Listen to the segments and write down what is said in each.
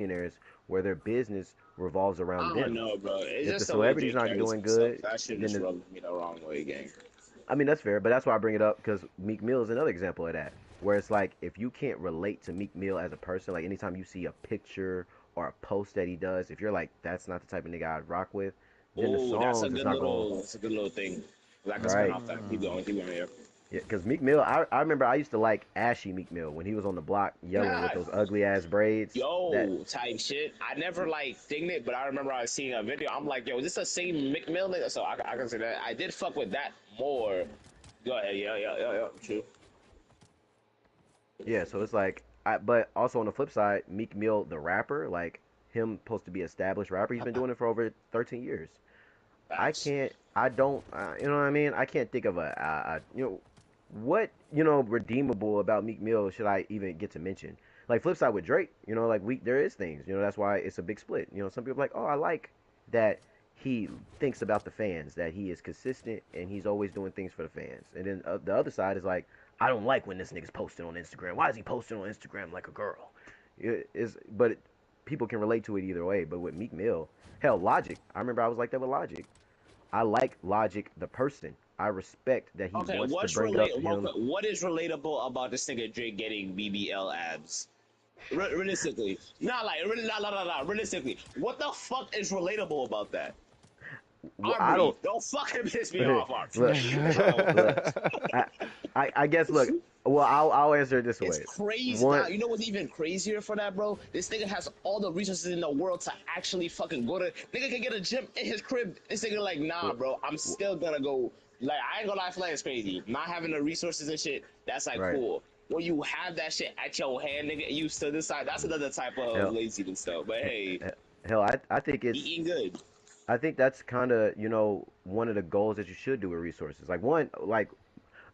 millionaires where their business revolves around I don't them. know, bro. It's If the just the way celebrity's Drake not carries doing himself. good, That shit then just rubs me the wrong way, gang. I mean that's fair, but that's why I bring it up because Meek Mill is another example of that. Where it's like if you can't relate to Meek Mill as a person, like anytime you see a picture or a post that he does, if you're like that's not the type of nigga I'd rock with, then the Oh, songs it's not going that's a good little thing. I can spin right. off that. Keep going here. Yeah, because Meek Mill, I remember I used to like ashy Meek Mill when he was on the block yelling with God, those ugly ass braids. That yo, type shit. I never like seen it, but I remember I was seeing a video. I'm like, yo, is this the same McMill nigga? So I can say that I did fuck with that more. Go ahead, yeah. True. yeah, so it's like, but also on the flip side, Meek Mill the rapper, like him supposed to be established rapper, he's been doing it for over 13 years. Facts. I don't, you know what I mean? I can't think of what redeemable about Meek Mill should I even get to mention? Like flip side with Drake, like there is things, that's why it's a big split. Some people are like, oh, I like that he thinks about the fans, that he is consistent and he's always doing things for the fans. And then the other side is like, I don't like when this nigga's posting on Instagram. Why is he posting on Instagram like a girl? But people can relate to it either way. But with Meek Mill, hell, Logic. I remember I was like that with Logic. I like Logic the person. I respect that he Okay, wants to bring up him. what is relatable about this nigga Drake getting BBL abs? Realistically, not like not realistically. What the fuck is relatable about that? Well, I Aubrey, don't don't fucking piss me off, look, Aubrey. Bro, look. I, I guess look. Well, I'll answer it this it's way. crazy. Now, One, you know what's even crazier for that, bro? This nigga has all the resources in the world to actually fucking go to. Nigga can get a gym in his crib. This nigga like, nah, bro. I'm still gonna go. Like, I ain't gonna lie, I feel like it's crazy. Not having the resources and shit, that's like right? cool. When you have that shit at your hand, nigga, and you still decide, that's another type of Hell, laziness, though. But hey, hell, I think it's eating good. I think that's kind of one of the goals that you should do with resources. Like one, like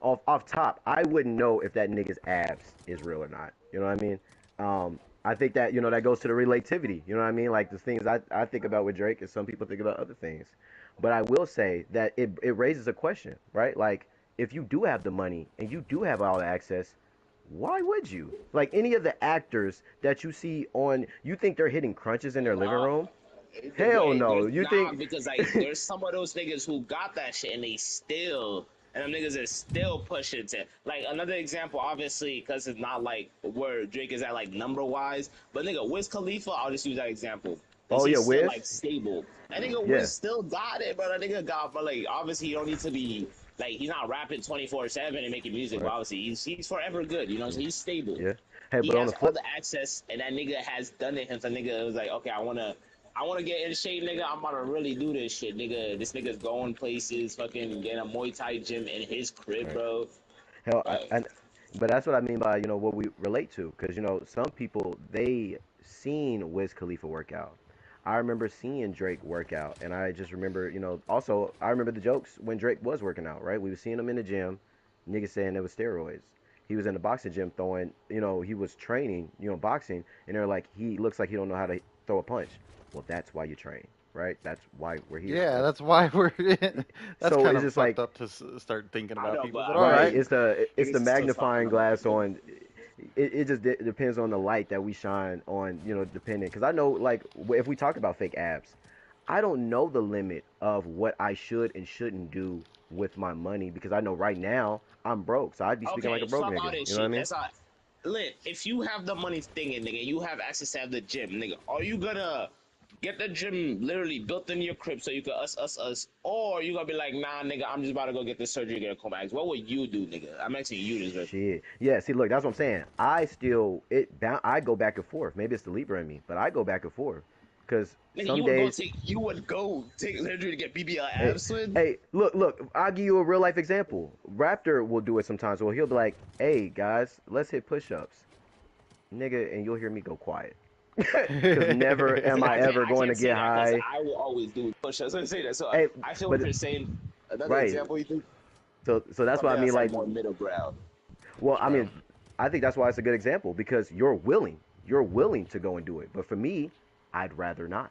off top, I wouldn't know if that nigga's abs is real or not. You know what I mean? I think that that goes to the relativity. You know what I mean? Like the things I think about with Drake, and some people think about other things. But I will say that it raises a question, right? Like if you do have the money and you do have all the access, why would you? Like any of the actors that you see on, you think they're hitting crunches in their living Nah, room? Hell wait, no. there's You nah think because like there's some of those niggas who got that shit and they still and them niggas are still pushing to like another example, obviously, because it's not like where Drake is at like number wise, but nigga Wiz Khalifa, I'll just use that example. Is oh he yeah, still Wiz? like stable? That nigga Yeah. Wiz still got it, but that nigga got but like obviously you don't need to be like he's not rapping 24/7 and making music, but Right. obviously he's forever good, you know, so he's stable. Yeah. Hey, He but on has the all flip the access, and that nigga has done it. And the nigga was like, okay, I wanna get in shape, nigga. I'm about to really do this shit, nigga. This nigga's going places, fucking getting a Muay Thai gym in his crib, right. bro. Hell, Like, but that's what I mean by what we relate to, because some people they seen Wiz Khalifa work out. I remember seeing Drake work out, and I just remember, also I remember the jokes when Drake was working out. Right, we were seeing him in the gym, niggas saying it was steroids. He was in the boxing gym throwing, he was training, boxing, and they're like, he looks like he don't know how to throw a punch. Well, that's why you train, right? That's why we're here. Yeah, That's that's why we're. That's so kind it's of just fucked like up to start thinking I about know, but people. But all right. right. It's the niggas is still talking magnifying about it, glass though. on. It just depends on the light that we shine on. Depending. Because I know, like, if we talk about fake abs, I don't know the limit of what I should and shouldn't do with my money because I know right now I'm broke, so I'd be speaking like a Okay, broke fuck all nigga. this You know what I shit. mean? That's all. Lit. If you have the money thinking, nigga, you have access to have the gym, nigga. Are you gonna get the gym literally built in your crib so you can us, or you gonna be like, nah, nigga, I'm just about to go get this surgery, get a coma. What would you do, nigga? I'm asking you this. Shit. Yeah. See, look, that's what I'm saying. I go back and forth. Maybe it's the Libra in me, but I go back and forth because Nigga, some days you would go take surgery to get BBL Hey, abs, swin? hey, look, I'll give you a real life example. Raptor will do it sometimes. Well, he'll be like, hey, guys, let's hit push ups. Nigga, and you'll hear me go quiet. Because never See, am I ever I going to can't say get that because high. I will always do push-ups. So say that. So Hey, I feel what but, you're saying. Another right. example, you think So that's what I something mean. that's like Like, more middle ground. well, I mean, I think that's why it's a good example because you're willing. You're willing to go and do it. But for me, I'd rather not.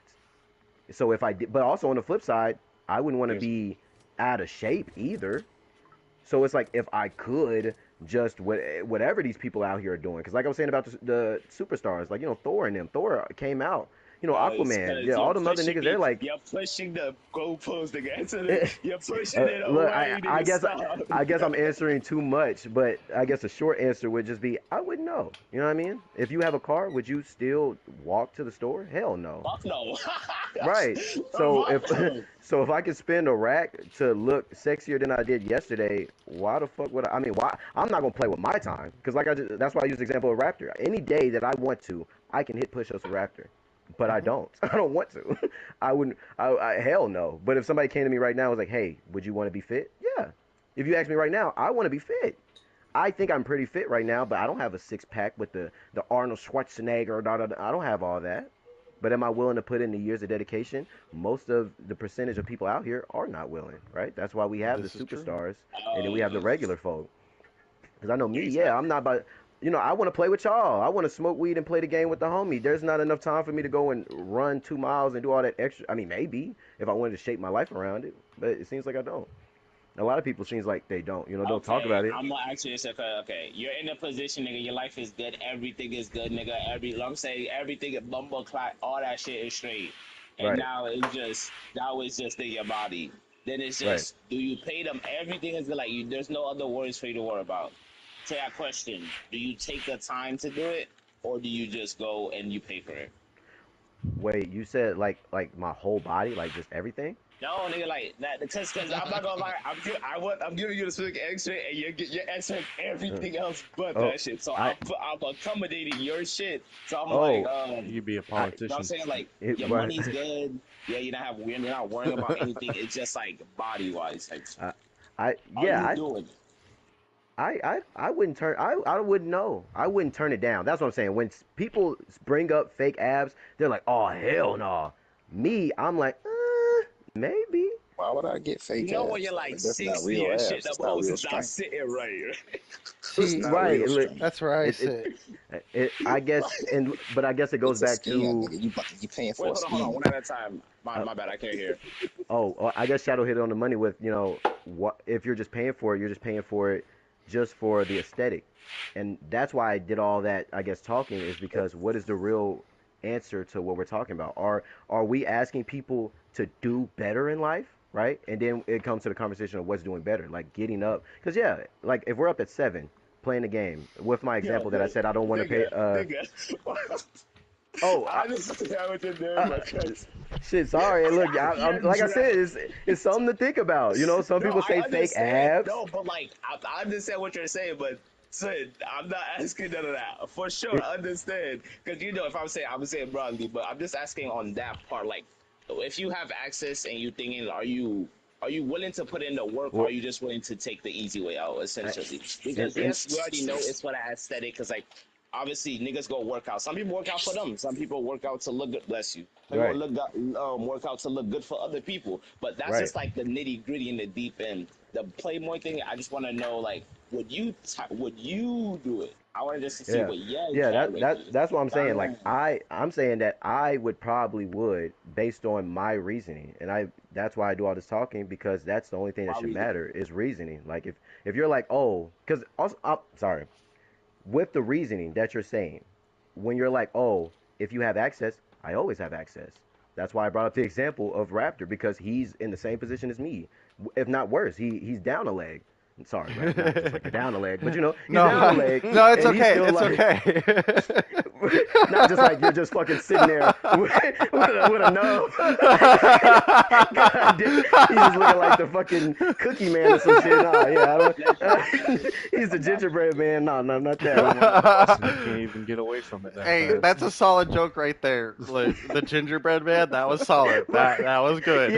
So if I did, but also on the flip side, I wouldn't want to Yes. be out of shape either. So it's like if I could, just whatever these people out here are doing. Because like I was saying about the superstars, like Thor and them. Thor came out. It's Aquaman. Yeah, because all them other niggas. They're like, you're pushing the goalpost again. look, You're pushing it I away, I nigga. guess Stop. I guess I'm answering too much, but I guess the short answer would just be I wouldn't know. You know what I mean? If you have a car, would you still walk to the store? Hell no. Fuck no. Right. So if Fuck no. so if I could spend a rack to look sexier than I did yesterday, why the fuck would I mean, why I'm not gonna play with my time. Because that's why I use the example of Raptor. Any day that I want to, I can hit push ups with Raptor. But I don't. I don't want to. I wouldn't hell no. But if somebody came to me right now and was like, hey, would you want to be fit? Yeah. If you ask me right now, I want to be fit. I think I'm pretty fit right now, but I don't have a six pack with the Arnold Schwarzenegger. I don't have all that. But am I willing to put in the years of dedication? Most of the percentage of people out here are not willing, right? That's why we have the This is true. superstars, and then we have the Um, regular folk. Because I know me, yeah, I'm exactly. not about, I want to play with y'all. I want to smoke weed and play the game with the homie. There's not enough time for me to go and run 2 miles and do all that extra. I mean, maybe if I wanted to shape my life around it, but it seems like I don't. A lot of people seems like they don't. Don't talk Okay, about it. I'm gonna ask you this. Okay, you're in a position, nigga. Your life is good. Everything is good, nigga. I'm saying everything, bumble clock, all that shit is straight. And Right, now it's just in your body. Then it's right. just, do you pay them? Everything is good. Like you, there's no other worries for you to worry about. To that question, do you take the time to do it, or do you just go and you pay for it? Wait, you said like my whole body, like just everything? No, nigga, like that, because I'm not gonna lie, I'm giving you the specific X-ray, and you're answering Uh, everything else but oh, that shit. So I I'm accommodating your shit. So I'm like, oh You could be a I you know what I'm politician. saying? Like your but money's good. Yeah, you're not worrying about anything. It's just like body wise type shit. I I Are yeah you doing it? I wouldn't I wouldn't know. I wouldn't turn it down. That's what I'm saying. When people bring up fake abs, they're like, "Oh hell no." Me, I'm like, maybe. Why would I get You fake know when abs you're though? like Like, that's not 60 real and shit, abs. the That's not pose real is not strength. sitting right. That's See, not Right. real strength. that's where I It, sit. I guess, but I guess it goes It's a back skin, to, nigga. You paying Wait, for a hold on, skin. one at a time. My uh, my bad, I can't hear. I guess Shadow hit it on the money with, what if you're just paying for it, you're just paying for it just for the aesthetic. And that's why I did all that, I guess, talking is because what is the real answer to what we're talking about? Are we asking people to do better in life, right? And then it comes to the conversation of what's doing better, like getting up. Because yeah, like if we're up at 7 playing the game with my Yo, example that I said I don't want to pay. nigga. Oh, I understand what you're doing, uh, but cause shit. Sorry. Look, you're like I said, dressed. it's something to think about. Some No, people I say fake understand. abs. No, but like I understand what you're saying, but son, I'm not asking none of that. For sure, It, I understand. Cause if I'm saying broadly, but I'm just asking on that part. Like, if you have access and you thinking, are you willing to put in the work, or are well, you just willing to take the easy way out, I, essentially? Because and yes, we already know it's for the aesthetic. Cause like obviously niggas go work out. Some people work out for them. Some people work out to look good. Bless you. Some people right, work out to look good for other people. But that's right. just like the nitty gritty in the deep end. The Playboy thing. I just want to know, like, would you do it? I want just to see Yeah, what your yeah. character is. That's what I'm saying. Like Um, I'm saying that I would probably would based on my reasoning, and that's why I do all this talking because that's the only thing that why should reason? matter is reasoning. Like if you're like, oh, because also, I'm sorry, with the reasoning that you're saying, when you're like, oh, if you have access, I always have access. That's why I brought up the example of Raptor because he's in the same position as me, if not worse. He's down a leg. Sorry, right? Not just like you're down a leg, but he's No, down a leg, no, it's and he's okay. still It's like, okay. not just like you're just fucking sitting there with a nub. God, he's just looking like the fucking Cookie Man or some shit. Nah, yeah, I don't. Bless you. He's the gingerbread man. No, no, not that. You're one of us, and you can't even get away from it that Hey, fast. that's a solid joke right there. Like the gingerbread man, that was solid. That was good.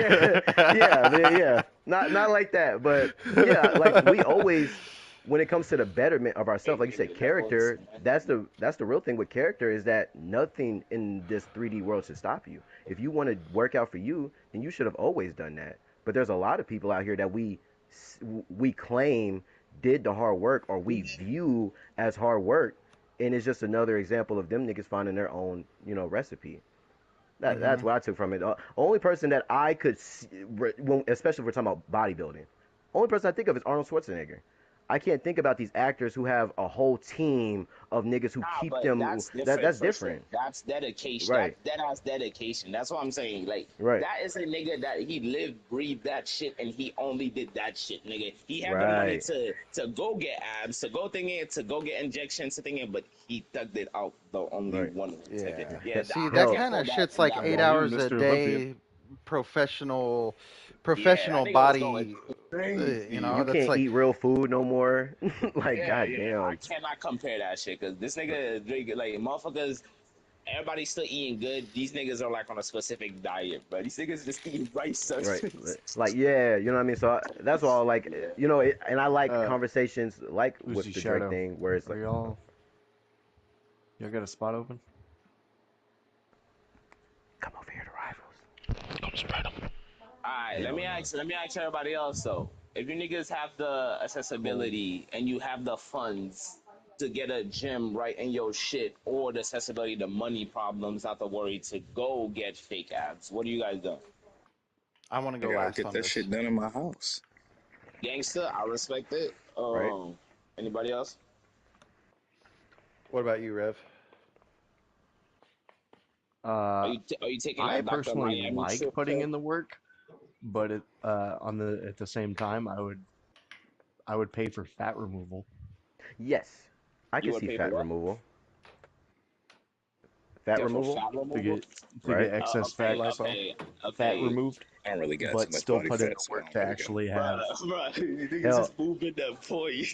Yeah, yeah. Not like that, but yeah, like we always, when it comes to the betterment of ourselves, like you said, character. That's the real thing with character is that nothing in this 3D world should stop you. If you want to work out for you, then you should have always done that. But there's a lot of people out here that we claim did the hard work or we view as hard work, and it's just another example of them niggas finding their own recipe. That's Hmm. what I took from it. Only person that I could see, especially if we're talking about bodybuilding, only person I think of is Arnold Schwarzenegger. I can't think about these actors who have a whole team of niggas who Nah, keep but them. that's different That's for sure. different. That's dedication. That's Right. dead ass dedication. That's what I'm saying. Like Right. that is a nigga that he lived, breathed that shit, and he only did that shit, nigga. He had the money Right. to go get abs, to go thinking, to go get injections, to thinking, but he thugged it out the only Right. one type of Yeah. thing. Yeah, See, I that Hell. can't kind pull of that shit's like that eight Going ball. in, hours a Mr. Olympia. day, professional, Yeah, that professional nigga was going body. You crazy. know, You that's can't like eat real food no more. Like, Yeah, yeah. I goddamn. cannot compare that shit because this nigga drink like motherfuckers. Everybody's still eating good. These niggas are like on a specific diet, but these niggas just eating rice. Right. Like, yeah, you know what I mean? So that's all, like, Yeah. and I like Uh, conversations like with Uzi the Drake Shadow. thing where it's Are like, y'all got a spot open? come over here to Rivals. All right, Hell no. let me ask everybody else though. If you niggas have the Cold. accessibility and you have the funds to get a gym right in your shit, or the accessibility, the money problems, not to worry to go get fake abs, what do you guys do? I want to go Nigga, I'll last get on that this. shit done in my house. Gangster, I respect it. Right? Anybody else? What about you, Rev? Are Uh, you taking I that Dr. personally Miami like trip? putting in the work, but at the same time, I would pay for fat removal Yes. I You can would see pay for fat what? removal. Fat Yeah, for removal? fat to removal. get Right? excess Okay, Lipo. fat okay. removed, I don't really got too but much still body put in fat, the so I work don't to really got. actually have. Bruh, you niggas Hell. just moving up for you.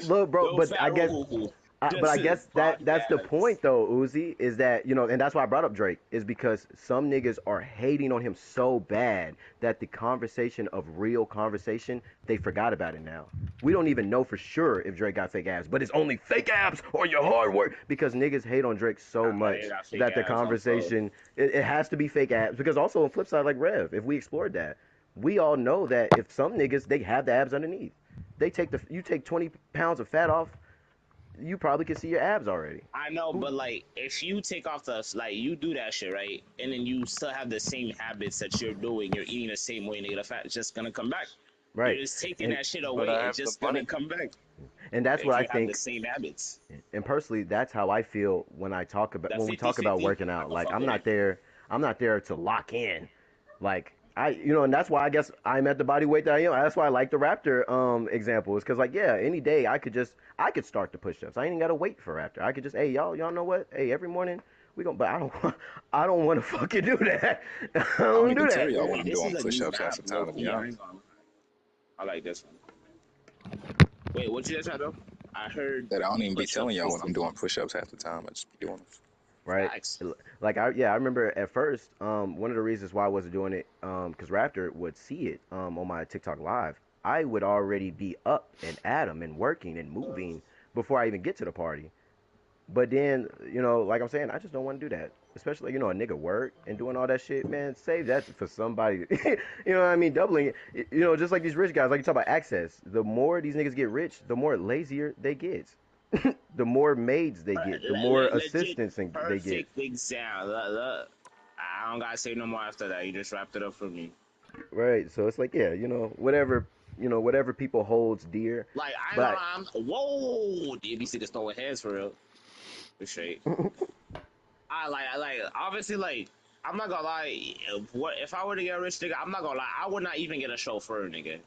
Look, bro, No but I fat guess removal. But I Just guess body that's the ads. point though, Uzi, is that and that's why I brought up Drake, is because some niggas are hating on him so bad that the conversation of real conversation, they forgot about it now. We don't even know for sure if Drake got fake abs, but it's only fake abs or your hard work because niggas hate on Drake so Nah, they much got fake that the abs on bro. conversation it has to be fake abs because also on flip side like Rev, if we explored that, we all know that if some niggas they have the abs underneath, you take 20 pounds of fat off, you probably can see your abs already. I know, Who? but like, if you take off the like, you do that shit right, and then you still have the same habits that you're doing, you're eating the same way, nigga. The fat is just gonna come back. You're Right. just taking And that shit But away. I have It's the just gonna money. come back that's what if I you have the think. same habits. And personally, that's how I feel That when we 50 talk about 50, working I out. can Like fuck with it. I'm not there to lock in. Like and that's why I guess I'm at the body weight that I am. That's why I like the Raptor example. Is because like yeah, any day I could start the push-ups. I ain't even gotta wait for Raptor. I could just hey y'all know what? Hey every morning we gon' but I don't want to fucking do that. I I don't don't do even tell that. y'all when Hey, I'm this doing is a new push-ups half map, the low time, to be key. honest. I like this one. Wait, what you just said though? I heard That I don't even be push ups telling y'all is when the I'm doing push-ups half the time. I just be doing them. Right? facts. Like I remember at first, one of the reasons why I wasn't doing it, because Raptor would see it, on my TikTok live. I would already be up and at 'em and working and moving before I even get to the party. But then, like I'm saying, I just don't want to do that. Especially, a nigga work and doing all that shit, man. Save that for somebody. You know what I mean? Doubling it. Just like these rich guys, like you talk about access. The more these niggas get rich, the more lazier they get. The more maids they get, the more Legit assistants they get. perfect example. Look, I don't gotta say no more after that. You just wrapped it up for me. Right. So it's like, yeah, whatever people holds dear. Like I ain't gonna But lie, whoa, DBC just throwing heads for real. For straight. I like obviously like I'm not gonna lie. If I were to get a rich nigga, I'm not gonna lie. I would not even get a chauffeur, nigga.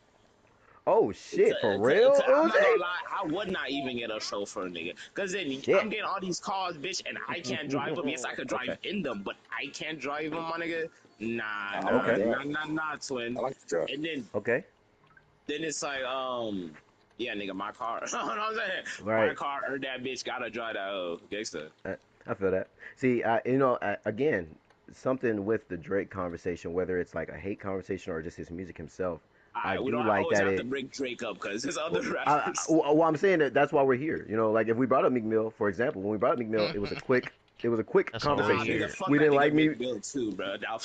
oh shit, for real, I'm not Uzi? gonna lie, I would not even get a chauffeur, nigga. Cause then I'm Shit. getting all these cars, bitch, and I can't drive them. Yes, I could drive Okay. in them, but I can't drive them, my nigga. Nah, I want to nah, Okay. drive. nah, nah, nah, twin. I like to drive. And Okay. then it's like, yeah, nigga, my car. You know what I'm saying? My Right. car or that bitch gotta drive that gangster. I feel that. See, again, something with the Drake conversation, whether it's like a hate conversation or just his music himself, I Alright, we do don't like always that have to it. bring Drake up because there's other I, rappers. well, I'm saying that's why we're here. Like if we brought up Meek Mill, for example, when we brought up Meek Mill, it was a quick That's why we're Nah, conversation. nigga, here. fuck We that didn't nigga like me. Big Bill too, bro. Nah,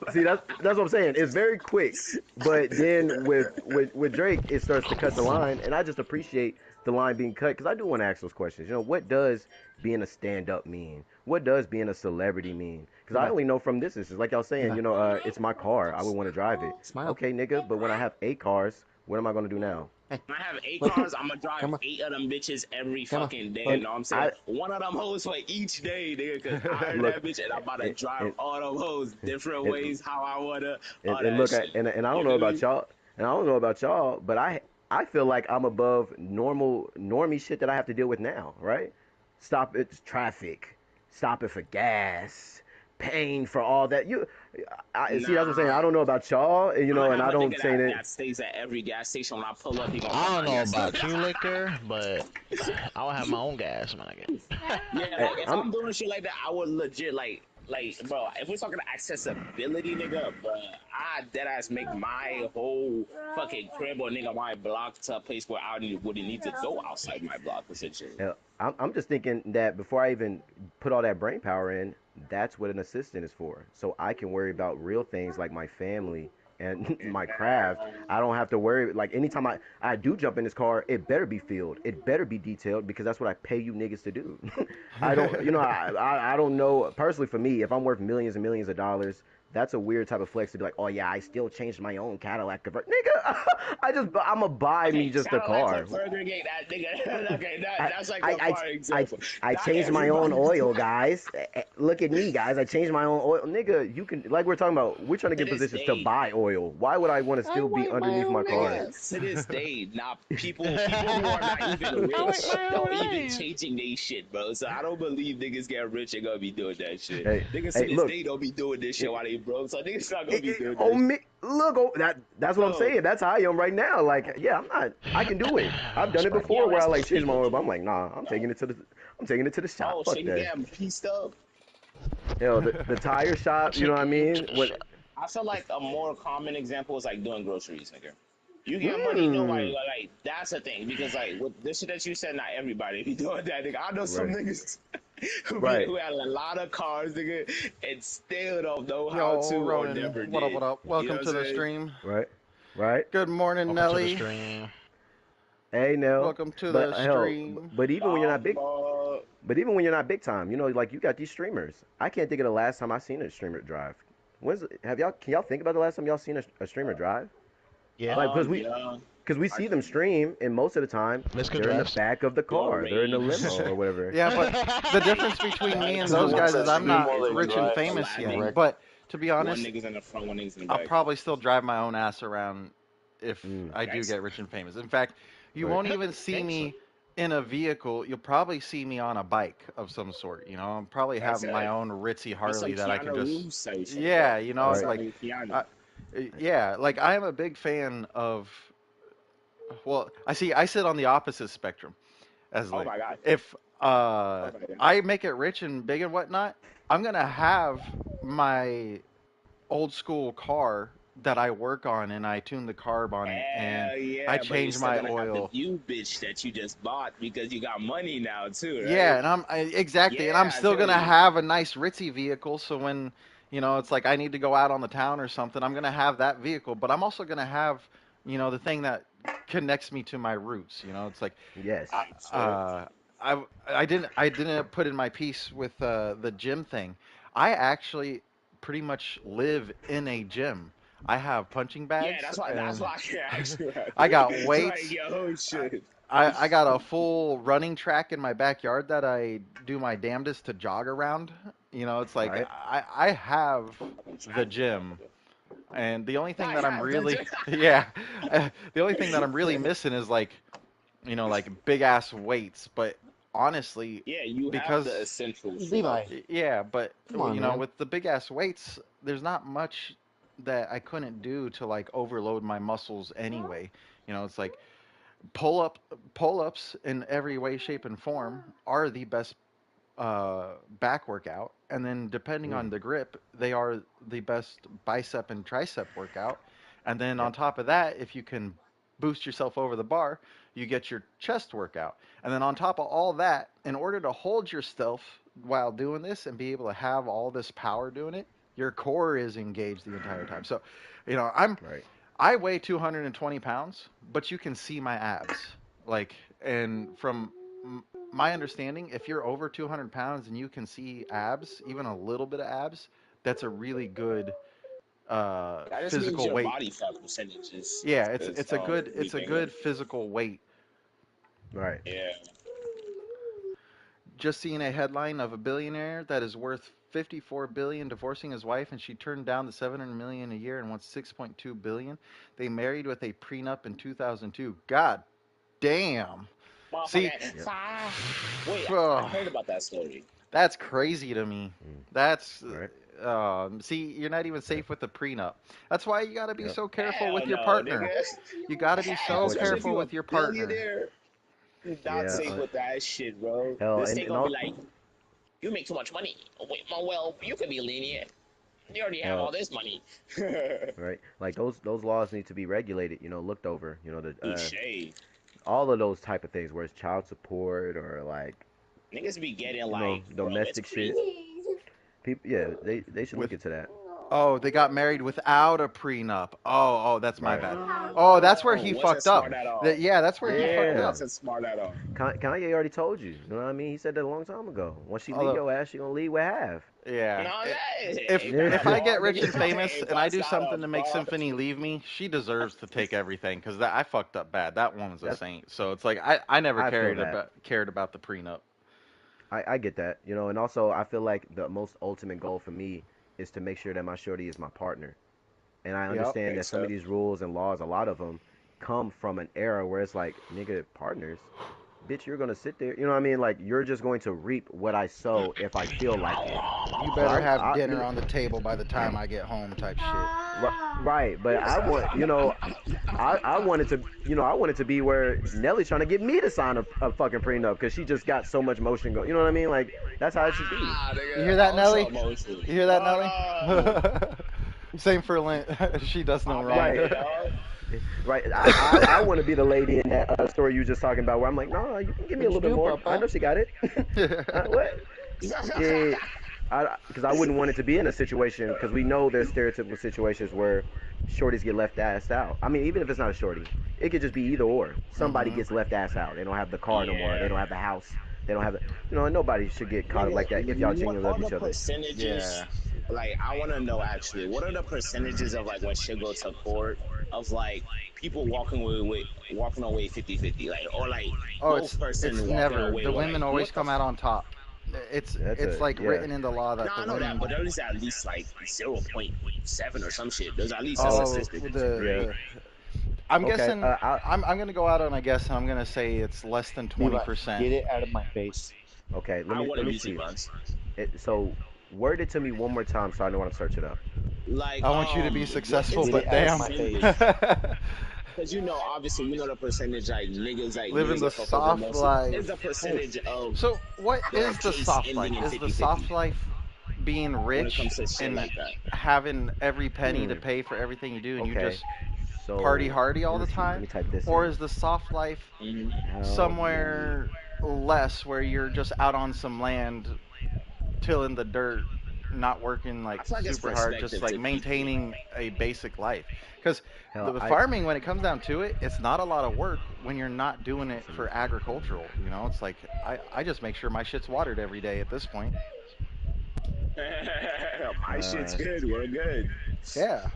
See, that's what I'm saying. It's very quick, but then with Drake, it starts to cut the line, and I just appreciate the line being cut because I do want to ask those questions. What does being a stand-up mean? What does being a celebrity mean? Because I Goodbye. only know from this. It's like y'all saying, Goodbye. it's my car. I would want to drive it. Smile. Okay, nigga, but when I have 8 cars, what am I gonna do now? Hey, I have eight look, cars. I'm gonna drive come on, 8 of them bitches every come on, fucking day. You look. and know what I'm saying? I One of them hoes for each day, nigga. Cause I earn look, that bitch, and I'm about to and, drive and, all them hoes different and, ways, how I wanna, all and that look, shit. and I don't You know feel about me? y'all, and I don't know about y'all, but I feel like I'm above normal normie shit that I have to deal with now, right? Stop it, traffic, stopping for gas, paying for all that. I see. That's what I'm saying. I Nah. don't know about y'all, I'm gonna and have I a don't nigga say that. that stays at every gas station. When I pull up, he gonna put I don't my know gas up. about you, liquor, but I will have my own gas, man. Yeah, Hey, like if I'm I'm doing shit like that, I would legit like, bro. If we're talking accessibility, nigga, bro, I dead ass make my whole fucking crib or nigga my block to a place where wouldn't need to go outside my block essentially. Hell, I'm just thinking that before I even put all that brain power in, that's what an assistant is for. So I can worry about real things like my family and my craft. I don't have to worry. Like anytime I do jump in this car, it better be filled. It better be detailed because that's what I pay you niggas to do. I don't, I don't know. Personally, for me, if I'm worth millions and millions of dollars, that's a weird type of flex to be like, oh yeah, I still changed my own Cadillac convert. Nigga, I'ma buy me Okay, just a Cadillac car. Converter gate that nigga. Okay, I, that's like I, a I, far I, example. I Not changed my own everybody. oil, guys. Look at me, guys. I changed my own oil. Nigga, you can, like we're talking about, we're trying to To get this positions to day, buy oil. Why would I want to I still be wipe my underneath my own car? nigga, to ass. this day, now people who are not even I wipe rich my don't own even ass. changing they shit, bro. So I don't believe niggas get rich and gonna be doing that shit. Hey, Niggas to hey, this look. day don't be doing this shit It, while they broke. So niggas not gonna be doing oh, that me, look, oh, that's what I'm shit. saying. That's how I am right now. Like, yeah, I can do it. I've done it Sprite. before Yo, where I that's like change my people. oil, but I'm like, nah, I'm taking it to the shop. Oh Fuck shit, you that. getting pieced up. Hell, the tire I'm shop, you know what I taking you to mean? the What? shop. I feel like a more common example is like doing groceries, nigga. You get money, nobody Mm, like that's the thing because like with this shit that you said, not everybody be doing that, nigga. I know some right, niggas right. who had a lot of cars, nigga, and still don't know how Yo, to or Ronan, never what up, did. what up? You know Welcome what I'm to the saying? stream. Right. Right. Good morning, Welcome to the Nelly. stream. Hey, Nell. Welcome to But the hell, stream. but even when you're not big, Um, but even when you're not big time, like you got these streamers. I can't think of the last time I seen a streamer drive. Have y'all? Can y'all think about the last time y'all seen a streamer drive? Yeah, Like, yeah, cause we I see them can. stream, and most of the time let's go they're in the drives. back of the Yo, car. They're in the limo Rage. or whatever. Yeah, but the difference between me That and He's the those ones guys that is I'm stream not while they rich and drive famous yet. wreck. But to be One honest, nigga's in the front, one nigga's in the I'll back. probably still drive my own ass around if Mm, I do Gangster. get rich and famous. In fact, you right. won't even see Gangster. me in a vehicle. You'll probably see me on a bike of some sort. I'll probably have That's my it. own ritzy That's some Harley that I can Keanu just, Reeves type shit, bro. yeah, That's Right. like, something Keanu. I, yeah, like I am a big fan of. Well, I sit on the opposite spectrum as Oh like my god. if Oh my god. I make it rich and big and whatnot, I'm gonna have my old school car that I work on and I tune the carb on it and Hell I yeah, but you're change still my gonna have the oil. view bitch that you just bought because you got money now too, Yeah, right? and exactly, and I'm Yeah, I still feel gonna you. have a nice ritzy vehicle. So when it's like I need to go out on the town or something, I'm gonna have that vehicle. But I'm also gonna have the thing that connects me to my roots. It's like Yes. I Type shit. uh, I didn't put in my piece with the gym thing. I actually pretty much live in a gym. I have punching Yeah, bags that's and why I can ask you that. I got Like, weights. yo, I, shit. I got a full running track in my backyard that I do my damnedest to jog around. It's like Right. I have Fucking the trash, gym, motherfucker. and the only thing I that I'm have the really yeah, the only thing that I'm really gym. missing is like like big ass weights. But honestly, Yeah, you have the because essential shit. Levi, yeah, but come on, man. with the big ass weights, there's not much that I couldn't do to like overload my muscles anyway. It's like pull up pull ups in every way, shape, and form are the best back workout, and then depending Mm, on the grip, they are the best bicep and tricep workout. And then on yep. top of that, if you can boost yourself over the bar, you get your chest workout. And then on top of all that, in order to hold yourself while doing this and be able to have all this power doing it, your core is engaged the entire time. So, Right. I weigh 220 pounds, but you can see my abs. Like, and from my understanding, if you're over 200 pounds and you can see abs, even a little bit of abs, that's a really good That just means physical your weight. body fat percentage Yeah, is it's a weakening. good physical weight. Right. Yeah. Just seeing a headline of a billionaire that is worth 54 billion divorcing his wife, and she turned down the 700 million a year and wants 6.2 billion. They married with a prenup in 2002. God damn. See, Motherfucker. Yep. Wait, I ugh, heard about that story. that's crazy to me. Mm. That's Right. see, you're not even Yep. safe with the prenup. That's why you got to be Yep. so careful Hell with your no, partner. nigga. You got to be Hell, so especially Unfortunately. if careful you a with your partner. billionaire. You're not Yeah. safe with that shit, bro. Hell, This thing and gonna be all. like, you make too much money. Wait, well, you can be lenient. You already have all Hell, this money. right? Like those laws need to be regulated. Looked over. The Cliche. all of those type of things, where it's child support or like Niggas be getting like, bro, it's domestic shit. crazy. People, yeah, they should look With into that. Oh, they got married without a prenup. That's my Right. bad. Oh, that's where Oh, he wasn't fucked up. smart at all. Yeah, that's where he fucked Yeah. up. Wasn't smart at all. Kanye already told you. You know what I mean? He said that a long time ago. Once she leave Although, your ass, she gonna leave with half. yeah, No, that if ain't that a if I get bar, rich nigga. and famous Ain't and I bust do out a something to make bar. Symphony leave me, she deserves to take everything because that I fucked up bad. That woman's a That's saint. So it's like I never I feel that. cared about the prenup. I get that. And also I feel like the most ultimate goal for me is to make sure that my shorty is my partner. And I Yep. understand Okay, that some of so these rules and laws, a lot of them, come from an era where it's like, nigga, partners, bitch, you're gonna sit there. You know what I mean? Like you're just going to reap what I sow if I feel like it. You So better have I dinner on the table by the time I get home, type shit. right, but I want, I wanted to, I wanted to be where Nelly's trying to get me to sign a fucking prenup because she just got so much motion going. You know what I mean? Like that's how it should be. You nigga, hear that, also Nelly? emotion. You hear that, Hold Nelly? on. Same for Lynn. She does no My wrong. Right, bad, dog. right. I want to be the lady in that story you were just talking about where I'm like, no, you can give me a What you little bit do, more. I Papa? know she got it. What? Yeah, because I wouldn't want it to be in a situation because we know there's stereotypical situations where shorties get left ass out. I mean, even if it's not a shorty, it could just be either or. Somebody Hmm. gets left ass out. They don't have the car no more. They Yeah. don't have the house. They don't have the, and nobody should get caught up Nigga, like that if y'all what genuinely are love the each other. percentages? Yeah. Like, I want to know actually, what are the percentages of like when shit goes to court of like people walking away 50-50, like, or like Oh, both it's person walking never. away The with women like always what the come out on top. That's It's a like yeah. written in the law no, that the I know that, women. but there is at least like 0.7 or some shit. There's at least a Oh, statistic, Yeah. right? the. I'm Okay. guessing. I'm gonna go out on a guess, and I'm gonna say it's less than twenty Levi, percent. get it out of my face. Okay. I Let wouldn't me be see. surprised. So word it to me one more time so I know when to search it up. Like, I want you to be what successful, is Get the it but out of damn. my percentage? face. Because obviously, the percentage like Living niggas the get fucked over soft most. Is the life. percentage of So, what the is the case soft life? ending in Is the 50-50 soft life being when it rich comes to shit and like that? having every penny to Hmm. pay for everything you do, and you Okay. just party So hardy all let me the see. Let time? me type this Or in. is the soft life Hmm. How many? somewhere less where you're just out on some land tilling the dirt, not working I like feel like it's super hard, just perspective like to people. maintaining a basic life? Because Hell, the I farming, when it comes down to it, it's not a lot of work when you're not doing it send for this to you. agricultural. It's like I just make sure my shit's watered every day at this point. My shit's Uh, good. We're good. Yeah.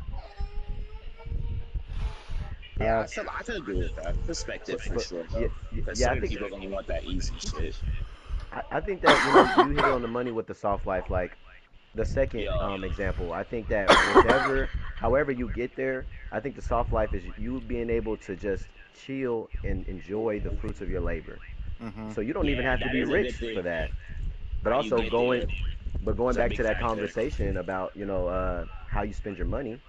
Yeah, uh, I can agree with that perspective for sure, yeah, though. Because yeah. I certain think people are gonna want that easy shit. I think that you hit it on the money with the soft life. Like the second Yo, example, I think that whatever, however you get there, I think the soft life is you being able to just chill and enjoy the fruits of your labor. Mhm. So you don't even yeah, have to that be is a good rich thing. for that. But How you also get there going is a back big to that factor. conversation about how you spend your money,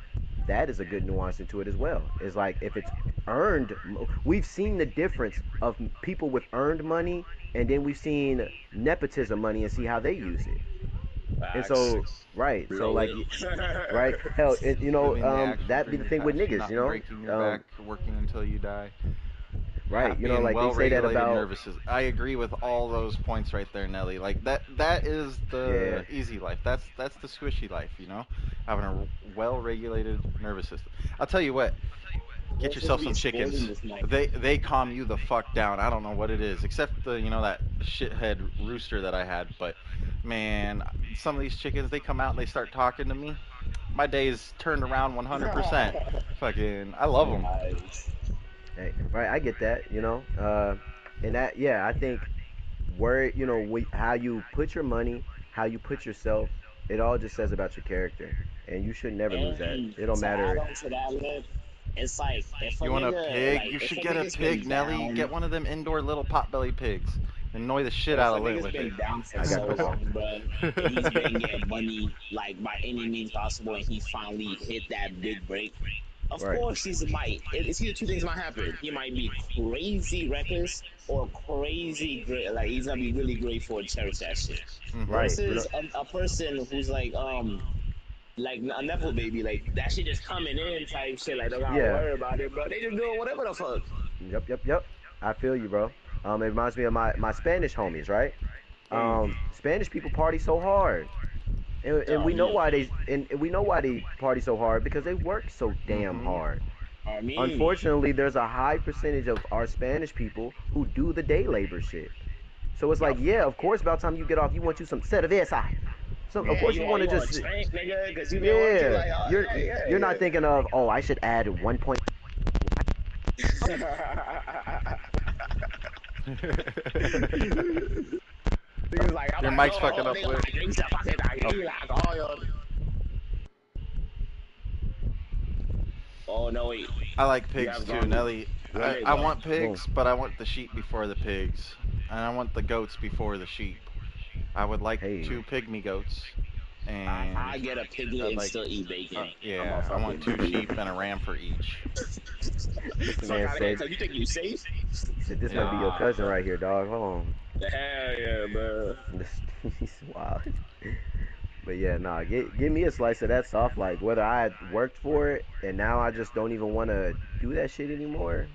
that is a good nuance into it as well. It's like if it's earned, we've seen the difference of people with earned money, and then we've seen nepotism money and see how they use it. And Facts. so, right, so Blow like, it. right, hell, Living the actual that be dream the of thing with passion, niggas, not breaking your back, working until you die. right, Being like they well say that regulated about, nervous system. I agree with all those points right there, Nelly. Like that is yeah, the easy life. That's the squishy life. Having a well regulated nervous system. I'll tell you what, We're get supposed to yourself be some exposing chickens. this mic. They calm you the fuck down. I don't know what it is, except that shithead rooster that I had. But man, some of these chickens, they come out and they start talking to me. My day's turned around 100%. Fucking, I love them. Nice. Hey, right, I get that, and that, yeah, I think where, how you put your money, how you put yourself, it all just says about your character, and you should never lose that. And It don't to add matter. on to that, look, it's like You want a pig? You if should a get a nigga's pig, been Nelly. down, Get one of them indoor little potbelly pigs. Annoy the shit if out a of Lint nigga's with it. been down for I got a so question. long, bro, and he's been getting money like by any means possible, and he finally hit that big break. Of Right. course, it's either two things might happen. He might be crazy reckless or crazy great. Like he's gonna be really grateful and cherish that shit. Hmm. Right. Versus a person who's like a nepo baby, like that shit just coming in type shit. Like don't gotta Yeah. worry about it, bro. They just doing whatever the fuck. Yep. Yep. Yep. I feel you, bro. It reminds me of my Spanish homies, right? Mm. Spanish people party so hard, and Oh we know yeah. why and we know why they party so hard because they work so damn Hmm. hard. I mean, Unfortunately, there's a high percentage of our Spanish people who do the day labor shit. So it's like, yep. yeah, of course, by the time you get off, you want you some cerveza. So of Yeah, course you want to you want just, to drink, nigga, because you been working yeah. like, oh You're yeah, you're yeah, not thinking of, oh, I should add 1 point. yeah. Niggas like, I'm Your like, mic's oh, fucking oh, up, nigga, Lit. like, drinks that fucking Oh, like, oh, yo. Oh, no, wait. I like You pigs have too, gone. Nelly. Go I, ahead, I go. want boom. pigs, but I want the sheep before the pigs. And I want the goats before the sheep. I would like Hey, 2 pygmy goats. I And get a piglet I'd and like, still eat bacon. I'm a yeah, I want fucking. 2 sheep and a ram for each. this Fuck man out of here, said, because you think you safe? he said this might be your Yeah. cousin Nah. right here, dog. Hold on. Hell yeah, bro. This, he's wild. But yeah, nah, give me a slice of that soft like whether I worked for it and now I just don't even want to do that shit anymore.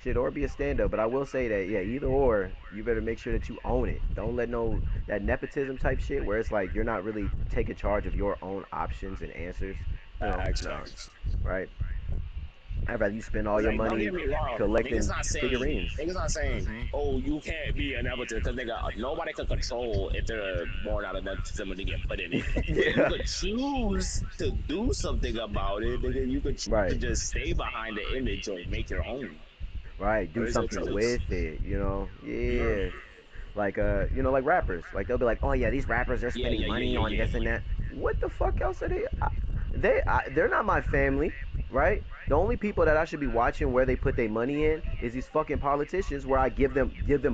Shit, or be a stand up. But I will say that, yeah, either or, you better make sure that you own it. Don't let no that nepotism type shit where it's like you're not really taking charge of your own options and answers. Facts, No, facts. right? I'd rather you spend all It's your like, don't money get me wrong. collecting figurines. Niggas not saying, Hmm. oh, you can't be a nepotism because nigga, nobody can control if they're born out of nepotism when they get put in it. But you Yeah, could choose to do something about it, nigga. You could choose to right, just stay behind the image or make your own. right. Or Do is your something choice? with it. Yeah, Yeah. Like like rappers. Like they'll be like, oh yeah, these rappers they're yeah, spending yeah, yeah, money yeah, on yeah. this and that. What the fuck else are they? They're not my family, right? The only people that I should be watching where they put their money in is these fucking politicians where I give them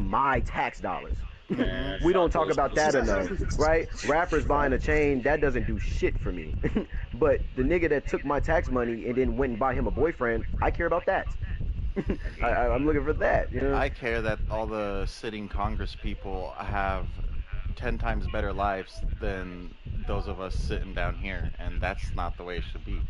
my tax dollars. Hmm. Man, We don't fuck talk those about that enough, politicians. right? Rappers buying a chain that doesn't do shit for me, but the nigga that took my tax money and then went and bought him a boyfriend, I care about that. I'm looking for that, I care that all the sitting Congress people have 10 times better lives than those of us sitting down here, and that's not the way it should be.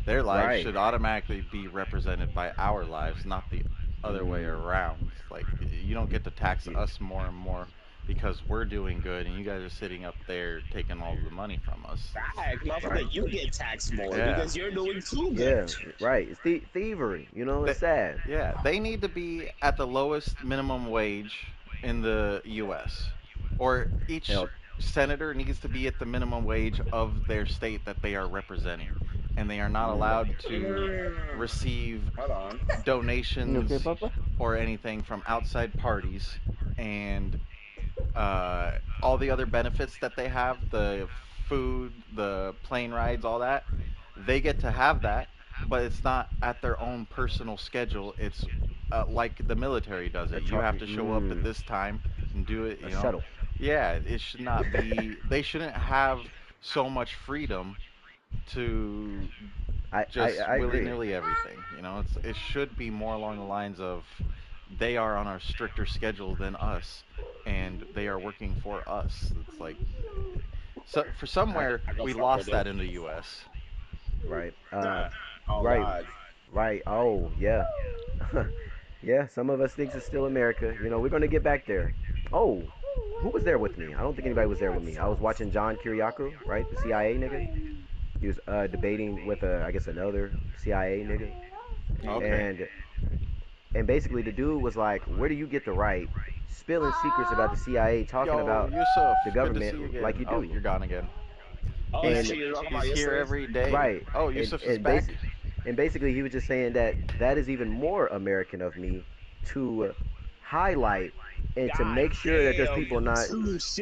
Their lives Right. should automatically be represented by our lives, not the other way Mm, around. Like, you don't get to tax yeah. us more and more because we're doing good and you guys are sitting up there taking all the money from us. Facts, Right. motherfucker, you get taxed more Yeah. because you're doing too good. Yeah, right. It's thievery. They, It's sad. yeah, they need to be at the lowest minimum wage in the US. Or each Hell, senator needs to be at the minimum wage of their state that they are representing. And they are not allowed to receive Hold on. you okay, donations Papa? or anything from outside parties. And all the other benefits that they have, the food, the plane rides, all that, they get to have that, but it's not at their own personal schedule. It's like the military does A it. You have to show up at mm, this time and do it, a you know. shuttle. Yeah, it should not be, they shouldn't have so much freedom to just I agree. willy-nilly everything. It should be more along the lines of they are on a stricter schedule than us and they are working for us. It's like so for I somewhere I go we fuck with lost it. that in the US. right. Oh Right. God. Right. Oh yeah. Yeah. Some of us thinks it's still America. We're gonna get back there. Oh, who was there with me? I don't think anybody was there with me. I was watching John Kiriakou, right, the CIA nigga. He was debating with I guess another CIA nigga, Okay. and basically the dude was like, "Where do you get the right spilling secrets about the CIA, talking Yo, about Yusuf, the good to see you government like again. you Oh, do?" you're gone again. Oh, He's that and shit you're talking about he's here yesterday? every day. right, Oh, Yusuf is and back. basically he was just saying that that is even more American of me to highlight and to God make sure that there's damn, people not touche.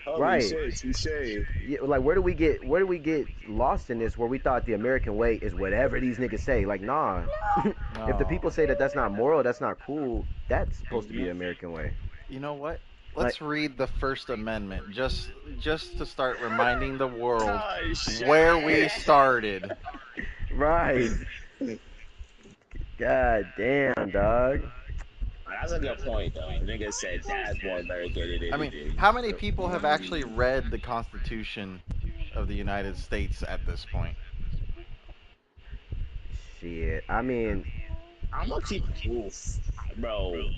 Holy right. shit, touche. Yeah, like where do we get lost in this where we thought the American way is whatever these niggas say? Like, nah. If the No. people say that that's not moral, that's not cool, that's supposed to be Mm-hmm. the American way. You know what? Like, Let's read the First Amendment just to start reminding the world Oh where we shit. started. right. God damn, dog. That's a good point, though. Nigga said that's more American than I mean, anything. how many people have actually read the Constitution of the United States at this point? Shit. I mean, I'm gonna keep oof, bro.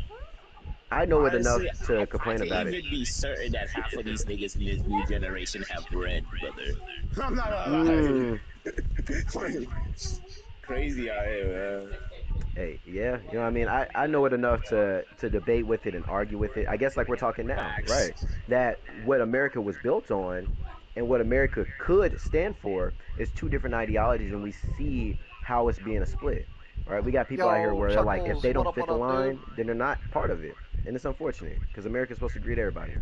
I know it enough Honestly, to I complain can about it. even be certain that half of these niggas in this new generation have read, brother. I'm not gonna lie. Mm. Crazy out here, man. Hey, yeah, you know what I mean? I know it enough to debate with it and argue with it. I guess like we're talking now, Facts. right? That what America was built on and what America could stand for is two different ideologies, and we see how it's being a split. Right? We got people out here Yo, where they're like, if Chuckles, they don't fit what the up, dude? line, then they're not part of it, and it's unfortunate because America's supposed to greet everybody.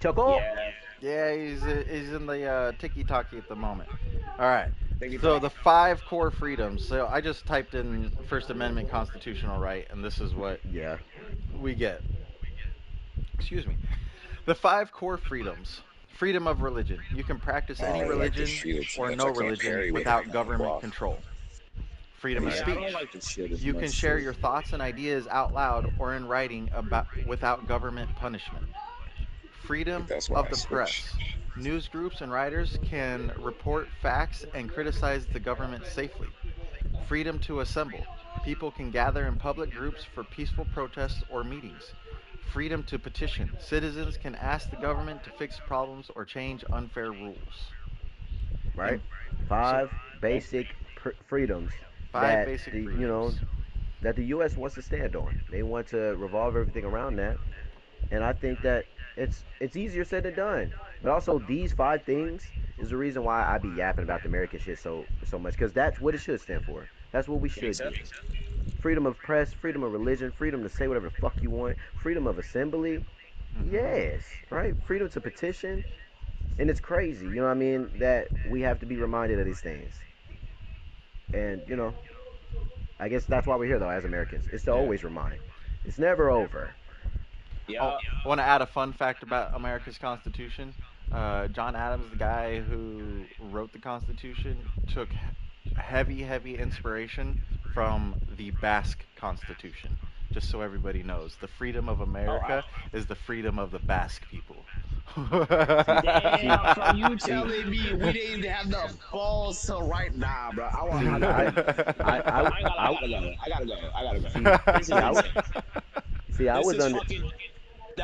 Chuckle. Yeah, Yeah, he's in the tiki talkie at the moment. All right. think it's So the five core freedoms. So I just typed in First Amendment constitutional right, and this is what Yeah. we get. Excuse me. The five core freedoms. Freedom of religion. You can practice I any don't like the religion shit or that no I can't religion carry with a without government cloth. control. Freedom of Right. yeah. I don't speech. like the shit as You can much share too. your thoughts and ideas out loud or in writing about without government punishment. I think Freedom that's why of I the switched. press. News groups and writers can report facts and criticize the government safely. Freedom to assemble. People can gather in public groups for peaceful protests or meetings. Freedom to petition. Citizens can ask the government to fix problems or change unfair rules. Right. And so, Five basic freedoms five that basic the freedoms. that the U.S. wants to stand on. They want to revolve everything around that, and I think that it's easier said than done. But also, these five things is the reason why I be yapping about the American shit so much, because that's what it should stand for. That's what we Makes should do. sense. Freedom of press, freedom of religion, freedom to say whatever the fuck you want, freedom of assembly. Hmm. Yes, right. Freedom to petition, and it's crazy. You know what I mean? That we have to be reminded of these things, and I guess that's why we're here though, as Americans. It's to Yeah. always remind. It's never over. Oh, Yeah. I want to add a fun fact about America's Constitution. John Adams, the guy who wrote the Constitution, took heavy inspiration from the Basque Constitution. Just so everybody knows, the freedom of Oh America wow. is the freedom of the Basque people. See, see, Damn, so you see, telling me we didn't even have the balls to right now, bro? I see. gotta, I, I, I I, gotta go. I gotta go. I gotta go. see, This see. is insane. I This was is under, fucking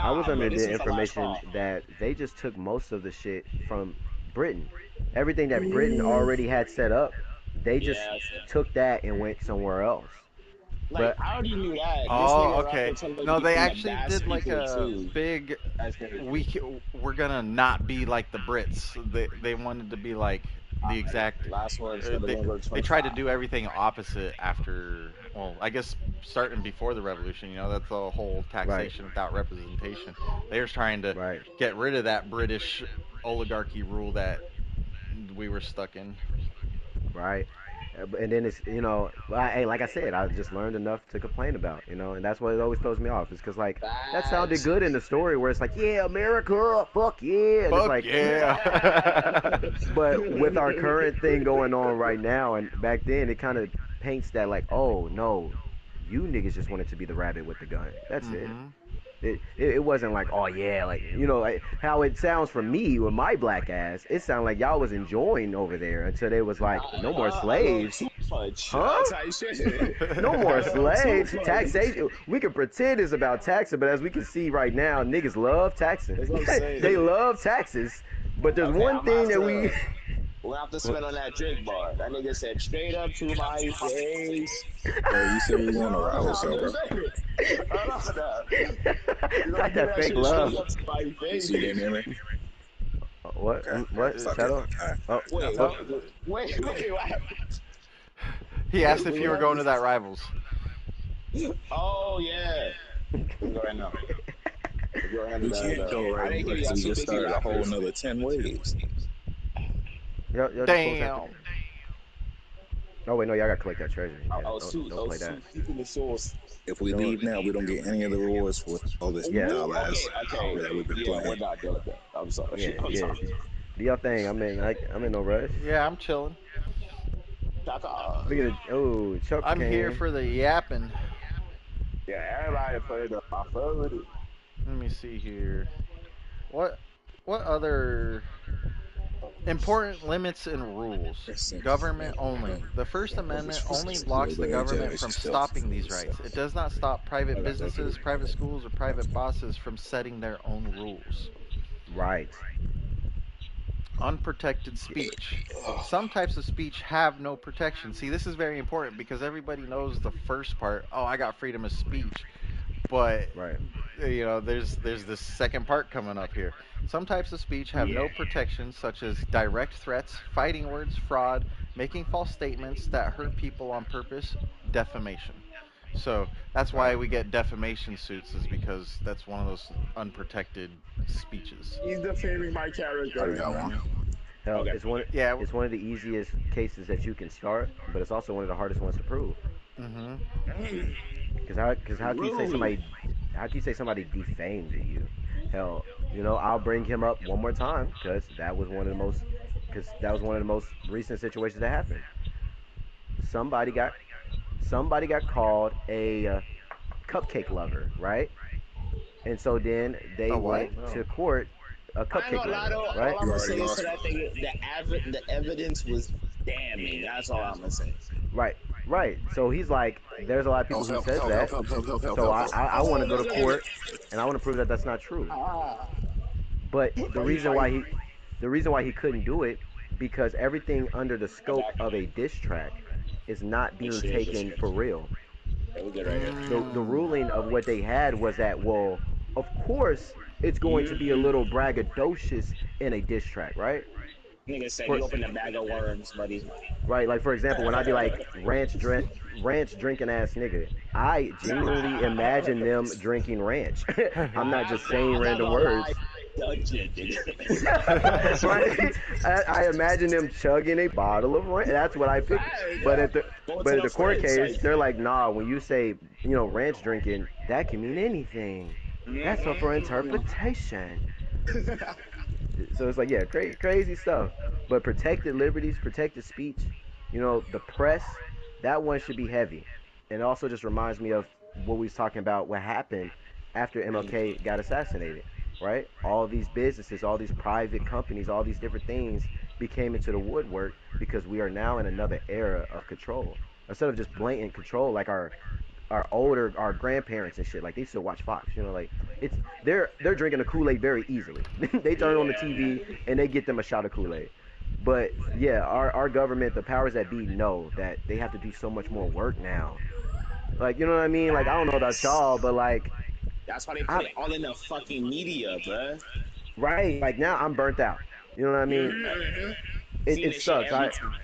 I was nah, bro. under This the was the last straw. information that they just took most of the shit from Britain. Everything that Britain already had set up, they just Yeah, took that and went somewhere else. like But I already knew that. This Oh, nigga okay. rapping telling No, me they from the actually Bass did like people a too. big. That's crazy. We're gonna not be like the Brits. They wanted to be like the Alright, exact. last one for Uh, they November they tried 25. to do everything opposite after. Well, I guess starting before the revolution. That's the whole right, taxation without representation. They were trying to right. get rid of that British oligarchy rule that we were stuck in. Right. And then it's, hey, like I said, I just learned enough to complain about, and that's what it always throws me off. Is because, like, that sounded Facts. good in the story where it's like, yeah, America, fuck yeah. And it's Fuck like, yeah. but with our current thing going on right now and back then, it kind of paints that, like, oh, no, you niggas just wanted to be the rabbit with the gun. That's it. Mhm. It wasn't like, oh yeah, like, like how it sounds from me with my black ass. It sounded like y'all was enjoying over there until they was like, no more A little slaves. too much. Huh? Type shit. No more A little too slaves. much. Taxation. We can pretend it's about taxing, but as we can see right now, niggas love taxing. That's what I'm They saying. love taxes. But there's Okay, one I'm gonna thing have that to. We'll have to spin on that Drake bar. That nigga said straight up to my face. Bro, you said you No, want a hold on, rival I'm cell, just bro. saying. Hold on, now. You gonna Not do that that fake shit straight love. up to my You face? see, you didn't hear me? What? Okay. What? Uh, Fuck it. Shadow? All right. Oh, Yeah, Wait, fuck oh. it. wait, what happened? he asked if you were What? going to that rivals. Oh yeah. Let's go right now. Let's go handle We that. can't go I right didn't now give you. because I'm we too just busy started a whole rappers. nother 10 waves. Y'all just close after. Damn. Oh wait, no, y'all gotta collect that treasure. I, Yeah, I was too. don't I play was that. too deep in the source. If we You know what? leave now, we don't get any of the rewards for all this Yeah, Okay, dumbass okay. hour that we've been Yeah, we're playing. not doing that. I'm sorry. yeah, I'm yeah. sorry. Do y'all thing? I'm in no rush. Yeah, I'm chilling. Chaka. Look at it. Oh, Chuck I'm here can. for the yapping. Yeah, everybody played the I fuck with it. Let me see here. What what other important limits and rules? Government only. The First Amendment only blocks the government from stopping these rights. It does not stop private businesses, private schools, or private bosses from setting their own rules. Right. Unprotected speech. Some types of speech have no protection. See, this is very important because everybody knows the first part. Oh, I got freedom of speech, but Right. there's this second part coming up here. Some types of speech have Yeah. no protection, such as direct threats, fighting words, fraud, making false statements that hurt people on purpose, defamation. So that's why Right. we get defamation suits, is because that's one of those unprotected speeches. He's defaming my I character. got one. Hmm. Hell, Okay. Yeah. it's one of the easiest cases that you can start, but it's also one of the hardest ones to prove. Hmm. Cause how can you say Rude. somebody defamed you? Hell, I'll bring him up one more time because that was one of the most recent situations that happened. Somebody got somebody got called a cupcake lover, right? And so then they A went what? to Oh. court, a I ain't cupcake gonna lie lover, though. right? All I'm You gonna already say is to lost that one. thing, the evidence was damning. That's all I'm gonna say. Right, right. So he's like, there's a lot of people Help, who help, says help, help, that. help, help, help, help, So help, I, help. I, I want to Oh, go to look, look, look. court, and I want to prove that that's not true. Ah. But Are you, the reason why he couldn't do it, because everything under the I'm scope back. of a diss track is not Good being shit. Good taken shit. for real. Yeah, we good right here. The Mm. ruling of what they had was that, well, of course it's going to be a Mm-hmm. little braggadocious in a diss track, right? Nigga said For you opened a bag of worms, buddy. Right, like for example, when I be like ranch drinking ass nigga, I genuinely imagine them drinking ranch. I'm not just saying I'm not random gonna lie. words. Dungeon, nigga. Right? I imagine them chugging a bottle of ranch. That's what I picture. Right, But yeah. at the Go to but at the the court fridge, case, like. they're like, nah. When you say ranch drinking, that can mean anything. That's up for Mm-mm-mm-mm. interpretation. So it's like, yeah, crazy stuff. But protected liberties, protected speech, the press, that one should be heavy. And it also just reminds me of what we was talking about, what happened after MLK got assassinated, right? All these businesses, all these private companies, all these different things became into the woodwork because we are now in another era of control. Instead of just blatant control like our grandparents and shit, like they still watch Fox, like it's they're drinking the Kool-Aid very easily. They turn on the Yeah, TV and they get them a shot of Kool-Aid. But yeah, our government, the powers that be, know that they have to do so much more work now. Like, you know what I mean? Like, I don't know about facts. y'all, but like That's why they put I it all in the fucking media, bruh. right, like now I'm burnt out. You know what I mean? Mm-hmm. it, Seeing it this shit sucks. every time.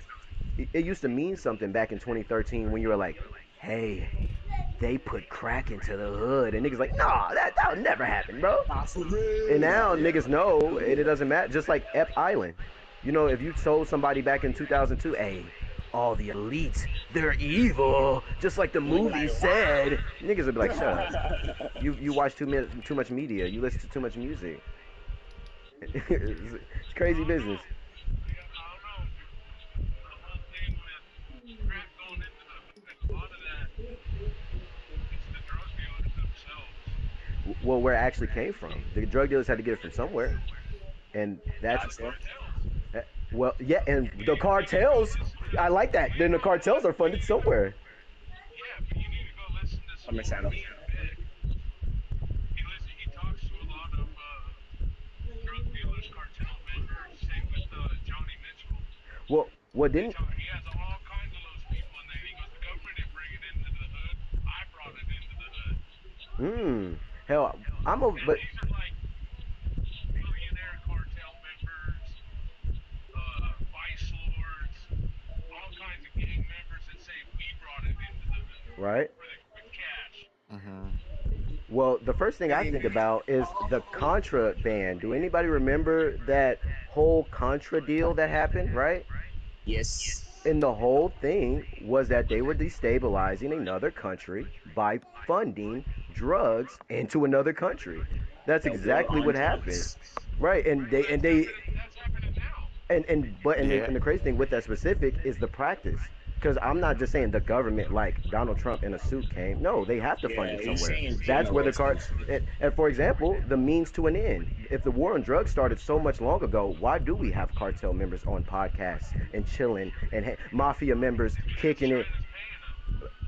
It used to mean something back in 2013 when you were like, hey, they put crack into the hood, and niggas like, nah, that'll never happen, bro. Nah, for And real. Nah, now yeah. niggas know, and it doesn't matter. Just like Ep Island, if you told somebody back in 2002, hey, all the elites, they're evil, just like the Nigga movie like, said, niggas would be like, shut up. what? You watch too much media. You listen to too much music. It's crazy business. Well, where it actually came from, the drug dealers had to get it from somewhere, and that's Gotcha. well, yeah, and the cartels. I like that. Then the cartels are funded somewhere. I'm excited. Well, what didn't? Hell, I'm a but right? Hmm. Well, the first thing I think about is the Contra ban. Do anybody remember that whole Contra deal that happened, right? Yes. And the whole thing was that they were destabilizing another country by funding drugs into another country. That's The war exactly on what happened. drugs. Right, Yeah. and the crazy thing with that specific is the practice. Because I'm not just saying the government like Donald Trump in a suit came. No, they have to fund Yeah, it he's somewhere. saying in That's where general, the car. essentially. And for example, the means to an end. If the war on drugs started so much long ago, why do we have cartel members on podcasts and chilling and mafia members kicking it?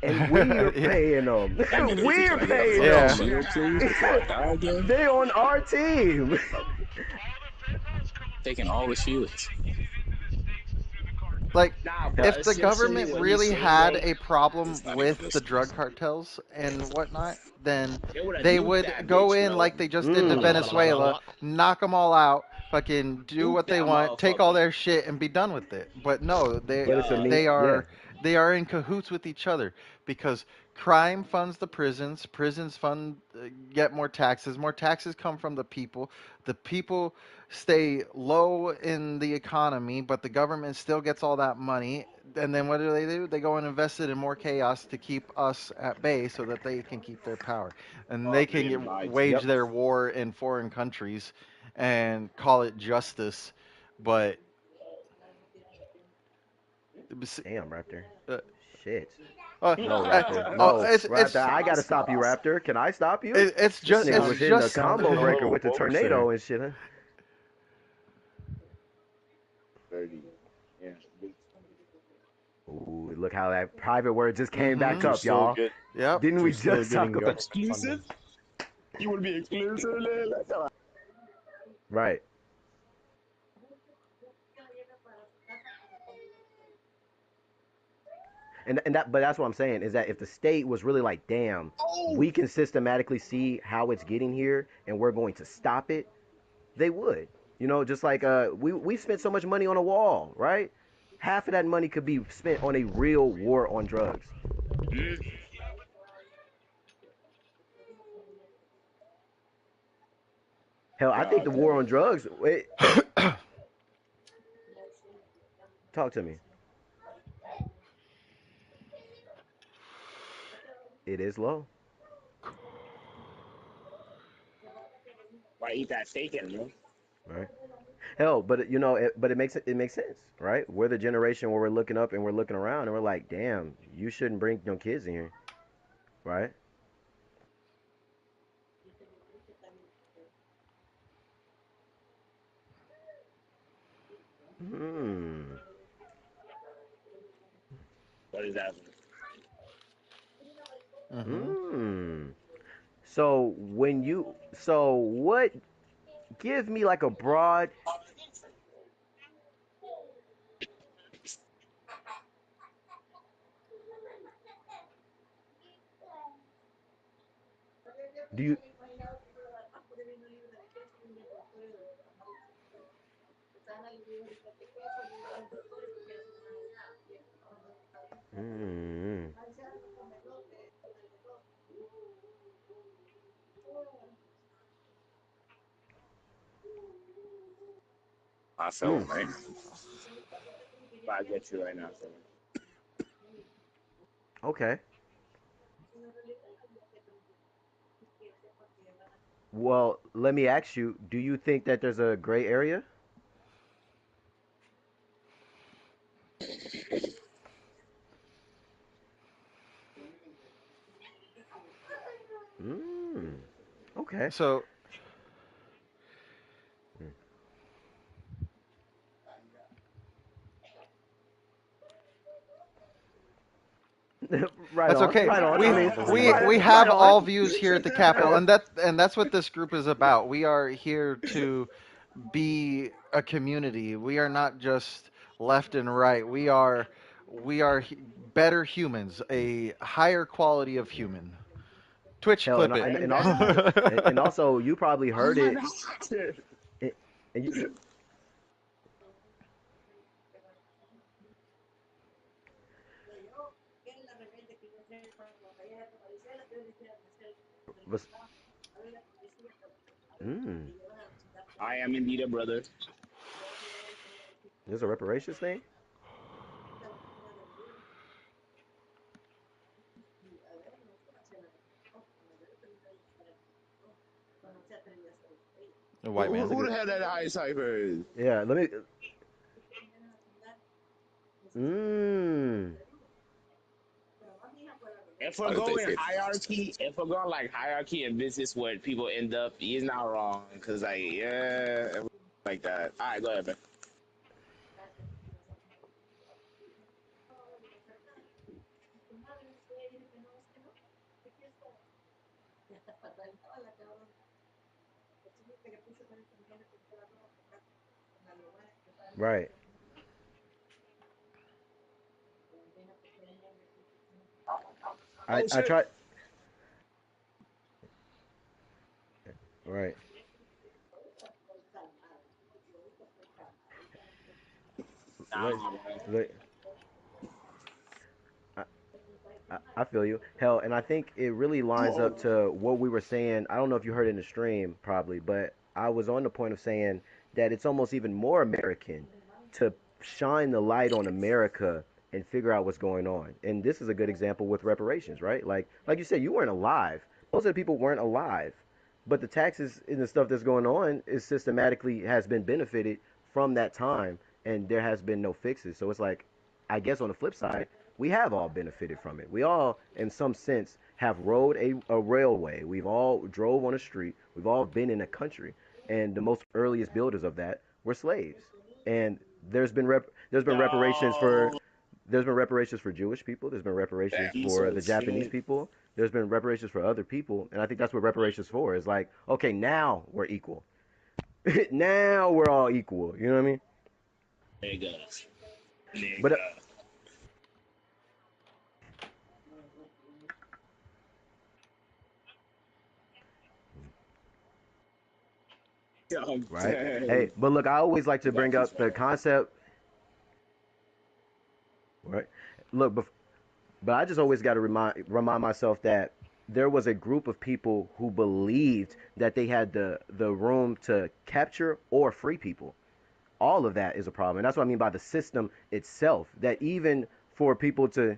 And we're Yeah. paying them. That nigga said, "Can We're I get a paying fucking Yeah. them. shield, please, before I die again?" They on our team. Taking all the shields. Like, Nah, but if the essentially government what he's really saying, had bro, a problem it's not even with the listening. drug cartels and whatnot, then They would have they nuked would that go bitch, in bro. like they just did to Mm. Venezuela, knock them all out, fucking do Nuke what they that want, take all motherfucker. their shit, and be done with it. But no, But it's a me. they Yeah. are they are in cahoots with each other because crime funds the prisons, prisons fund get more taxes come from the people stay low in the economy, but the government still gets all that money. And then what do? They go and invest it in more chaos to keep us at bay so that they can keep their power. And Oh, they can being lied to. wage Yep. their war in foreign countries and call it justice. But, Damn, Raptor. uh, Shit. uh, No, uh, Raptor. oh, No, Raptor. I gotta stop you, Raptor. Can I stop you? it's This just nigga was hitting a Sounded combo a breaker little with the woke there. tornado and shit. Huh? 30. Yeah. Ooh, look how that private word just came mm-hmm. back You're up, still y'all. get Yep. Didn't you're we still just talk getting about? government Exclusive? funding. You want to be exclusive? Right. But that's what I'm saying is that if the state was really like, damn, Oh! we can systematically see how it's getting here and we're going to stop it, they would. You know, just like we spent so much money on a wall, right? Half of that money could be spent on a real war on drugs. Mm, Hell, I think God the war damn. on drugs. Wait, talk to me. It is low, Why eat that steak man? right? Hell, but you know, but it makes sense, right? We're the generation where we're looking up and we're looking around and we're like, damn, you shouldn't bring no kids in here, right? Hmm. What is that? Mm-hmm. Hmm. So what? Give me like a broad. Do you? Hmm. I feel Hmm. it, right? I get you right now. So. Okay. Well, let me ask you. Do you think that there's a gray area? Hmm. Okay. So Right that's on. okay. Right on. I We mean, we right. we Right have on. all views here at the Capitol, Hell, and that's what this group is about. We are here to be a community. We are not just left and right. We are better humans, a higher quality of human. Twitch, hell, clip it. And that, and also, you probably oh heard my it. God. And, and you, Was mm, I am indeed a brother. there's a reparations thing. A white Who, That's man. a who good. the hell that high cipher? Yeah, let me. Mm, If we're I think going hierarchy, if we're going like hierarchy in business where people end up, he's not wrong. Cause like, yeah, like that. All right, go ahead, man. right. Oh I shit. tried. Right. Let, Nah, man. let, I feel you. Hell, and I think it really lines up to what we were saying. I don't know if you heard it in the stream, probably, but I was on the point of saying that it's almost even more American to shine the light on America and figure out what's going on. And this is a good example with reparations, right? Like you said, you weren't alive. Most of the people weren't alive, but the taxes and the stuff that's going on is systematically has been benefited from that time, and there has been no fixes. So it's like, I guess on the flip side, we have all benefited from it. We all, in some sense, have rode a railway. We've all drove on a street. We've all been in a country, and the most earliest builders of that were slaves. And there's been reparations for No, Jewish people. There's been reparations that piece for the of Japanese shit. people. There's been reparations for other people, and I think that's what reparations for. Is like, okay, now we're equal. Now we're all equal. You know what I mean? Nigga, But nigga. I'm right. dead. Hey, but look, I always like to That bring piece up right the there. concept. Right. Look, but I just always got to remind myself that there was a group of people who believed that they had the room to capture or free people. All of that is a problem, and that's what I mean by the system itself. That even for people to,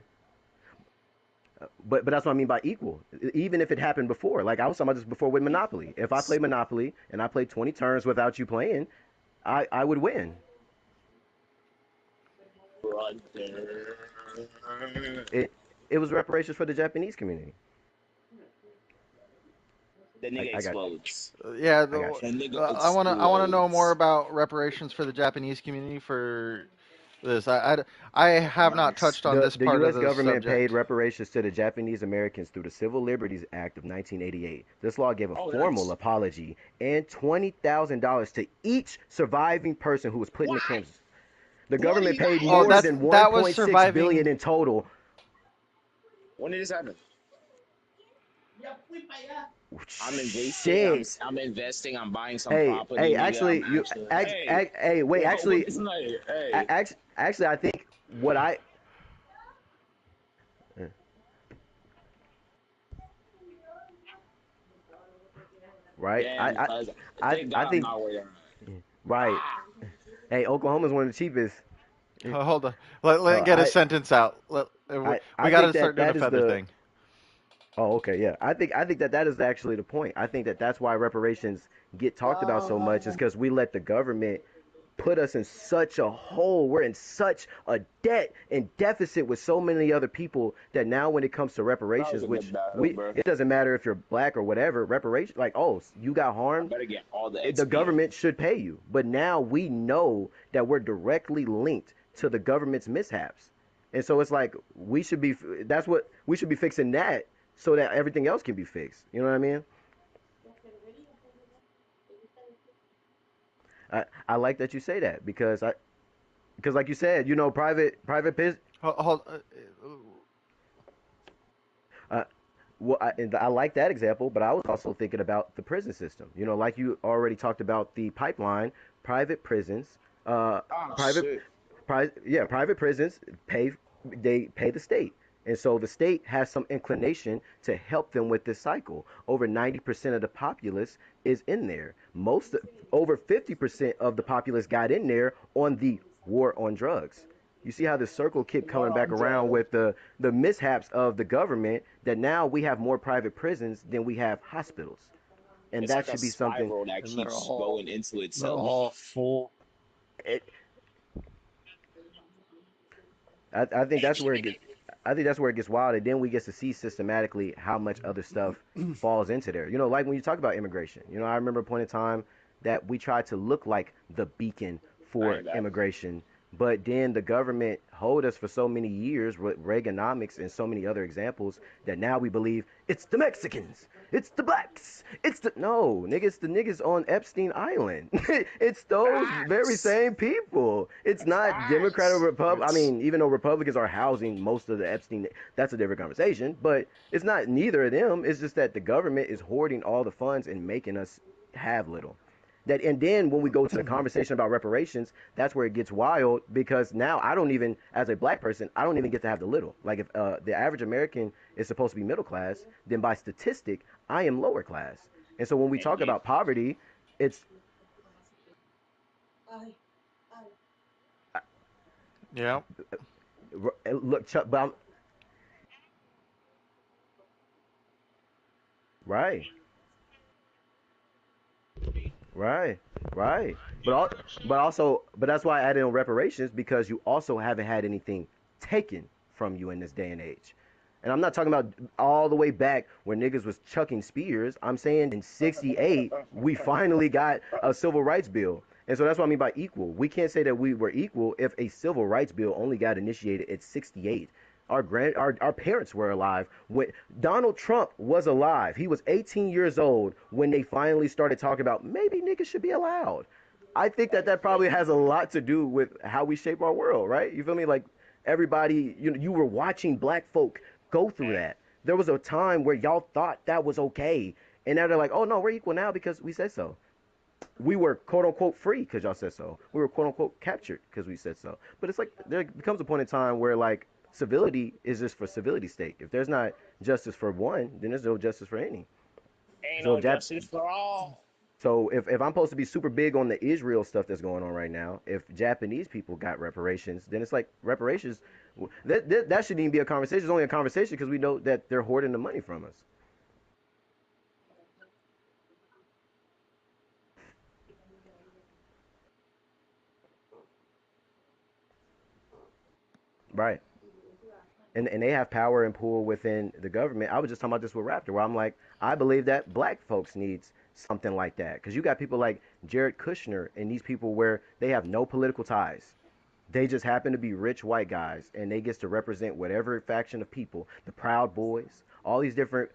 but that's what I mean by equal. Even if it happened before, like I was talking about this before with Monopoly. If I play Monopoly and I play 20 turns without you playing, I would win. Brother. It it was reparations for the Japanese community. The nigga I got explodes. Yeah, I got The you. nigga I wanna know more explodes. about reparations for the Japanese community for this. I have not touched on this The part of U.S. the government paid subject. reparations to the Japanese Americans through the Civil Liberties Act of 1988. This law gave a Oh, formal nice. apology and $20,000 to each surviving person who was put in the Why? camps. The What do government you got paid Oh, more hands? that's than that was 1.6 surviving. billion in total. When did this happen? I'm investing. Shit. I'm investing. I'm buying some Hey, property, nigga. I'm actually, actually. Hey, hey, wait, what actually, is like? Hey, actually, I think what I, right, damn, cuz. Thank I God I'm think, not where you're at. right. Ah, Hey, Oklahoma's one of the cheapest. Hold on. Let Uh, get his I, sentence out. We I got to think start doing a that is feather the. thing. Oh, okay, yeah. I think that is actually the point. I think that that's why reparations get talked about so much is because we let the government put us in such a hole. We're in such a debt and deficit with so many other people that now when it comes to that was reparations, a good which battle, we bro. it doesn't matter if you're black or whatever, reparations like oh you got I harmed, better get all the the XP. government should pay you. But now we know that we're directly linked to the government's mishaps. And so it's like we should be that's what we should be fixing that so that everything else can be fixed. You know what I mean? I like that you say that because like you said, you know, Hold, uh, well, and I like that example, but I was also thinking about the prison system. You know, like you already talked about the pipeline, private prisons, uh, Ah, private, shit. private prisons pay they pay the state, And so the state has some inclination to help them with this cycle. Over 90% of the populace is in there. Over 50% of the populace got in there on the war on drugs. You see how the circle kept War coming back on around drugs. with the mishaps of the government, that now we have more private prisons than we have hospitals. And It's that like a should be something. spiral that and they're keeps all going into they're itself. all full. It, I think that's where it gets. I think that's where it gets wild, and then we get to see systematically how much other stuff falls into there. You know, like when you talk about immigration. You know, I remember a point in time that we tried to look like the beacon I for ain't that. immigration, but then the government hold us for so many years with Reaganomics and so many other examples that now we believe it's the Mexicans, it's the blacks, it's the no nigga, it's the niggas on Epstein Island. It's those very Facts. same people. It's not Democrat or Facts. Republic. I It's mean, even though Republicans are housing most of the Epstein, that's a different conversation. But it's not neither of them. It's just that the government is hoarding all the funds and making us have little. That, and then when we go to the conversation about reparations, that's where it gets wild, because now I don't even, as a black person, I don't even get to have the little. Like if the average American is supposed to be middle class, then by statistic I am lower class. And so when we talk indeed. about poverty, it's Yeah. look, Chuck, but right, right, right. But that's why I added on reparations, because you also haven't had anything taken from you in this day and age. And I'm not talking about all the way back when niggas was chucking spears. I'm saying in '68 we finally got a civil rights bill. And so that's what I mean by equal. We can't say that we were equal if a civil rights bill only got initiated at '68. Our parents were alive when Donald Trump was alive. He was 18 years old when they finally started talking about maybe niggas should be allowed. I think that that probably has a lot to do with how we shape our world, right? You feel me? Like everybody, you were watching black folk go through that. There was a time where y'all thought that was okay, and now they're like, oh no, we're equal now because we said so. We were quote unquote free because y'all said so. We were quote unquote captured because we said so. But it's like there becomes a point in time where like civility is just for civility's sake. If there's not justice for one, then there's no justice for any. Ain't So no if Jap- justice for all. if I'm supposed to be super big on the Israel stuff that's going on right now, if Japanese people got reparations, then it's like reparations. That shouldn't even be a conversation. It's only a conversation because we know that they're hoarding the money from us. Right. And they have power and pull within the government. I was just talking about this with Raptor, where I'm like, I believe that black folks needs something like that, because you got people like Jared Kushner and these people where they have no political ties. They just happen to be rich white guys, and they get to represent whatever faction of people, the Proud Boys, all these different,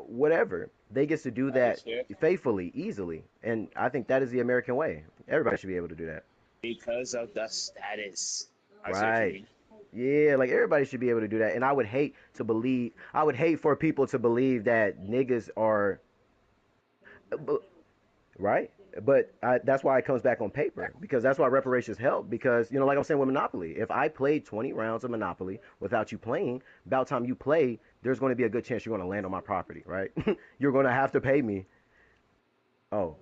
whatever. They get to do That is that fair. faithfully, easily, and I think that is the American way. Everybody should be able to do that. Because of the status. I see what you Right. mean. Yeah, like everybody should be able to do that. And I would hate for people to believe that niggas are, right? But that's why it comes back on paper, because that's why reparations help. Because, like I'm saying with Monopoly, if I played 20 rounds of Monopoly without you playing, about time you play, there's going to be a good chance you're going to land on my property, right? You're going to have to pay me. Oh,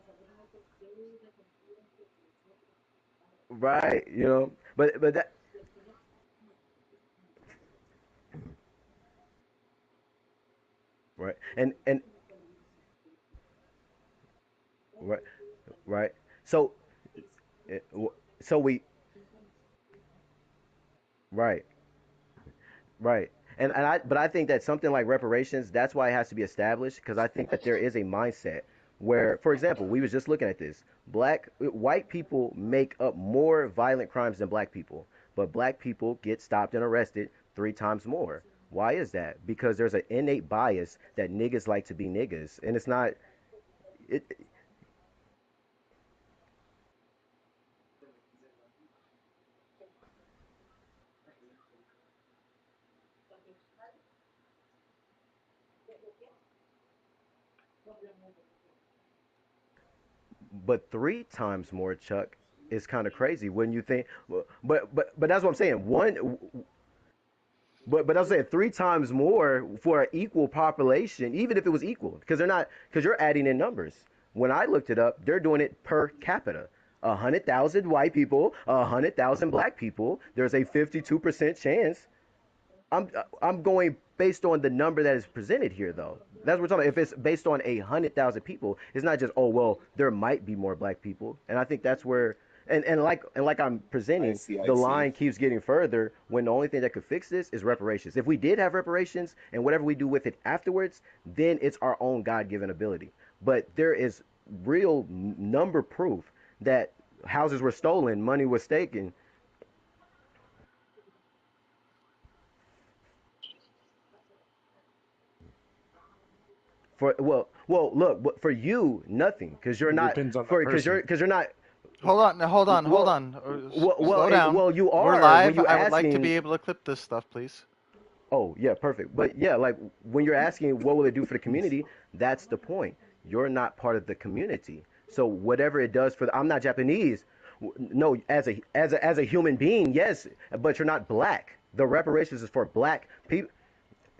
right. But that, right. And right, right. So, eh, so we, right. Right. But I think that something like reparations, that's why it has to be established, because I think that there is a mindset where, for example, we was just looking at this. White people make up more violent crimes than black people, but black people get stopped and arrested 3 times more. Why is that? Because there's an innate bias that niggas like to be niggas, and it's not it. But 3 times more, Chuck, is kind of crazy when you think. But that's what I'm saying. One. But I was saying 3 times more for an equal population, even if it was equal, because they're not, because you're adding in numbers. When I looked it up, they're doing it per capita. 100,000 white people, 100,000 black people. There's a 52% chance. I'm I'm going based on the number that is presented here, though. That's what we're talking about. If it's based on 100,000 people, it's not just, oh well, there might be more black people, and I think that's where, and like I'm I presenting, see, I the see. line keeps getting further when the only thing that could fix this is reparations. If we did have reparations and whatever we do with it afterwards, then it's our own God-given ability. But there is real number proof that houses were stolen, money was taken. For look, but for you, nothing, because you're It not depends on the for person. because you're not. Hold Well, on. Slow down. well, you We're are when live. you I would like to asking. be able to clip this stuff, please. Oh yeah, perfect. But yeah, like when you're asking what will it do for the community, that's the point. You're not part of the community, so whatever it does for I'm not Japanese. No, as a human being, yes, but you're not black. The reparations is for black people.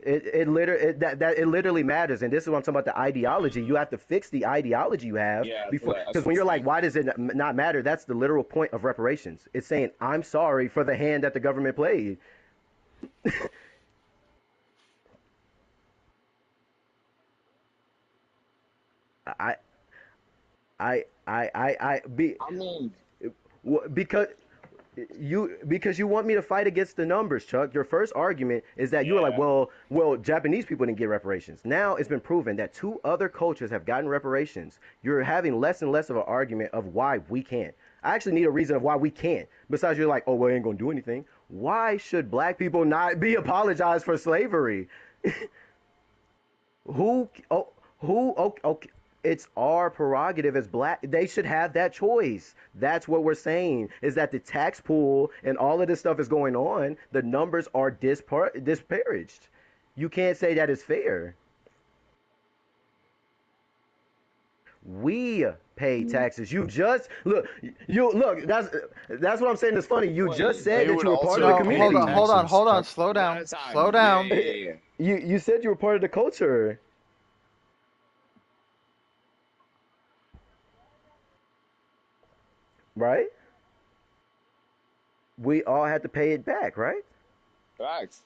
It literally matters, and this is what I'm talking about. The ideology, you have to fix the ideology you have Yeah, before, that's because for when you're sure. like, why does it not matter? That's the literal point of reparations. It's saying I'm sorry for the hand that the government played. I I be I mean, because you want me to fight against the numbers, Chuck. Your first argument is that you were like, yeah. well, Japanese people didn't get reparations. Now it's been proven that two other cultures have gotten reparations. You're having less and less of an argument of why we can't. I actually need a reason of why we can't. Besides, you're like, oh, well, it ain't gonna do anything. Why should black people not be apologized for slavery? Who? Oh, who? Okay, okay. It's our prerogative as black. They should have that choice. That's what we're saying. Is that the tax pool and all of this stuff is going on? The numbers are disparaged. You can't say that is fair. We pay taxes. You just look. You look. That's what I'm saying. It's funny. You just Wait, said they that would you were part of also the No, pay the community. taxes. hold on. Chuck. Slow One at down. a Slow time. Yeah, down. yeah, yeah. You said you were part of the culture, right? We all had to pay it back, right? Facts.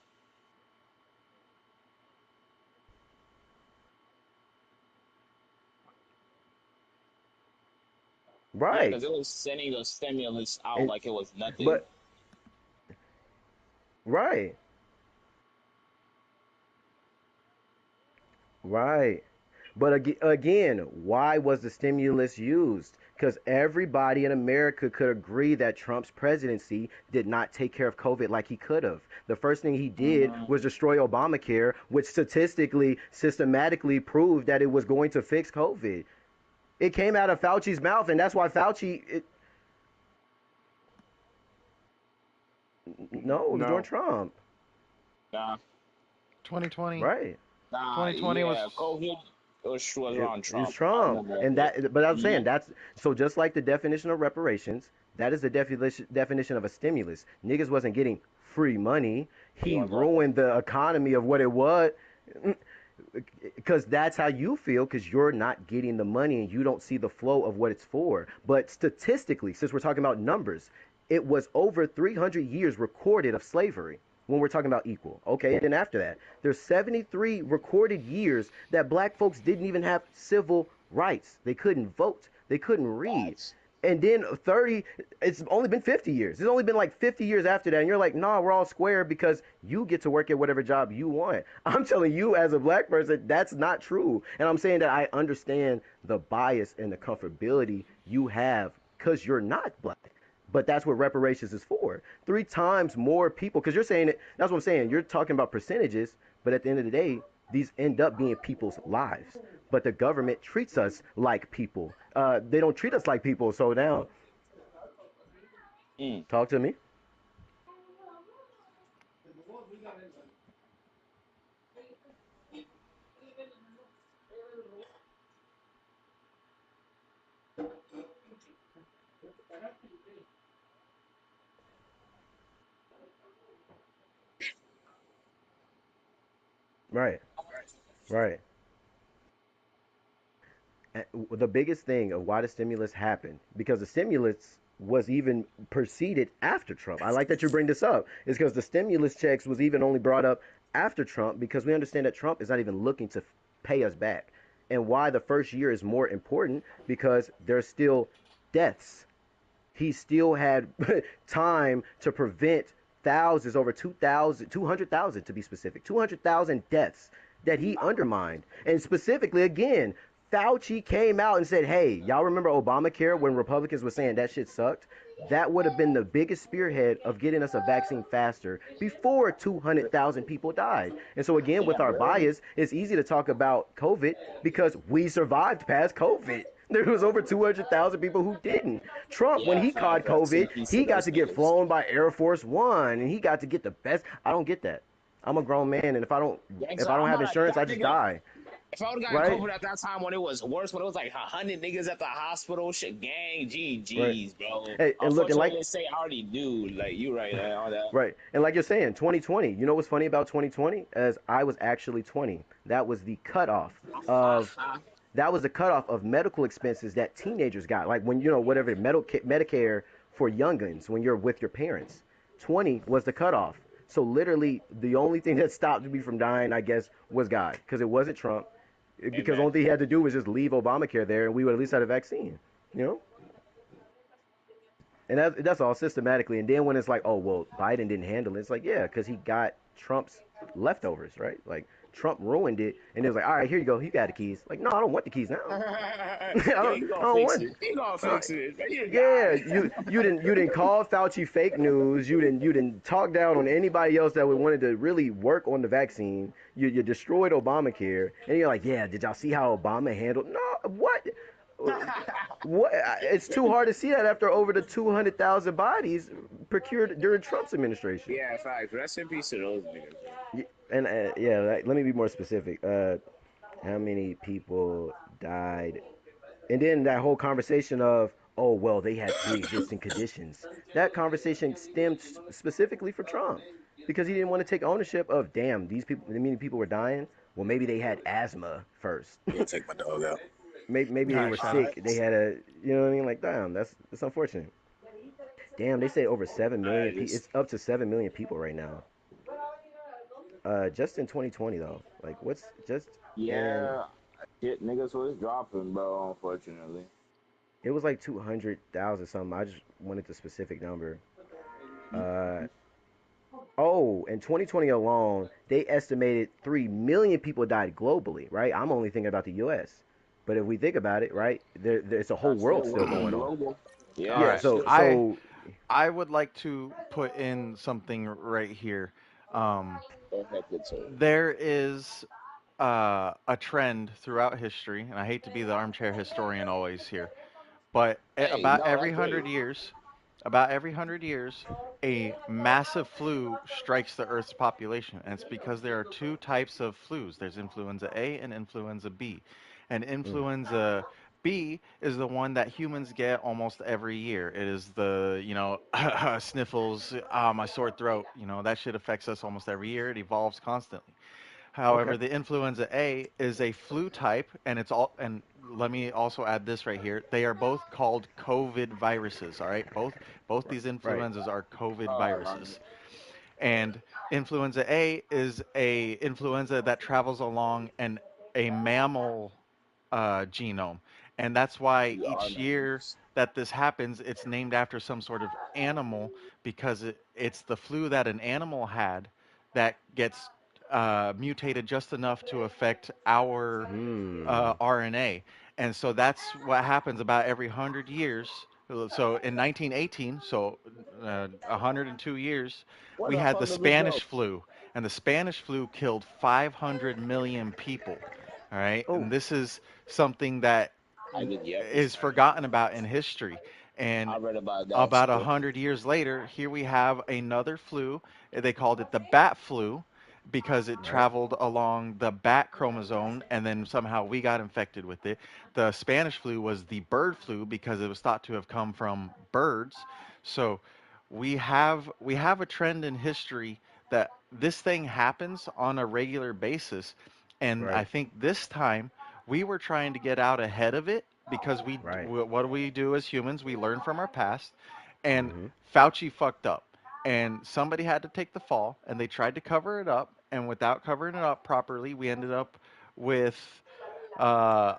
Yeah, Right. because it was sending the stimulus out And like it was nothing. but right. Right. But again, why was the stimulus used? Because everybody in America could agree that Trump's presidency did not take care of COVID like he could have. The first thing he did Mhm. was destroy Obamacare, which statistically, systematically proved that it was going to fix COVID. It came out of Fauci's mouth, and that's why no, it was during No, Trump. Nah, 2020. Right. 2020 was. yeah, COVID was It, around it's Trump. I Trump, remember that and bit. that. But I'm saying Yep. that's so. Just like the definition of reparations, that is the definition of a stimulus. Niggas wasn't getting free money. You He want to talk? ruined the economy of what it was, because that's how you feel. Because you're not getting the money and you don't see the flow of what it's for. But statistically, since we're talking about numbers, it was over 300 years recorded of slavery when we're talking about equal. Okay, and then after that, there's 73 recorded years that black folks didn't even have civil rights. They couldn't vote. They couldn't read. Facts. And then 30, it's only been 50 years. It's only been like 50 years after that. And you're like, nah, we're all square because you get to work at whatever job you want. I'm telling you, as a black person, that's not true. And I'm saying that I understand the bias and the comfortability you have because you're not black. But that's what reparations is for. 3 times more people, because you're saying it, that's what I'm saying. You're talking about percentages, but at the end of the day, these end up being people's lives. But the government treats us like people. They don't treat us like people. So now, Mm. talk to me. Right. Right. The biggest thing of why the stimulus happened because the stimulus was even preceded after Trump. I like that you bring this up. Is because the stimulus checks was even only brought up after Trump because we understand that Trump is not even looking to pay us back. And why the first year is more important because there's still deaths. He still had time to prevent thousands, over 2,000, 200,000 to be specific, 200,000 deaths that he undermined. And specifically, again, Fauci came out and said, hey, y'all remember Obamacare when Republicans were saying that shit sucked? That would have been the biggest spearhead of getting us a vaccine faster before 200,000 people died. And so, again, with Yeah, our bro. bias, it's easy to talk about COVID because we survived past COVID. There was over 200,000 people who didn't. Trump, when Yeah, he caught facts. Rest in COVID, peace to he got those to get niggas. flown by Air Force One, and he got to get the best. I don't get that. I'm a grown man, and if I don't Yeah, if so I don't I'm have not like insurance, I that just nigga. die. If I would have gotten Right? COVID at that time when it was worse, when it was like 100 niggas at the hospital, shit, gang, Right. GG's, bro. Hey, and look, and Unfortunately, like they say I already do. Like you right, all that. right, and like you're saying, 2020. You know what's funny about 2020? As I was actually 20. That was the cutoff of that was the cutoff of medical expenses that teenagers got. Like when whatever Medicare for youngins when you're with your parents. 20 was the cutoff. So literally, the only thing that stopped me from dying, I guess, was God, because it wasn't Trump. Because the Amen. only thing he had to do was just leave Obamacare there, and we would at least had a vaccine. You know, and that's all systematically. And then when it's like, oh well, Biden didn't handle it, it's like yeah, because he got Trump's leftovers, right? Like Trump ruined it, and it was like, all right, here you go, you got the keys. Like, no, I don't want the keys now. Yeah, you I gonna don't fix want. it. You gonna Uh, fix it. Man, you yeah, got you didn't call Fauci fake news. You didn't talk down on anybody else that would wanted to really work on the vaccine. You destroyed Obamacare, and you're like, yeah, did y'all see how Obama handled? No, what? it. What? It's too hard to see that after over the 200,000 bodies procured during Trump's administration. Yeah, facts. Rest in peace to those niggas. And yeah, like, let me be more specific. How many people died? And then that whole conversation of, oh well, they had pre-existing conditions. That conversation stemmed specifically for Trump because he didn't want to take ownership of, damn, these people, the many people were dying. Well, maybe they had asthma first. Go take my dog out. Maybe All they right, were Shadow. sick. They had you know what I mean? Like, damn, that's unfortunate. Damn, they say over 7 million. Just It's up to 7 million people right now. Just in 2020 though. Like, what's just in? yeah, shit, niggas was dropping, bro. Unfortunately. It was like 200,000 something. I just wanted the specific number. Uh, oh, in 2020 alone, they estimated 3 million people died globally, right? I'm only thinking about the US. But if we think about it, right, there's a whole That's world still still working going on. global. All Yeah, Yeah, right. that's still. I would like to put in something right here. Um, Go ahead, good sir. there is a trend throughout history, and I hate to be the armchair historian always here, but Hey, no, that's great. about every 100 years, a massive flu strikes the Earth's population, and it's because there are two types of flus. There's influenza A and influenza B, and Mm, influenza B is the one that humans get almost every year. It is the, sniffles, my sore throat, that shit affects us almost every year. It evolves constantly. okay, However, the influenza A is a flu type, and it's all. And let me also add this right here: they are both called COVID viruses. All right, both these right. influenzas are COVID Right. viruses. And influenza A is a influenza that travels along a mammal genome, and that's why We are each year members. that this happens, it's named after some sort of animal because it's the flu that an animal had that gets mutated just enough to affect our Hmm. RNA, and so that's what happens about every 100 years. So in 1918, so 102 years, What we the had the fuck did we go? Spanish flu, and the Spanish flu killed 500 million people. All right, Oh. and this is something that I did. Yep, it's is funny. forgotten about in history. And I read about that about a too. hundred years later, here we have another flu. They called it the bat flu because it Right. traveled along the bat chromosome, and then somehow we got infected with it. The Spanish flu was the bird flu because it was thought to have come from birds. So we have a trend in history that this thing happens on a regular basis. And I Right. think this time we were trying to get out ahead of it because Right. what do we do as humans? We learn from our past. And Mhm. Fauci fucked up. And somebody had to take the fall, and they tried to cover it up. And without covering it up properly, we ended up with uh,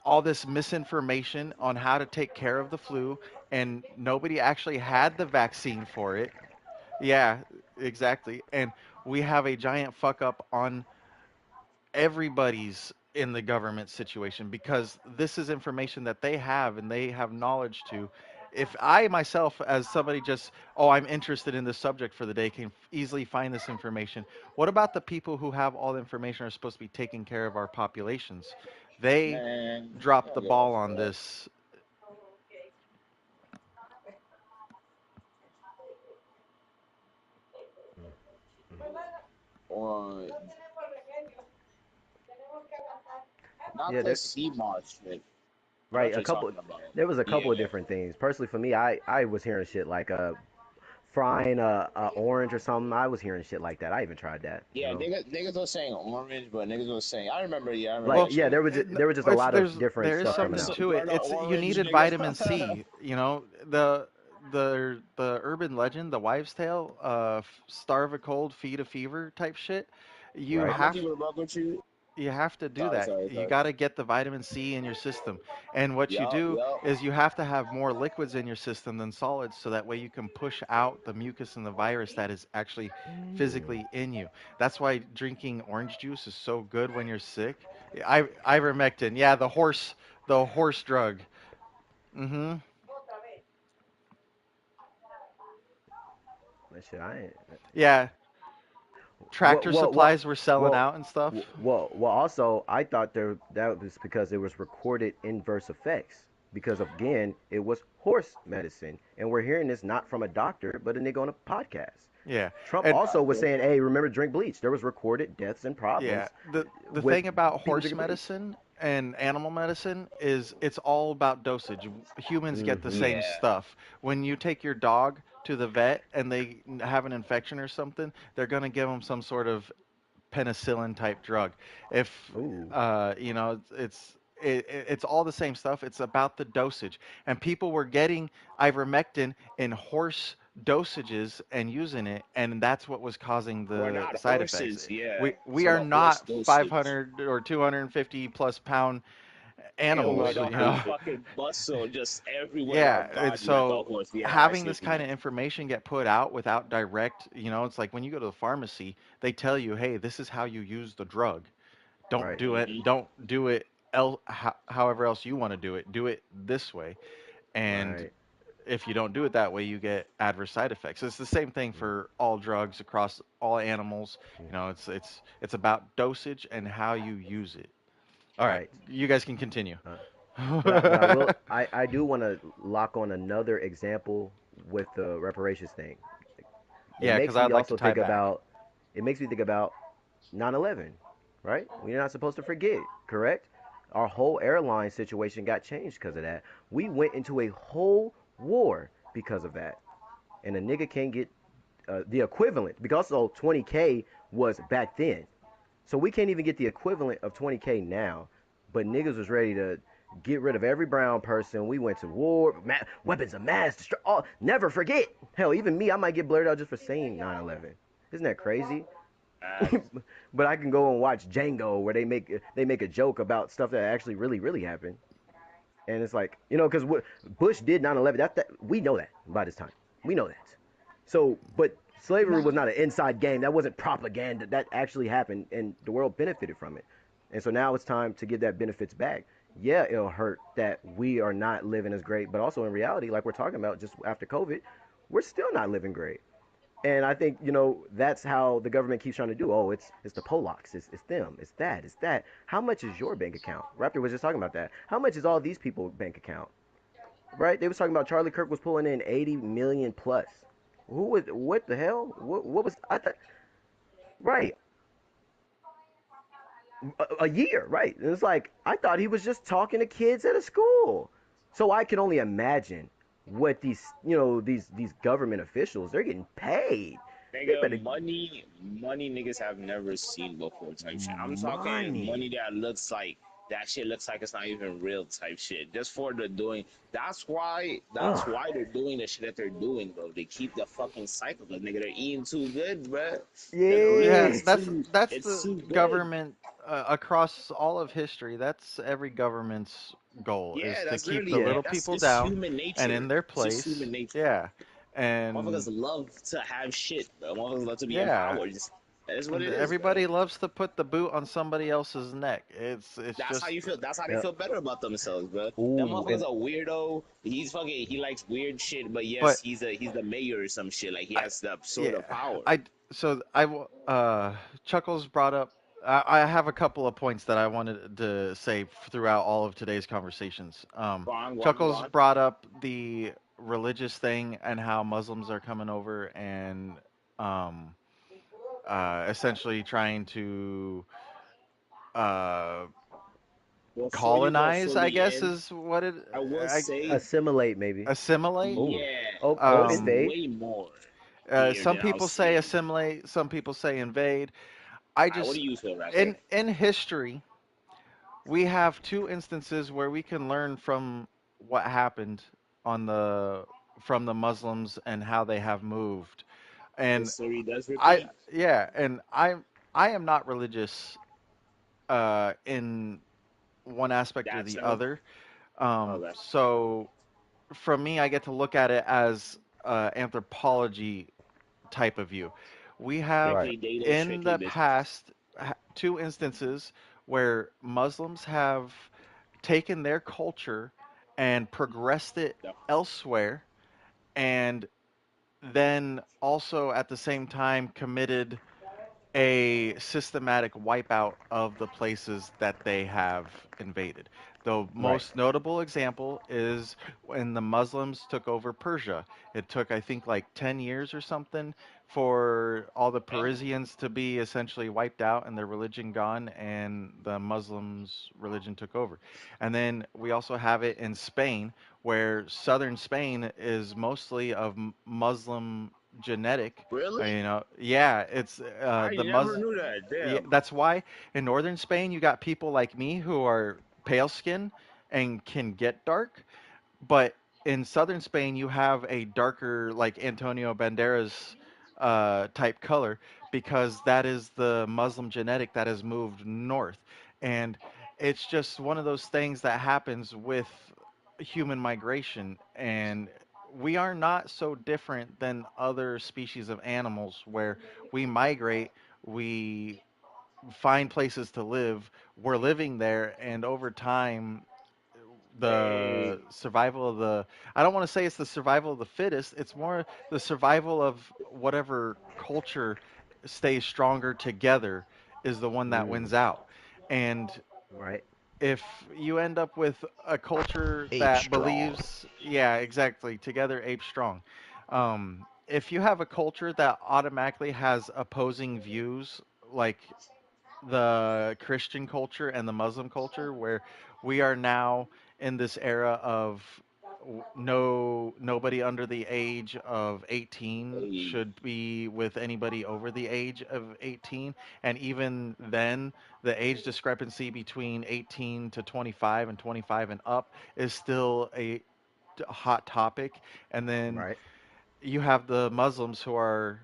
all this misinformation on how to take care of the flu, and nobody actually had the vaccine for it. Yeah, exactly. And we have a giant fuck up on everybody's in the government situation because this is information that they have and they have knowledge to. If I myself, as somebody just, oh, I'm interested in this subject for the day, can easily find this information, what about the people who have all the information are supposed to be taking care of our populations? They Man, I dropped the don't give a ball on fuck. this. Or not Yeah, the there, sea moss shit. I know right. what A you're couple. talking about. There was a couple of Yeah. different things. Personally, for me, I was hearing shit like frying a orange or something. I was hearing shit like that. I even tried that. You Yeah, know, niggas was saying orange, but niggas was saying I remember, yeah, I remember like Well, that yeah, shit. there was just a lot of different there is stuff Burn coming something the, out. to it. burn the It's you orange, needed vitamin nigga. C. You know the urban legend, the wives' tale, starve a cold, feed a fever type shit. You Right. I'm gonna have keep it a buck with you. you have to do Sorry, that. sorry, You sorry. got to get the vitamin C in your system. And what you Yup, do yup. is you have to have more liquids in your system than solids so that way you can push out the mucus and the virus that is actually Mm. physically in you. That's why drinking orange juice is so good when you're sick. Ivermectin, yeah, the horse drug. Mhm. That shit, I ain't. Yeah, Well, tractor well, well, supplies were selling well, out and stuff. well. Also, I thought there that was because it was recorded inverse effects. Because again, it was horse medicine, and we're hearing this not from a doctor, but a nigga on a podcast. Yeah. Trump And also was Okay. saying, "Hey, remember drink bleach." There was recorded deaths and yeah, problems the with thing about people horse drinking bleach. medicine and animal medicine is it's all about dosage. Humans get the Mm-hmm. same Yeah. stuff. When you take your dog to the vet and they have an infection or something, they're going to give them some sort of penicillin type drug. If Ooh. you know, it's all the same stuff. It's about the dosage, and people were getting ivermectin in horse dosages and using it, and that's what was causing We're the not side effects. horses, yeah. We So are the horse not dosage. 500 or 250 plus pound And we animals, don't you have know. fucking muscle just everywhere in our Yeah, and body like a so horse. Yeah, I having see this what you kind mean. of information get put out without direct, you know, it's like when you go to the pharmacy, they tell you, "Hey, this is how you use the drug. Don't Right. do it. Hmm. Don't do it however else you want to do it. Do it this way." And Right. if you don't do it that way, you get adverse side effects. It's the same thing for all drugs across all animals. You know, it's about dosage and how you use it. All right, Right. you guys can continue. Uh, but I will I do want to lock on another example with the reparations thing. It Yeah, because makes I'd me like to also tie think back. about it makes me think about 9/11, right? We're not supposed to forget, correct? Our whole airline situation got changed because of that. We went into a whole war because of that. And a nigga can't get the equivalent because also 20K was back then. So we can't even get the equivalent of 20K now. But niggas was ready to get rid of every brown person. We went to war, weapons of mass destruction. Oh, never forget. Hell, even me, I might get blurred out just for saying 9/11. Isn't that crazy? But I can go and watch Django where they make a joke about stuff that actually really happened. And it's like, because what Bush did 9/11, that we know that by this time. We know that. So, but slavery was not an inside game. That wasn't propaganda. That actually happened, and the world benefited from it. And so now it's time to give that benefits back. Yeah, it'll hurt that we are not living as great, but also in reality, like we're talking about just after COVID, we're still not living great. And I think that's how the government keeps trying to do. Oh, it's the Polacks, it's them, it's that, it's that. How much is your bank account? Raptor was just talking about that. How much is all these people bank account? Right? They was talking about Charlie Kirk was pulling in 80 million plus. Who was what the hell? What was I thought? Right, a year, right? And it's like I thought he was just talking to kids at a school. So I can only imagine what these government officials they're getting paid. They better Nigga, money niggas have never seen before type shit. I'm talking money. money that looks like that shit looks like it's not even real type shit. Just for the doing. That's Ugh. why they're doing the shit that they're doing, bro. They keep the fucking cycle. Cause nigga, they're eating too good, bro. The greed Yeah, Yeah. is too. that's It's the too good. government across all of history. That's every government's goal is Yeah, to that's keep the literally Yeah. little that's people it's down human and in nature. their It's just place. human nature. Yeah, and Motherfuckers love to have shit, bro. Motherfuckers love to be yeah, empowered. Just that is what and it is, bro. everybody loves to put the boot on somebody else's neck. It's That's how just you feel. That's how they Yep. feel better about themselves, bro. That Ooh, motherfucker's and a weirdo. He's fucking. He likes weird shit, but yes, but he's the mayor or some shit. Like he I has that yeah, sort of power. I so I Chuckles brought up. I have a couple of points that I wanted to say throughout all of today's conversations. Go on, go on, go Chuckles on. brought up the religious thing and how Muslims are coming over and um, essentially trying to uh, Before you go colonize. I fully guess in, is what it. I will I say, assimilate maybe. assimilate. Oh. yeah, Oh, there's Um, invade. way more here some than I'll people say say. assimilate. Some people say invade. I All right, what just do you feel, Raptor? in history we have two instances where we can learn from what happened on the from the Muslims and how they have moved. And History does I repeat. yeah, and I am not religious in one aspect or That the so. other. Okay. So from me I get to look at it as anthropology type of view. We have Right. Strictly data, in strictly the business. past two instances where Muslims have taken their culture and progressed it The elsewhere, and then also at the same time committed a systematic wipeout of the places that they have invaded. The Right. most notable example is when the Muslims took over Persia. It took, I think, like 10 years or something for all the yeah. Parisians to be essentially wiped out and their religion gone, and the Muslims' religion took over. And then we also have it in Spain, where southern Spain is mostly of Muslim genetic. Really? Yeah, it's I the never Mus. knew that. Yeah, Damn. that's why in northern Spain you got people like me who are pale skin and can get dark, but in southern Spain you have a darker like Antonio Banderas type color because that is the Muslim genetic that has moved north, and it's just one of those things that happens with human migration, and we are not so different than other species of animals where we migrate, we find places to live, we're living there, and over time Hey, the survival of the I don't want to say it's the survival of the fittest, it's more the survival of whatever culture stays stronger together is the one that Mm. wins out. And Right. if you end up with a culture Ape that strong. believes, yeah, exactly, together ape strong. If you have a culture that automatically has opposing views, like the Christian culture and the Muslim culture, where we are now in this era of nobody under the age of 18 hey, should be with anybody over the age of 18, and even then the age discrepancy between 18 to 25 and 25 and up is still a hot topic. And then Right. you have the Muslims who are,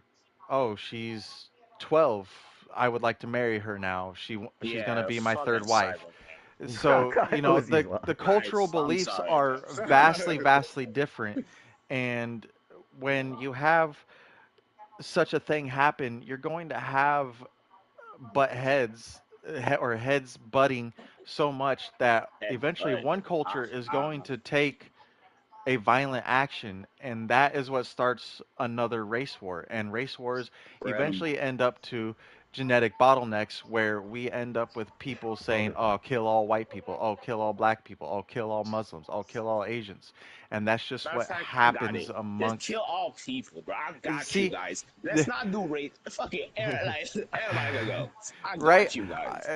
oh, she's 12. I would like to marry her now. She's going to yeah, be my fucking third wife. psychopath. So, Cozy's the wild. Alright, cultural I'm beliefs sorry, are vastly, bro. vastly different. And when you have such a thing happen, you're going to have butt heads or heads butting so much that Head eventually butt. one culture is going to take a violent action, and that is what starts another race war. And race wars Bro, eventually end up to genetic bottlenecks where we end up with people saying, Opponent. oh, kill all white people, oh, kill all black people, oh, kill all Muslims, oh, kill all Asians. And that's just matter of what fact, I got happens it. Just amongst. kill all people, bro. I got you See, guys. Let's the, not do race. Fucking like everybody gonna go. I right? got you guys.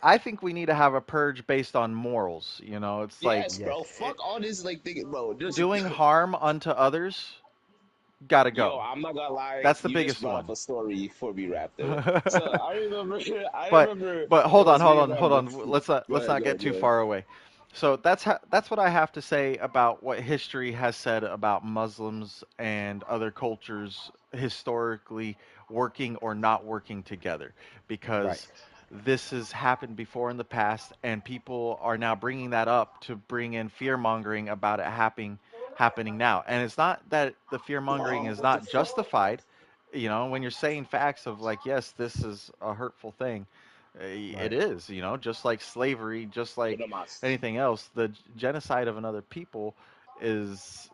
I think we need to have a purge based on morals. It's like Yes, Yes. bro. Fuck all this like thinking, bro. Just doing harm unto others gotta Yo, go. I'm not gonna lie, That's the you just biggest brought up one. a story for me right there. So I remember, I but remember but it hold on, was hold me and on, my hold bro. on. Go Let's ahead, not go get ahead, too go ahead. far away. So that's what I have to say about what history has said about Muslims and other cultures historically working or not working together, Right. because this has happened before in the past, and people are now bringing that up to bring in fear mongering about it happening now. And it's not that the fear mongering is not justified. You know, when you're saying facts of like, yes, this is a hurtful thing, it Right. is, you know, just like slavery, just Yo, like no mas. anything else, the genocide of another people is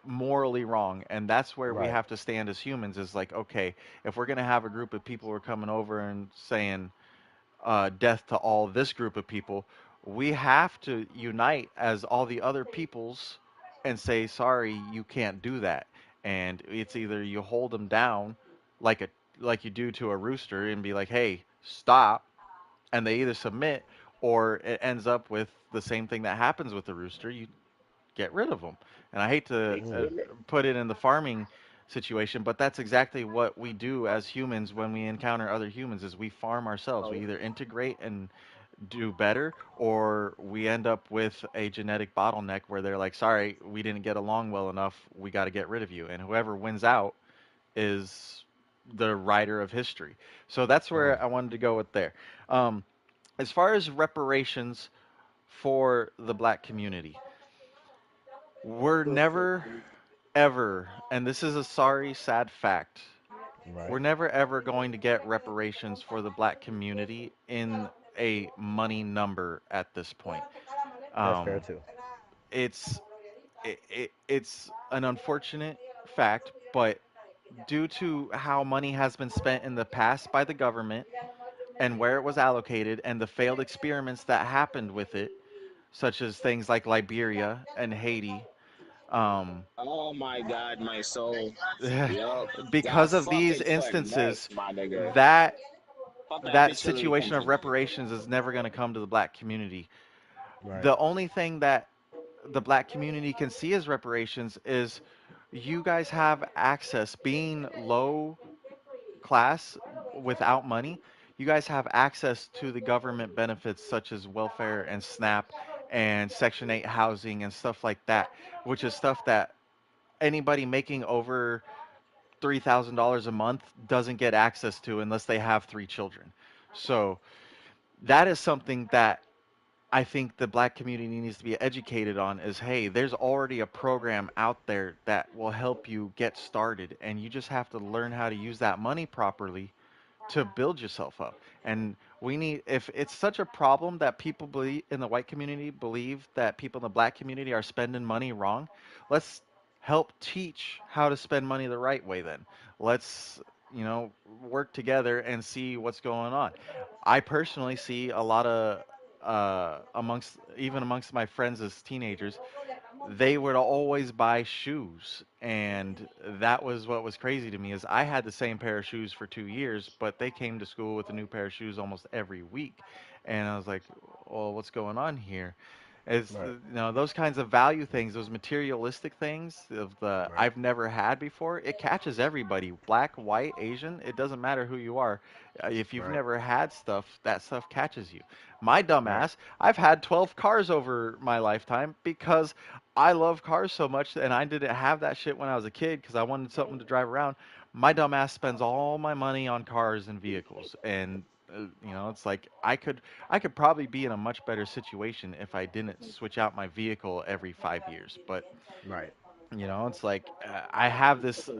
morally wrong. And that's where we Right. have to stand as humans, is like, okay, if we're going to have a group of people who are coming over and saying, death to all this group of people, we have to unite as all the other peoples and say, sorry, you can't do that. And it's either you hold them down like a like you do to a rooster and be like, hey, stop, and they either submit, or it ends up with the same thing that happens with the rooster. You get rid of them. And I hate to You Mm. feel me? put it in the farming situation, but that's exactly what we do as humans when we encounter other humans, is we farm ourselves. We either integrate and do better, or we end up with a genetic bottleneck where they're like, sorry, we didn't get along well enough, we got to get rid of you. And whoever wins out is the writer of history. So that's Mm. where I wanted to go with there. Um, as far as reparations for the black community, we're never, ever, and this is a sorry, sad fact, Right. we're never, ever going to get reparations for the black community in a money number at this point. That's fair Um, too. it's it's an unfortunate fact, but due to how money has been spent in the past by the government and where it was allocated and the failed experiments that happened with it, such as things like Liberia and Haiti, um, Oh my God, my soul. Yup. That because of these fucking instances, finesse, my nigga. that Fuck that that bitch Hillary situation of Clinton. reparations is never going to come to the black community. Right. The only thing that the black community can see as reparations is you guys have access, being low class without money, you guys have access to the government benefits such as welfare and SNAP and Section 8 housing and stuff like that, which is stuff that anybody making over $3,000 a month doesn't get access to unless they have three children. So that is something that I think the black community needs to be educated on, is hey, there's already a program out there that will help you get started, and you just have to learn how to use that money properly to build yourself up. And we need, if it's such a problem that people believe in the white community believe that people in the black community are spending money wrong, let's help teach how to spend money the right way then. Let's, you know, work together and see what's going on. I personally see a lot of amongst, even amongst my friends as teenagers, they would always buy shoes, and that was what was crazy to me, is I had the same pair of shoes for 2 years, but they came to school with a new pair of shoes almost every week. And I was like, well, what's going on here? It's, Right. you know, those kinds of value things, those materialistic things of the Right. I've never had before, it catches everybody, black, white, Asian, it doesn't matter who you are. If you've Right. never had stuff, that stuff catches you. My dumb Right. ass, I've had 12 cars over my lifetime because I love cars so much, and I didn't have that shit when I was a kid because I wanted something to drive around. My dumb ass spends all my money on cars and vehicles, and you know, it's like I could probably be in a much better situation if I didn't switch out my vehicle every 5 years. But Right. you know, it's like I have this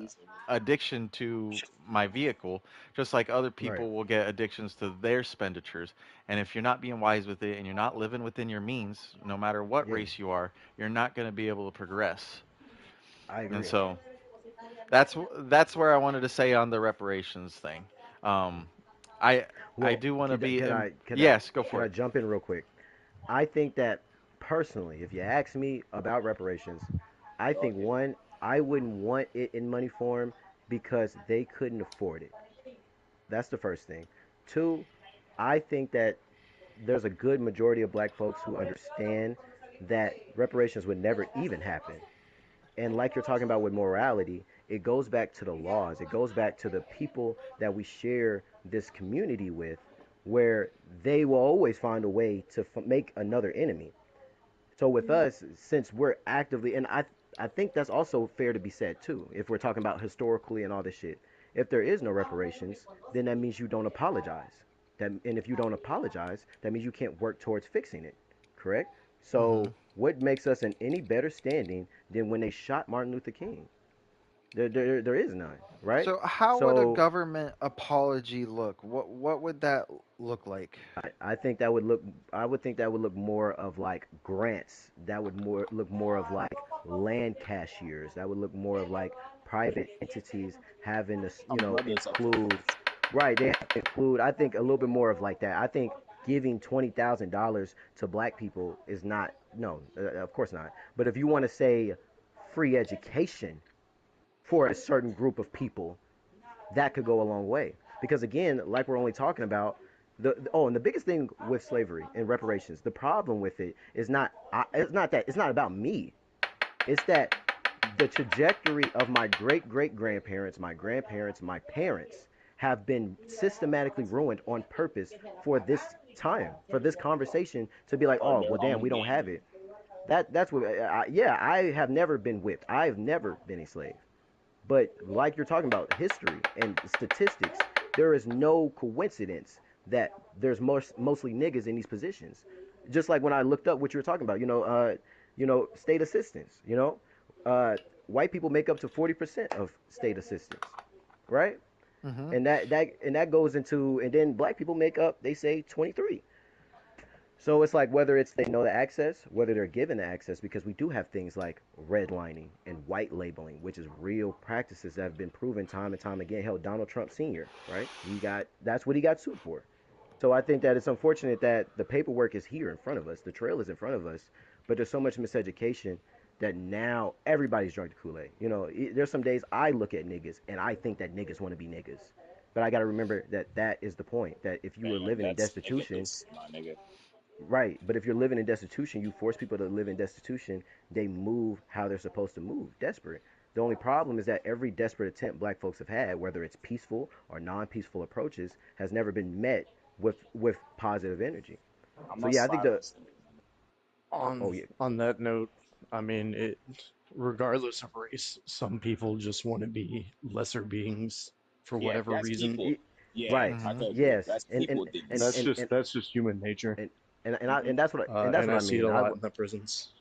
addiction to my vehicle, just like other Right. people will get addictions to their expenditures. And if you're not being wise with it and you're not living within your means, no matter what Yeah. race you are, you're not going to be able to progress. I And agree. so that's where I wanted to say on the reparations thing. Um, I I Well, do want to be yes, go can for I it. jump in real quick? I think that personally, if you ask me about reparations, I think one, I wouldn't want it in money form because they couldn't afford it. That's the first thing. Two, I think that there's a good majority of black folks who understand that reparations would never even happen. And like you're talking about with morality, it goes back to the laws. It goes back to the people that we share this community with, where they will always find a way to make another enemy. So with us, since we're actively, and I think that's also fair to be said too, if we're talking about historically and all this shit. If there is no reparations, then that means you don't apologize. And if you don't apologize, that means you can't work towards fixing it. Correct? Hmm. So what makes us in any better standing than when they shot Martin Luther King? There is none, right? So how would a So government apology look? What would that look like? I think that would look. I would think that would look more of like grants. That would more look more of like land cashiers. That would look more of like private entities having to, Umbrellas of include. Right, they have to include. I think a little bit more of like that. I think giving $20,000 to black people is not. No, of course not. But if you want to say free education for a certain group of people, that could go a long way. Because again, like we're only talking about oh, and the biggest thing with slavery and reparations, the problem with it is not it's not about me. It's that the trajectory of my great great grandparents, my grandparents, my parents have been systematically ruined on purpose for this time, for this conversation to be like, for oh, their well, damn, own we don't gain. have it. That's what. Yeah, I have never been whipped. I've never been a slave. But like you're talking about history and statistics, there is no coincidence that there's mostly niggas in these positions. Just like when I looked up what you were talking about, state assistance. Uh, white people make up to 40% of state assistance, right? Hmm. And that goes into, and then black people make up, they say 23. So it's like whether it's they know the access, whether they're given the access, because we do have things like redlining and white labeling, which is real practices that have been proven time and time again. Hell, Donald Trump Sr., right? That's what he got sued for. So I think that it's unfortunate that the paperwork is here in front of us, the trail is in front of us, but there's so much miseducation that now everybody's drunk to Kool-Aid. There's some days I look at niggas and I think that niggas want to be niggas. But I got to remember that that is the point. That if you were Man, living in that's destitution, niggas, my nigga. right, but if you're living in destitution, you force people to live in destitution, they move how they're supposed to move, desperate. The only problem is that every desperate attempt black folks have had, whether it's peaceful or non-peaceful approaches, has never been met with positive energy. I'm So not yeah, I think the silencing it, man. oh On yeah, on that note, I mean, regardless of race, some people just want to be lesser beings for Yeah, whatever that's reason. people. Yeah, right, I Hmm. can agree. yes, That's and and people and things. and and That's just human nature, and, and Hmm. that's and what I I see it mean. a lot in the prisons.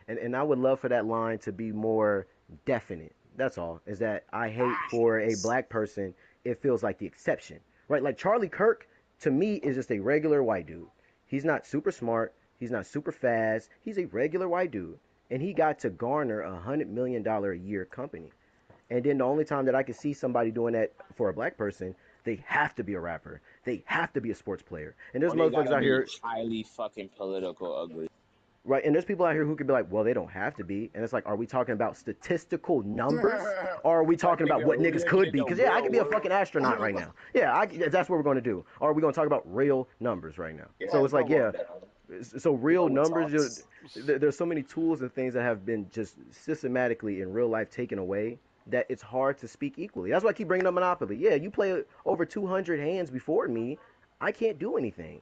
And I would love for that line to be more definite. That's all. Is that I hate for a Facts. black person, it feels like the exception, right? Like Charlie Kirk to me is just a regular white dude. He's not super smart. He's not super fast. He's a regular white dude, and he got to garner $100 million a year company. And then the only time that I can see somebody doing that for a black person, they have to be a rapper. They have to be a sports player. And there's Or they motherfuckers gotta out be here. highly fucking political ugly. Right, and there's people out here who could be like, well, they don't have to be, and it's like, are we talking about statistical numbers, or are we That talking about nigga what niggas living could in be? the Because yeah, I real could be a world. fucking astronaut right now. Yeah, that's what we're going to do. Or are we going to talk about real numbers right now? So Yeah, it's like, come on yeah, now. so real Real numbers. talks. There's so many tools and things that have been just systematically in real life taken away that it's hard to speak equally. That's why I keep bringing up Monopoly. Yeah, you play over 200 hands before me, I can't do anything.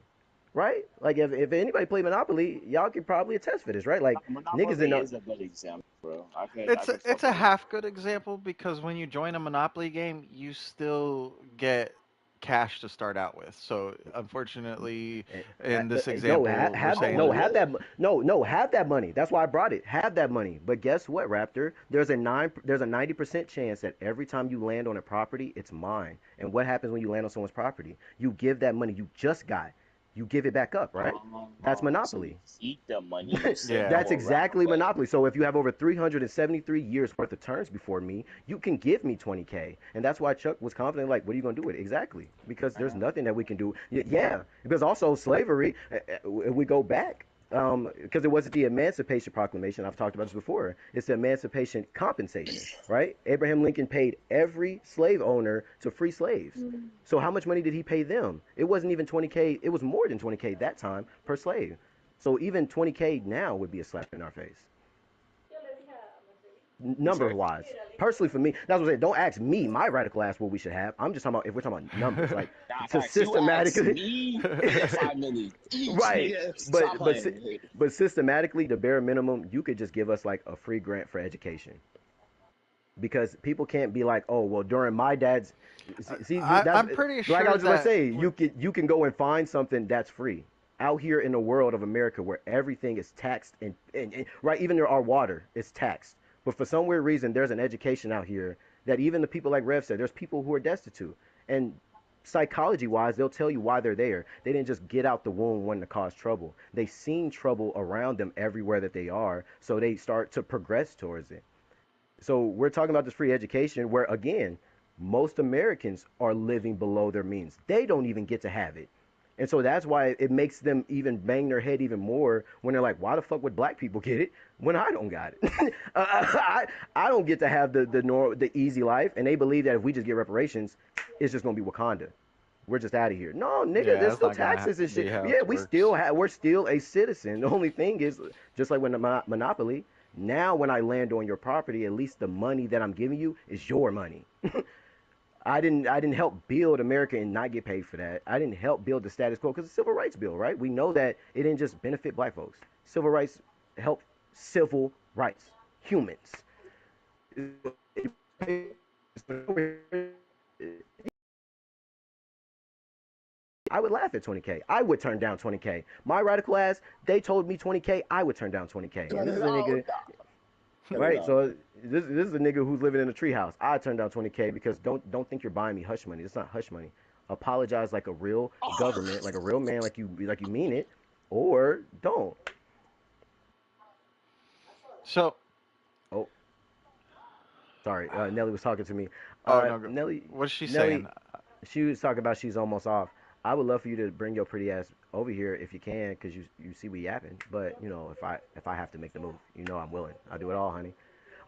Right? Like if anybody play Monopoly, y'all could probably attest for this, right? Like niggas in Monopoly the is a good example, bro. I It's could it's fuck a with it. half good example because when you join a Monopoly game, you still get cash to start out with. So unfortunately, in this no example, we're Oh, saying wait, no that have really? that no have that money. That's why I brought it. Have that money. But guess what, Raptor? There's a 90% chance that every time you land on a property, it's mine. And what happens when you land on someone's property? You give that money you just got. You give it back up, right? That's So you Monopoly. keep the money, you save the yeah. That's whole rap, exactly but Monopoly. So if you have over 373 years worth of turns before me, you can give me 20K. And that's why Chuck was confident, like, what are you going to do with it? Exactly. Because there's nothing that we can do. Yeah. Because also slavery, if we go back, because it wasn't the Emancipation Proclamation. I've talked about this before. It's the Emancipation Compensation, right? Abraham Lincoln paid every slave owner to free slaves. So how much money did he pay them? It wasn't even 20K. It was more than 20K that time per slave. So even 20K now would be a slap in our face. number wise. Personally, for me, that's what I'm saying. Don't ask me my radical ass what we should have. I'm just talking about if we're talking about numbers, like Nah, to facts. You ask systematically, me, we get 5 million each, right? nigga. Stop But but playing. but systematically, the bare minimum, you could just give us like a free grant for education because people can't be like, oh, well, during my dad's, see, that's I'm pretty like I sure was just gonna that say, you can go and find something that's free out here in the world of America where everything is taxed and right, even our water is taxed. But for some weird reason, there's an education out here that even the people like Rev said, there's people who are destitute, and psychology wise, they'll tell you why they're there. They didn't just get out the womb wanting to cause trouble. They've seen trouble around them everywhere that they are, so they start to progress towards it. So we're talking about this free education where again, most Americans are living below their means. They don't even get to have it. And so that's why it makes them even bang their head even more when they're like, why the fuck would black people get it when I don't got it? I don't get to have the easy life. And they believe that if we just get reparations, it's just going to be Wakanda. We're just out of here. No, nigga, yeah, there's that's still not gonna taxes and be shit. how Yeah, it works. we're still a citizen. The only thing is, just like when the monopoly, now when I land on your property, at least the money that I'm giving you is your money. I didn't help build America and not get paid for that. I didn't help build the status quo because the civil rights bill, right? We know that it didn't just benefit black folks. Civil rights help civil rights, humans. I would laugh at 20K. I would turn down 20K. My radical ass, they told me 20K, I would turn down 20K. Cut And this it is a out. nigga, Cut it right? out. So this is a nigga who's living in a treehouse. I turned down 20K because don't think you're buying me hush money. It's not hush money. Apologize like a real government, like a real man, like you mean it, or don't. So, Oh, sorry. Nelly was talking to me. oh no, Nelly, what's she Nelly, saying? she was talking about she's almost off. I would love for you to bring your pretty ass over here if you can, cause you see we yapping. But if I have to make the move, I'm willing. I'll do it all, honey.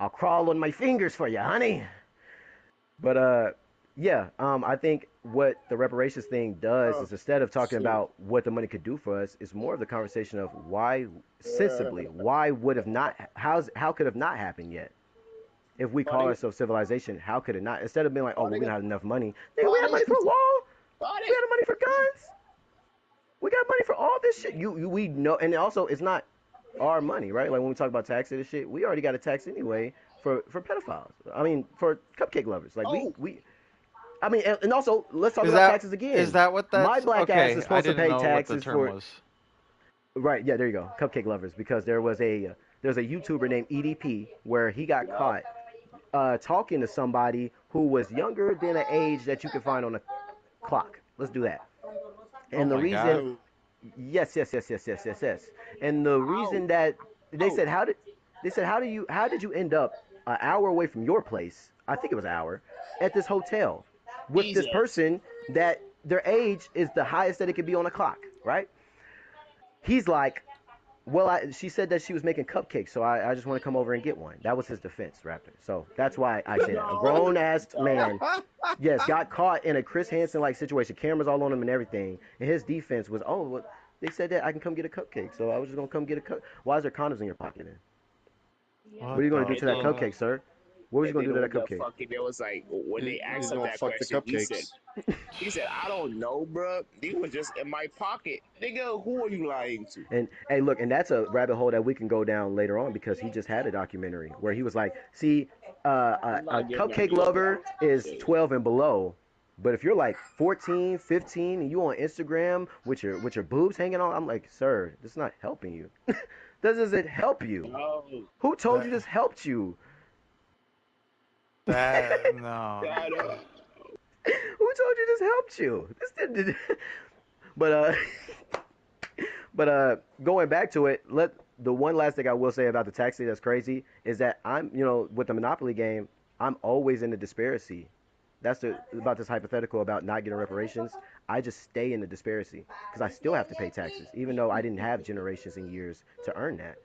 I'll crawl on my fingers for you, honey. But yeah, I think what the reparations thing does Oh, is instead of talking shit. about what the money could do for us, it's more of the conversation of why, sensibly, why would have not, how could have not happened yet? If we call Buddy, ourselves civilization, how could it not? Instead of being like, oh, well, we buddy, don't have enough money. Nigga, we had buddy, money for a wall. We buddy. had money for guns. We got money for all this shit. We know, and also it's not our money, right? Like when we talk about taxes and shit, we already got a tax anyway for pedophiles. I mean, for cupcake lovers. Like Oh, I mean, and also let's talk Is about that taxes is again. that what My that's black ass is okay? I supposed to didn't pay know what the taxes term for was. right. Yeah, there you go, cupcake lovers, because there's a YouTuber named EDP where he got caught talking to somebody who was younger than an age that you can find on a clock. Let's do that. Oh And the my reason, god. Oh, yes, yes, yes, yes, yes, yes, yes. And the out, reason that they out. said, how did you end up an hour away from your place? I think it was an hour at this hotel with this Jesus. person that their age is the highest that it could be on a clock, right? He's like, well, she said that she was making cupcakes, so I just want to come over and get one. That was his defense, Raptor. So that's why I say that. A No, grown ass no. man, yes, got caught in a Chris Hansen like situation, cameras all on him and everything. And his defense was, oh, well, they said that I can come get a cupcake, so I was just gonna come get a cup. Why is there condoms in your pocket then? What are What you gonna do the to And that then, fuck? cupcake, sir? What was you and gonna then do to that when the cupcake? fucking, there was like, when they he's asked him gonna that fuck the question, cupcakes. he said, I don't know, bro. They were just in my pocket. Nigga, who are you lying to? And hey, look, and that's a rabbit hole that we can go down later on because he just had a documentary where he was like, see, I'm a not getting on cupcake your lover is bullshit. 12 and below. But if you're like 14, 15, and you on Instagram with your boobs hanging on, I'm like, sir, this is not helping you. This doesn't help you. No, Who told you That this helped you? that no. I know. Who told you this helped you? This didn't. But but going back to it, the one last thing I will say about the taxi that's crazy is that I'm with the Monopoly game, I'm always in the disparity. That's about this hypothetical about not getting reparations. I just stay in the disparity because I still have to pay taxes, even though I didn't have generations and years to earn that.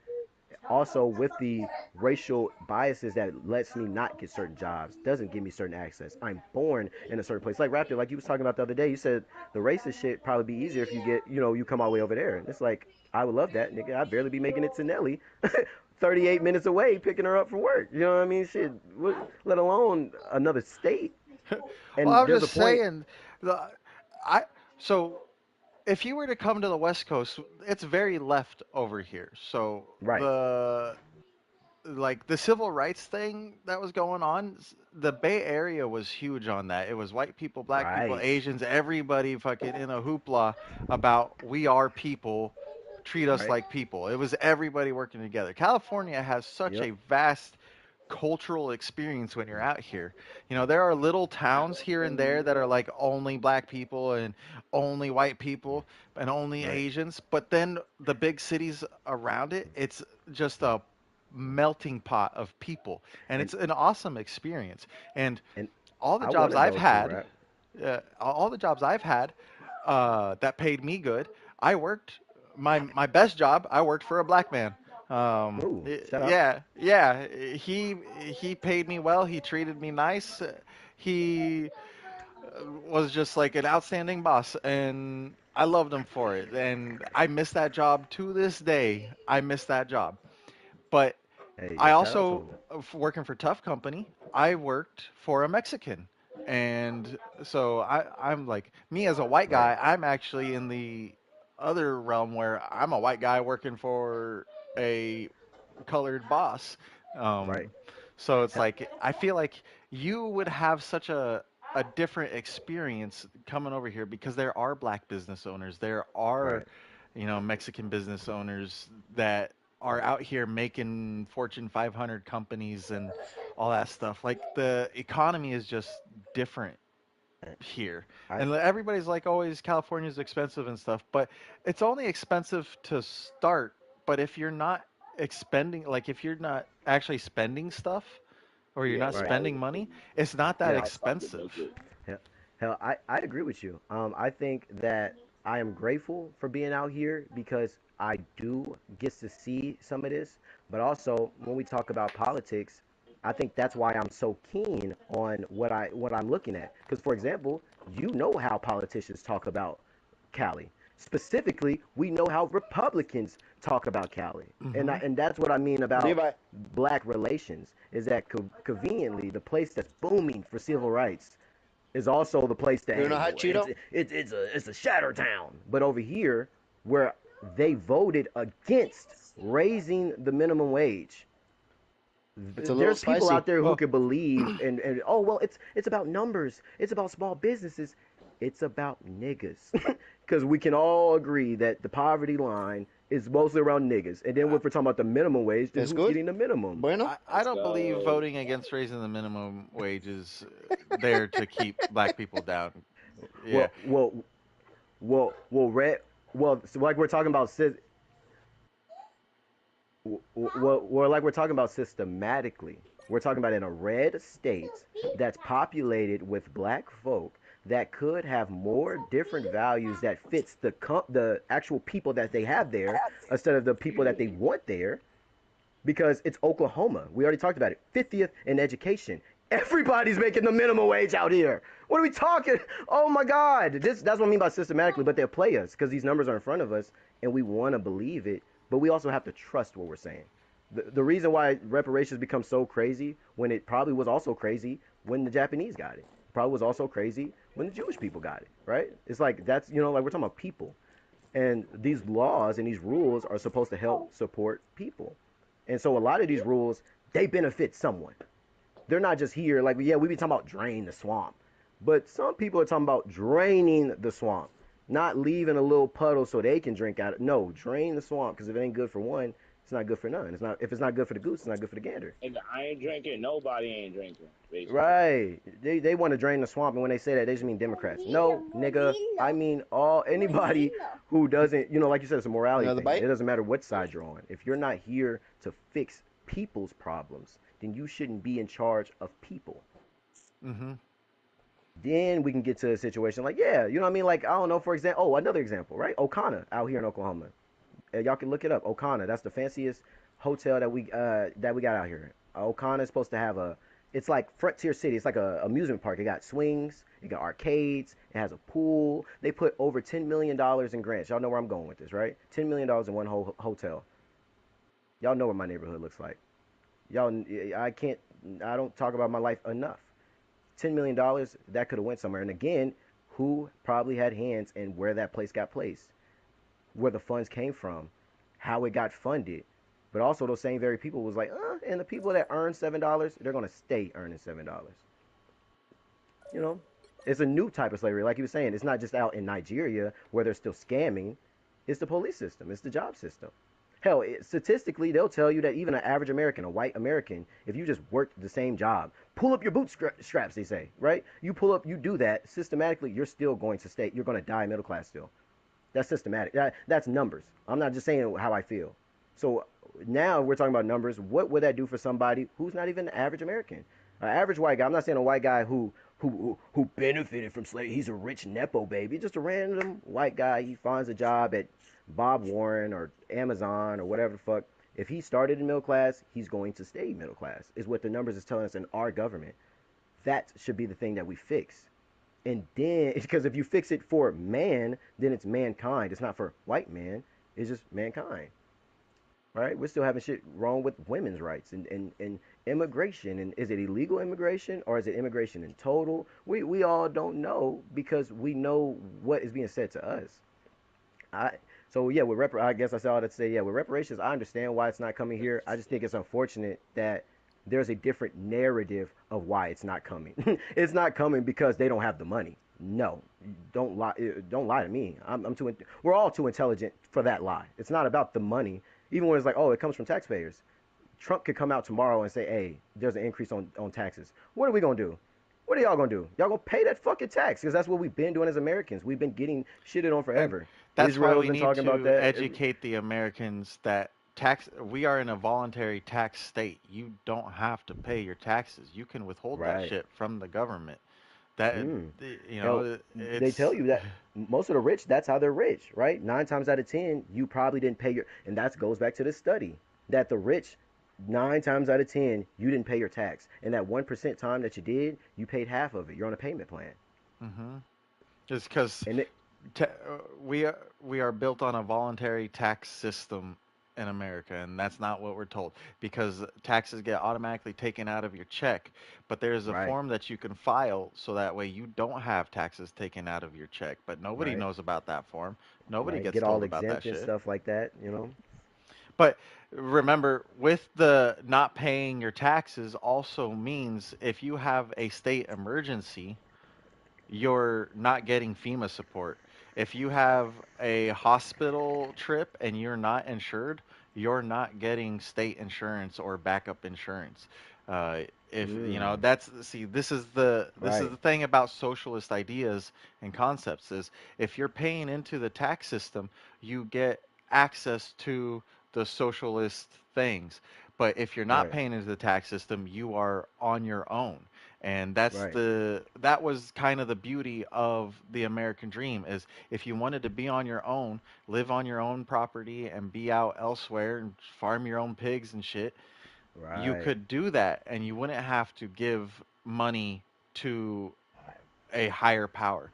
Also, with the racial biases that lets me not get certain jobs, doesn't give me certain access. I'm born in a certain place. Like Raptor, like you was talking about the other day, you said the racist shit probably be easier if you get, you come all the way over there. And it's like, I would love that, nigga. I'd barely be making it to Nelly 38 minutes away picking her up from work. You know what I mean? Shit, let alone another state. Well, And I'm there's a just point, saying, the I so if you were to come to the West Coast, it's very left over here. So right, the like the civil rights thing that was going on, the Bay Area was huge on that. It was white people, black people, right, Asians, everybody fucking in a hoopla about we are people, treat us right. like people. It was everybody working together. California has such Yep, a vast cultural experience when you're out here. You know, there are little towns here and there that are like only black people and only white people and only right. Asians, but then the big cities around it, it's just a melting pot of people, and And it's an awesome experience. And and all the I want jobs to I've go to had, rap. all the jobs I've had that paid me good, I worked my best job. I worked for a black man. Ooh, shout out. Yeah, yeah. He paid me well. He treated me nice. He was just like an outstanding boss, and I loved him for it. And I miss that job to this day. I miss that job. But Hey, I shout out to also, him. working for Tough Company, I worked for a Mexican. And so I'm like, me as a white Right, guy, I'm actually in the other realm where I'm a white guy working for a colored boss. right. Um, so it's Hell, like, I feel like you would have such a different experience coming over here because there are black business owners. There are, right. Mexican business owners that are out here making Fortune 500 companies and all that stuff. Like the economy is just different here. I And everybody's like always California's expensive and stuff, but it's only expensive to start. But if you're not expending, like if you're not actually spending stuff or you're Yeah, not right. spending money, it's not that Yeah. outside the expensive. budget. Hell, I agree with you. I think that I am grateful for being out here because I do get to see some of this. But also, when we talk about politics, I think that's why I'm so keen on what I'm looking at. Because, for example, you know how politicians talk about Cali. Specifically, we know how Republicans talk about Cali, and Hmm. and that's what I mean about Levi, black relations. Is that conveniently the place that's booming for civil rights is also the place that you know hey hot boy Cheeto? it's a shatter town. But over here where they voted against raising the minimum wage, It's a little there's people spicy. out there who Well, could believe and oh well it's about numbers, it's about small businesses, it's about niggas. Because we can all agree that the poverty line is mostly around niggas, and then if we're talking about the minimum wage, then It's who's good. getting the minimum? Bueno. I Let's don't believe go. voting against raising the minimum wage is there to keep black people down. Yeah. well well well red well so like we're talking about well, like we're talking about systematically. We're talking about in a red state that's populated with black folk that could have more different values that fits the actual people that they have there instead of the people that they want there because it's Oklahoma. We already talked about it. 50th in education. Everybody's making the minimum wage out here. What are we talking? Oh my God. That's what I mean by systematically, but they'll play us because these numbers are in front of us and we want to believe it, but we also have to trust what we're saying. The reason why reparations become so crazy when it probably was also crazy when the Japanese got it. Probably was also crazy when the Jewish people got it, right? It's like that's, like we're talking about people. And these laws and these rules are supposed to help support people. And so a lot of these rules, they benefit someone. They're not just here like, yeah, we be talking about drain the swamp. But some people are talking about draining the swamp, not leaving a little puddle so they can drink out of it. No, drain the swamp because if it ain't good for one, it's not good for none. It's not if it's not good for the goose, it's not good for the gander. Nigga, I ain't drinking. Nobody ain't drinking. Basically. Right. They want to drain the swamp, and when they say that, they just mean Democrats. No, nigga. I mean all anybody who doesn't, like you said, it's a morality Another thing. It bite? doesn't matter what side you're on. If you're not here to fix people's problems, then you shouldn't be in charge of people. Hmm. Then we can get to a situation like, yeah, you know what I mean? Like, I don't know, for example, another example, right? Okana out here in Oklahoma. Y'all can look it up. Okana, that's the fanciest hotel that we got out here. Okana is supposed to have it's like Frontier City. It's like a amusement park. It got swings, it got arcades, it has a pool. They put over $10 million in grants. Y'all know where I'm going with this, right? $10 million in one whole hotel. Y'all know what my neighborhood looks like. Y'all, I can't, I don't talk about my life enough. $10 million that could have went somewhere. And again, who probably had hands in where that place got placed, where the funds came from, how it got funded. But also those same very people was like, and the people that earn $7, they're gonna stay earning $7. You know, it's a new type of slavery. Like you were saying, it's not just out in Nigeria where they're still scamming. It's the police system. It's the job system. Hell, statistically, they'll tell you that even an average American, a white American, if you just worked the same job, pull up your bootstraps, they say, right? You pull up, you do that systematically, you're still going to stay, you're going to die middle class still. That's systematic. That's numbers. I'm not just saying how I feel. So now we're talking about numbers. What would that do for somebody who's not even an average American? An average white guy. I'm not saying a white guy who benefited from slavery. He's a rich nepo baby. Just a random white guy. He finds a job at Bob Warren or Amazon or whatever the fuck. If he started in middle class, he's going to stay middle class. Is what the numbers is telling us in our government. That should be the thing that we fix. And then, because if you fix it for man, then it's mankind. It's not for white man. It's just mankind, right? We're still having shit wrong with women's rights and immigration. And is it illegal immigration or is it immigration in total? We all don't know because we know what is being said to us. I so yeah, I guess I said all that to say yeah, with reparations, I understand why it's not coming here. I just think it's unfortunate that there's a different narrative of why it's not coming. It's not coming because they don't have the money. No, don't lie. Don't lie to me. I'm too. We're all too intelligent for that lie. It's not about the money. Even when it's like, oh, it comes from taxpayers. Trump could come out tomorrow and say, hey, there's an increase on taxes. What are we gonna do? What are y'all gonna do? Y'all gonna pay that fucking tax because that's what we've been doing as Americans. We've been getting shitted on And forever. that's why Israel's we been need talking about to that. educate the Americans that we are in a voluntary tax state. You don't have to pay your taxes. You can withhold that Right. shit from the government. That Mm. you Hell, know, they tell it's you that most of the rich, that's how they're rich, right? 9 times out of 10, you probably didn't pay your, and that goes back to this study that the rich, 9 times out of 10, you didn't pay your tax. And that 1% time that you did, you paid half of it. You're on a payment plan. mhm. It's because And it, we are built on a voluntary tax system in America, and that's not what we're told. Because taxes get automatically taken out of your check, but there's a right, form that you can file so that way you don't have taxes taken out of your check. But nobody right, knows about that form. Nobody right. gets Get all told about that exempt and shit. stuff like that, you know? But remember, with the not paying your taxes also means if you have a state emergency, you're not getting FEMA support. If you have a hospital trip and you're not insured, you're not getting state insurance or backup insurance. Uh, if you know Mm, that's see, this is right, the thing about socialist ideas and concepts is if you're paying into the tax system, you get access to the socialist things. But if you're not right, paying into the tax system, you are on your own, and right, that was kind of the beauty of the American dream is if you wanted to be on your own, live on your own property and be out elsewhere and farm your own pigs and shit, you right, could do that and you wouldn't have to give money to a higher power.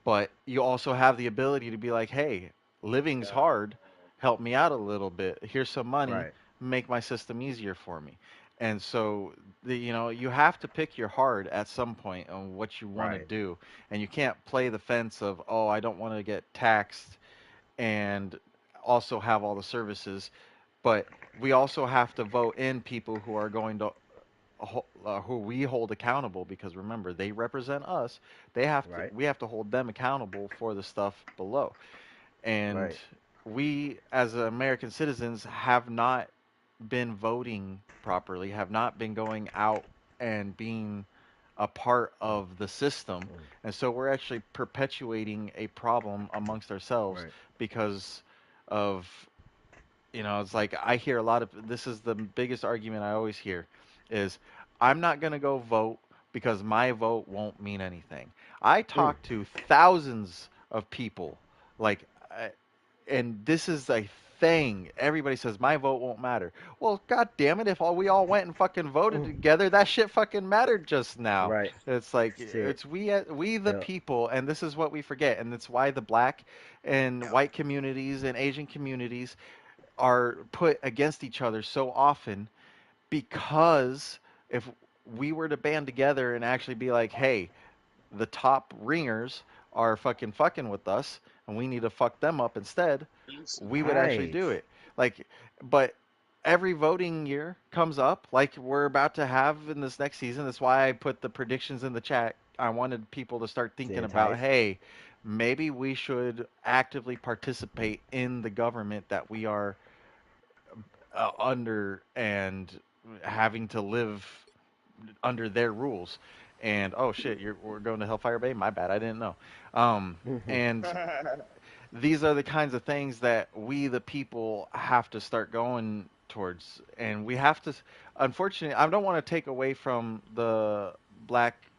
But you also have the ability to be like, hey, living's hard. Help me out a little bit. Here's some money. right, Make my system easier for me. And so, you have to pick your heart at some point on what you want to right, do. And you can't play the fence of, oh, I don't want to get taxed and also have all the services. But we also have to vote in people who are going to who we hold accountable because remember they represent us. right, We have to hold them accountable for the stuff below. And right, we as American citizens have not been voting properly, have not been going out and being a part of the system. mm, And so we're actually perpetuating a problem amongst ourselves right, because of it's like I hear a lot of this is the biggest argument I always hear is I'm not going to go vote because my vote won't mean anything. I mm, talk to thousands of people like and this is a thing. Everybody says my vote won't matter. Well, god damn it, if we all went and fucking voted mm, together, that shit fucking mattered just now. right. It's like Shit. it's we the Yep. people, and this is what we forget, and it's why the black and white communities and Asian communities are put against each other so often because if we were to band together and actually be like, hey, the top ringers are fucking with us and we need to fuck them up instead, we would actually Right. do it. Like, but every voting year comes up like we're about to have in this next season. That's why I put the predictions in the chat. I wanted people to start To thinking about, entice. hey, maybe we should actively participate in the government that we are under and having to live under their rules. And oh shit, we're going to Hellfire Bay. My bad, I didn't know. And these are the kinds of things that we, the people, have to start going towards, and we have to. Unfortunately, I don't want to take away from the black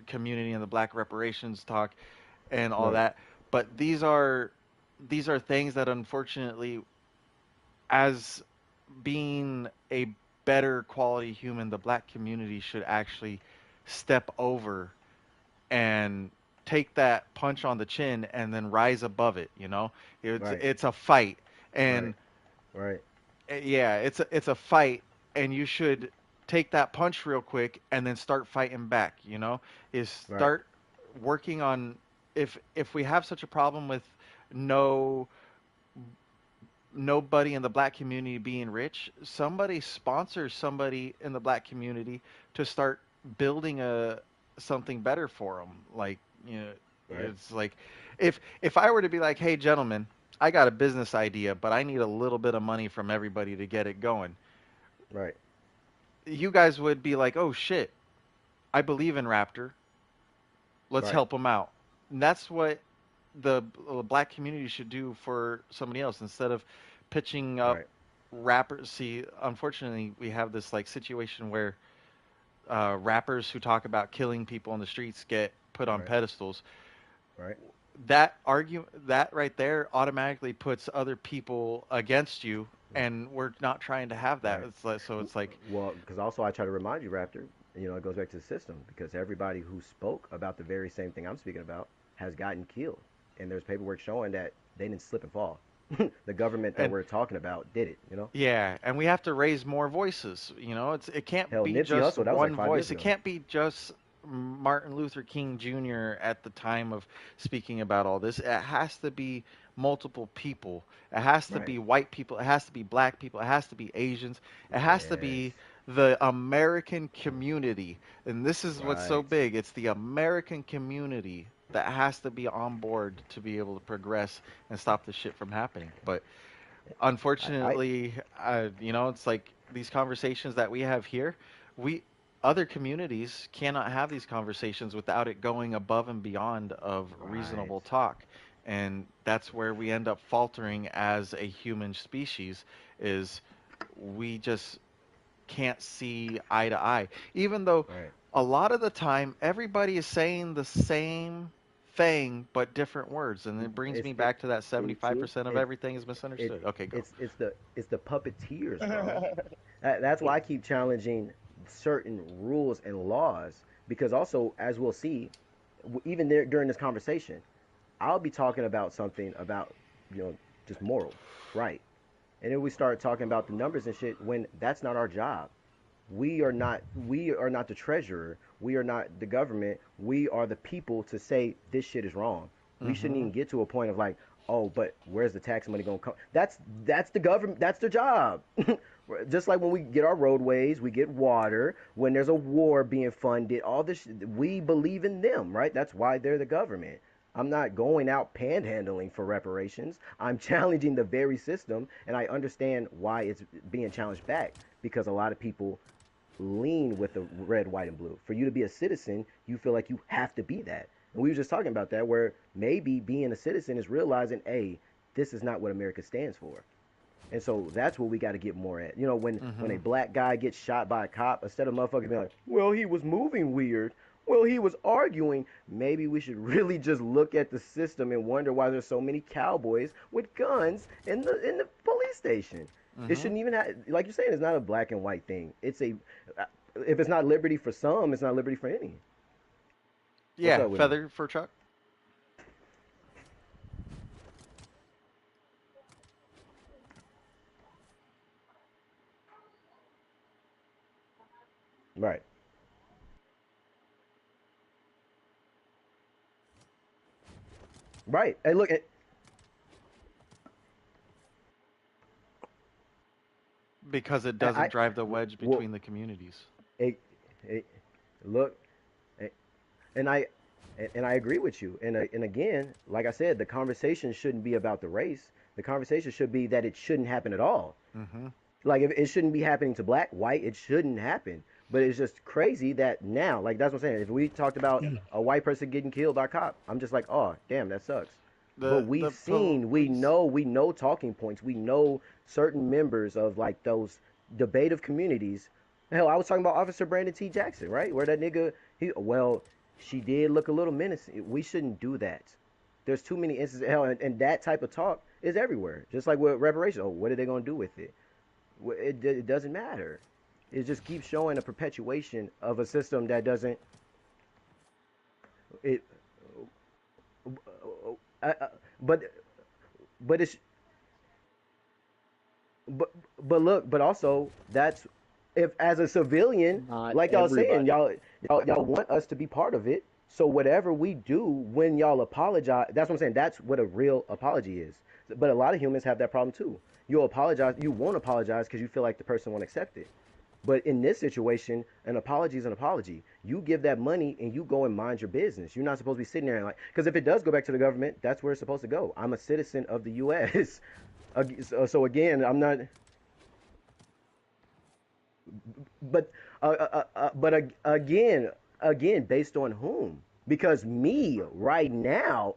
community and the black reparations talk and all Right. that, but these are things that unfortunately, as being a better quality human, the black community should actually step over and take that punch on the chin and then rise above it. Right. It's a fight, Right. and Right. yeah, it's a fight, and you should take that punch real quick and then start fighting back. Is Right. start working on, if we have such a problem with no nobody in the black community being rich, somebody sponsors somebody in the black community to start building a something better for them. Like, Right. it's like, if I were to be like, hey, gentlemen, I got a business idea, but I need a little bit of money from everybody to get it going. Right. You guys would be like, oh shit, I believe in Raptor. Let's Right. help him out. And that's what the black community should do for somebody else instead of pitching up Right. rappers. See, unfortunately, we have this like situation where rappers who talk about killing people in the streets get put on Right. pedestals. Right. That right there automatically puts other people against you, and we're not trying to have that. Right. It's like, Well, because also I try to remind you, Raptor, it goes back to the system because everybody who spoke about the very same thing I'm speaking about has gotten killed. And there's paperwork showing that they didn't slip and fall. The government that and we're talking about did it. yeah, and we have to raise more voices. It can't Hell, be Nipsey just Hussle, that was like one 5 years voice. It ago. can't be just Martin Luther King Jr. at the time of speaking about all this. It has to be multiple people. It has to Right. be white people. It has to be black people. It has to be Asians. It has to Yes. be the American community. And this is what's so Right. big. It's the American community that has to be on board to be able to progress and stop this shit from happening. But I unfortunately, it's like these conversations that we have here, we other communities cannot have these conversations without it going above and beyond of right. reasonable talk. And that's where we end up faltering as a human species is we just can't see eye to eye. Even though Right. a lot of the time everybody is saying the same thing but different words, and it brings It's me it, back to that Who, true? 75% of it's everything is it misunderstood. Okay, go. it's the puppeteers, bro. That's why I keep challenging certain rules and laws because also, as we'll see, even there during this conversation, I'll be talking about something about you know just morals, right? And then we start talking about the numbers and shit when that's not our job. We are not the treasurer. We are not the government. We are the people to say this shit is wrong. We shouldn't Mm-hmm. even get to a point of like, oh, but where's the tax money going to come? That's the government. That's their job. Just like when we get our roadways, we get water. When there's a war being funded, all this we believe in them, right? That's why they're the government. I'm not going out panhandling for reparations. I'm challenging the very system, and I understand why it's being challenged back because a lot of people lean with the red, white, and blue. For you to be a citizen, you feel like you have to be that. And we were just talking about that, where maybe being a citizen is realizing, hey, this is not what America stands for. And so that's what we got to get more at. When Mm-hmm. a black guy gets shot by a cop, instead of motherfuckers being like, well, he was moving weird. Well, he was arguing. Maybe we should really just look at the system and wonder why there's so many cowboys with guns in the police station. It Mm-hmm. shouldn't even have, like you're saying, it's not a black and white thing. If it's not liberty for some, it's not liberty for any. What's Yeah, up with me? feather for Chuck. Right. Right. Hey, look. because it I doesn't drive the wedge well, between the communities. it, it, look, eh, and I agree with you. And again, like I said, the conversation shouldn't be about the race. The conversation should be that it shouldn't happen at all. Hmm. Like if it shouldn't be happening to black, white, it shouldn't happen. But it's just crazy that now, like that's what I'm saying. If we talked about a white person getting killed by a cop, I'm just like, oh, damn, that sucks. But The we've seen, police. we know talking points. We know certain members of like those debative communities. Hell, I was talking about Officer Brandon T. Jackson, right? Where that nigga, she did look a little menacing. We shouldn't do that. There's too many instances. Hell, and that type of talk is everywhere. Just like with reparations. Oh, what are they gonna do with it? It doesn't matter. It just keeps showing a perpetuation of a system that doesn't. It, uh, but but it's but but also that's if as a civilian, Not like y'all saying, everybody. y'all want us to be part of it. So whatever we do when y'all apologize, that's what I'm saying. That's what a real apology is. But a lot of humans have that problem too. You'll apologize, you won't apologize because you feel like the person won't accept it. But in this situation, an apology is an apology. You give that money and you go and mind your business. You're not supposed to be sitting there and like, because if it does go back to the government, that's where it's supposed to go. I'm a citizen of the U.S. So again, I'm not. But again, based on whom? Because me right now,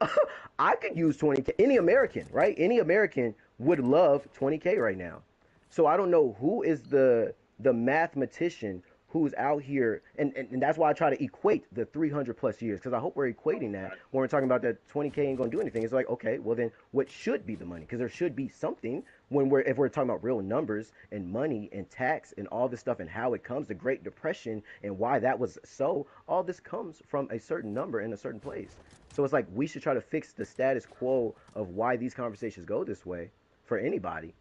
I could use 20K. Any American, right? Any American would love 20K right now. So I don't know who is the mathematician who's out here, and that's why I try to equate the 300 plus years, because I hope we're equating that when we're talking about that 20K ain't gonna do anything. It's like, okay, well then what should be the money? Because there should be something when if we're talking about real numbers and money and tax and all this stuff and how it comes, the Great Depression and why that was so. All this comes from a certain number in a certain place. So it's like we should try to fix the status quo of why these conversations go this way for anybody,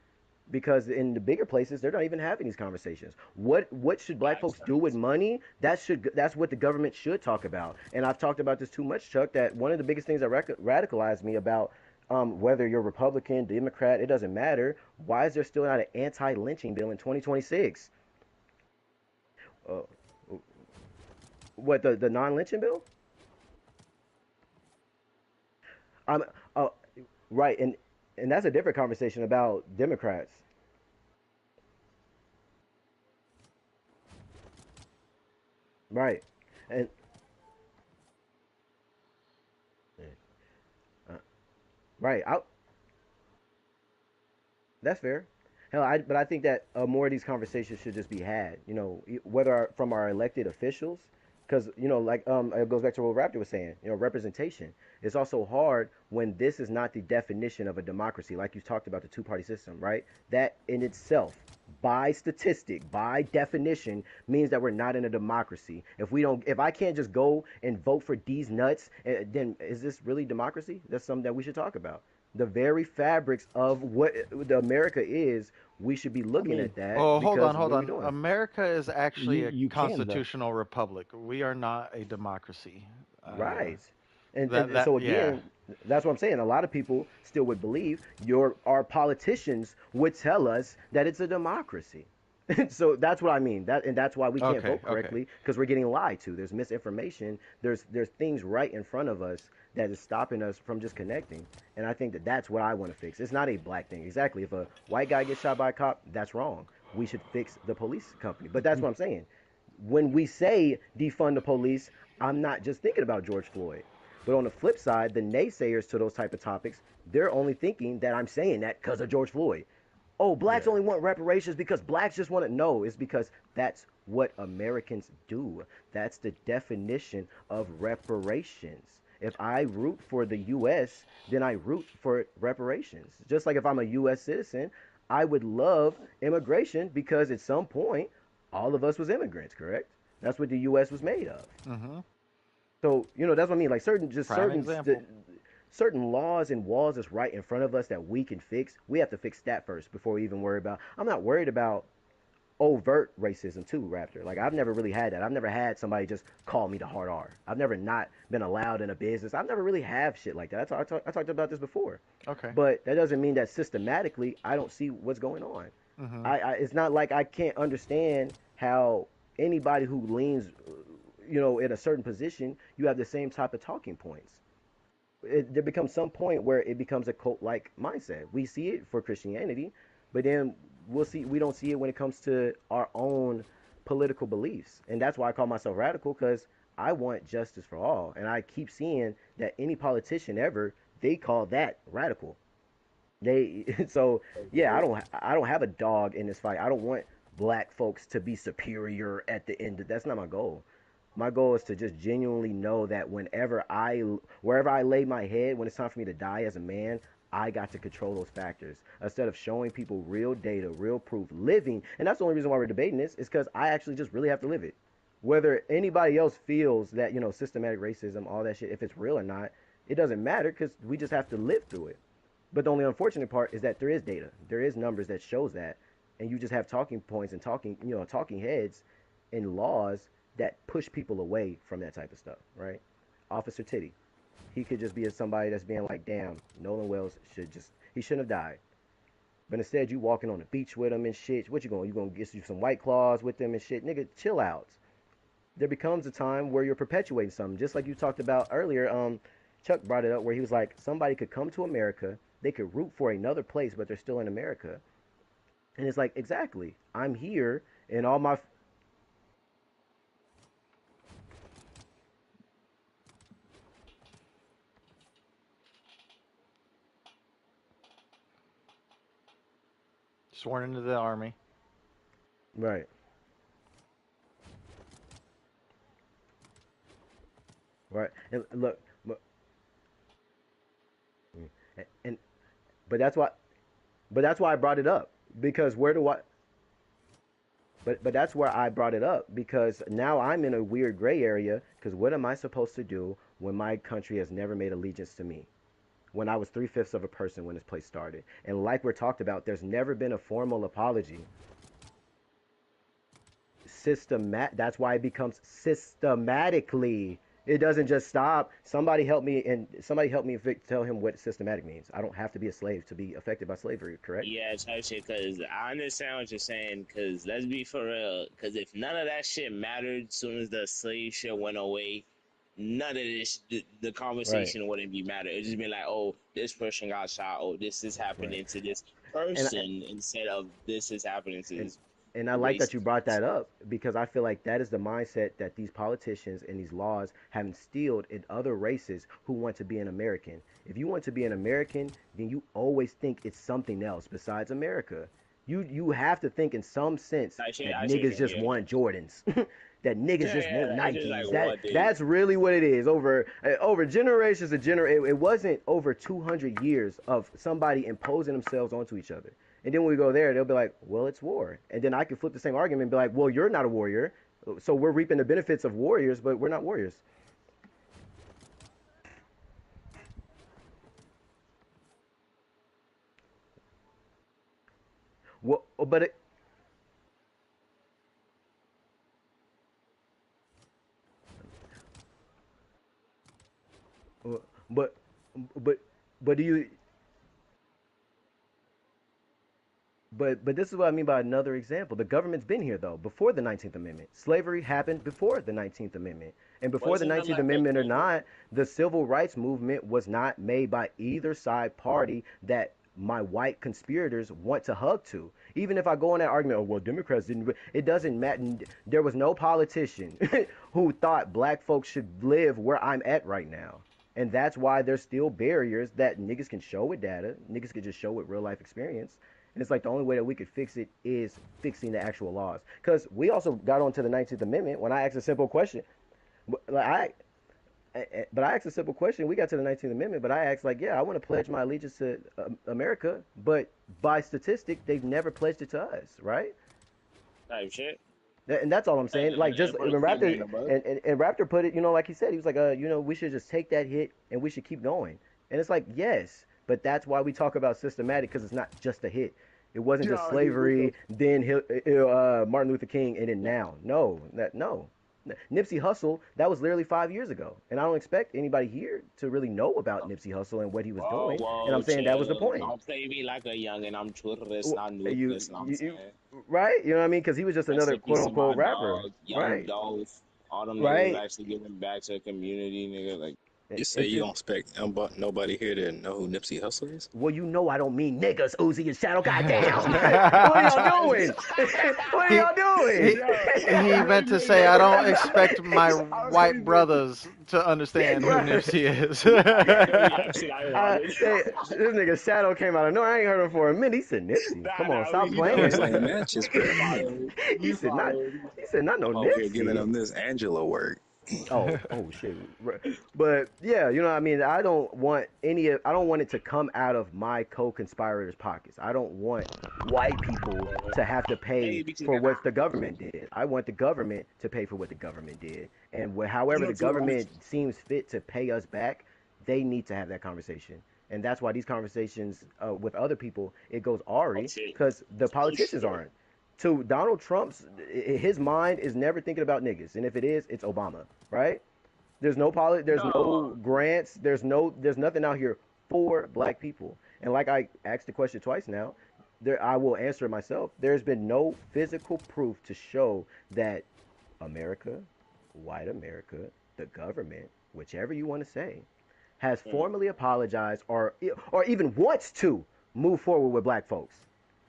because in the bigger places they're not even having these conversations. What should black folks do with money? That's what the government should talk about. And I've talked about this too much, Chuck, that one of the biggest things that radicalized me about whether you're Republican, Democrat, it doesn't matter. Why is there still not an anti-lynching bill in 2026? uh, what the non-lynching bill? I'm uh, right, and that's a different conversation about Democrats. Right. And uh, right, that's fair. Hell, but I think that more of these conversations should just be had. Whether from our elected officials, because like it goes back to what Raptor was saying. Representation. It's also hard when this is not the definition of a democracy, like you talked about the two-party system, right? That in itself, by statistic, by definition, means that we're not in a democracy. If I can't just go and vote for these nuts, then is this really democracy? That's something that we should talk about. The very fabrics of what the America is, we should be I looking mean, at that Oh, hold on, because hold what are we on. doing? America is actually a you can though. constitutional republic. We are not a democracy. Uh, Right. And, that and that so yeah. again, that's what I'm saying. A lot of people still would believe our politicians would tell us that it's a democracy. So that's what I mean. That's why we can't Okay, vote okay. correctly, because we're getting lied to. There's misinformation. There's things right in front of us that is stopping us from just connecting. And I think that that's what I want to fix. It's not a black thing. Exactly. If a white guy gets shot by a cop, that's wrong. We should fix the police company. But that's what I'm saying. When we say defund the police, I'm not just thinking about George Floyd. But on the flip side, the naysayers to those type of topics, they're only thinking that I'm saying that because of George Floyd. Oh, blacks Yeah. only want reparations because blacks just want to know. It's because that's what Americans do. That's the definition of reparations. If I root for the U.S., then I root for reparations. Just like if I'm a U.S. citizen, I would love immigration because at some point, all of us was immigrants, correct? That's what the U.S. was made of. Mhm. So that's what I mean. Like Prime example. certain laws and walls that's right in front of us that we can fix. We have to fix that first before we even worry about. I'm not worried about overt racism too, Raptor. Like I've never really had that. I've never had somebody just call me the hard R. I've never not been allowed in a business. I've never really have shit like that. I talked about this before, Okay. but that doesn't mean that systematically I don't see what's going on. Mm-hmm. It's not like I can't understand how anybody who leans, in a certain position, you have the same type of talking points. There becomes some point where it becomes a cult-like mindset. We see it for Christianity, but then we don't see it when it comes to our own political beliefs, and that's why I call myself radical because I want justice for all, and I keep seeing that any politician ever they call that radical. They so yeah, I don't have a dog in this fight. I don't want black folks to be superior at the end. That's not my goal. My goal is to just genuinely know that wherever I lay my head, when it's time for me to die as a man, I got to control those factors instead of showing people real data, real proof, living. And that's the only reason why we're debating this is because I actually just really have to live it. Whether anybody else feels that systematic racism, all that shit, if it's real or not, it doesn't matter because we just have to live through it. But the only unfortunate part is that there is data, there is numbers that shows that, and you just have talking points and talking heads and laws that push people away from that type of stuff, right? Officer Titty, he could just be somebody that's being like, damn, Nolan Wells he shouldn't have died. But instead, you walking on the beach with him and shit. What you going? You gonna get you some White Claws with them and shit, nigga? Chill out. There becomes a time where you're perpetuating something, just like you talked about earlier. Chuck brought it up where he was like, somebody could come to America, they could root for another place, but they're still in America. And it's like, exactly. I'm here, and all my Sworn into the army. right, right, and look, and but that's why, I brought it up because where do I? But that's where I brought it up because now I'm in a weird gray area because what am I supposed to do when my country has never made allegiance to me? When I was three-fifths of a person when this place started. And like we're talked about, there's never been a formal apology. That's why it becomes systematically. It doesn't just stop. Somebody help me tell him what systematic means. I don't have to be a slave to be affected by slavery, correct? Yeah, type shit. Cause I understand what you're saying. Cause let's be for real. Cause if none of that shit mattered, soon as the slave shit went away, none of this, the Right, conversation wouldn't be matter. It'd just be like, oh, this person got shot. Oh, this is right. happening to this And person instead of this is happening to and this and I like that you racist brought person. that up because I feel like that is the mindset that these politicians and these laws have instilled in other races who want to be an American. If you want to be an American, then you always think it's something else besides America. You have to think in some sense that I see, niggas just yeah. want Jordans. That niggas Yeah, just want yeah, I just like Nikes. one day. That's really what it is. Over generations of it wasn't over 200 years of somebody imposing themselves onto each other. And then when we go there, they'll be like, well, it's war. And then I can flip the same argument and be like, well, you're not a warrior. So we're reaping the benefits of warriors, but we're not warriors. Well, but, but, but do you, but this is what I mean by another example. The government's been here though before the 19th Amendment. Slavery happened before the 19th Amendment, and before the Wasn't it 19th like a Amendment or couple? not, the civil rights movement was not made by either side party that my white conspirators want to hug to. Even if I go in that argument, oh well, Democrats didn't. It doesn't matter. There was no politician who thought black folks should live where I'm at right now. And that's why there's still barriers that niggas can show with data. Niggas can just show with real life experience. And it's like the only way that we could fix it is fixing the actual laws. Because we also got onto the 19th Amendment when I asked a simple question. Like but I asked a simple question. We got to the 19th Amendment, but I asked like, yeah, I want to pledge my allegiance to America, but by statistic, they've never pledged it to us, right? Type shit. And that's all I'm saying. Like just when Everybody keep Raptor on the bus. and Raptor put it, like he said, he was like, we should just take that hit and we should keep going. And it's like, yes, but that's why we talk about systematic because it's not just a hit. It wasn't just God, he was slavery, then Martin Luther King, and then now. No, no. Nipsey Hussle, that was literally 5 years ago, and I don't expect anybody here to really know about Nipsey Hussle and what he was oh, doing. And I'm well, saying that was the chill. point. Don't play me like a young and I'm toothless, Well, not You, ruthless, know what I'm you, saying? right? You know what I mean? Because he was just Rest another in quote peace to my unquote rapper, dog, Young right? Dolph. All them niggas Right? actually giving back to the community, nigga. Like, You say It's you just don't expect nobody here to know who Nipsey Hussle is? well, you know I don't mean niggas, Uzi and Shadow. Goddamn! What are I'm y'all trying. doing? What are he y'all doing? he Yo, he meant to say I don't expect my white brothers to understand who Right. Nipsey is. that's the reaction I wanted. This nigga Shadow came out of nowhere. I ain't heard him for a minute. He said Nipsey. Nah, Come on, nah, stop you know First playing. name matches, you bro. followed. He You said not. followed. He said not no I'm over here giving Nipsey. them this Angela work. Oh shit. But yeah, you know what I mean. I don't want it to come out of my co-conspirators' pockets. I don't want white people to have to pay Hey, because for what the government did. I want the government to pay for what the government did, and you however know, the to government seems fit to pay us back, they need to have that conversation. And that's why these conversations with other people it goes oh awry shit, because the oh politicians shit, aren't. To Donald Trump's, his mind is never thinking about niggas, and if it is, it's Obama, right? There's no, no grants, there's nothing out here for black people. And like I asked the question twice now, I will answer it myself. There's been no physical proof to show that America, white America, the government, whichever you want to say, has mm, formally apologized or even wants to move forward with black folks.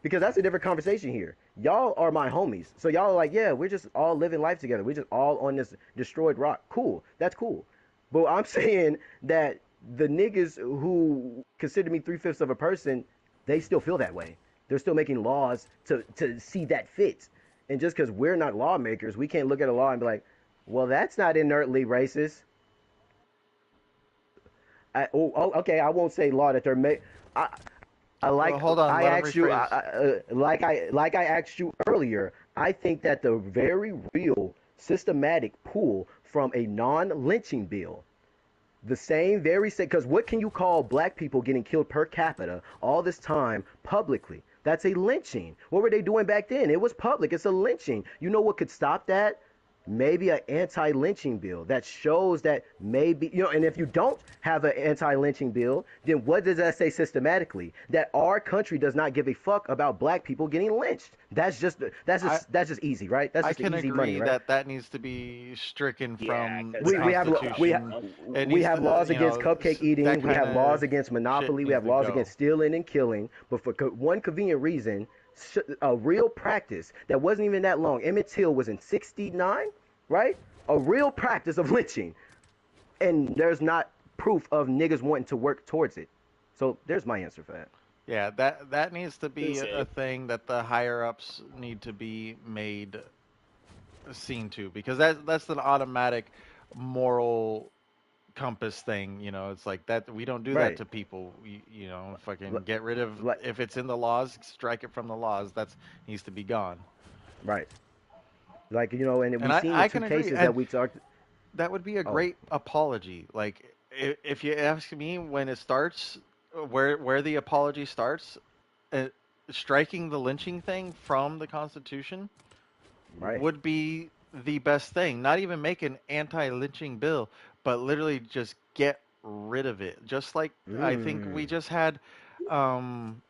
Because that's a different conversation here. Y'all are my homies. So y'all are like, yeah, we're just all living life together. We're just all on this destroyed rock. Cool. That's cool. But I'm saying that the niggas who consider me three-fifths of a person, they still feel that way. They're still making laws to see that fit. And just because we're not lawmakers, we can't look at a law and be like, well, that's not inertly racist. Okay, I won't say law that they're make. I, I Well, like hold on, I let him asked you, rephrase. like I asked you earlier. I think that the very real systematic pull from a non-lynching bill, the same very same, because what can you call black people getting killed per capita all this time publicly? That's a lynching. What were they doing back then? It was public. It's a lynching. You know what could stop that? Maybe an anti-lynching bill that shows that maybe and if you don't have an anti-lynching bill, then what does that say systematically? That our country does not give a fuck about black people getting lynched. I That's just easy, right? That's I just the can easy money, agree right? that that needs to be stricken yeah, from the because we I have feel like Constitution. It we needs have to, laws against cupcake that eating. We kind have laws of against shit monopoly. We needs have to laws go. against stealing and killing. But for one convenient reason, a real practice that wasn't even that long. Emmett Till was in '69, right? A real practice of lynching, and there's not proof of niggas wanting to work towards it. So there's my answer for that. Yeah, that needs to be a appreciate thing that the higher ups need to be made seen to, because that's an automatic moral compass thing. It's like that we don't do that Right. to people. L- Fucking get rid of, Like if it's in the laws, strike it from the laws. That's needs to be gone. right. Like and And we've I seen the I two can agree, cases and that we talked. that would be a Oh, great apology. Like, if you ask me, when it starts, where the apology starts, uh, striking the lynching thing from the Constitution right. would be the best thing. Not even make an anti-lynching bill, but literally just get rid of it. Just like I think we Mm. just had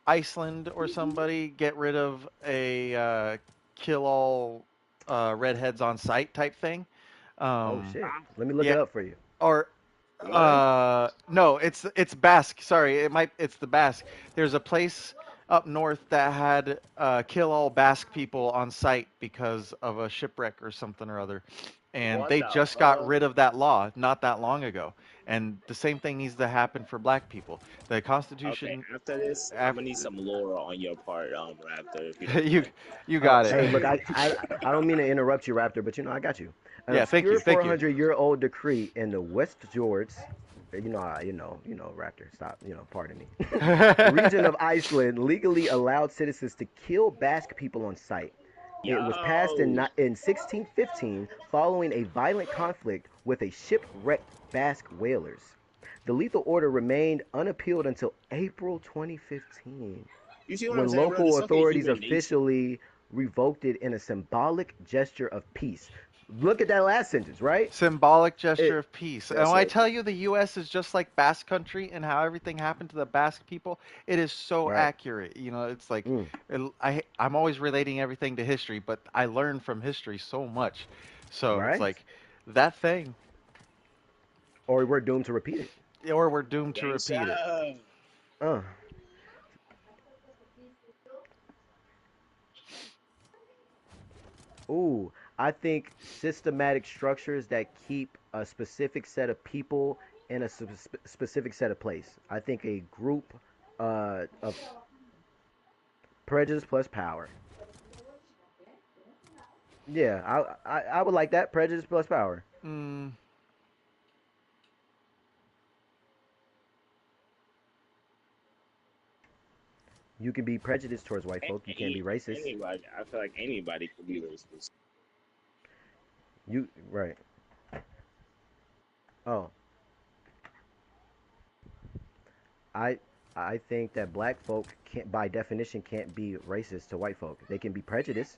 Iceland or somebody get rid of a kill all redheads on sight type thing. Oh Um, shit. Let me look yeah, it up for you. or what? no, it's Basque. Sorry, it's the Basque. There's a place up north that had kill all Basque people on site because of a shipwreck or something or other, and What they the just got fuck? rid of that law not that long ago. And the same thing needs to happen for black people. The Okay, Constitution, after this, I'm gonna need after some lore on your part, Raptor, if you don't you mind. you Oh, got it. hey, look, I don't mean to interrupt you, Raptor, but I got you. An Yeah, thank obscure you, thank you. 400-year-old decree in the West Fjords, Raptor, stop, pardon me. Region of Iceland legally allowed citizens to kill Basque people on sight. It was passed Yo, in 1615 following a violent conflict with a shipwrecked Basque whalers. The lethal order remained unappealed until April 2015. You see what I'm when saying, bro? There's local something authorities human nature. officially revoked it in a symbolic gesture of peace. Look at that last sentence, right? Symbolic gesture It of peace. And That's when I it. tell you the U.S. is just like Basque Country and how everything happened to the Basque people, it is so right. accurate. You know, it's like Mm, I'm always relating everything to history, but I learn from history so much. So it's right. like that thing, Or we're doomed to repeat it. or we're doomed to Gang repeat it. sign. Uh. Ooh, I think systematic structures that keep a specific set of people in a specific set of place. I think a group of prejudice plus power. Yeah, I would like that prejudice plus power. Mm, You can be prejudiced towards white folk. You can't be racist. Anybody, I feel like anybody could be racist. You right. Oh, I I think that black folk can't, by definition, can't be racist to white folk. They can be prejudiced.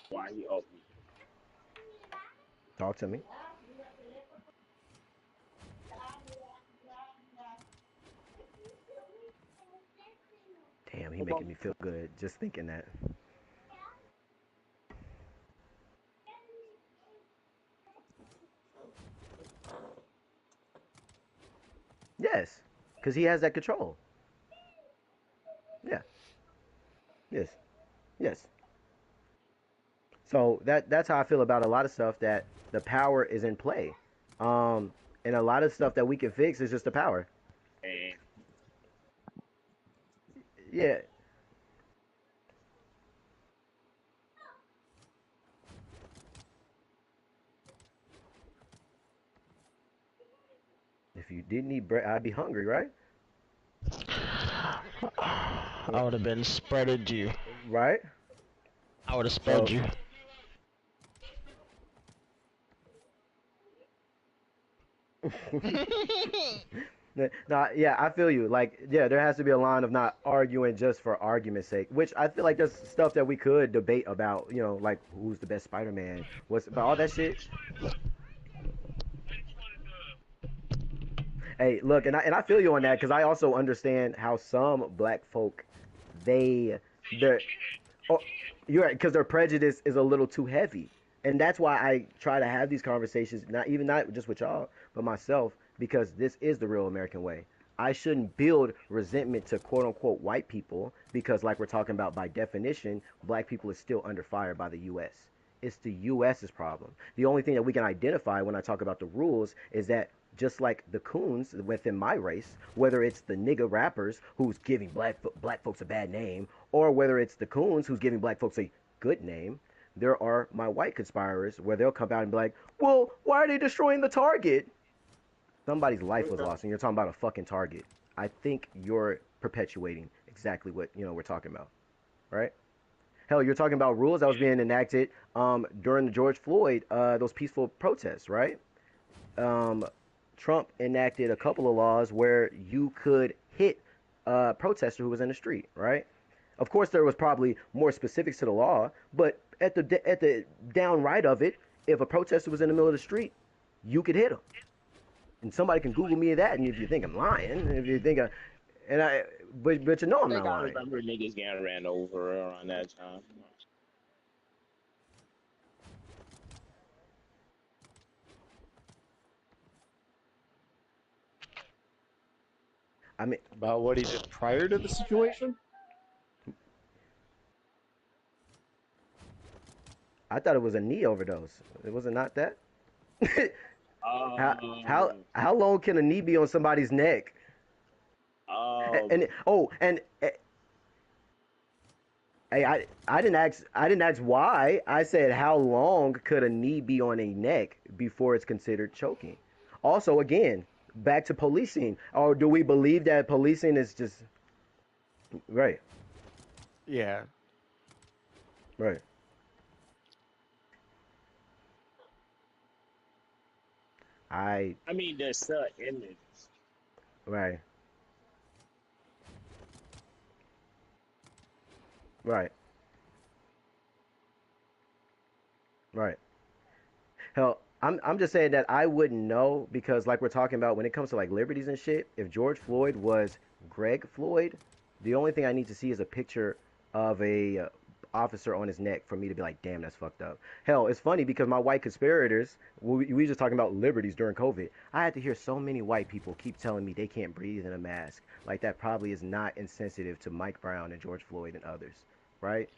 Why he? Oh, Talk to me. Damn, he making me feel good just thinking that. Yes, because he has that control. Yeah. Yes. Yes. So that's how I feel about a lot of stuff that the power is in play. Um, and a lot of stuff that we can fix is just the power. man. Yeah. If you didn't eat bread, I'd be hungry, right? I would have been spreaded you. Right. I would have spread So you. no, yeah, I feel you. Like, yeah, there has to be a line of not arguing just for argument's sake, which I feel like there's stuff that we could debate about, like who's the best Spider-Man, but all that shit. Hey, look, and I feel you on that because I also understand how some black folk, they, they're, oh, you're right, because their prejudice is a little too heavy, and that's why I try to have these conversations, not just with y'all, but myself, because this is the real American way. I shouldn't build resentment to quote unquote white people because, like we're talking about, by definition, black people is still under fire by the U.S. It's the U.S.'s problem. The only thing that we can identify when I talk about the rules is that just like the coons within my race, whether it's the nigga rappers who's giving black folks a bad name, or whether it's the coons who's giving black folks a good name, there are my white conspirators where they'll come out and be like, well, why are they destroying the target? Somebody's life was lost, and you're talking about a fucking target. I think you're perpetuating exactly what we're talking about, right? Hell, you're talking about rules that was being enacted during the George Floyd, those peaceful protests, right? Um, Trump enacted a couple of laws where you could hit a protester who was in the street, right? Of course, there was probably more specifics to the law, but at the down right of it, if a protester was in the middle of the street, you could hit him. And somebody can Google me that, and if you think I'm lying, if you think, and I, but you know I I'm think not I lying. remember niggas getting ran over around that time. I mean, About what he did prior to the situation? I thought it was a knee overdose. It was not that. how how long can a knee be on somebody's neck? Um, And hey, I didn't ask why. I said how long could a knee be on a neck before it's considered choking? Also, again, back to policing. Or do we believe that policing is just right? yeah. Right. I I mean, there's still image. right. Right. Right. Hell, I'm just saying that I wouldn't know because like we're talking about when it comes to like liberties and shit, if George Floyd was Greg Floyd, the only thing I need to see is a picture of a officer on his neck for me to be like, damn, that's fucked up. Hell, it's funny because my white conspirators, we just talking about liberties during COVID. I had to hear so many white people keep telling me they can't breathe in a mask. Like that probably is not insensitive to Mike Brown and George Floyd and others, right?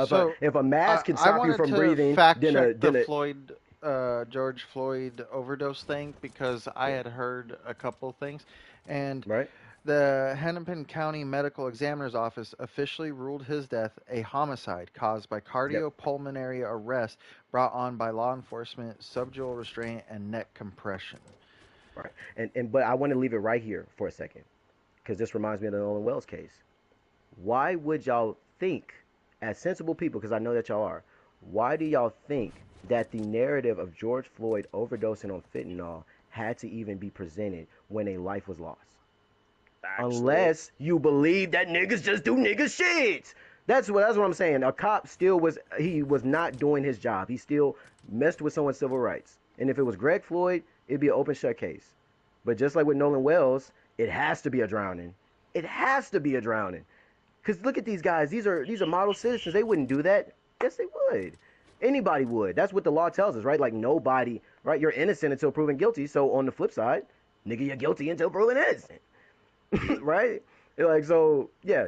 So If a mask can I stop you wanted from to breathing, fact then check a the then a Floyd, George Floyd overdose thing because I yeah, had heard a couple things, and right? the Hennepin County Medical Examiner's Office officially ruled his death a homicide caused by Yep. cardiopulmonary arrest brought on by law enforcement, subdural restraint, and neck compression. Right. And but I want to leave it right here for a second because this reminds me of the Nolan Wells case. Why would y'all think, as sensible people, because I know that y'all are, why do y'all think that the narrative of George Floyd overdosing on fentanyl had to even be presented when a life was lost? Factual. Unless you believe that niggas just do nigga shit. That's what I'm saying. A cop still was he was not doing his job. He still messed with someone's civil rights. And if it was Greg Floyd, it'd be an open shut case. But just like with Nolan Wells, it has to be a drowning. It has to be a drowning. Cause look at these guys. These are model citizens. They wouldn't do that. Yes, they would. Anybody would. That's what the law tells us, right? Like nobody, right? You're innocent until proven guilty. So on the flip side, nigga, you're guilty until proven innocent. Right? Like so, yeah.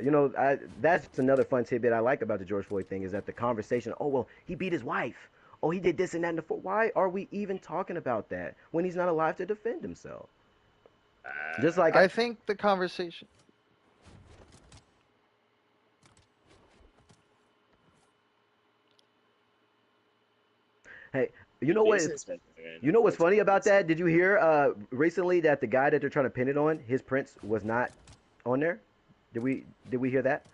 That's another fun tidbit I like about the George Floyd thing is that the conversation. Oh well, he beat his wife. Oh, he did this and that. Why are we even talking about that when he's not alive to defend himself? Just like, I think the conversation. hey, you know what? Businessman, man. You know what's What's funny about crazy? that? Did you hear recently that the guy that they're trying to pin it on, his prints was not on there? Did we hear that?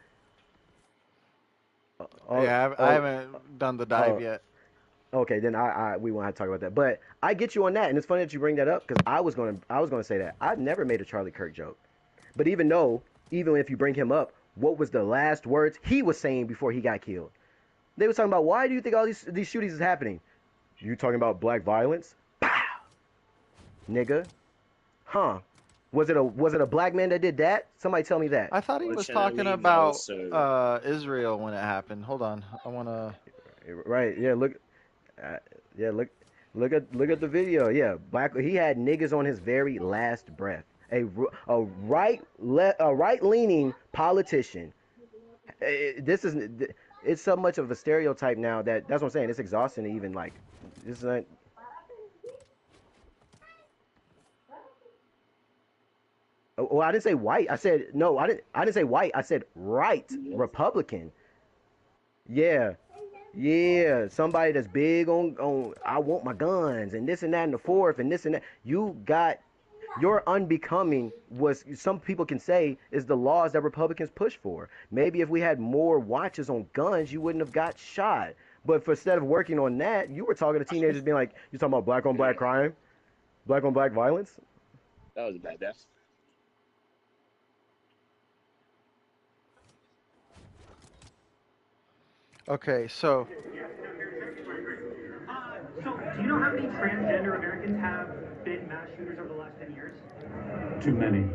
Oh Yeah, I oh haven't done the dive oh. yet. Okay, then I we won't have to talk about that. But I get you on that, and it's funny that you bring that up because I was gonna say that I've never made a Charlie Kirk joke. But even if you bring him up, what was the last words he was saying before he got killed? They were talking about why do you think all these shootings is happening? You talking about black violence? Pow, nigga, huh? Was it a black man that did that? Somebody tell me that. I thought he was talking Fortunately, no, about sir. Israel when it happened. Hold on, I wanna. Right? Yeah. Uh, yeah. Look at the video. Yeah. Black. He had niggas on his very last breath. A right leaning politician. This is it's so much of a stereotype now that's what I'm saying. It's exhausting to even like. This is not. Well, I didn't say white. I said no. I didn't say white. I said right Republican. Yeah. Yeah, somebody that's big on I want my guns and this and that and the fourth and this and that. You got your unbecoming was some people can say is the laws that Republicans push for. Maybe if we had more watches on guns, you wouldn't have got shot. But for instead of working on that, you were talking to teenagers being like, you talking about black on black crime, black on black violence. That was a bad death. Okay, so So, do you know how many transgender Americans have been mass shooters over the last 10 years? Too many.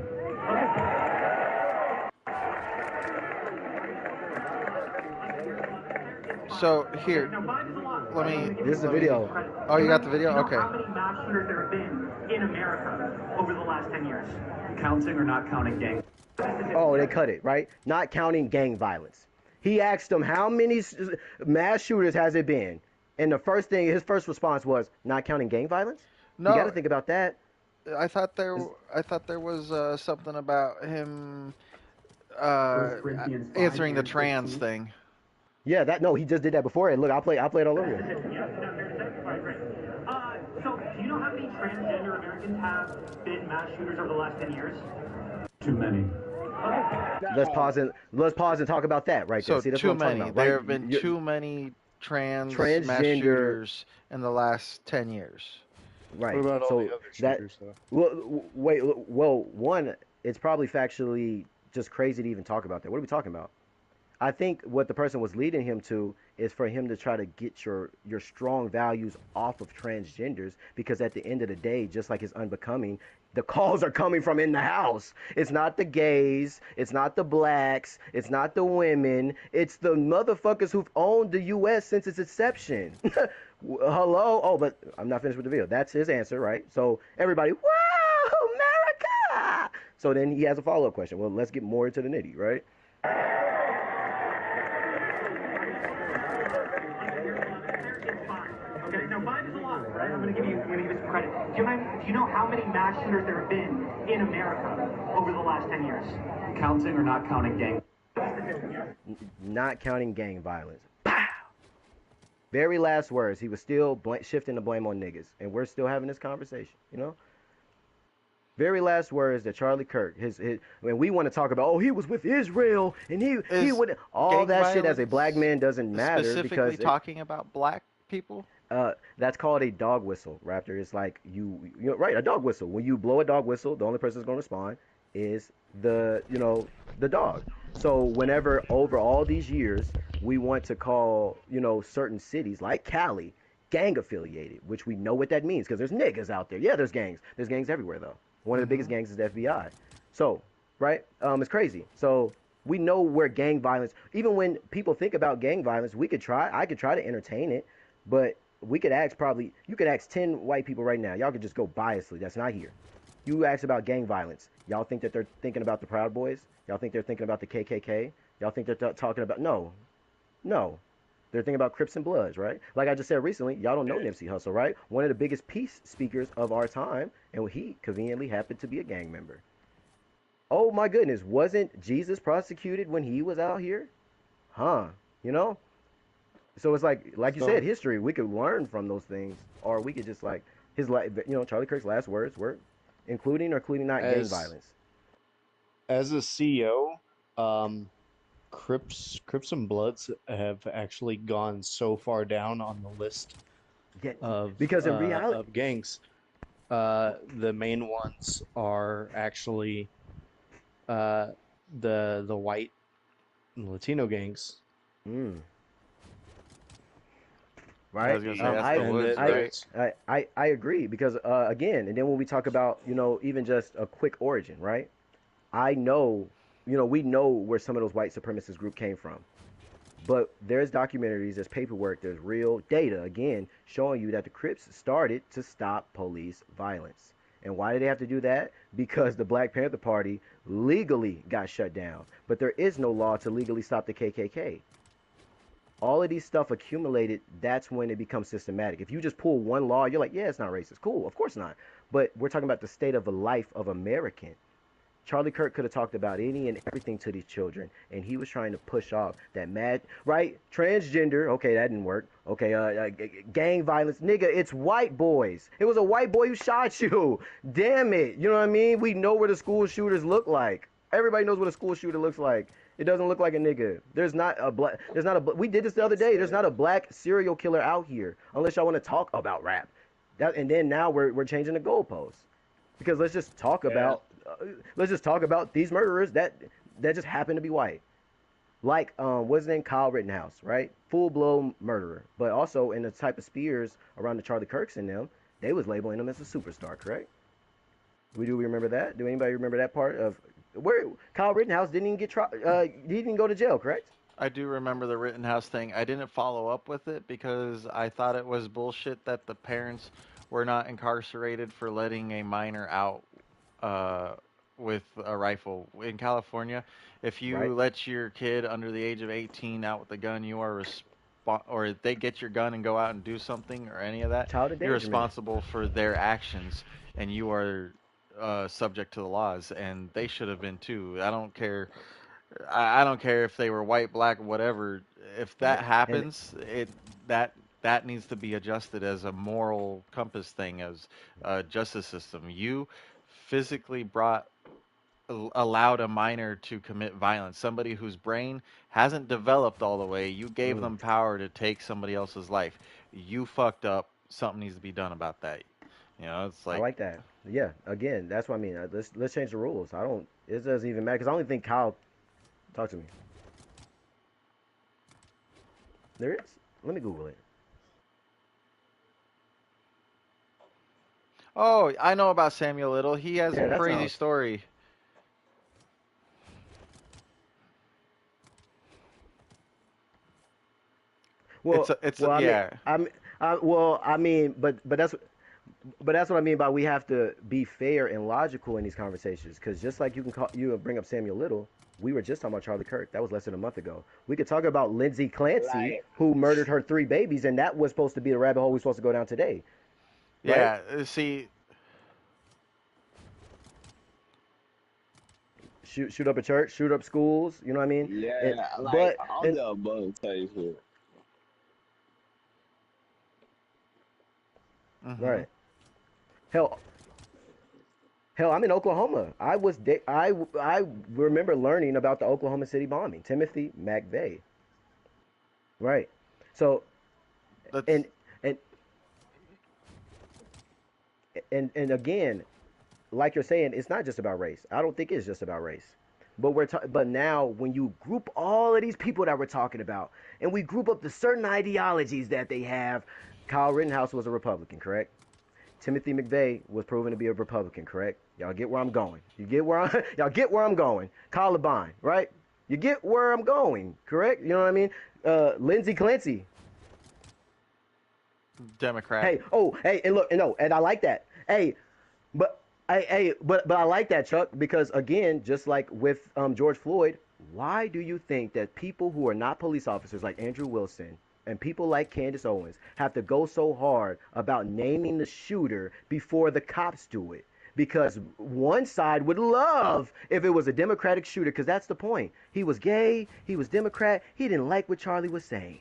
so here, Now, five is a lot. let me This is a let me. video. Oh, you got the Do video? you know Okay. how many mass shooters there have been in America over the last 10 years? Counting or not counting gang? Oh, they cut it, right? Not counting gang violence. He asked them how many mass shooters has it been? And his first response was not counting gang violence. You got to No, think about that. I thought there It's- I thought there was something about him First Corinthians 5 answering the and trans 15. thing. yeah, that no, he just did that before. And look, I'll play it all over you. Yeah, no, all right, great. So, do you know how many transgender Americans have been mass shooters over the last 10 years? Too many. Let's pause and talk about that right there. So See, that's what too I'm talking many. about, right? There have been too many mass Transgender, shooters in the last 10 years. What right? about all the So other that shooters, though? wait, well, one, it's probably factually just crazy to even talk about that. What are we talking about? I think what the person was leading him to is for him to try to get your strong values off of transgenders because at the end of the day, just like it's unbecoming, the calls are coming from in the house. It's not the gays, it's not the blacks, it's not the women, it's the motherfuckers who've owned the US since its inception. Hello? Oh, but I'm not finished with the video. That's his answer, right? So everybody, whoa, America! So then he has a follow-up question. Well, let's get more into the nitty, right? Okay, now 5 is a lot, right? I'm gonna give you some credit. Do you know how many mass shooters there have been in America over the last 10 years? Counting or not counting gang? Not counting gang violence. Pow! Very last words. He was still shifting the blame on niggas, and we're still having this conversation. You know. Very last words that Charlie Kirk, when we want to talk about, oh, he was with Israel and he Is would all gang that shit as a black violence man doesn't matter specifically because talking about black people? that's called a dog whistle, Raptor. It's like you know, right, a dog whistle. When you blow a dog whistle, the only person that's going to respond is the dog. So whenever over all these years we want to call certain cities like Cali gang affiliated, which we know what that means because there's niggas out there. Yeah, there's gangs. There's gangs everywhere though. One of the biggest gangs is the FBI. So right, it's crazy. So we know where gang violence. Even when people think about gang violence, I could try to entertain it, but we could ask probably you could ask 10 white people right now. Y'all could just go biasly. That's not here. You ask about gang violence. Y'all think that they're thinking about the Proud Boys? Y'all think they're thinking about the KKK? Y'all think they're talking about no. They're thinking about Crips and Bloods, right? Like I just said recently, y'all don't know Nipsey Hussle, right? One of the biggest peace speakers of our time, and he conveniently happened to be a gang member. Oh my goodness, wasn't Jesus prosecuted when he was out here? Huh? You know? So it's like you said, So history. We could learn from those things, or we could just like Charlie Kirk's last words were, including or including not gang as violence. as a CEO, um, Crips and Bloods have actually gone so far down on the list Yeah, because in reality, of gangs. The main ones are actually uh, the white and Latino gangs. mm, I right? was gonna say Um, that's I, the And woods, I, right? there's I agree because again, and then when we talk about even just a quick origin, right? I know, we know where some of those white supremacist group came from. But there's documentaries, there's paperwork, there's real data, again, showing you that the Crips started to stop police violence. And why did they have to do that? Because the Black Panther Party legally got shut down. But there is no law to legally stop the KKK. All of these stuff accumulated, that's when it becomes systematic. If you just pull one law, you're like, yeah, it's not racist. Cool, of course not. But we're talking about the state of the life of American. Charlie Kirk could have talked about any and everything to these children, and he was trying to push off that mad, right? Transgender, okay, that didn't work. Okay, gang violence, nigga, it's white boys. It was a white boy who shot you. Damn it, you know what I mean? We know what the school shooters look like. Everybody knows what a school shooter looks like. It doesn't look like a nigga. There's not a black. There's not a. We did this the other day. There's not a black serial killer out here, unless y'all want to talk about rap. And then now we're changing the goalposts because yeah. let's just talk about these murderers that just happen to be white. Like what's his name, Kyle Rittenhouse, right? Full blown murderer, but also in the type of spears around the Charlie Kirks and them, they was labeling him as a superstar, correct? We remember that? Do anybody remember that part of where Kyle Rittenhouse didn't even he didn't go to jail, correct? I do remember the Rittenhouse thing. I didn't follow up with it because I thought it was bullshit that the parents were not incarcerated for letting a minor out uh, with a rifle. In California, if Right? you let your kid under the age of 18 out with a gun, you are or if they get your gun and go out and do something or any of that, Child you're endangerment. responsible for their actions, and you are subject to the laws, and they should have been too. I don't care if they were white, black, whatever. If that Right. And happens, that needs to be adjusted as a moral compass thing, as a justice system. You physically allowed a minor to commit violence. Somebody whose brain hasn't developed all the way. You gave mm, them power to take somebody else's life. You fucked up. Something needs to be done about that. It's I like like that. Yeah. Again, that's what I mean. Let's change the rules. I don't. It doesn't even matter because I don't even think Kyle. Talk to me. There is. Let me Google it. Oh, I know about Samuel Little. He has a Yeah, that crazy sounds. story. Well, well, I mean, Yeah. but that's what I mean by we have to be fair and logical in these conversations. Because just like you bring up Samuel Little, we were just talking about Charlie Kirk. That was less than a month ago. We could talk about Lindsay Clancy, Like, who murdered her three babies, and that was supposed to be the rabbit hole we're supposed to go down today, right? Yeah, see, Shoot up a church, shoot up schools. You know what I mean? yeah, like But all and the above type shit. hmm right, hell, hell, I'm in Oklahoma. I remember learning about the Oklahoma City bombing. Timothy McVeigh. Right. So that's and and and again, like you're saying, it's not just about race. I don't think it's just about race. But now when you group all of these people that we're talking about, and we group up the certain ideologies that they have, Kyle Rittenhouse was a Republican, correct? Timothy McVeigh was proven to be a Republican, correct? Y'all get where I'm going. Y'all get where I'm going. Columbine, right? You get where I'm going, correct? You know what I mean? Lindsey Clancy. Democrat. Hey, and look, and no, and I like that. But but I like that, Chuck, because again, just like with George Floyd, why do you think that people who are not police officers like Andrew Wilson and people like Candace Owens have to go so hard about naming the shooter before the cops do it? Because one side would love if it was a Democratic shooter, because that's the point. He was gay, he was Democrat, he didn't like what Charlie was saying.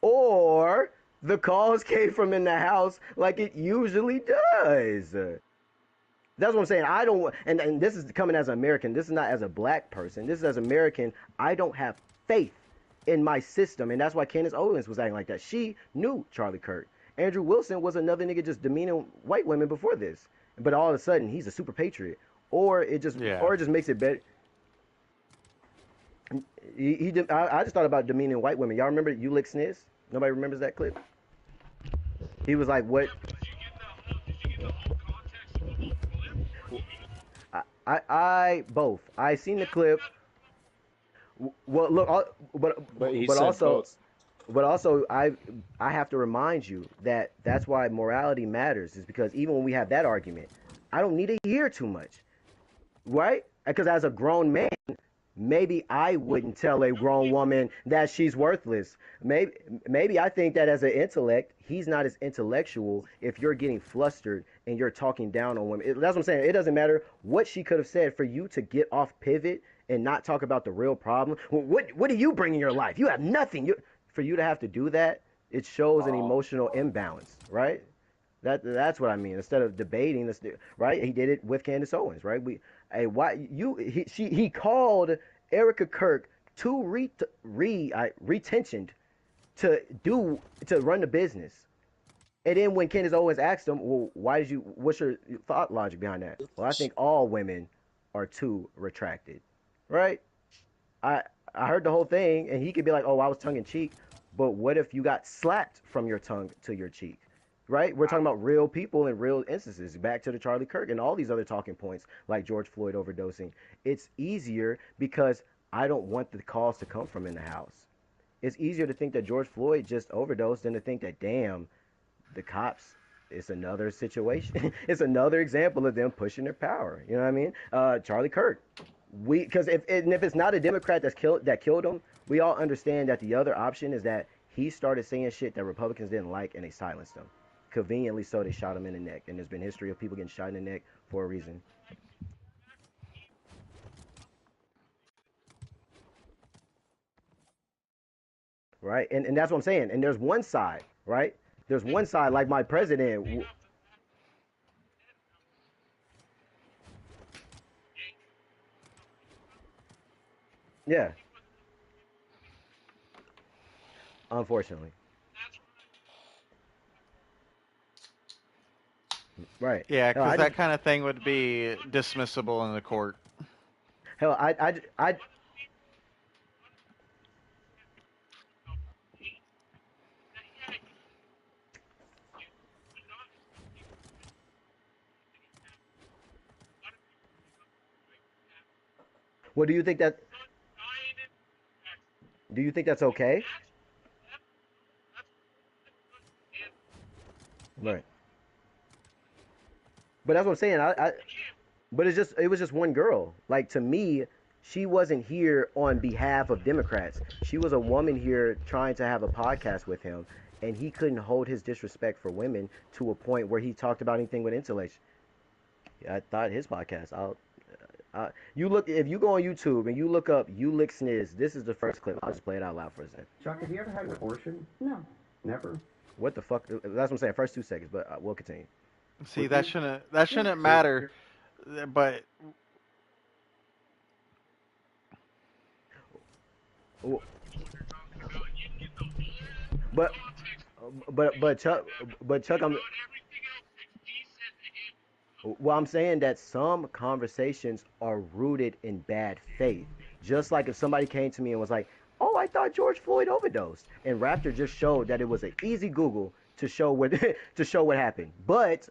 Or the calls came from in the house like it usually does. That's what I'm saying. I don't, and this is coming as an American. This is not as a black person. This is as an American. I don't have faith in my system, and that's why Candace Owens was acting like that. She knew Charlie Kirk. Andrew Wilson was another nigga just demeaning white women before this, but all of a sudden he's a super patriot, Yeah. or it just makes it better. I just thought about demeaning white women. Y'all remember You Lick Sniz? Nobody remembers that clip. He was like, "What? I both. I seen the clip. Well, look, But he but said also, both. but also, I have to remind you that that's why morality matters. Is because even when we have that argument, I don't need to hear too much, right? Because as a grown man, maybe I wouldn't tell a grown woman that she's worthless. Maybe maybe I think that as an intellect, he's not as intellectual if you're getting flustered and you're talking down on women. That's what I'm saying. It doesn't matter what she could have said for you to get off pivot and not talk about the real problem. What do you bring in your life? You have nothing. For you to have to do that, it shows an emotional imbalance, right? That's what I mean. Instead of debating, right? He did it with Candace Owens, right? Why he called Erica Kirk too retentioned to run the business. And then when Candace Owens asked him, well, what's your thought logic behind that? Well, I think all women are too retracted, right? I I heard the whole thing, and he could be like, "Oh, I was tongue in cheek," but what if you got slapped from your tongue to your cheek? Right? We're talking about real people and real instances. Back to the Charlie Kirk and all these other talking points, like George Floyd overdosing. It's easier because I don't want the calls to come from in the house. It's easier to think that George Floyd just overdosed than to think that, damn, the cops. It's another situation. It's another example of them pushing their power. You know what I mean? Charlie Kirk. Because if it's not a Democrat that killed him, we all understand that the other option is that he started saying shit that Republicans didn't like and they silenced him. Conveniently so, they shot him in the neck, and there's been history of people getting shot in the neck for a reason, right? And that's what I'm saying. And there's one side, right? There's one side like my president. Yeah, unfortunately, right? Yeah, Hell, because that kind of thing would be dismissible in the court. hell, I Well, do you think that's okay? Right. But that's what I'm saying. But it was just one girl. Like to me, she wasn't here on behalf of Democrats. She was a woman here trying to have a podcast with him, and he couldn't hold his disrespect for women to a point where he talked about anything with intellect. I thought his podcast. You look if you go on YouTube and you look up "You Lick Sniz." This is the first clip. I'll just play it out loud for a second. Chuck, have you ever had an abortion? No. Never? What the fuck? That's what I'm saying. First 2 seconds, but we'll continue. See, that shouldn't matter, but But but Chuck, well, I'm saying that some conversations are rooted in bad faith. Just like if somebody came to me and was like, "Oh, I thought George Floyd overdosed," and Raptor just showed that it was an easy Google to show what to show what happened. But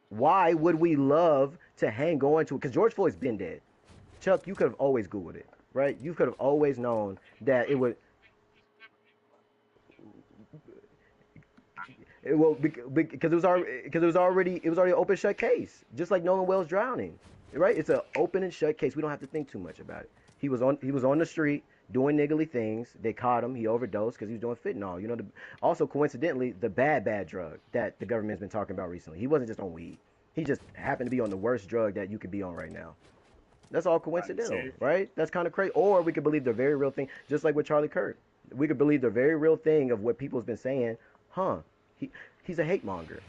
why would we love to hang on to it? Because George Floyd's been dead. Chuck, you could have always Googled it, right? You could have always known that it would. Well, because it was already an open shut case, just like Nolan Wells drowning, right? It's an open and shut case. We don't have to think too much about it. He was on the street doing niggly things. They caught him. He overdosed because he was doing fentanyl. Also coincidentally, the bad drug that the government's been talking about recently. He wasn't just on weed. He just happened to be on the worst drug that you could be on right now. That's all coincidental, right? That's kind of crazy. Or we could believe the very real thing, just like with Charlie Kirk. We could believe the very real thing of what people's been saying. Huh? He he's a hate monger.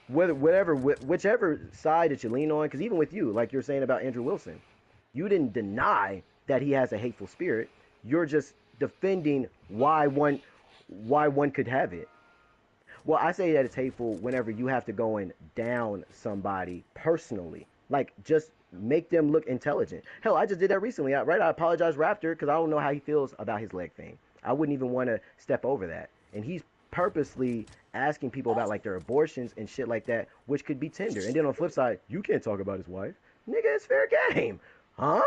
Whichever side that you lean on, because even with you, like you're saying about Andrew Wilson, you didn't deny that he has a hateful spirit. You're just defending why one could have it. Well, I say that it's hateful whenever you have to go and down somebody personally. Like, just make them look intelligent. Hell, I just did that recently, right? I apologized Raptor because I don't know how he feels about his leg thing. I wouldn't even want to step over that. And he's purposely asking people about, like, their abortions and shit like that, which could be tender. And then on the flip side, you can't talk about his wife. Nigga, it's fair game. Huh?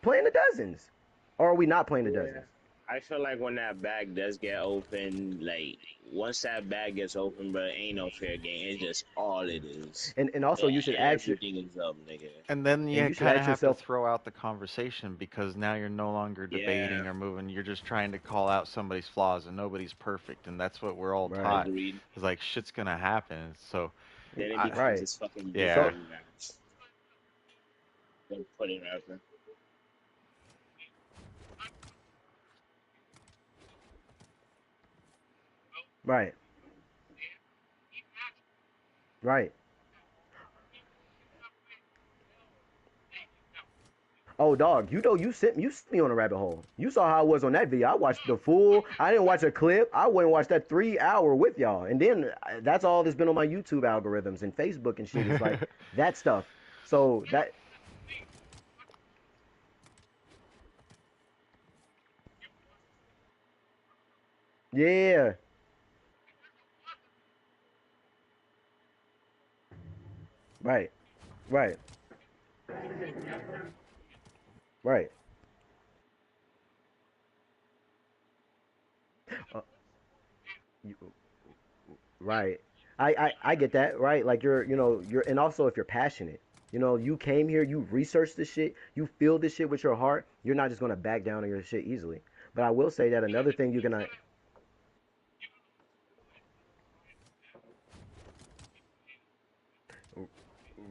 Playing the dozens. Or are we not playing the dozens? I feel like when that bag does get open, like once that bag gets open, bro, ain't no fair game. It's just all it is. And also you should ask everything is up, nigga. and then and you you should kind of ask have to yourself, throw out the conversation because now you're no longer debating Yeah, or moving. You're just trying to call out somebody's flaws, and nobody's perfect, and that's what we're all right, taught. agreed. It's like shit's gonna happen. So, Then it I, becomes right. this fucking yeah, So bickering match. Then put it out there. right, right. Oh, dog, you sent me on a rabbit hole. You saw how I was on that video. I watched the full. I didn't watch a clip. I went and watched that 3 hour with y'all, and then that's all that's been on my YouTube algorithms and Facebook and shit. Is like that stuff. So that, yeah, right, right, right, uh, you, right. I get that, right? Like and also if you're passionate, you came here, you researched this shit, you feel this shit with your heart. You're not just gonna back down on your shit easily. But I will say that another thing you're gonna,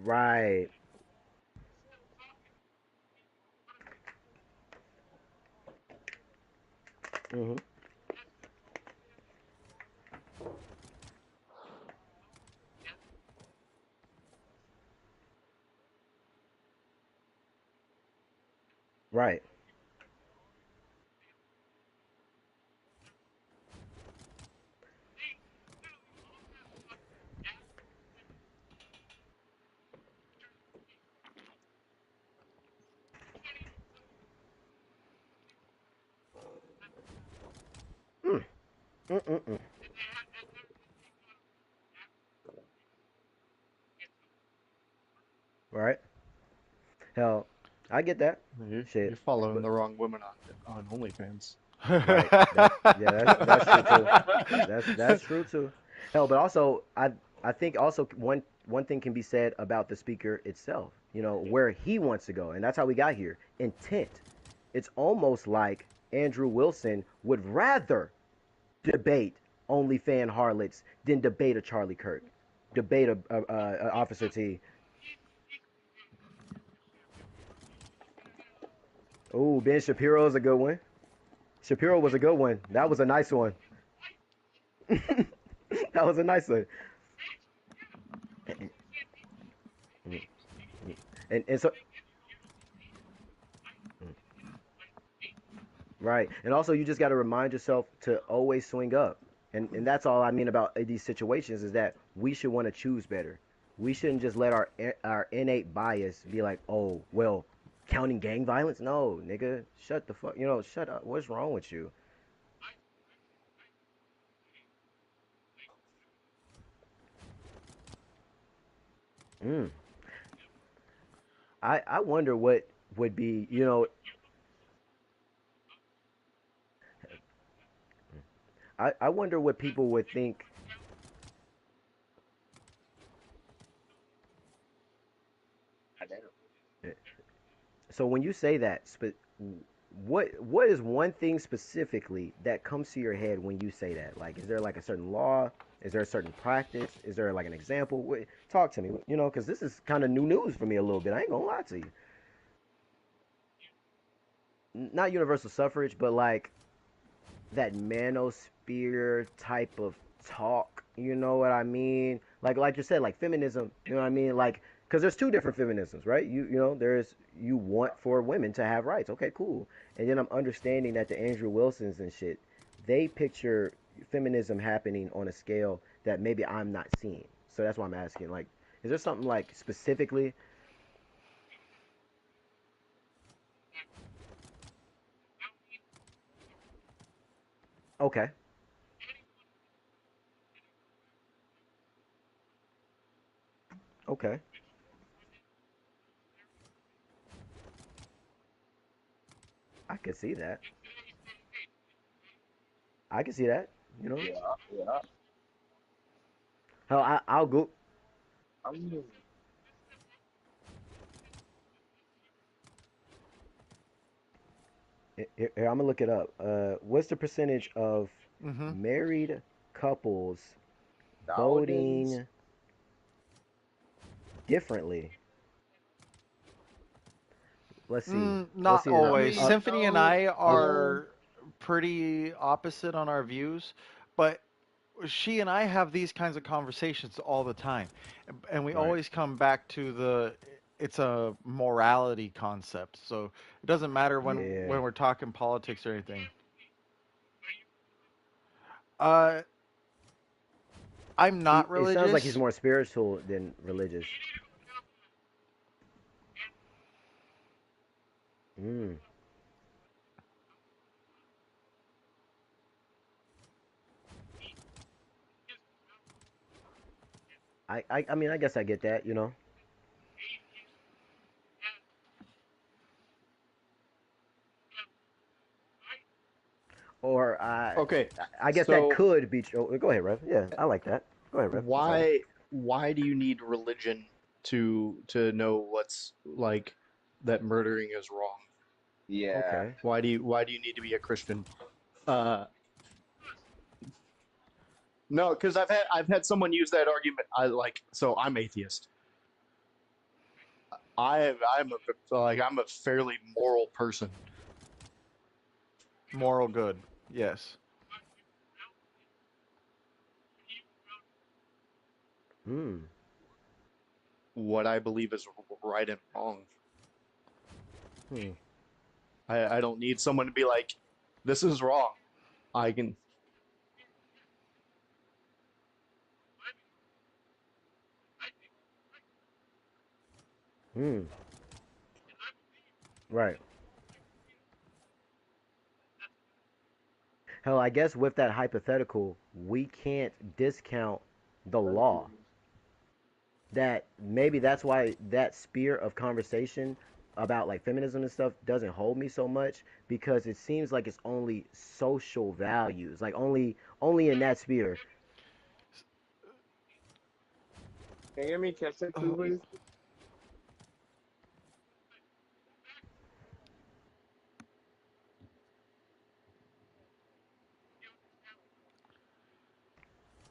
right, hmm, right, mm, mm, mm, mm. Right. Hell, I I get that. You're Shit, following but the wrong woman on OnlyFans. right. That yeah, that's true too. That's true too. Hell, but also I think also one thing can be said about the speaker itself. You know where he wants to go, and that's how we got here. Intent. It's almost like Andrew Wilson would rather debate OnlyFan harlots than debate a Charlie Kirk, debate a Officer T. Oh, Ben Shapiro is a good one. Shapiro was a good one. That was a nice one. That was a nice one. And so right, and also you just got to remind yourself to always swing up, and that's all I mean about these situations is that we should want to choose better. We shouldn't just let our innate bias be like, oh well, counting gang violence. No, nigga, shut the fuck. Shut up. What's wrong with you? Mm. I wonder what would be. I wonder what people would think. So when you say that, what is one thing specifically that comes to your head when you say that? Like, is there like a certain law? Is there a certain practice? Is there like an example? Talk to me, because this is kind of new news for me a little bit. I ain't gonna lie to you. Not universal suffrage, but like that manosphere type of talk. You know what I mean? Like you said, like feminism. You know what I mean? Like because there's two different feminisms, right? There's you want for women to have rights. Okay, cool. And then I'm understanding that the Andrew Wilsons and shit, they picture feminism happening on a scale that maybe I'm not seeing. So that's why I'm asking. Like, is there something like specifically? Okay, okay. I can see that. I can see that. You know, Yeah, yeah. hell, I'll go. I mean, Here, I'm gonna look it up. What's the percentage of hmm married couples nowadays, voting differently? Let's see. Let's Not see. I always. mean, Symphony and I no. are pretty opposite on our views, but she and I have these kinds of conversations all the time. And we Right. always come back to it's a morality concept. So it doesn't matter Yeah. when we're talking politics or anything. Uh, I'm not It sounds like he's religious. more spiritual than religious. Mm. I mean, I guess I get that. Or Okay, I guess that so could be. Oh, go ahead, Rev. Yeah, I like that. Go ahead, Rev. I'm sorry. why do you need religion to know what's like that murdering is wrong? Yeah. Okay. Why do you need to be a Christian? Uh, no, because I've had someone use that argument. So I'm atheist. I'm a fairly moral person. Moral good. Yes. Hmm. What I believe is right and wrong. Hmm. I don't need someone to be like, this is wrong. I can. Hmm. Right. Hell, I guess with that hypothetical, we can't discount the law. That maybe that's why that sphere of conversation about like feminism and stuff doesn't hold me so much because it seems like it's only social values, like only in that sphere. Can you hear me? Catch that, Oh, please.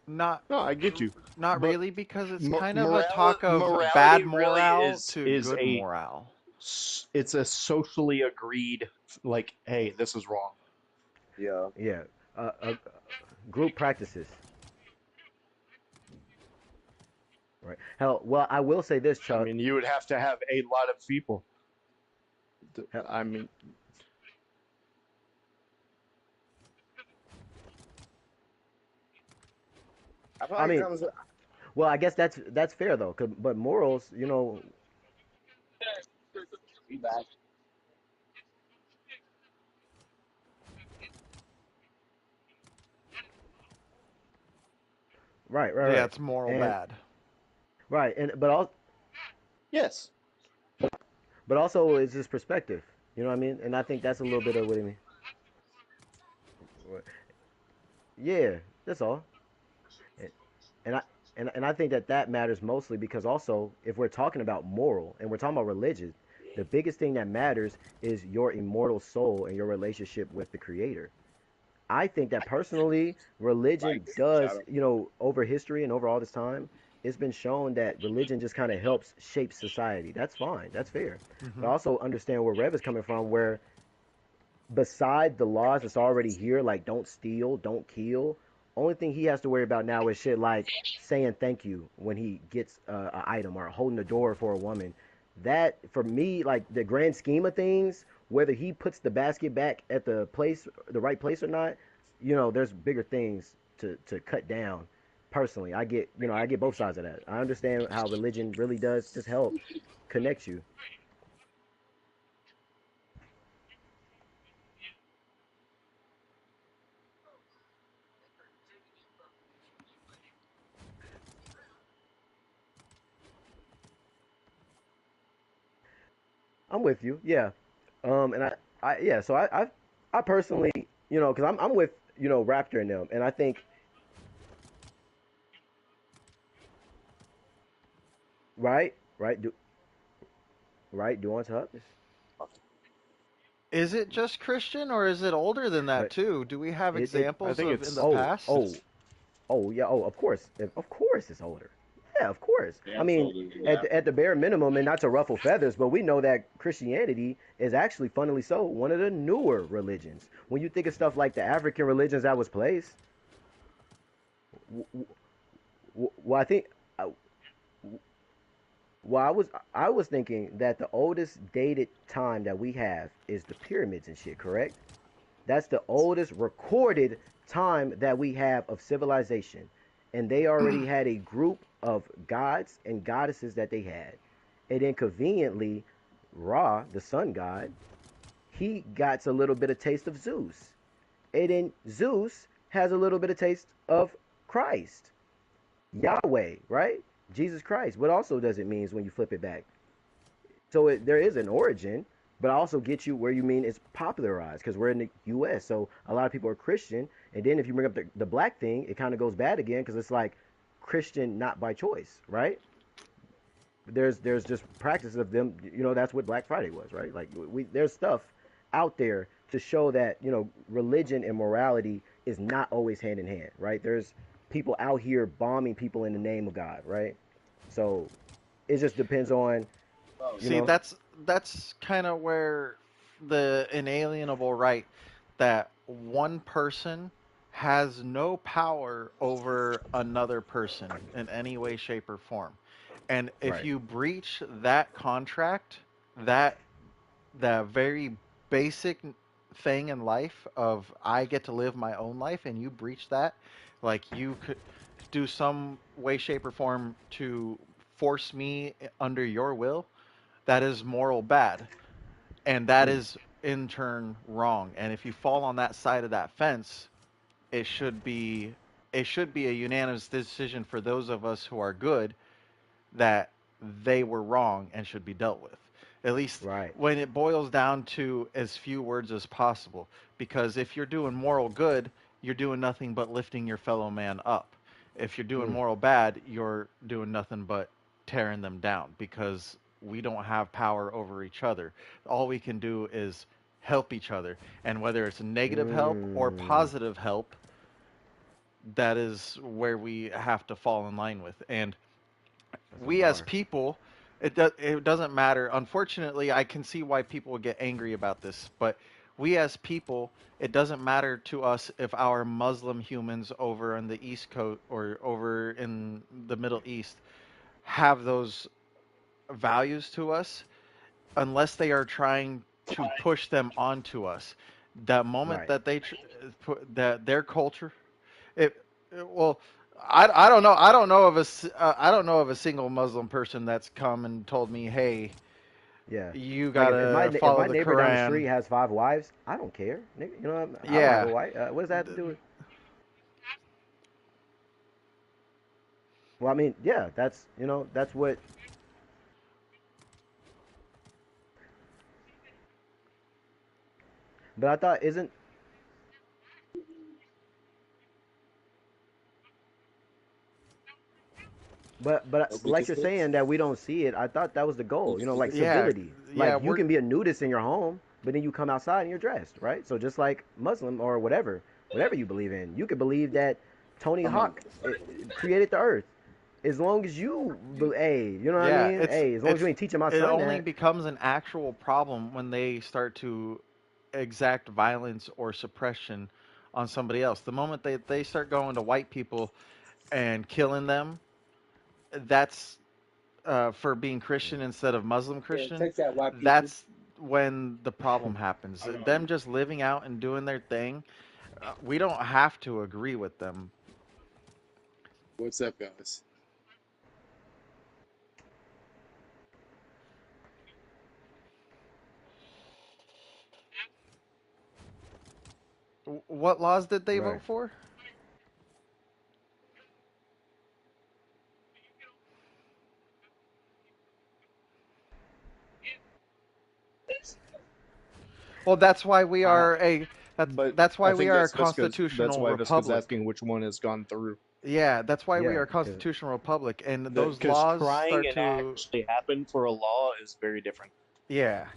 not No, I get you, not but really because it's kind of a morality talk of morality bad really morale to is good a morale. it's a socially agreed, like, hey, this is wrong. Yeah. Yeah, group practices, right? Hell, well, I will say this, I Chuck. mean, you would have to have a lot of people. Hell, I mean, I feel I like it mean, comes. well, I guess that's fair though, but morals, Be back. right, right, Yeah, right, it's moral and bad. right, and yes. but also it's just perspective. You know what I mean? And I think that's a little bit of what I mean. Yeah, that's all. And and I and I think that that matters mostly because also if we're talking about moral and we're talking about religion, the biggest thing that matters is your immortal soul and your relationship with the Creator. I think that personally, religion Like does, shadow. over history and over all this time, it's been shown that religion just kind of helps shape society. That's fine. That's fair. But Hmm. I also understand where Rev is coming from, where beside the laws that's already here, like don't steal, don't kill, only thing he has to worry about now is shit like saying thank you when he gets an item or holding the door for a woman. That for me, like the grand scheme of things, whether he puts the basket back at the right place or not, there's bigger things to cut down. Personally, I get both sides of that. I understand how religion really does just help connect you. I'm with you. Yeah. And yeah. So I personally, because I'm with, Raptor and them, and I think, right, do unto others. Is it just Christian or is it older than that But too? Do we have it, I examples think of in the oh, past? oh, oh, yeah, oh, of course it's older. Yeah, of course. I Yeah, mean, totally. at Yeah. the bare minimum, and not to ruffle feathers, but we know that Christianity is actually, funnily so, one of the newer religions. When you think of stuff like the African religions that was placed, w- well, I think. Well, I was thinking that the oldest dated time that we have is the pyramids and shit, correct? That's the oldest recorded time that we have of civilization. And they already had a group of gods and goddesses that they had. And then conveniently, Ra, the sun god, he got a little bit of taste of Zeus. And then Zeus has a little bit of taste of Christ. Yahweh, right? Jesus Christ. What also does it mean when you flip it back? So there is an origin, but I also get you where you mean it's popularized because we're in the U.S. So a lot of people are Christian, and then if you bring up the black thing, it kind of goes bad again because it's like Christian not by choice, right? There's just practices of them. That's what Black Friday was, right? Like there's stuff out there to show that religion and morality is not always hand in hand, right? There's people out here bombing people in the name of God, right? So it just depends on you See, know that's kind of where the inalienable right that one person has no power over another person in any way, shape, or form. And if right. you breach that contract, that the very basic thing in life of I get to live my own life and you breach that, like you could do some way, shape, or form to force me under your will, that is moral bad. And that Mm. is in turn wrong. And if you fall on that side of that fence, it should be it should be a unanimous decision for those of us who are good that they were wrong and should be dealt with. At least Right. when it boils down to as few words as possible. Because if you're doing moral good, you're doing nothing but lifting your fellow man up. If you're doing Mm. moral bad, you're doing nothing but tearing them down because we don't have power over each other. All we can do is help each other. And whether it's negative help or Mm. positive help, that is where we have to fall in line with. And That's a we as bar. people, it doesn't matter. Unfortunately, I can see why people would get angry about this, but we as people, it doesn't matter to us if our Muslim humans over on the East Coast or over in the Middle East have those values to us unless they are trying to push them onto us. The moment Right. that put that their culture, well, I don't know. I don't know of a single Muslim person that's come and told me, "Hey, Yeah. you Like gotta if follow my the neighbor down the Quran." street has 5 wives, I don't care. Nigga, you know, I don't have a Yeah, wife. What does that have to th- do with? Well, I mean, yeah, that's that's what. But I thought isn't. But We can like you're say saying that we don't see it. I thought that was the goal. You know, like yeah, civility. yeah. Like you We're can be a nudist in your home, but then you come outside and you're dressed, right? So just like Muslim or whatever you believe in, you could believe that Tony Hawk created the Earth. As long as hey, you know what I yeah. mean? Hey, as long as you ain't teaching my It son only that, becomes an actual problem when they start to exact violence or suppression on somebody else. The moment they start going to white people and killing them, that's for being Christian instead of Muslim yeah, Christian, take that, white people. that's when the problem happens. Them just living out and doing their thing, we don't have to agree with them. What's up, guys? What laws did they right? vote for? Well, that's why we I are a but that's I why we think are a that's constitutional why Visca's republic. asking which one has gone through. Yeah, that's why we Yeah, are a cause constitutional republic, and those Because laws trying start and to actually happen for a law is very different. yeah.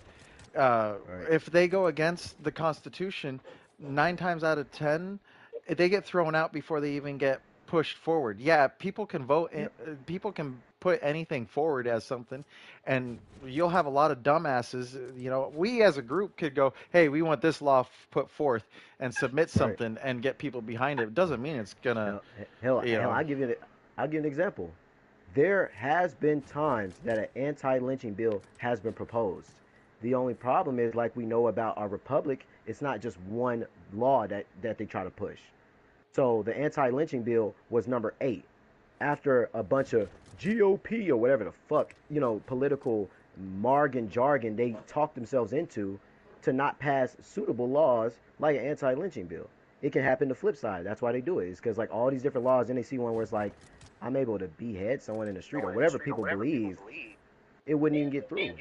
uh, right, if they go against the Constitution, 9 times out of 10, they get thrown out before they even get pushed forward. Yeah, people can vote, yep, people can put anything forward as something, and you'll have a lot of dumbasses. You know, we as a group could go, hey, we want this law put forth and submit right. something and get people behind it. It doesn't mean it's gonna, you Hell, know, I'll give you an example. There has been times that an anti-lynching bill has been proposed. The only problem is, like we know about our republic, it's not just one law that they try to push. So the anti-lynching bill was number 8 after a bunch of GOP or whatever the fuck, political jargon they talked themselves into to not pass suitable laws like an anti-lynching bill. It can happen the flip side. That's why they do it. It's because like all these different laws, then they see one where it's like, I'm able to behead someone in the street or whatever people believe, it wouldn't even get through.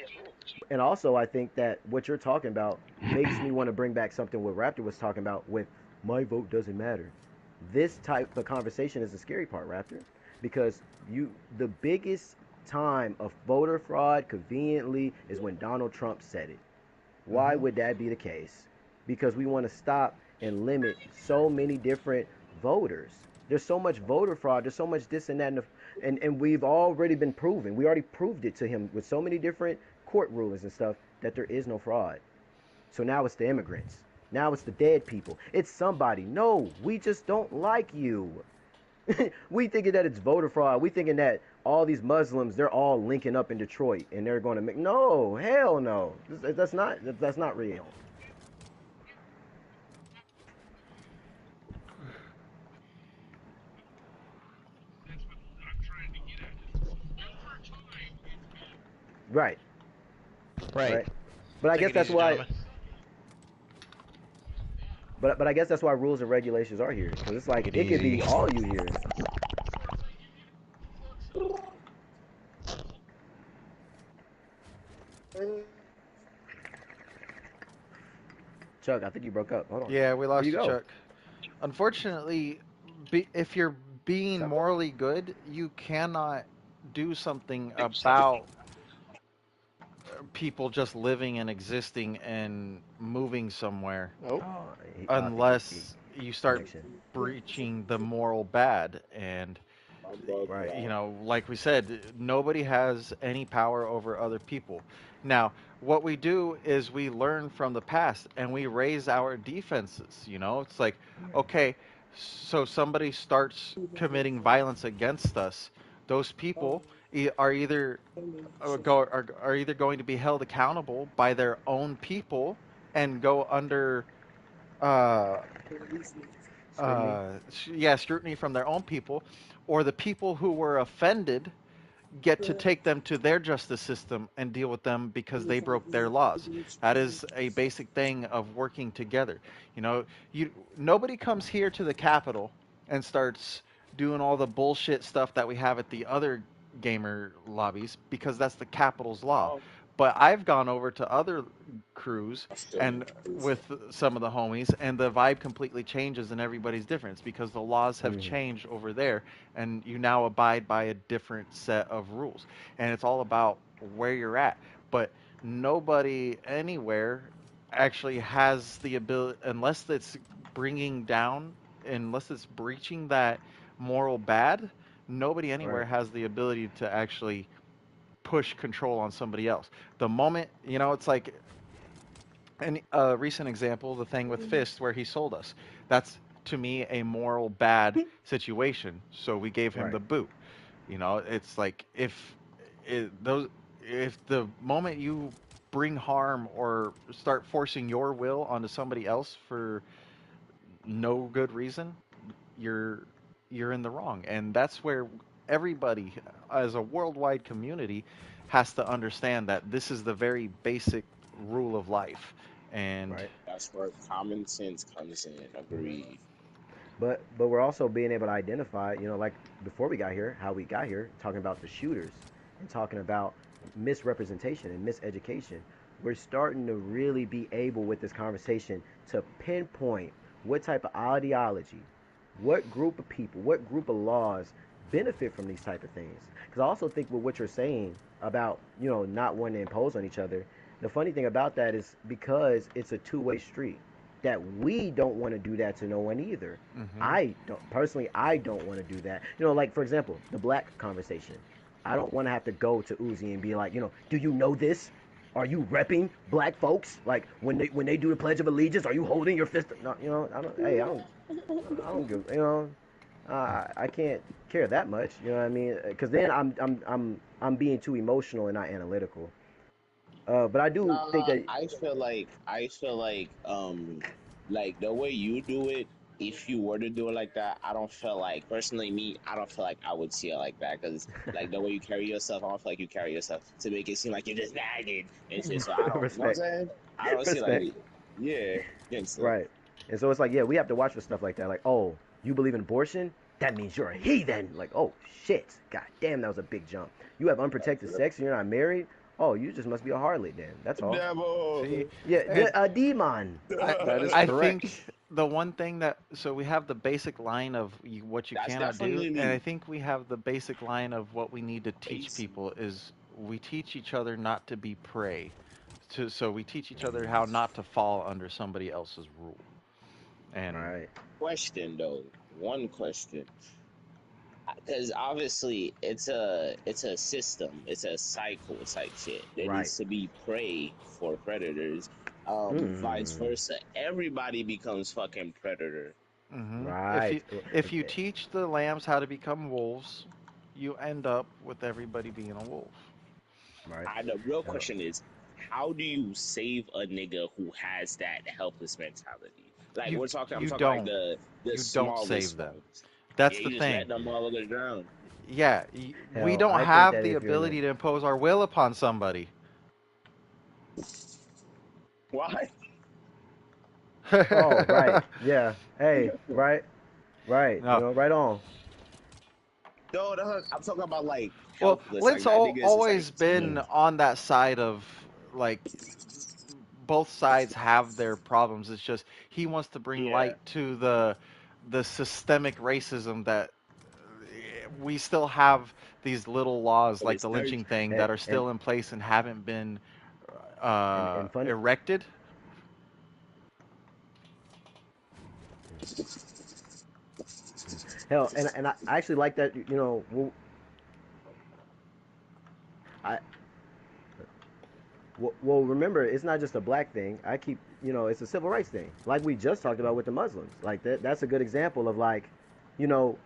And also, I think that what you're talking about makes me want to bring back something what Raptor was talking about with my vote doesn't matter. This type of conversation is the scary part, Raptor, because the biggest time of voter fraud conveniently is when Donald Trump said it. Why hmm would that be the case? Because we want to stop and limit so many different voters. There's so much voter fraud. There's so much this and that, and we've already been proven. We already proved it to him with so many different court rulings and stuff that there is no fraud. So now it's the immigrants. Now it's the dead people. It's somebody. No, we just don't like you. We thinking that it's voter fraud. We thinking that all these Muslims they're all linking up in Detroit and they're going to make no hell no. That's not real. Right, Right. right. But I Take guess it that's easy, why. gentlemen. But I guess that's why rules and regulations are here because it's Take like it it could easy. be all you here. Chuck, I think you broke up. Hold on. Yeah, we Where you lost you, go? Chuck. Unfortunately, if you're being Chuck? morally good, you cannot do something about people just living and existing and moving somewhere Oh, Oh, I think unless you start connection. breaching the moral bad. And My bug Right. like we said, nobody has any power over other people. Now, what we do is we learn from the past and we raise our defenses. It's like, okay, so somebody starts committing violence against us. Those people are either are either going to be held accountable by their own people and go under uh, Scrutiny. yeah, scrutiny from their own people, or the people who were offended get to take them to their justice system and deal with them because they broke their laws. That is a basic thing of working together. You nobody comes here to the Capitol and starts doing all the bullshit stuff that we have at the other gamer lobbies because that's the Capitol's law. But I've gone over to other crews and with some of the homies, and the vibe completely changes and everybody's different. It's because the laws have Hmm. changed over there, and you now abide by a different set of rules. And it's all about where you're at. But nobody anywhere actually has the ability, unless it's bringing down, unless it's breaching that moral bad, nobody anywhere Right. has the ability to actually push control on somebody else. The moment, it's like a recent example, the thing with Fist where he sold us. That's to me a moral bad situation. So we gave him Right. the boot. It's like if the moment you bring harm or start forcing your will onto somebody else for no good reason, you're you're in the wrong. And that's where everybody as a worldwide community has to understand that this is the very basic rule of life. And Right. That's where common sense comes in. Agreed. But we're also being able to identify, like before we got here, how we got here, talking about the shooters and talking about misrepresentation and miseducation. We're starting to really be able with this conversation to pinpoint what type of ideology, what group of people, what group of laws benefit from these type of things. Because I also think with what you're saying about not wanting to impose on each other, the funny thing about that is because it's a two-way street that we don't want to do that to no one either. mhm. I don't personally. I don't want to do that. Like for example, the black conversation. I don't want to have to go to Uzi and be like, do you know this? Are you repping black folks? Like when they do the Pledge of Allegiance, are you holding your fist? No, I don't. Hey, I don't give. I can't care that much. You know what I mean? Because then I'm being too emotional and not analytical. But I do think Nah, that. I feel like the way you do it, if you were to do it like that, I don't feel like personally me, I don't feel like I would see it like that because like the way you carry yourself, I don't feel like you carry yourself to make it seem like you're just nagging and shit. So I don't, you know what I'm Respect. saying? I don't see Respect. like, yeah, gangster. Right. And so it's like, yeah, we have to watch for stuff like that. Like, oh, you believe in abortion? That means you're a heathen. Like, oh shit. God damn, that was a big jump. You have unprotected sex and you're not married? Oh, you just must be a harlot then. That's all. Devil. See, Yeah, and a demon. I that is I correct. think the one thing that so we have the basic line of what you That's cannot do, definitely and I me. think we have the basic line of what we need to teach Base. people is we teach each other not to be prey. So we teach each other how not to fall under somebody else's rule. And Right. Question though, one question. Because obviously it's a system, it's a cycle type shit. There Right. needs to be prey for predators. Vice Mm. versa. Everybody becomes fucking predator. if Right. you teach the lambs how to become wolves, you end up with everybody being a wolf. Right. And the real Uh, question is, how do you save a nigga who has that helpless mentality? Like You we're talking, I'm you talking like don't the you don't smallest save them. ones. That's Yeah, the you just thing. let them motherfuckers drown. Yeah, we hell, don't I think have that the if you're in a ability to impose our will upon somebody. Why? oh, right. Yeah. Hey, right. Right. No. Right on. No, no, I'm talking about like Well, helpless. Lint's Like that nigga is just like always been scared. Mm. on that side of like both sides have their problems. It's just he wants to bring Yeah. light to the systemic racism that we still have these little laws But like it's the very lynching thing and that are and still in place and haven't been and funny. erected. Hell, and I actually like that. You know, I well, remember, it's not just a black thing. I keep, it's a civil rights thing. Like we just talked about with the Muslims. Like that's a good example of like, you know,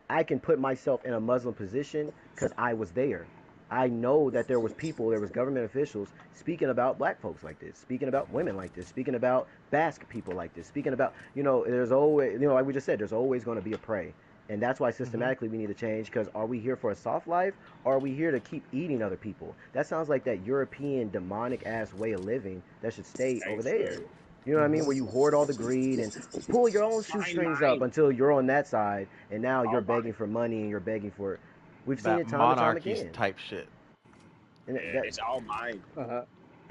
I can put myself in a Muslim position because I was there. I know that there was people, there was government officials speaking about black folks like this, speaking about women like this, speaking about Basque people like this, speaking about, there's always, like we just said, there's always going to be a prey. And that's why Hmm. systematically we need to change because are we here for a soft life or are we here to keep eating other people? That sounds like that European demonic ass way of living that should stay over there. gangster. You know what I mean? Hmm. Where you hoard all the greed and pull your own Fine shoestrings up mind. until you're on that side, and now you're All begging mine. for money and you're begging for. We've seen That it time and time monarchy again, type shit. and Yeah, it's all mine. Uh,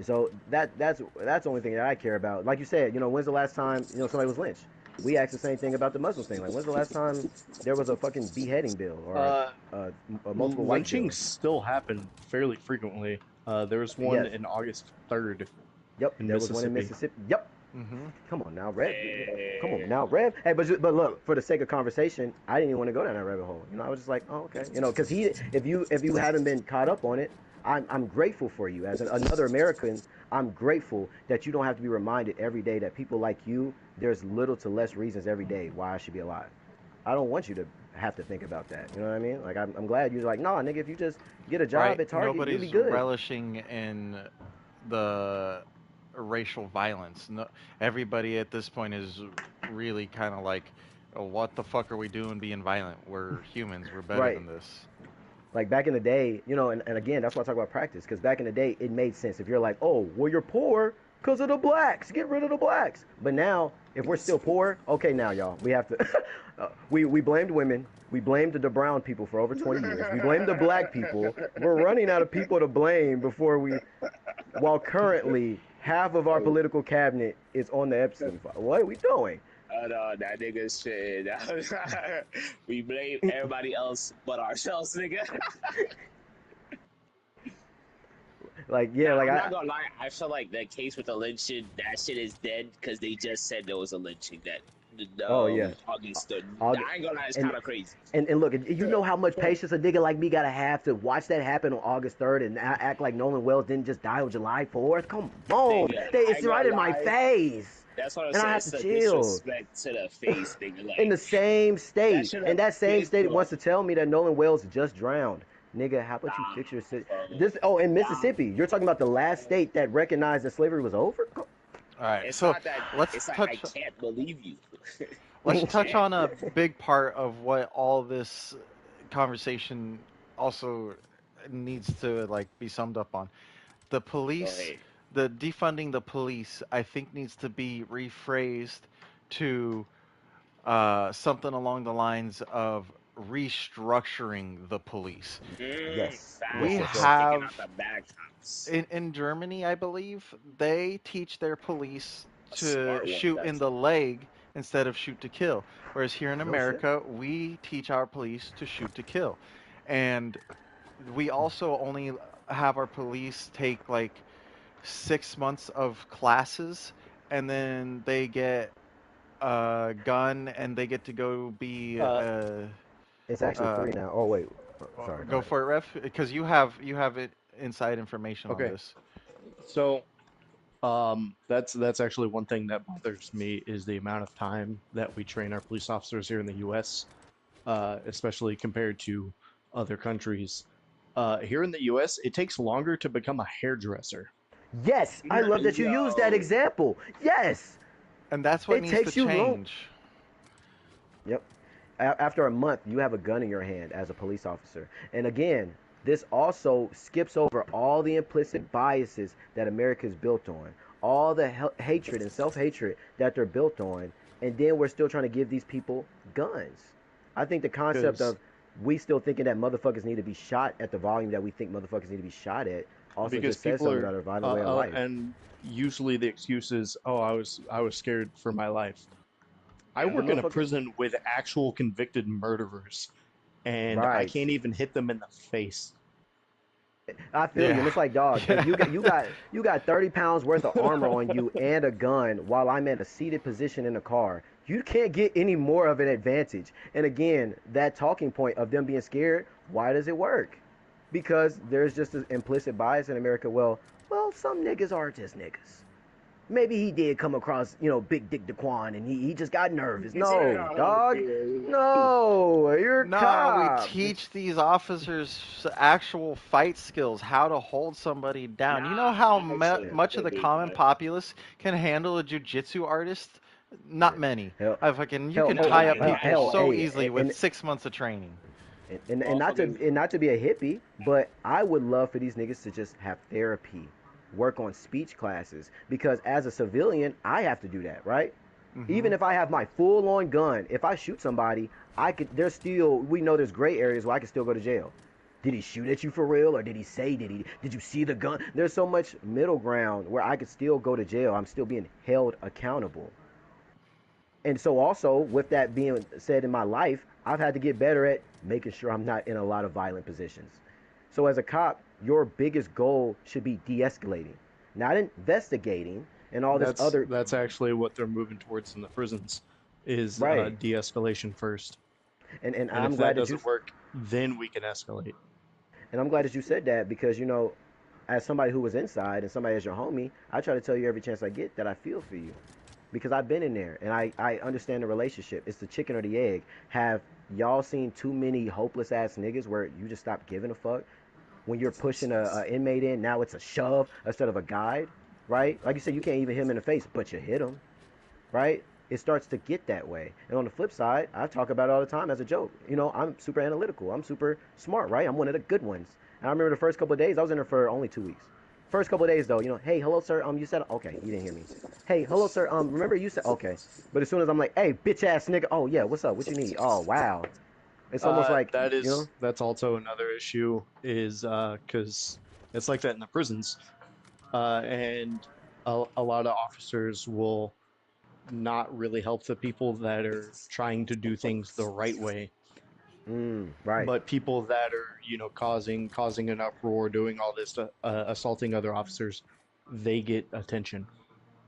so that's the only thing that I care about. Like you said, when's the last time somebody was lynched? We asked the same thing about the Muslim thing. Like, when's the last time there was a fucking beheading bill or uh, a multiple wife bill? lynchings still happen fairly frequently. There was one Yes. in August 3rd Yep. in There was one in Mississippi. Mississippi. Yep. Hmm. Come on now, Rev. Come on Yeah. now, Rev. Hey, but look, for the sake of conversation, I didn't even want to go down that rabbit hole. I was just like, oh, okay, because if you haven't been caught up on it, I'm grateful for you as another American. I'm grateful that you don't have to be reminded every day that people like you, there's little to less reasons every day why I should be alive. I don't want you to have to think about that. You know what I mean? Like I'm glad you're like, nah, nigga, if you just get a job Right? at Target, you'll be Nobody's good. relishing in the racial violence. No, everybody at this point is really kind of like, oh, what the fuck are we doing being violent? We're humans. We're better Right. than this. Like back in the day, and again, that's why I talk about practice, because back in the day, it made sense. If you're like, oh, well, you're poor because of the blacks, get rid of the blacks. But now, if we're still poor, okay, now y'all, we have to, we blamed women, we blamed the brown people for over 20 years, we blamed the black people. We're running out of people to blame while currently half of our political cabinet is on the Epstein file. What are we doing? No, that nigga shit. We blame everybody else but ourselves, nigga. Like, yeah, Now, like I'm not gonna lie. I feel like the case with the lynching, that shit is dead because they just said there was a lynching that oh yeah, August 3rd. Aug- I ain't gonna lie, it's and kind of crazy. And look, you know how much patience a nigga like me gotta have to watch that happen on August 3rd and act like Nolan Wells didn't just die on July 4th? Come on. Nigga, I It's ain't right gonna in my lie. face. That's what I'm And I saying. have It's to a chill. disrespect to the face, nigga. In Like, the same that state. should And have that same been state done. wants to tell me that Nolan Wells just drowned. Nigga, how about you Nah, fix your city? bro. In Nah. Mississippi, you're talking about the last state that recognized that slavery was over? All right, It's so not that. let's It's like I touch can't believe you. let's I touch can't, on bro. a big part of what all this conversation also needs to like be summed up on. The Go police, ahead. the defunding the police, I think needs to be rephrased to something along the lines of restructuring the police. Yes. Yes, We yes, yes. Facts. Taking have out the bad cops. in Germany, I believe, they teach their police A to smart one, shoot in that's the leg instead of shoot to kill. Whereas here in No shit. America, we teach our police to shoot to kill. And we also only have our police take like 6 months of classes and then they get a gun and they get to go be uh, It's actually uh, three now. Oh, wait. Sorry, go go ahead. for it, Ref, because you have it inside information on okay, this. so that's actually one thing that bothers me is the amount of time that we train our police officers here in the U.S., especially compared to other countries. Here in the U.S., it takes longer to become a hairdresser. Yes, I love that you used that Yo. example. Yes, And that's what it needs to takes you long. change. Yep. After a month, you have a gun in your hand as a police officer. And again, this also skips over all the implicit biases that America is built on, all the hatred and self hatred that they're built on. And then we're still trying to give these people guns. I think the concept Because of we still thinking that motherfuckers need to be shot at the volume that we think motherfuckers need to be shot at. also because just said people something are about a violent way of life. and usually the excuse is, oh, I was scared for my life. I The work in a motherfucker, prison with actual convicted murderers, and I right? can't even hit them in the face. I feel you, and Yeah. it's like, dog, if Yeah. you got 30 pounds worth of armor on you and a gun while I'm in a seated position in the car, you can't get any more of an advantage. And again, that talking point of them being scared, why does it work? Because there's just an implicit bias in America. Well, some niggas are just niggas. Maybe he did come across, Big Dick Daquan, and he just got nervous. No, dog. No, you're a No, we cop. teach these officers actual fight skills, how to hold somebody down. You know how much of the common populace can handle a jujitsu artist? Not many. Hell, You hell, can oh, tie up people hell, so hey, easily with 6 months of training. and not to be a hippie, but I would love for these niggas to just have therapy, work on speech classes, because as a civilian, I have to do that, right? Hmm. Even if I have my full on gun, if I shoot somebody, I could. We know there's gray areas where I could still go to jail. Did he shoot at you for real, or did he say? Did you see the gun? There's so much middle ground where I could still go to jail. I'm still being held accountable. And so also with that being said in my life, I've had to get better at making sure I'm not in a lot of violent positions. So as a cop, your biggest goal should be de-escalating, not investigating and all this That's other. that's actually what they're moving towards in the prisons, is Right. de-escalation first. And And I'm if that glad that you doesn't work, then we can escalate. and I'm glad that you said that, because as somebody who was inside and somebody as your homie, I try to tell you every chance I get that I feel for you, because I've been in there and I understand the relationship. It's the chicken or the egg. Have y'all seen too many hopeless ass niggas where you just stop giving a fuck? When you're pushing a inmate in, now it's a shove instead of a guide, right? Like you said, you can't even hit him in the face, but you hit him, right? It starts to get that way. And on the flip side, I talk about it all the time as a joke. I'm super analytical. I'm super smart, right? I'm one of the good ones. And I remember the first couple of days, I was in there for only 2 weeks. First couple of days though, hey, hello sir, you said okay, you didn't hear me. Hey, hello sir, remember you said okay. But as soon as I'm like, hey, bitch ass nigga, oh yeah, what's up? What you need? Oh wow. It's almost like, That's also another issue, is because it's like that in the prisons, and a lot of officers will not really help the people that are trying to do things the right way, right. but people that are, causing an uproar, doing all this, assaulting other officers, they get attention.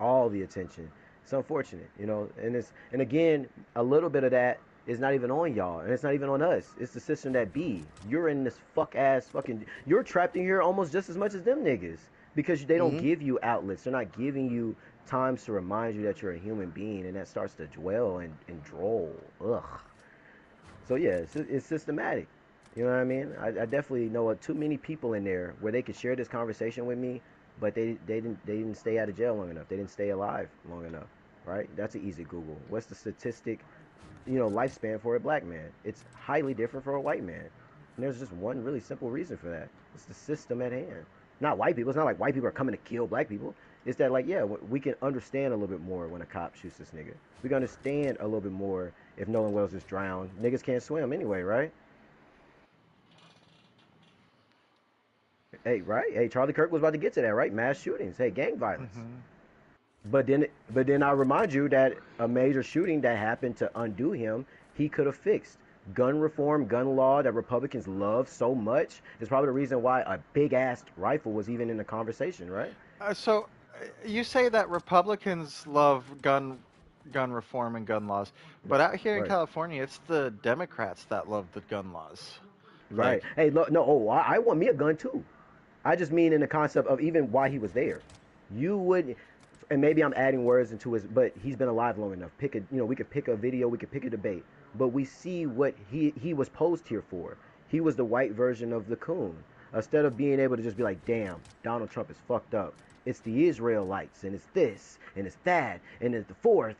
All the attention. It's unfortunate, and again, a little bit of that is not even on y'all, and it's not even on us. It's the system that be. You're in this fucking. You're trapped in here almost just as much as them niggas, because they don't Hmm. give you outlets. They're not giving you times to remind you that you're a human being, and that starts to dwell and droll. Ugh. So yeah, it's systematic. You know what I mean? I definitely know too many people in there where they could share this conversation with me, but they didn't stay out of jail long enough. They didn't stay alive long enough, right? That's an easy Google. What's the statistic, lifespan for a black man? It's highly different for a white man. And there's just one really simple reason for that. It's the system at hand. Not white people. It's not like white people are coming to kill black people. It's that, like, yeah, we can understand a little bit more when a cop shoots this nigga. We can understand a little bit more if Nolan Wells is drowned. Niggas can't swim anyway, right? Hey, right? Hey, Charlie Kirk was about to get to that, right? Mass shootings. Hey, gang violence. Hmm. But then I remind you that a major shooting that happened to undo him, he could have fixed. Gun reform, gun law that Republicans love so much is probably the reason why a big ass rifle was even in the conversation, right? You say that Republicans love gun reform and gun laws, but out here in Right. California, it's the Democrats that love the gun laws. Like, Right. Hey, look, no, oh, I want me a gun too. I just mean in the concept of even why he was there. You would, and maybe I'm adding words into his, but he's been alive long enough. We could pick a video, we could pick a debate, but we see what he was posed here for. He was the white version of the coon. Instead of being able to just be like, damn, Donald Trump is fucked up. It's the Israelites, and it's this, and it's that, and it's the fourth.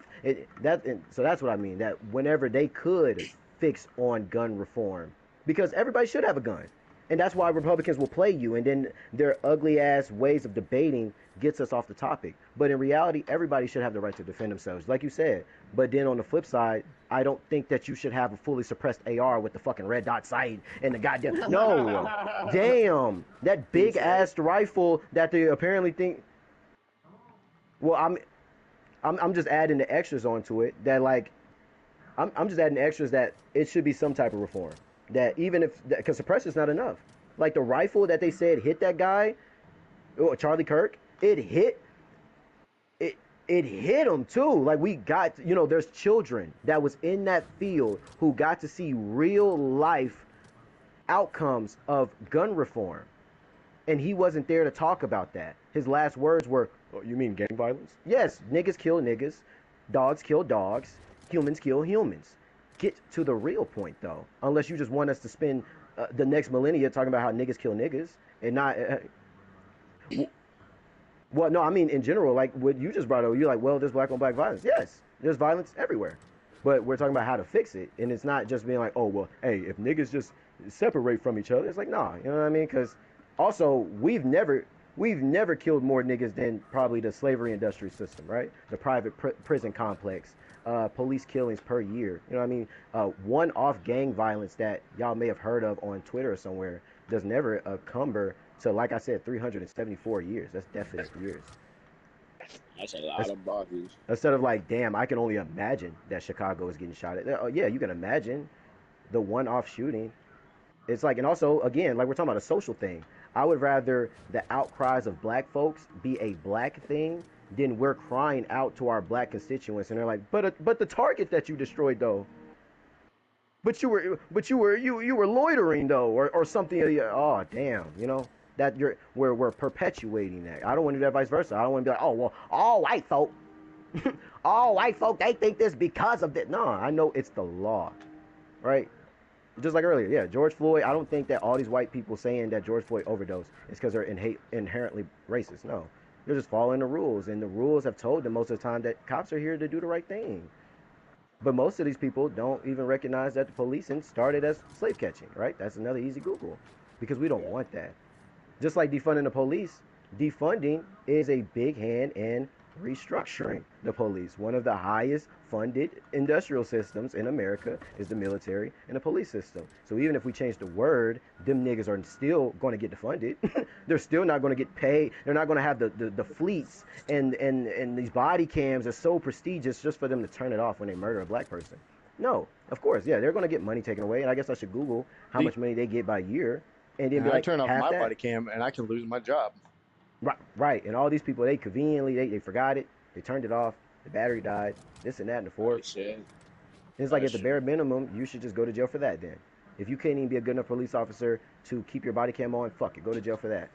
So that's what I mean. That whenever they could fix on gun reform, because everybody should have a gun. And that's why Republicans will play you, and then their ugly ass ways of debating gets us off the topic. But in reality, everybody should have the right to defend themselves, like you said. But then on the flip side, I don't think that you should have a fully suppressed AR with the fucking red dot sight and the goddamn no, damn, that big ass rifle that they apparently think. Well, I'm just adding the extras onto it that like I'm just adding extras that it should be some type of reform. That even if, because suppression's not enough. Like the rifle that they said hit that guy, Charlie Kirk, it it hit him too. Like we got, there's children that was in that field who got to see real life outcomes of gun reform, and he wasn't there to talk about that. His last words were, "Oh, you mean gang violence?" Yes, niggas kill niggas, dogs kill dogs, humans kill humans. Get to the real point, though. Unless you just want us to spend the next millennia talking about how niggas kill niggas and not. Well, no, I mean in general, like what you just brought up. You're like, well, there's black on black violence. Yes, there's violence everywhere, but we're talking about how to fix it, and it's not just being like, oh, well, hey, if niggas just separate from each other, it's like, nah, you know what I mean? Because also, we've never killed more niggas than probably the slavery industry system, right? The private prison complex, police killings per year. You know what I mean? One-off gang violence that y'all may have heard of on Twitter or somewhere does never cumber to, like I said, 374 years. That's definite years. That's a lot of bodies. Instead of like, damn, I can only imagine that Chicago is getting shot at. Oh, yeah, you can imagine the one-off shooting. It's like, and also, again, like we're talking about a social thing. I would rather the outcries of black folks be a black thing than we're crying out to our black constituents, and they're like, but the target that you destroyed though, but you were loitering though, or something. Oh damn, that we're perpetuating that. I don't want to do that vice versa. I don't want to be like, oh well, all white folk, all white folk, they think this because of that. No, I know it's the law, right? Just like earlier, yeah, George Floyd. I don't think that all these white people saying that George Floyd overdosed is because they're inherently racist. No, they're just following the rules, and the rules have told them most of the time that cops are here to do the right thing. But most of these people don't even recognize that the policing started as slave catching, right? That's another easy Google, because we don't want that. Just like defunding the police, defunding is a big hand in restructuring the police. One of the highest funded industrial systems in America is the military and the police system. So even if we change the word, them niggas are still going to get defunded. They're still not going to get paid. They're not going to have the fleets and these body cams are so prestigious just for them to turn it off when they murder a black person. No, of course, yeah, they're going to get money taken away. And I guess I should Google how much money they get by year. And then And be I like, turn off half my that. body cam and I can lose my job. Right. And all these people, they conveniently, they forgot it. They turned it off. The battery died. This and that and the fourth. Shit. It's like at That's the bare minimum, you should just go to jail for that then. If you can't even be a good enough police officer to keep your body cam on, fuck it, go to jail for that.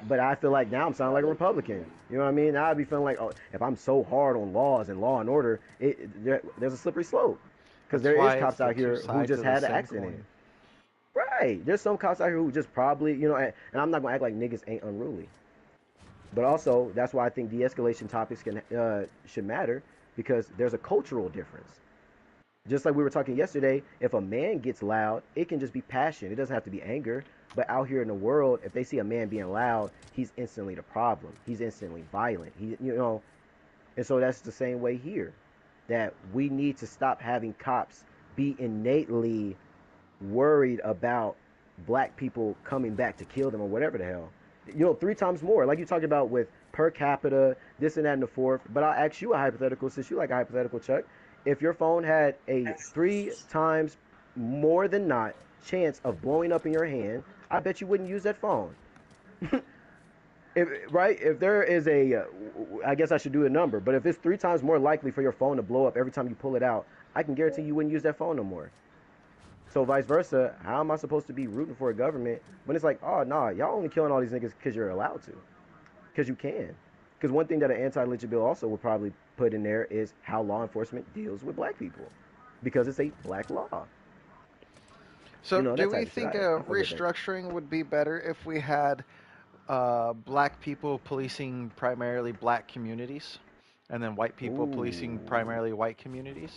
But I feel like now I'm sounding like a Republican. You know what I mean? Now I'd be feeling like, oh, if I'm so hard on laws and law and order, there's a slippery slope. Because there is cops out here who just had an accident. Right. There's some cops out here who just probably, and I'm not going to act like niggas ain't unruly. But also, that's why I think de-escalation topics should matter, because there's a cultural difference. Just like we were talking yesterday, if a man gets loud, it can just be passion. It doesn't have to be anger. But out here in the world, if they see a man being loud, he's instantly the problem. He's instantly violent. And so that's the same way here. That we need to stop having cops be innately worried about black people coming back to kill them or whatever the hell. 3 times more, like you talked about with per capita, this and that and the fourth. But I'll ask you a hypothetical, since you like a hypothetical, Chuck. If your phone had a 3 times more than not chance of blowing up in your hand, I bet you wouldn't use that phone. If there is I guess I should do a number, but if it's 3 times more likely for your phone to blow up every time you pull it out, I can guarantee you wouldn't use that phone no more. So vice versa, how am I supposed to be rooting for a government when it's like, oh, nah, y'all only killing all these niggas because you're allowed to, because you can. Because one thing that an anti-lynching bill also would probably put in there is how law enforcement deals with black people, because it's a black law. So do we think restructuring would be better if we had black people policing primarily black communities, and then white people policing primarily white communities?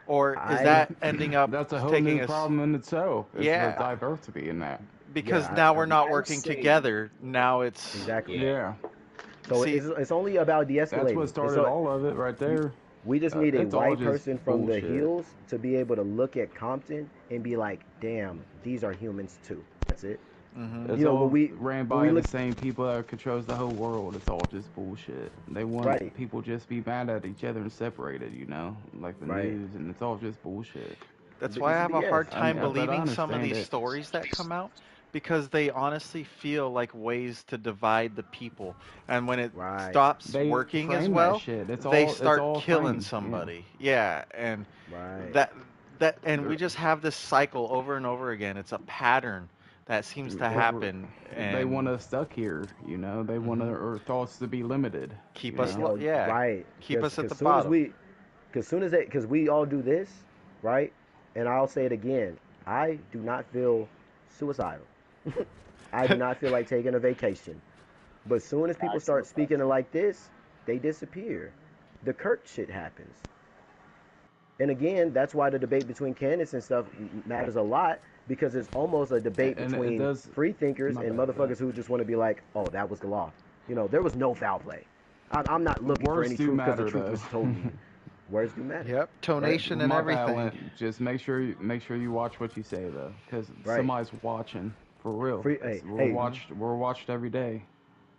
Or is I that ending up That's a whole taking new us? problem in itself. It's the Yeah, diversity in that. because yeah, now I we're not I'm working saying, together. Now it's exactly. yeah. Yeah, So see. it's only about that's what de-escalating. It's started so all of it right you, there. we just need a It's all white just person from the bullshit. hills to be able to look at Compton and be like, damn, these are humans too. That's it. Hmm. It's You know, all ran when we by the look same people that controls the whole world. It's all just bullshit. They want right, people just be mad at each other and separated, like the right. news, and it's all just bullshit. That's why I It's have a BS. hard time But I believing some of understand these it. stories that come out because they honestly feel like ways to divide the people. And when it Right, stops They working as frame that well, shit. they It's start all killing framed. Yeah. somebody. Yeah, and right. that and we They're, just have this cycle over and over again. It's a pattern that seems to we're, happen they and want us stuck here. They want mhm, our thoughts to be limited. keep You us know. yeah, Right. keep Because us at the soon as bottom. we, because soon as they, because we all do this, right? And I'll say it again. I do not feel suicidal. I do not feel like taking a vacation. But soon as people start speaking like this, they disappear. The Kirk shit happens. And again, that's why the debate between candidates and stuff matters a lot because it's almost a debate And it between does. free thinkers My and bad. Go ahead. motherfuckers who just want to be like, oh, that was the law. There was no foul play. I'm not looking for Words any do truth because the matter truth though. was told to you. Words do matter, Yep, right? tonation and My bad. everything. When just make sure you watch what you say though, because Right. somebody's watching for real. Free. Hey, We're hey, Hmm. watched. We're watched every day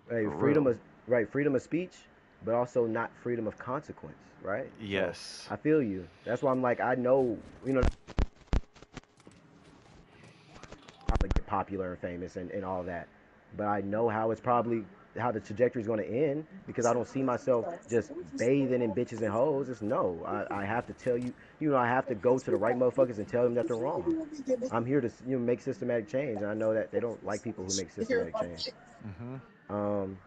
hey. for Freedom real. of right. Freedom of speech, but also not freedom of consequence, right? So Yes. I feel you. That's why I'm like, I know, I'm gonna get popular and famous and all that. But I know how the trajectory is going to end because I don't see myself just bathing in bitches and hoes. It's no. I have to tell you, I have to go to the right motherfuckers and tell them that they're wrong. I'm here to make systematic change, and I know that they don't like people who make systematic change. Hmm. Um,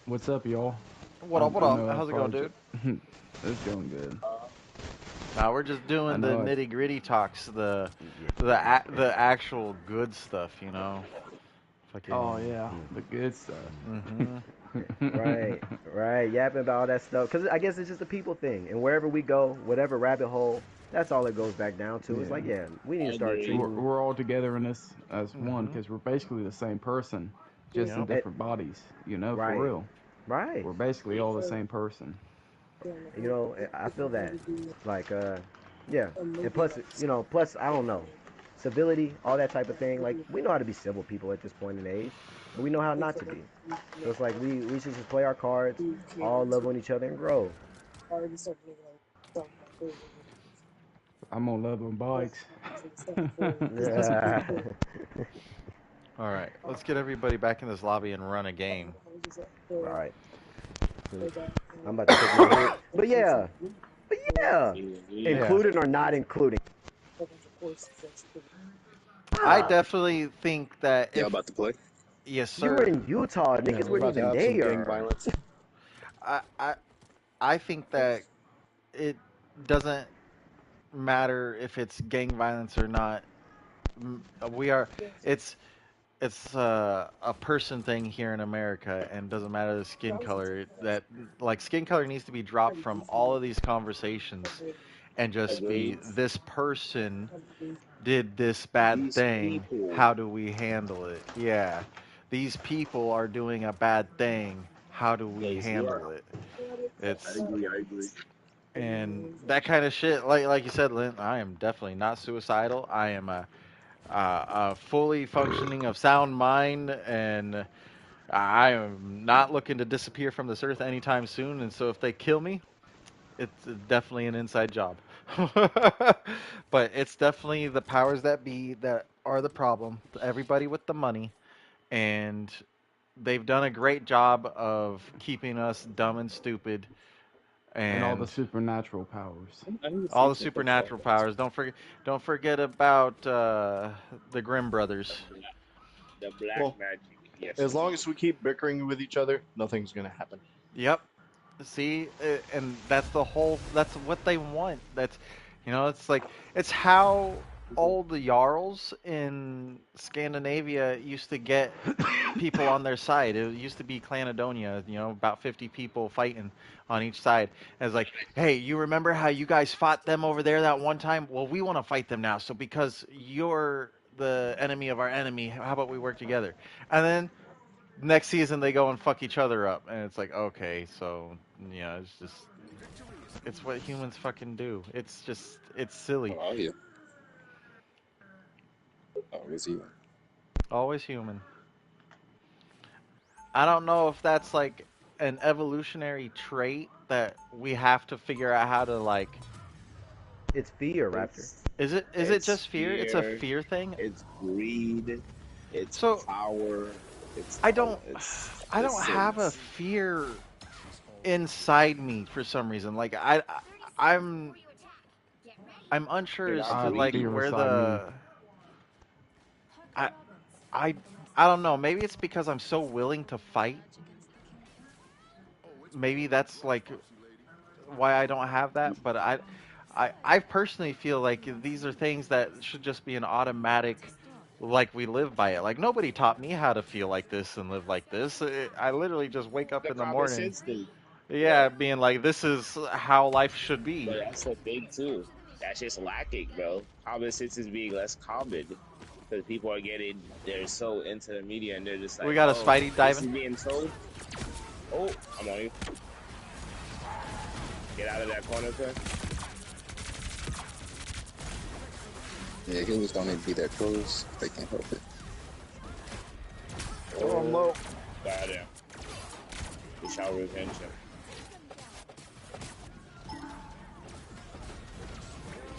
What's up, y'all? What up? What I up? know I How's it going, probably dude? it's going good. Now we're just I doing the know nitty gritty talks, the actual good stuff, oh Fucking. yeah, the good stuff. Hmm. right, right, yapping about all that stuff because I guess it's just a people thing, and wherever we go, whatever rabbit hole, that's all it goes back down to. It's Yeah. like, yeah, we need I to start agree. treating. We're all together in this as one Hmm. because we're basically the same person, just in Yep. It, different bodies. For right, real. right. We're basically all the same person. I feel that. Like, yeah. And plus, plus, I don't know. Civility, all that type of thing. Like, we know how to be civil people at this point in age, but we know how not to be. So it's like we should just play our cards, all love on each other, and grow. I'm on love on bikes. Yeah. All right, let's get everybody back in this lobby and run a game. All right. I'm about to take my hit. But yeah. Yeah. Yeah, Including or not including. I Ah, definitely think that Y'all if about to play? yes, you were sir. in Utah. Yeah, Niggas we're weren't about to even have some gang there. violence. I I I think that it doesn't matter if it's gang violence or not. We are. It's a person thing here in America, and doesn't matter the skin color. That like skin color needs to be dropped from all of these conversations, and just be Agreed. this person did this bad These thing. people. How do we handle it? Yeah, these people are doing a bad thing. How do we Yes, yeah. handle it? I It's agree. I agree. and that kind of shit. Like you said, Lynn, I am definitely not suicidal. I am a fully functioning of sound mind, and I am not looking to disappear from this earth anytime soon. And so, if they kill me, it's definitely an inside job. But it's definitely the powers that be that are the problem. Everybody with the money, and they've done a great job of keeping us dumb and stupid, And all the and supernatural powers. I need to all the fix what the fuck. supernatural powers. Don't forget about the Grimm brothers. The black Well, magic. Yes, as long indeed. as we keep bickering with each other, nothing's gonna happen. Yep. See, and that's the whole. That's what they want. That's, it's like it's how. all the jarls in Scandinavia used to get people on their side. It used to be Clanadonia, about 50 people fighting on each side. And it's like, hey, you remember how you guys fought them over there that one time? Well, we want to fight them now. So because you're the enemy of our enemy, how about we work together? And then next season they go and fuck each other up, and it's like, okay, so it's what humans fucking do. It's silly. Oh yeah. Oh, was he? Always human. I don't know if that's like an evolutionary trait that we have to figure out how to like. It's fear, Raptor. It's Is it it's just fear? It's a fear. fear thing. It's greed. It's So power. It's I all. don't It's I the don't have a sins. fear inside me for some reason. Like I'm I'm unsure You're as not I to have like greedy. fear where inside me. I I I don't know. Maybe it's because I'm so willing to fight. Maybe that's like why I don't have that. But I personally feel like these are things that should just be an automatic. Like we live by it. Like nobody taught me how to feel like this and live like this. I literally just wake up The in the common morning, sense thing. Yeah, yeah, being like, this is how life should but be. that's the thing too. That's just lacking, bro. Common sense is being less common because people are getting. They're so into the media and they're just We like, got a oh, Spidey this diving. is being told. Oh, I'm on you. Get out of that corner, cuz. Yeah, healers don't need to be that close. They can't help it. Oh, I'm low. Goddamn. We shall revenge him.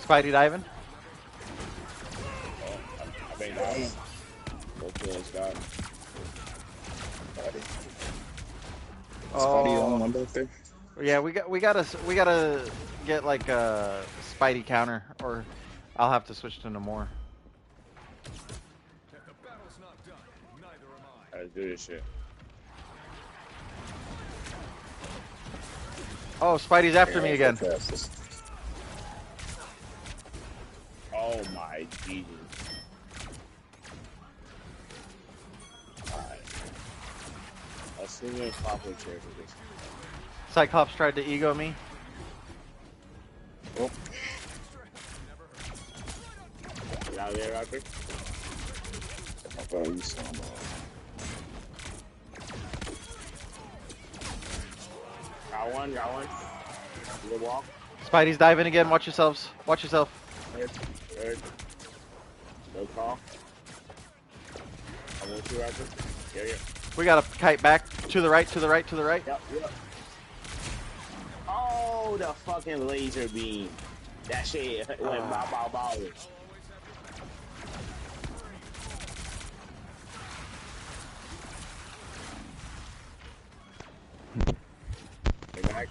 Spidey diving. Oh, I think that. Hopefully it's got. Spotty the only Oh, one back there. yeah. We gotta get like a Spidey counter, or I'll have to switch to Namor. Let's do this shit. Oh, Spidey's after Yeah, me that's the again. fastest. Oh my Jesus. Alright. Assume you're proper chair for this. Cyclops tried to ego me. Oh, Get out of there, Rocker. I thought you saw him. Got one, got one. Good walk. Spidey's diving again. Watch yourselves. Watch yourself. Third. No call. I want you, Rocker. Yeah. We got a kite back to the right, to the right, to the right. Yep. Oh, the fucking laser beam. That shit went bow, bow, bow. Get back.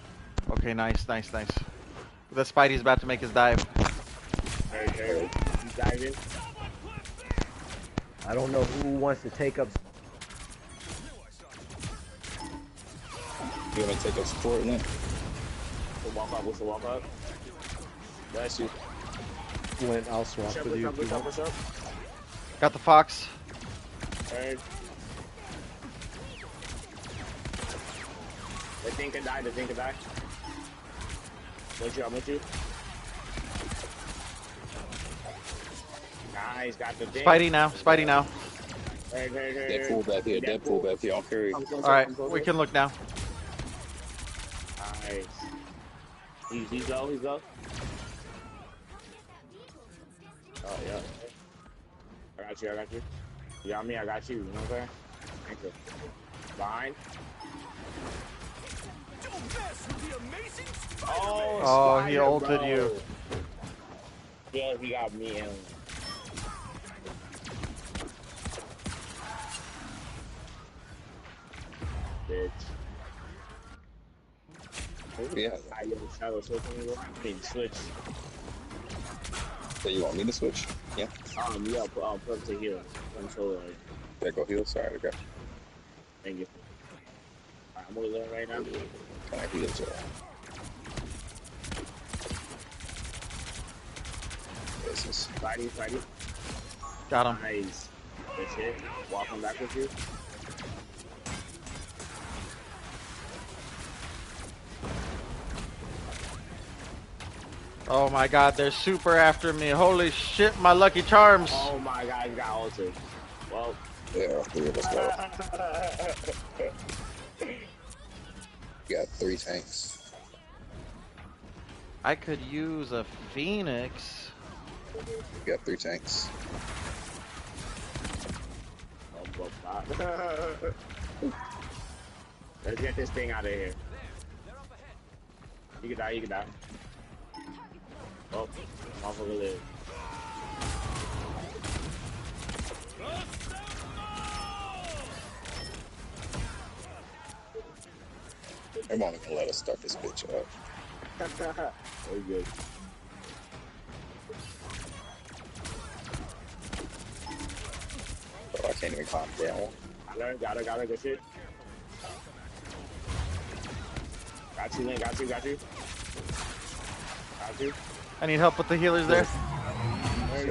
Okay, nice. The Spidey's about to make his dive. Hey. He's diving. I don't know who wants to take up. You want to take a support link? What's the walk up? Bless you. Lint, I'll swap with you. Push up. Got the Fox. Third. The thing can die. I'm with you. Nice, got the thing. Spidey now. Deadpool back here. Deadpool back here. I'll carry. All right, we can look now. Nice. He's go. Oh, yeah. I got you. You got me, I got you. You know what I'm saying? Thank you. Behind. Oh, he ulted you. Yeah, he got me in. Bitch. Yeah. I get a shadow switch on you. I mean, switch. So you want me to switch? Yeah. Yeah, put him to heal. Control. There go heal. Sorry, okay. Thank you. Alright, I'm gonna learn right now. Can I heal as well? misses. Fighty. Got him. Nice. Good shit. Walking back with you. Oh my god, they're super after me. Holy shit, my Lucky Charms. Oh my god, you got altered. Well. Yeah, 3 of us left. You got 3 tanks. I could use a Phoenix. You got 3 tanks. Let's get this thing out of here. You can die. Oh, motherfucker live. They're not gonna let us start this bitch up. Very good. Bro, I can't even calm down. Got her, good shit. Got you, Link, got you. I need help with the healers there.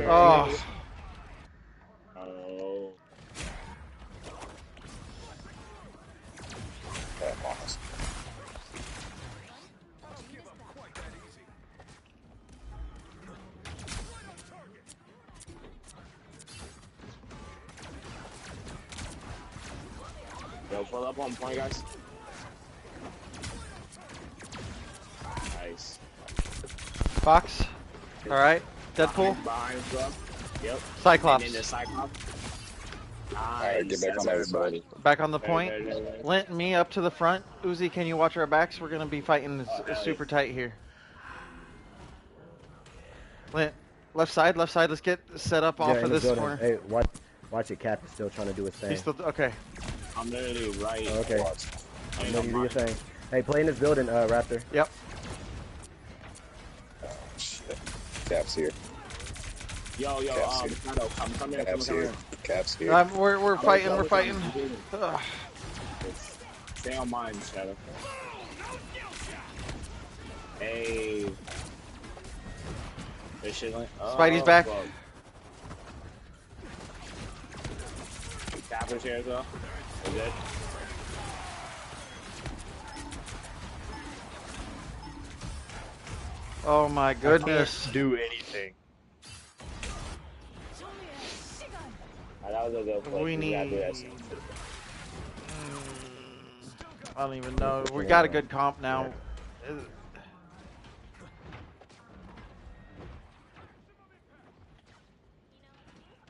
Oh. Oh. Oh. Yo, pull up on point, guys. Nice. Fox. Alright. Deadpool. Behind, bro. Yep. Cyclops. And then the Cyclops. Alright, get back on everybody. Back on the point. Lint and me up to the front. Uzi, can you watch our backs? We're going to be fighting super tight here. Lint, left side. Let's get set up off of this corner. Hey, watch it. Cap is still trying to do his thing. He's still, okay. I'm literally right. Okay. I'm gonna do your thing. Hey, play in this building, Raptor. Yep. Oh, shit. Cap's here. Yo, come here. Cap's here. Cap's here. We're fighting. Ugh. Stay on mine, Shadow. Hey. This shit like, Spidey's back. Fuck. Capper's here as well. We're good. Oh my goodness. Do anything. That was a good play. We need. I don't even know. We got a good comp now.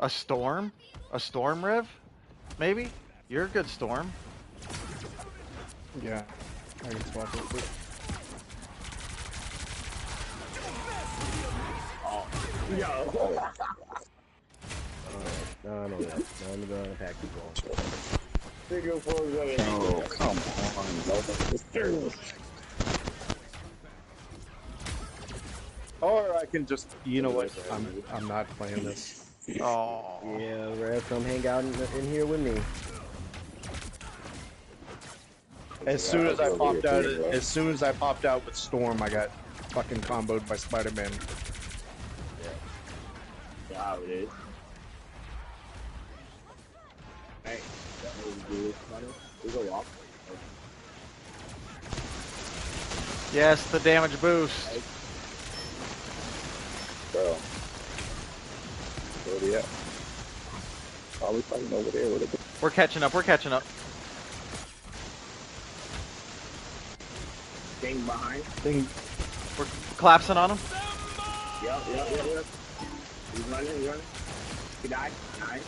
A storm? A storm, Rev? Maybe? You're a good storm. Yeah. I can swap it quick. Oh. Yo. No, that. No, I'm going to pack people. Oh, come on. Or I can just, you know what? I'm not playing this. Oh. Yeah, Rev, come hang out in here with me. As soon as I popped out with Storm, I got fucking comboed by Spider-Man. Yeah, it is. Hey, we go walk. Yes, the damage boost. Bro. Where we at? Probably fighting over there with a We're catching up. Thing behind. We're collapsing on him. Yep. He's running. He died. Nice.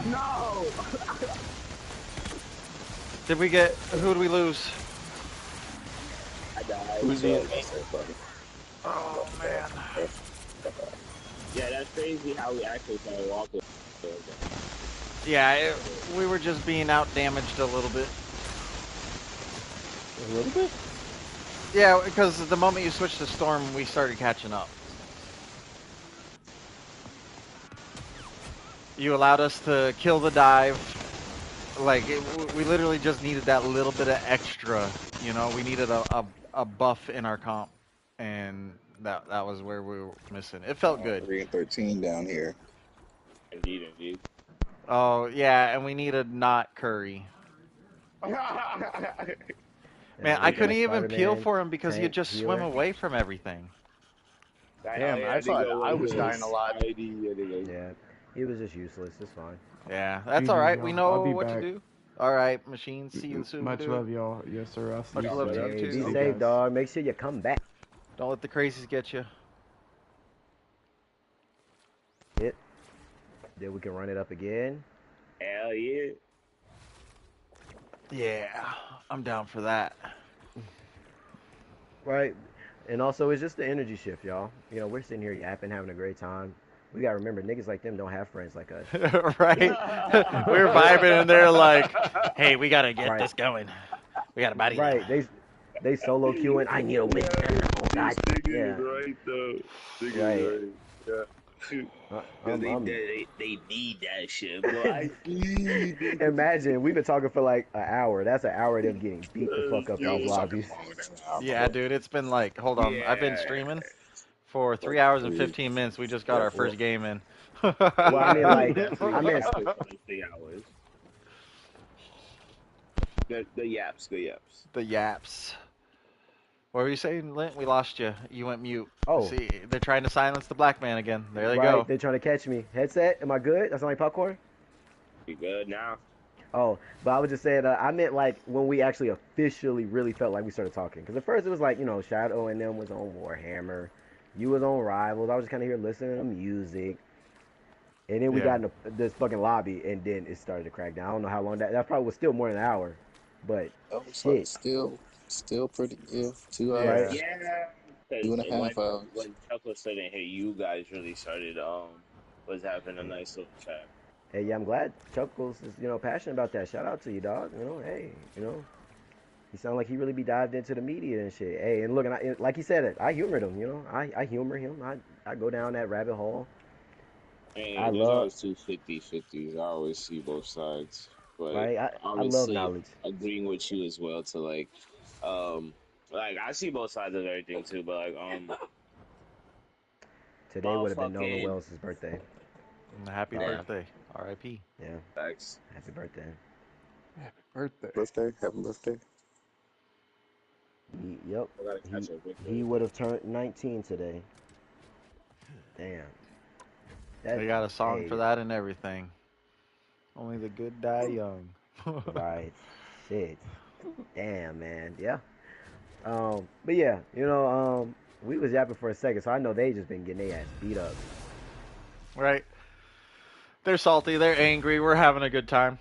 No! Who did we lose? I died. Who's in? Oh, man. Yeah, that's crazy how we actually kind of walk with. Yeah, we were just being out damaged a little bit. A little bit? Yeah, because the moment you switched to Storm, we started catching up. You allowed us to kill the dive. Like, we literally just needed that little bit of extra, you know? We needed a buff in our comp. And That was where we were missing. It felt good. 3 and 13 down here. Indeed, indeed. Oh yeah, and we needed not Curry. Man, I couldn't even peel for him because he'd just swim away from everything. Damn, I thought I was dying a lot. Yeah, he was just useless. It's fine. Yeah, that's GG, all right. We y'all. know I'll be what back. to do. All right, machine. See you soon. Much dude. love, y'all. Yes, sir. I'll see Much you love soon. to you Hey, too. be See you safe, guys. dog. Make sure you come back. Don't let the crazies get you. Hit. Then we can run it up again. Hell yeah. Yeah, I'm down for that. Right. And also, it's just the energy shift, y'all. You know, we're sitting here yapping, having a great time. We gotta remember, niggas like them don't have friends like us. Right? We're vibing and they're like, "Hey, we gotta get Right. this going. We gotta body Right. them." They solo queuing. I need a win. Oh God. Yeah. Right though. Right. Yeah. I'm- They need that shit, boy. Imagine we've been talking for like an hour. That's an hour of them getting beat the fuck up in these lobbies. Yeah, dude, it's been like, hold on, I've been streaming for 3 hours and 15 minutes. We just got our first game in. Well, I mean, like, I mean, 3 hours. The yaps, the yaps. The yaps. What were you saying, Lint? We lost you. You went mute. Oh. See, they're trying to silence the black man again. There they right, go. they're trying to catch me. Headset, am I good? That's like popcorn? You good now? Oh, but I was just saying, I meant like when we actually officially really felt like we started talking. Because at first it was like, you know, Shadow and them was on Warhammer. You was on Rivals. I was just kind of here listening to music. And then we got in this fucking lobby, and then it started to crack down. I don't know how long that probably was still more than an hour. But So shit. still pretty good. 2 hours. Right. Yeah. 2.5 hours. When Chuck was sitting here, you guys really started was having a nice little chat. Hey, yeah, I'm glad Chuckles is, you know, passionate about that. Shout out to you, dog. You know, hey, you know, he sounded like he really be dived into the media and shit. Hey, and look, and like he said, I humored him. You know, I humor him. I go down that rabbit hole. And I there's love, always two 50-50s. I always see both sides, but right? I love obviously knowledge. agreeing with you as well to like I see both sides of everything too, but like Today would have been Nolan motherfucking- Wells' birthday. Happy Yeah. birthday. R.I.P. Yeah, Thanks. happy birthday. Happy birthday. Yep. I gotta catch up with He would have turned 19 today. Damn. They got a song hey, for that and everything. Only the good die young. Right. Shit. Damn, man. Yeah. But yeah, you know, we was yapping for a second, so I know they just been getting their ass beat up. Right. They're salty. They're angry. We're having a good time.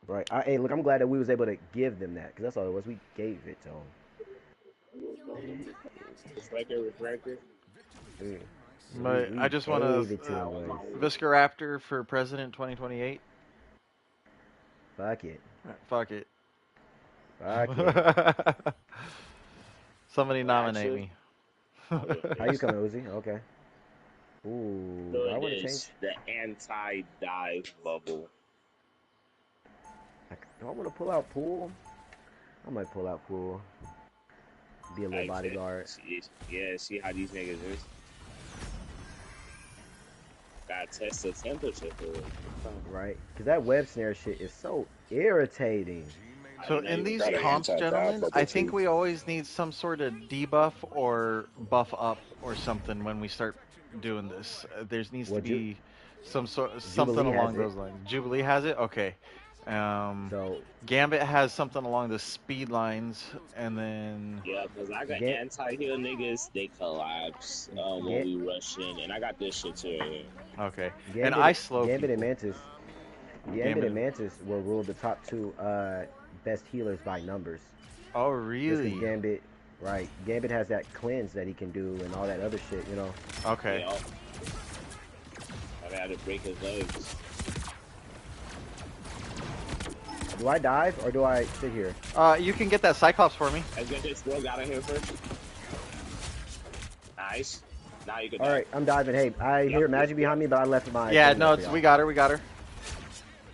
Right. Hey, look, I'm glad that we was able to give them that, because that's all it was. We gave it to them. Refractor. But I just want to Viscaraptor for President 2028. Fuck it. Fuck it. Fuck it. Somebody nominate me. How you coming, Uzi? Okay. Ooh, So I it want to is change. the anti-dive bubble. Do I want to pull out pool? I might pull out pool. Be a little bodyguard. Yeah, see how these niggas is. Gotta test the temperature for it. Right? Because that web snare shit is so irritating. So in these comps, gentlemen, I think we always need some sort of debuff or buff up or something when we start doing this. There needs to be something along those lines. Jubilee has it? Okay. So Gambit has something along the speed lines, and then yeah, because I got anti-heal niggas, they collapse when we rush in, and I got this shit too right here. Okay. Gambit, and I slow Gambit people. and Mantis. Gambit and Mantis will rule the top two best healers by numbers. Oh, really? Gambit, right? Gambit has that cleanse that he can do and all that other shit, you know. Okay. Yeah, I had to break his legs. Do I dive or do I sit here? You can get that Cyclops for me. Let's get this girl out of here first. Nice. Now you can. All right, I'm diving. Hey, I hear magic behind me, but I left my. Yeah, no, we got her. We got her.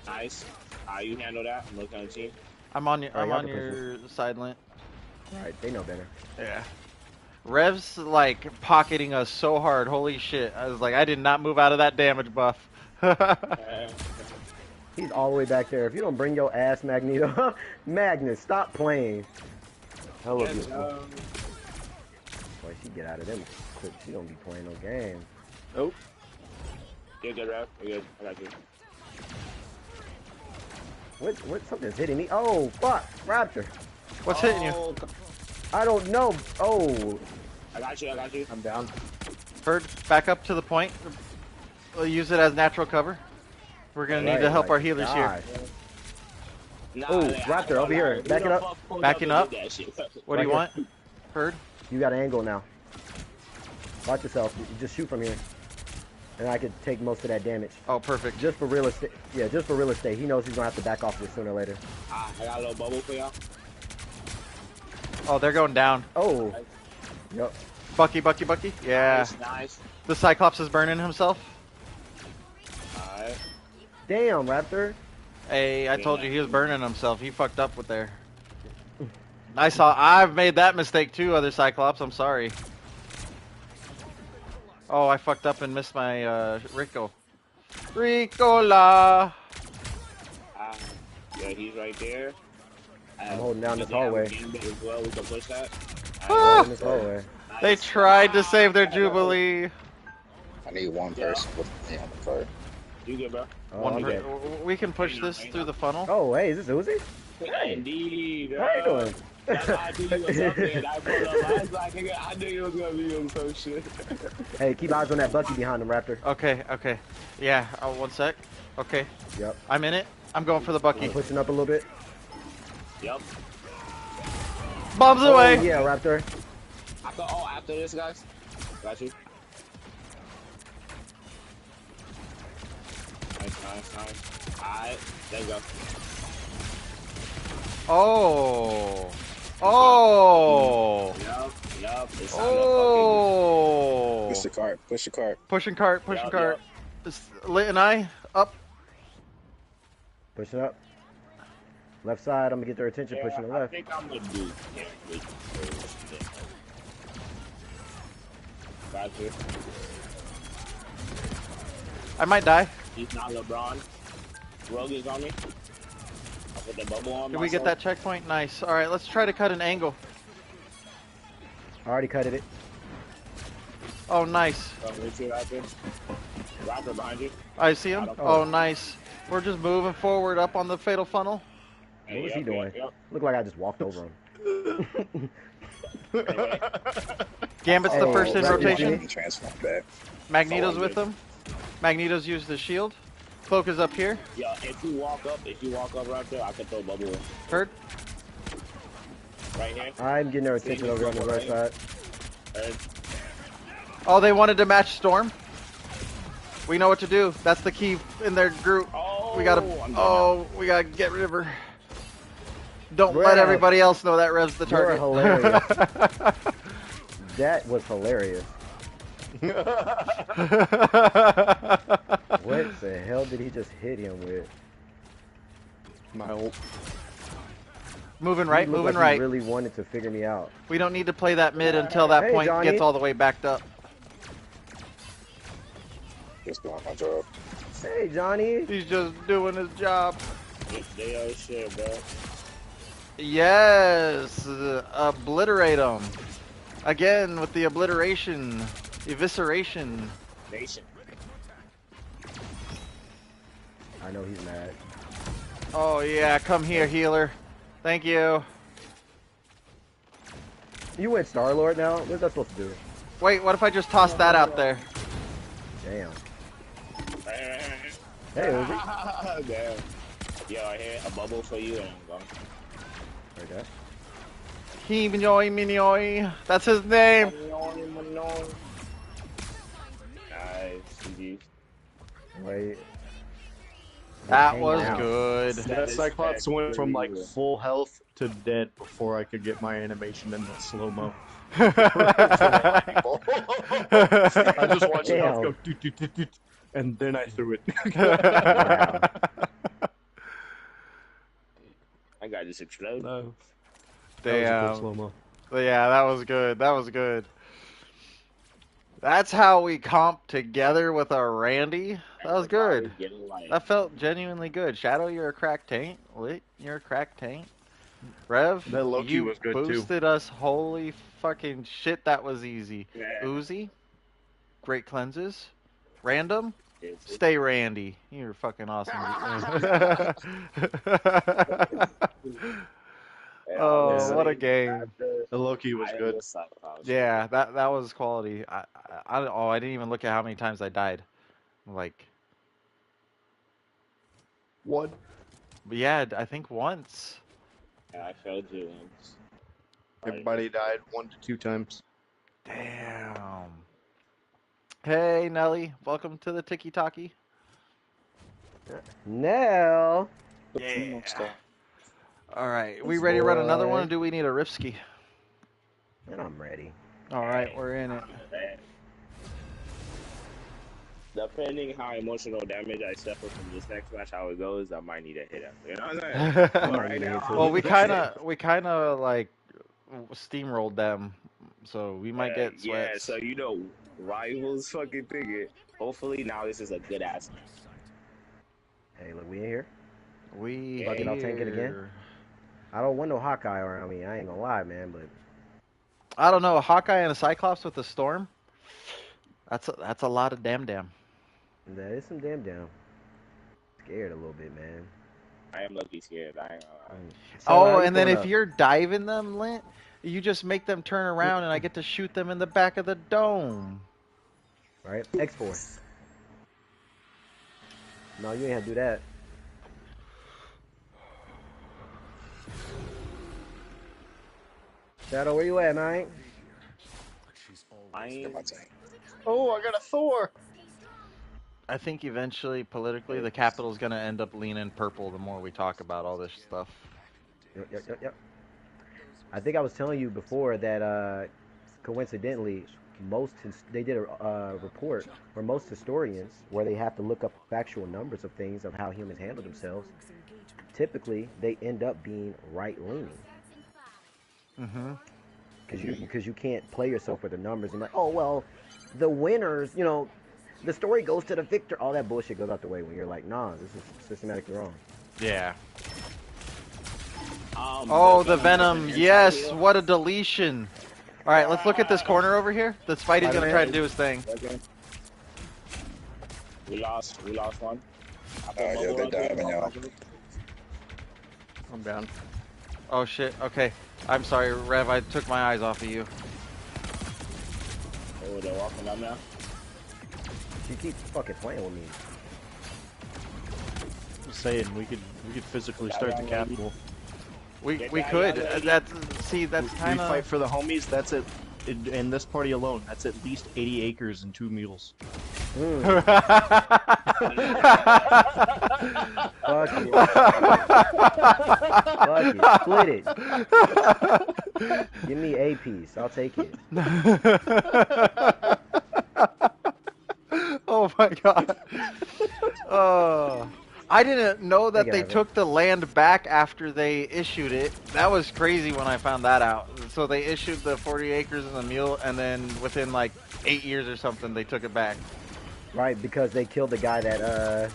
Nice. You handle that. I'm looking at the team. I'm on your side, Lint. All right, they know better. Yeah. Rev's like pocketing us so hard. Holy shit! I was like, I did not move out of that damage buff. He's all the way back there. If you don't bring your ass, Magneto, Magnus, stop playing. Hella beautiful. Boy, she get out of them quick. She don't be playing no games. Nope. You're good, Rev. You're good. I got you. What? Something's hitting me. Oh, fuck. Raptor. What's hitting you? I don't know. Oh. I got you. I got you. I'm down. Bird, back up to the point. We'll use it as natural cover. We're gonna need to help our healers here. Nah, Oh, like, Raptor, over here. Backing up. Backing up. What do you want? Bird? You got an angle now. Watch yourself. You just shoot from here. And I could take most of that damage. Oh, perfect. Just for real estate. Yeah, just for real estate. He knows he's going to have to back off this sooner or later. I got a little bubble for y'all. Oh, they're going down. Oh. Yep. Bucky. Yeah. Nice. The Cyclops is burning himself. Alright. Damn, Raptor. Hey, I told you he was burning himself. He fucked up with there. I've made that mistake too, other Cyclops. I'm sorry. Oh, I fucked up and missed my Rico. Ricola! Yeah, he's right there. I'm holding down this hallway. As well. We can push that. Ah! This hallway. They tried to save their Jubilee. I need one person with me on the card. You good, bro? We can push this through the funnel. Oh, hey, is this Uzi? Hey, indeed. How you doing? I knew you was up there. I pulled up. I was like, nigga, I knew you was gonna be on some shit. Hey, keep eyes on that Bucky behind him, Raptor. Okay. Yeah, 1 sec. Okay. Yep. I'm in it. I'm going for the Bucky. I'm pushing up a little bit. Yep. Bombs away! Yeah, Raptor. After this, guys. Got you. Nice. Alright, there you go. Oh! Yup. It's Oh! Push the cart. Pushing cart. It's Lit and I up. Pushing up. Left side, I'm gonna get their attention pushing the left. I think I'm gonna do. Got you. I might die. He's not LeBron. Rogue is on me. I'll put the bubble on Did we get that checkpoint? Nice. Alright, let's try to cut an angle. I already cutted it. Oh, nice. Raptor behind you. I see him. Oh, nice. We're just moving forward up on the fatal funnel. What was he doing? Looked like I just walked over him. Gambit's the first in rotation. Transform back. Magneto's with him. Magneto's used the shield. Cloak is up here. Yeah, if you walk up right there, I can throw bubble in. Heard. Right here. I'm getting their attention over on the right side. Heard. Oh, they wanted to match Storm. We know what to do. That's the key in their group. We gotta get rid of her. Don't let everybody else know that Rev's the target. You're hilarious. That was hilarious. What the hell did he just hit him with? My ult. Moving right, moving He right. really wanted to figure me out. We don't need to play that mid until that point Johnny. gets all the way backed up. Just doing my job. Hey, Johnny. He's just doing his job. They are shit, bro. Yes, obliterate them. Again with the obliteration, evisceration. Nation. I know he's mad. Oh yeah, come here, healer. Thank you. You went Star-Lord now? What's that supposed to do? Wait, what if I just toss that out there? Damn. Hey, Uzi. Damn. Yo, I hear a bubble for you and I'm going. Okay. Minoi. That's his name. Nice, GG. Wait. That was good. That Cyclops went from like full health to dead before I could get my animation in the slow-mo. I just watched the health go doot, doot, doot, doot, and then I threw it. Wow. I got this explode. No. Damn. Slow-mo. Yeah, that was good. That was good. That's how we comped together with our Randy. That was good. That felt genuinely good. Shadow, you're a crack taint. Lit, you're a crack taint. Rev, That Loki you was good too. boosted us. Holy fucking shit, that was easy. Uzi, great cleanses. Random, stay Randy. You're fucking awesome. Oh, what a game. The Loki was good. Yeah, that was quality. I didn't even look at how many times I died. Like, One. but yeah, I think once. Yeah, I failed you once. Everybody died 1 to 2 times. Damn. Hey, Nelly. Welcome to the Tiki Talkie. Nell. Yeah. All right. We ready to run another one, or do we need a Rifsky? And I'm ready. All right, we're in it. Depending how emotional damage I suffer from this next match, how it goes, I might need a hit after. You know what I'm saying? Right now, Well, we kind of like steamrolled them, so we might get sweats. yeah. So you know, rivals fucking thinking. Hopefully now this is a good ass match. Hey, look, we in here. We fucking I'll tank it again. I don't want no Hawkeye around me. I ain't gonna lie, man, but I don't know. A Hawkeye and a Cyclops with a storm. That's a lot of damn. that is some damn. Scared a little bit, man. I am lucky scared. I ain't gonna lie. Oh, and then if you're diving them, Lint, you just make them turn around, and I get to shoot them in the back of the dome. Right? X-Force. No, you ain't have to do that. Shadow, where you at, man? Oh, I got a Thor. I think eventually, politically, the Capitol's going to end up leaning purple the more we talk about all this stuff. Yep. I think I was telling you before that, coincidentally, they did a report where most historians, where they have to look up factual numbers of things of how humans handle themselves, typically they end up being right-leaning. Mm-hmm. Because you can't play yourself with the numbers and like, oh well, the winners, the story goes to the victor. All that bullshit goes out the way when you're like, nah, this is systematically wrong. Yeah. Oh, the Venom. Yes, what a deletion. All right, let's look at this corner over here. The Spidey's going to try to do his thing. Okay. We lost one. Yeah, they diving, y'all. I'm down. Oh, shit. Okay. I'm sorry, Rev. I took my eyes off of you. Oh, they're walking down now? You keep fucking playing with me. I'm saying we could physically start the Capitol. We could. That's kind We of. fight for the homies. That's it. In this party alone, that's at least 80 acres and 2 mules. Fuck it. Fuck it. Split it. Give me a piece. I'll take it. Oh my god. I didn't know that they took the land back after they issued it. That was crazy when I found that out. So they issued the 40 acres and the mule, and then within like 8 years or something, they took it back. Right, because they killed the guy that,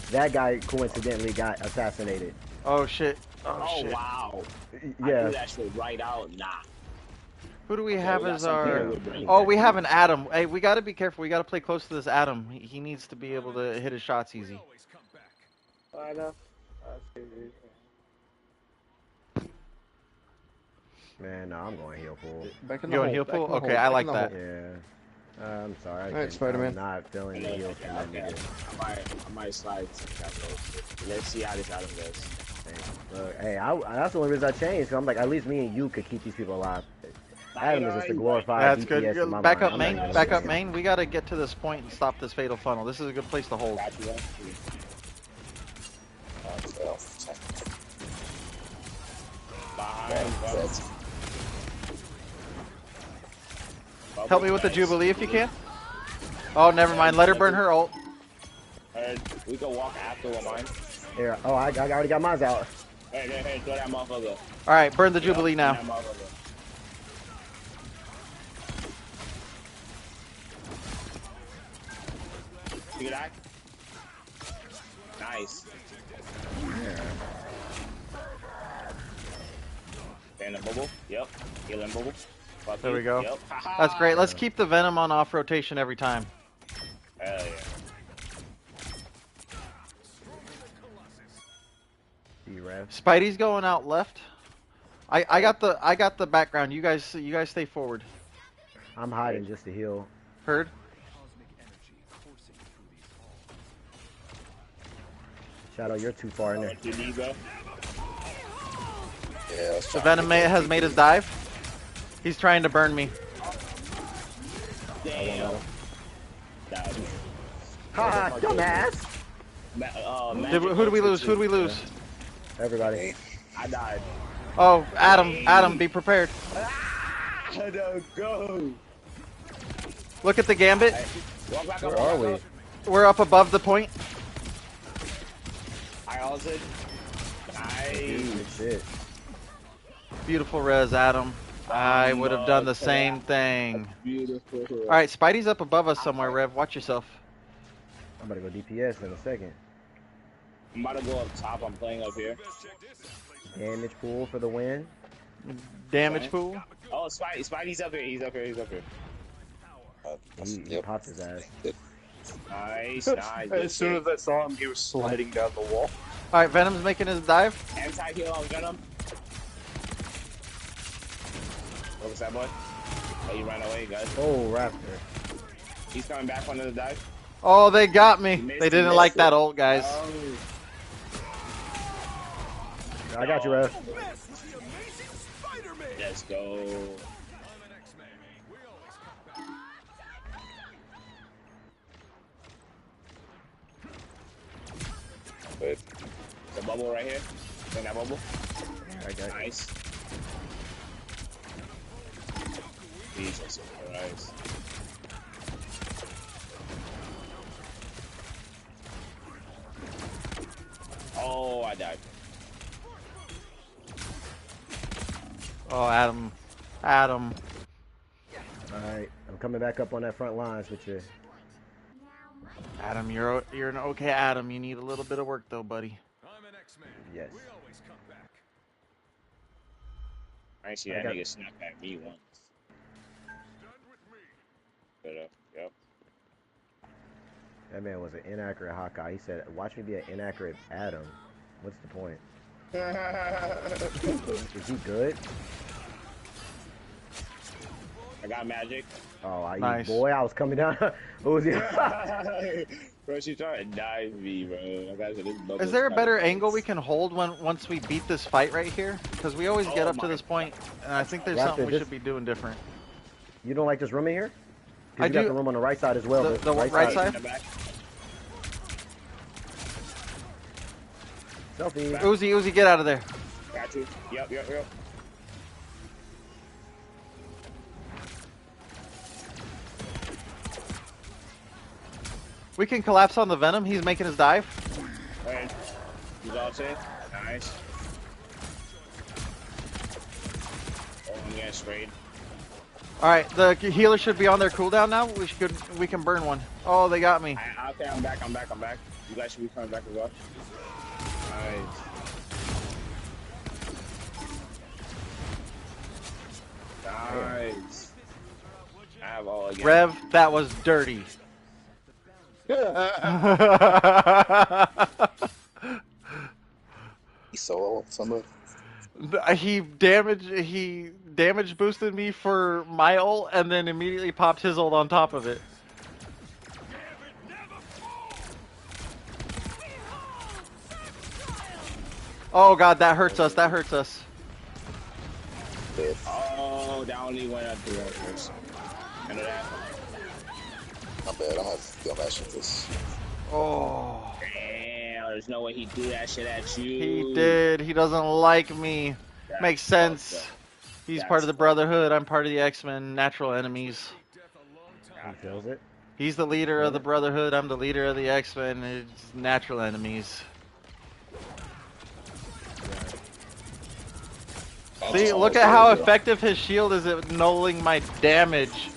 that guy coincidentally got assassinated. Oh shit. Oh shit. Wow. Yeah. I knew that shit right out. Nah. Who do we have as our... Oh, we have an Adam. Hey, we gotta be careful. We gotta play close to this Adam. He needs to be able to hit his shots easy. I know. Man, no, I'm going heel pull. Going heel pull? Okay, I like that. Yeah. I'm sorry. Alright, Spider-Man. I'm not feeling the heels from that nigga. I might slide some capital. Let's see how this Adam goes. Hey, that's the only reason I changed. Cause I'm like, at least me and you could keep these people alive. Adam is just a glorified That's DPS good. in my Back mind. up, main. Back up, main. We gotta get to this point and stop this fatal funnel. This is a good place to hold. Help me with the Jubilee if you can. Oh, never mind. Let her burn her ult. We can walk after one mine. Here, oh, I already got mine out. Hey, throw that motherfucker. Alright, burn the Jubilee now. You die? Nice. Yeah. And a bubble. Yep. Healing bubble. Fuck There you. we go. Yep. That's great. Let's keep the Venom on off rotation every time. Hell yeah. Spidey's going out left. I got the background. You guys stay forward. I'm hiding just to heal. Heard? Shadow, you're too far in there. Yeah, The Venom has made his dive. He's trying to burn me. Damn. Ha! Dumbass! Who do we lose? Who do we lose? Everybody. I died. Oh, Adam, be prepared. I don't go. Look at the gambit. Where are we? We're up above the point. I ulted. Nice. Shit. Beautiful res, Adam. I would have done the same thing. Beautiful. All right, Spidey's up above us somewhere, Rev. Watch yourself. I'm about to go DPS in a second. I'm about to go up top. I'm playing up here. Damage pool for the win. Damage pool. Oh, Spidey's up here. He's up here. He's up here. He popped his ass. Nice, nice. As soon as I saw him, he was sliding down the wall. All right, Venom's making his dive. Anti-heal on Venom. What was that, boy? Oh, you ran away, guys. Oh, Raptor. He's coming back under the dive. Oh, they got me. Missed, They didn't like that ult, guys. I got you, Rev. Let's go. Wait. The bubble right here. In that bubble. I got Nice. Jesus Christ. Oh, I died. Oh, Adam. Adam. Alright, I'm coming back up on that front lines with you. Adam, you're an okay Adam. You need a little bit of work though, buddy. Yes. I see that nigga snap at me once. Yep. That man was an inaccurate Hawkeye. He said, watch me be an inaccurate Adam. What's the point? Is he good? I got magic. Oh, Nice. Boy, I was coming down. What was he? Bro, she trying to dive me, bro. Is there a better angle we can hold once we beat this fight right here? Because we always get up to this point, and I think there's something we should be doing different. You don't like this room in here? I you got do. the room on the right side as well. The right side? Selfie. Uzi, get out of there. Got you. Yep. We can collapse on the Venom. He's making his dive. Right. He's all set. Nice. Oh, I'm getting sprayed. All right, the healer should be on their cooldown now. We can burn one. Oh, they got me. Okay, I'm back. You guys should be coming back as well. Nice. I have all again. Rev, that was dirty. He solo somebody. He damage boosted me for my ult and then immediately popped his ult on top of it. Oh god, that hurts us. Oh, that only went up to one person. I know that. My bad, I have to go match with this. Oh. Damn, there's no way he threw that shit at you. He did. He doesn't like me. Makes sense. He's part of the Brotherhood. I'm part of the X-Men. Natural enemies. He feels it. He's the leader of the Brotherhood. I'm the leader of the X-Men. It's natural enemies. See, look at how effective his shield is at nulling my damage.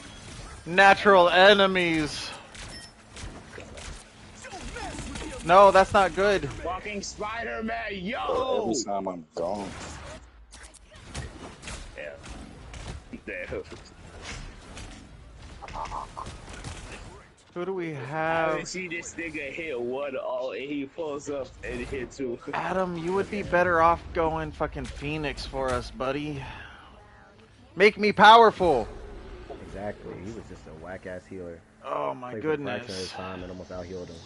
Natural enemies. No, that's not good. Fucking Spider-Man, Bro, every yo! time I'm gone. Yeah. Damn. Who do we I have? haven't seen this nigga hit one all, and he pulls up and hit two. Adam, you would be better off going fucking Phoenix for us, buddy. Make me powerful. Exactly. He was just a whack ass healer. Oh my Played for a fraction of his goodness. time and almost out healed him.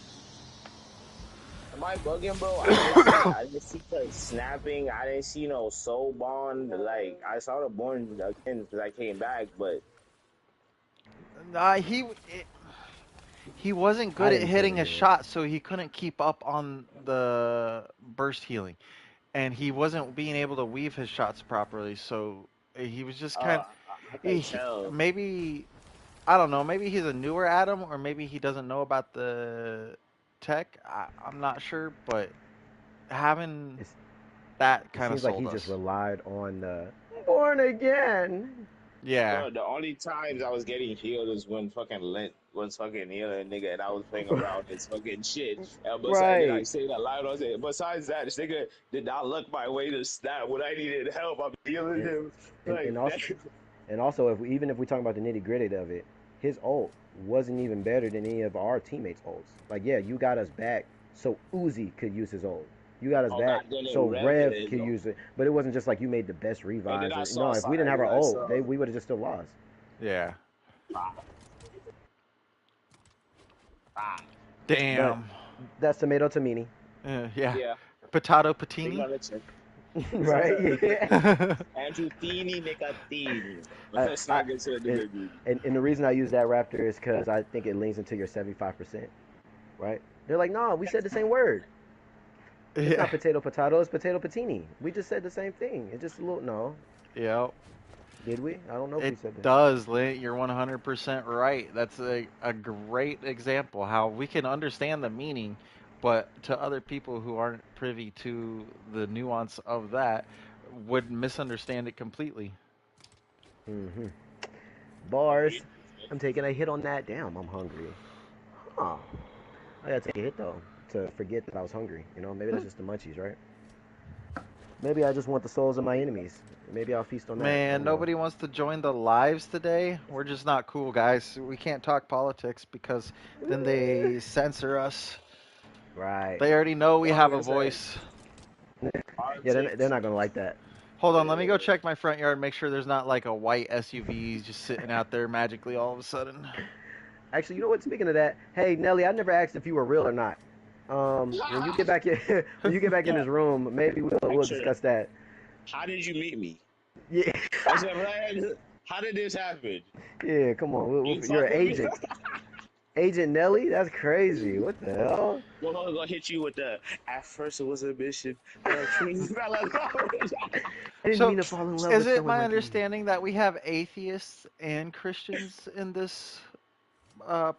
Am I bugging, bro? I didn't see her snapping. I didn't see no soul bond. Like, I saw the born again because I came back, but Nah, he wasn't I good at didn't see hitting any a heals. shot, so he couldn't keep up on the burst healing, and he wasn't being able to weave his shots properly. So he was just kind. I can tell. Maybe I don't know. Maybe he's a newer Adam, or maybe he doesn't know about the tech. I'm not sure, but having It's, that it kind of seems like sold he just us. relied on the born again. Yeah. Bro, the only times I was getting healed is when fucking Lint was fucking healing, nigga, and I was playing around his fucking shit. Besides, then I Right. say that loud. I was saying, besides that, this nigga did not look my way to snap when I needed help. I'm healing And him. and, Like and that. also and also even if we talk about the nitty gritty of it, his ult wasn't even better than any of our teammates' ults. Like yeah, you got us back so Uzi could use his ult. You got us Oh back god, then it so Rev hit Rev it, could use it. But it wasn't just like you made the best and then revives. I No, saw if we something, didn't have and our then I ult, saw. we would have just still lost. Yeah. Ah, ah, But Damn. that's tomato to meanie. Yeah. yeah, Potato big patini. on the chip. Right? Yeah. Andrew Teeny, Nicotine. But I, let's I, not get to the and, nitty. and the reason I use that Raptor is because I think it leans into your 75%, right? They're like, no, we said the same word. It's Yeah. not potato, it's potato patini. We just said the same thing. It's just a little, no. Yeah. Did we? I don't know if It we said that. does, Lint. You're 100% right. That's a great example how we can understand the meaning, but to other people who aren't privy to the nuance of that would misunderstand it completely. Hmm. Bars. I'm taking a hit on that. Damn, I'm hungry. Huh. I gotta take a hit, though, to forget that I was hungry. You know, maybe that's just the munchies, right? Maybe I just want the souls of my enemies. Maybe I'll feast on that. I Man, don't know. nobody wants to join the lives today. We're just not cool, guys. We can't talk politics because then they censor us. Right. They already know we have Like a I said, voice. Yeah, they're politics. not gonna like that. Hold on, let me go check my front yard, make sure there's not like a white SUV just sitting out there magically all of a sudden. Actually, you know what? Speaking of that, hey Nelly, I never asked if you were real or not. When you get back in, when you get back in Yeah, this room, maybe we'll actually, discuss that. how did you meet me? Yeah, That's what I'm saying. How did this happen? yeah. Come on, You you're fuck an with me? agent, Agent Nelly. That's crazy. What the hell? We're gonna hit you with the. At first, it was a mission, but I truly fell in love with you. I didn't So, mean to fall in love is with it someone my like you. understanding that we have atheists and Christians in this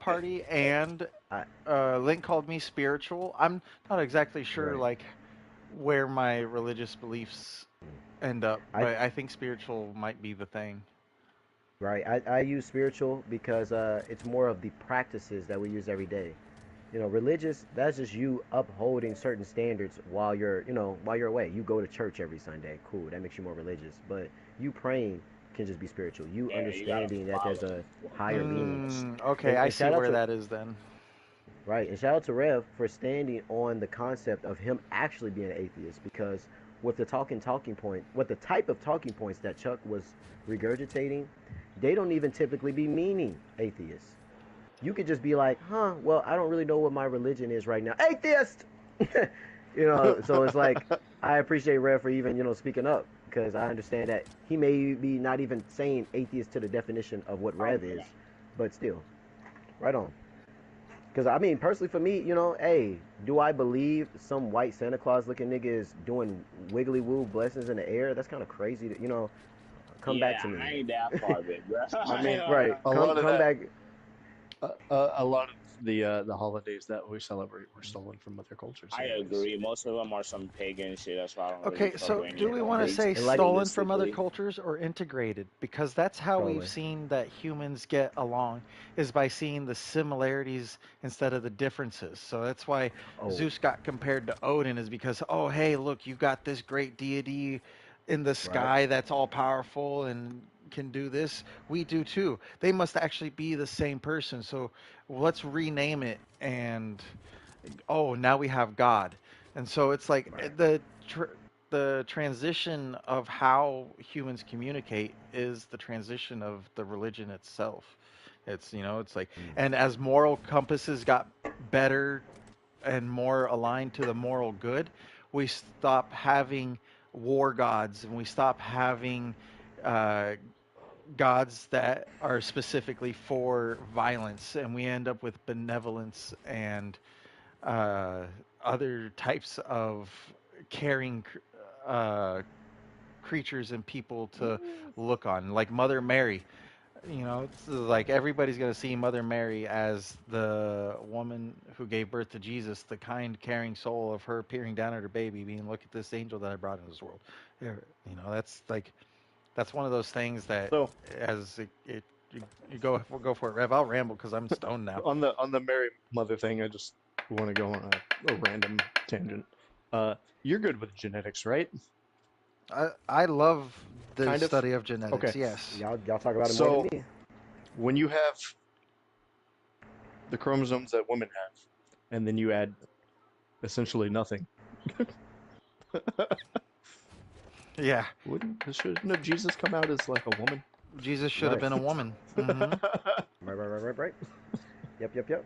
party, and I, Link called me spiritual? I'm not exactly sure, right. like, where my religious beliefs end up, I but I think spiritual might be the thing. right. I use spiritual because it's more of the practices that we use every day. You know, religious, that's just you upholding certain standards while while you're away. You go to church every Sunday. Cool. That makes you more religious. But you praying can just be spiritual. You Yeah, you gotta understanding that there's follow. a higher being. Okay, And, I and see shout out where to that is then. right. And shout out to Rev for standing on the concept of him actually being an atheist because with the talking point, with the type of talking points that Chuck was regurgitating, they don't even typically be meaning atheists. You could just be like, huh, well, I don't really know what my religion is right now. Atheist! So it's like, I appreciate Rev for even, speaking up because I understand that he may be not even saying atheist to the definition of what Oh Rev my is, god. but still, right on. Because, I mean, personally for me, hey, do I believe some white Santa Claus looking nigga is doing wiggly woo blessings in the air? That's kind of crazy to, come back Yeah, to me. I ain't that far, big bro. I mean, Right. a Come lot of come that back. A lot of the holidays that we celebrate were stolen from other cultures, I anyways. agree. Most of them are some pagan shit. That's why I don't really Okay, fuck so with any do of we them want to based say And like stolen from other realistically. cultures or integrated? Because that's how we've stolen. seen that humans get along is by seeing the similarities instead of the differences. So that's why Oh, Zeus got compared to Odin is because, oh, hey, look, you've got this great deity in the right. sky that's all powerful and can do this. We do too. They must actually be the same person. So let's rename it and oh, now we have God. And so it's like Right. the transition of how humans communicate is the transition of the religion itself. It's it's like Mm. and as moral compasses got better and more aligned to the moral good, we stop having war gods and we stop having uh, gods that are specifically for violence, and we end up with benevolence and uh, other types of caring uh, creatures and people to look on, like Mother Mary. It's like everybody's going to see Mother Mary as the woman who gave birth to Jesus, the kind, caring soul of her peering down at her baby, being, "Look at this angel that I brought into this world." That's like that's one of those things that So as you go for it, Rev. I'll ramble because I'm stoned now. on the Mary Mother thing, I just want to go on a random tangent. Uh, you're good with genetics, right? I love the Kind of. study of genetics. Okay. Yes. Y'all talk about it more than So me. when you have the chromosomes that women have, and then you add essentially nothing, Yeah. shouldn't have Jesus come out as like a woman? Jesus should have Right. been a woman. Hmm. Right. Yep.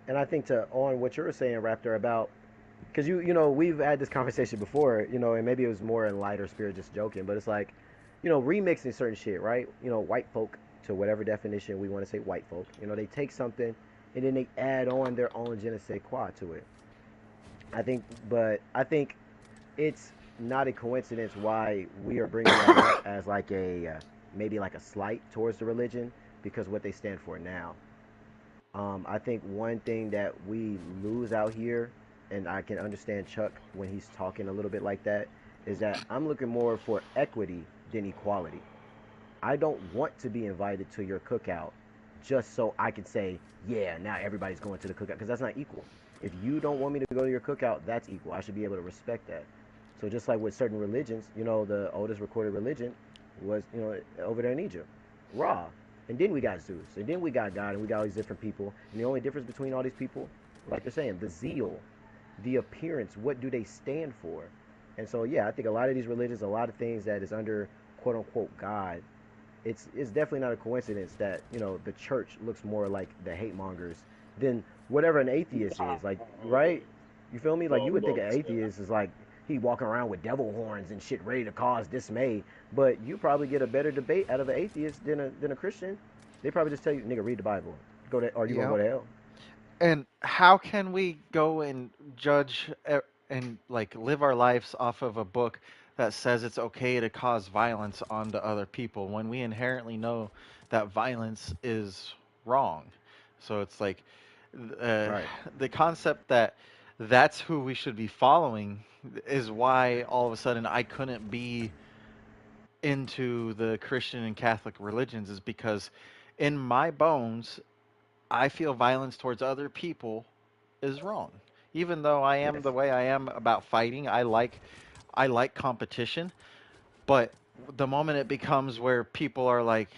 And I think to on what you were saying, Raptor, about because we've had this conversation before, and maybe it was more in lighter spirit, just joking, but it's like, remixing certain shit, right? White folk to whatever definition we want to say white folk. They take something and then they add on their own je ne sais quoi to it. I think it's not a coincidence why we are bringing that up as like a maybe like a slight towards the religion because what they stand for now. I think one thing that we lose out here, and I can understand Chuck when he's talking a little bit like that, is that I'm looking more for equity than equality. I don't want to be invited to your cookout just so I can say, yeah, now everybody's going to the cookout, because that's not equal. If you don't want me to go to your cookout, that's equal. I should be able to respect that. So just like with certain religions, the oldest recorded religion was, over there in Egypt, Ra. And then we got Zeus, and then we got God, and we got all these different people. And the only difference between all these people, like they're saying, the zeal, the appearance, what do they stand for? And so, yeah, I think a lot of these religions, a lot of things that is under quote unquote God, it's definitely not a coincidence that the church looks more like the hate mongers than whatever an atheist is. Like, right? You feel me? Like, you would think an atheist is like he walking around with devil horns and shit, ready to cause dismay. But you probably get a better debate out of an atheist than a Christian. They probably just tell you, nigga, read the Bible. Go to, or you gonna Yeah. go to hell. And how can we go and judge and like live our lives off of a book that says it's okay to cause violence onto other people when we inherently know that violence is wrong? So it's like uh, Right. the concept that that's who we should be following is why all of a sudden I couldn't be into the Christian and Catholic religions is because in my bones I feel violence towards other people is wrong. Even though I am Yes. the way I am about fighting, I like competition, but the moment it becomes where people are like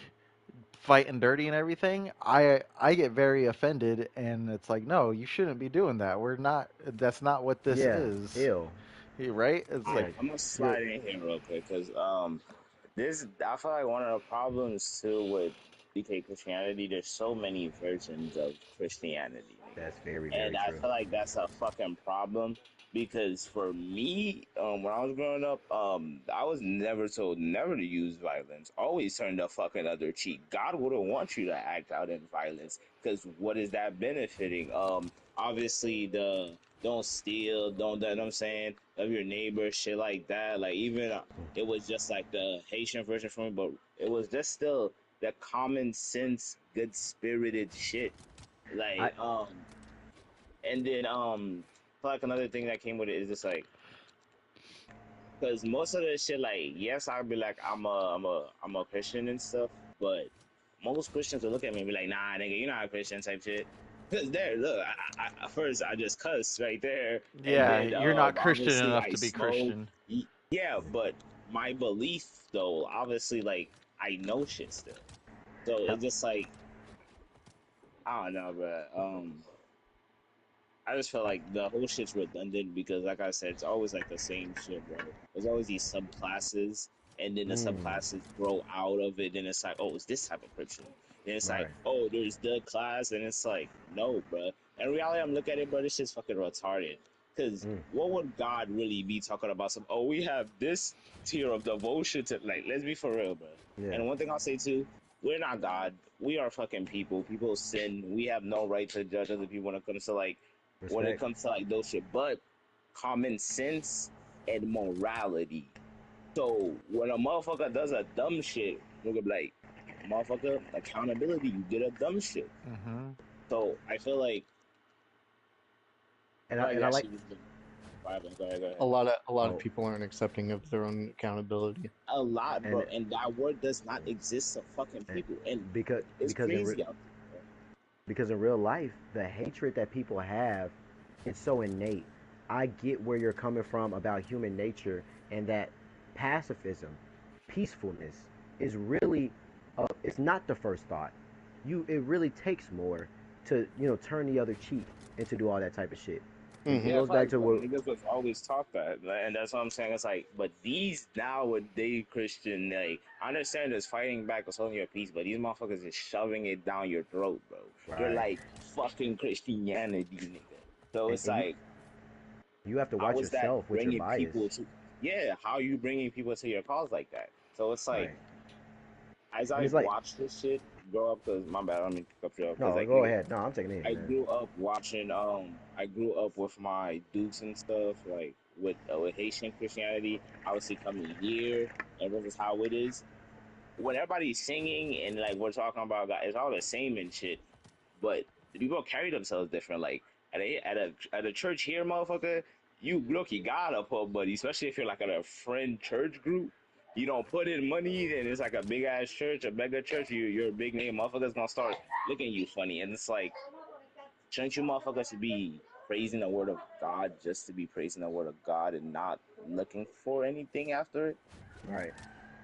fighting dirty and everything, I get very offended and it's like, no, you shouldn't be doing that. We're not That's not what this Yeah. is. Ill. Right? It's like Yeah. I'm gonna You're. slide in here real quick because this I feel like one of the problems too with DK Christianity. There's so many versions of Christianity, nigga, That's very and very I true. feel like that's a fucking problem because for me, when I was growing up, I was never told never to use violence. Always turn the fucking other cheek. God wouldn't want you to act out in violence because what is that benefiting? Obviously the don't steal, don't you know what I'm saying, of your neighbor, shit like that. Like even it was just like the Haitian version for me, but it was just still the common sense, good spirited shit. I Like, and then like another thing that came with it is just like, because most of the shit, like, yes, I'd be like, I'm a Christian and stuff, but most Christians will look at me and be like, nah, nigga, you're not a Christian type shit. Because there, look, first I just cuss right there, and Yeah, then you're not Christian obviously enough I to be smoke. Christian. Yeah, but my belief though, obviously, like I know shit still, so hell, it's just like I don't know, but I just feel like the whole shit's redundant because, like I said, it's always like the same shit, bro. There's always these subclasses, and then the subclasses grow out of it. Then it's like, oh, it's this type of Christian. Then it's like, right. oh, there's the class, and it's like, no, bro. In reality, I'm looking at it, bro. This shit's fucking retarded. Cause what would God really be talking about? Some, oh, we have this tier of devotion to, like, let's be for real, bro. Yeah, And one thing I'll say too, we're not God. We are fucking people. People sin. We have no right to judge other people when it respect. comes to like those shit, but common sense and morality. So when a motherfucker does a dumb shit, we're gonna be like, motherfucker, accountability, you did a dumb shit. Mm-hmm. So I And feel I like and I that like shit is violent. Go ahead, go A ahead. lot of oh people aren't accepting of their own accountability. A lot, and bro, and that word does not exist to fucking and people, and because it's because in crazy out there. because in real life, the hatred that people have, it's so innate. I get where you're coming from about human nature and that pacifism, peacefulness, is really, it's not the first thought. It really takes more to turn the other cheek and to do all that type of shit. It Yeah, Hmm. I goes feel back like to the what, niggas was always taught that, and that's what I'm saying. It's like, but these nowadays Christian, like, I understand there's fighting back or holding your peace, but these motherfuckers is shoving it down your throat, bro. They're right, like fucking Christianity, nigga. So and, it's and like, you have to how watch is that yourself with your bringing bias. people to? Yeah, how you bringing people to your cause like that? So it's like, Right, as and I it's like, watch this shit grow up, cause my bad, I don't mean to cut you off, cause no, like, go nigga, ahead. No, I'm taking it easy, I man. grew up watching I grew up with my dukes and stuff like with Haitian Christianity obviously coming here and this is how it is when everybody's singing and like we're talking about God it's all the same and shit but the people carry themselves different like at a church here motherfucker you look you gotta put buddy especially if you're like at a friend church group you don't put in money and it's like a big ass church a mega church you're a big name motherfuckers gonna start looking at you funny and it's like shouldn't you motherfuckers be praising the word of God just to be praising the word of God and not looking for anything after it? Right.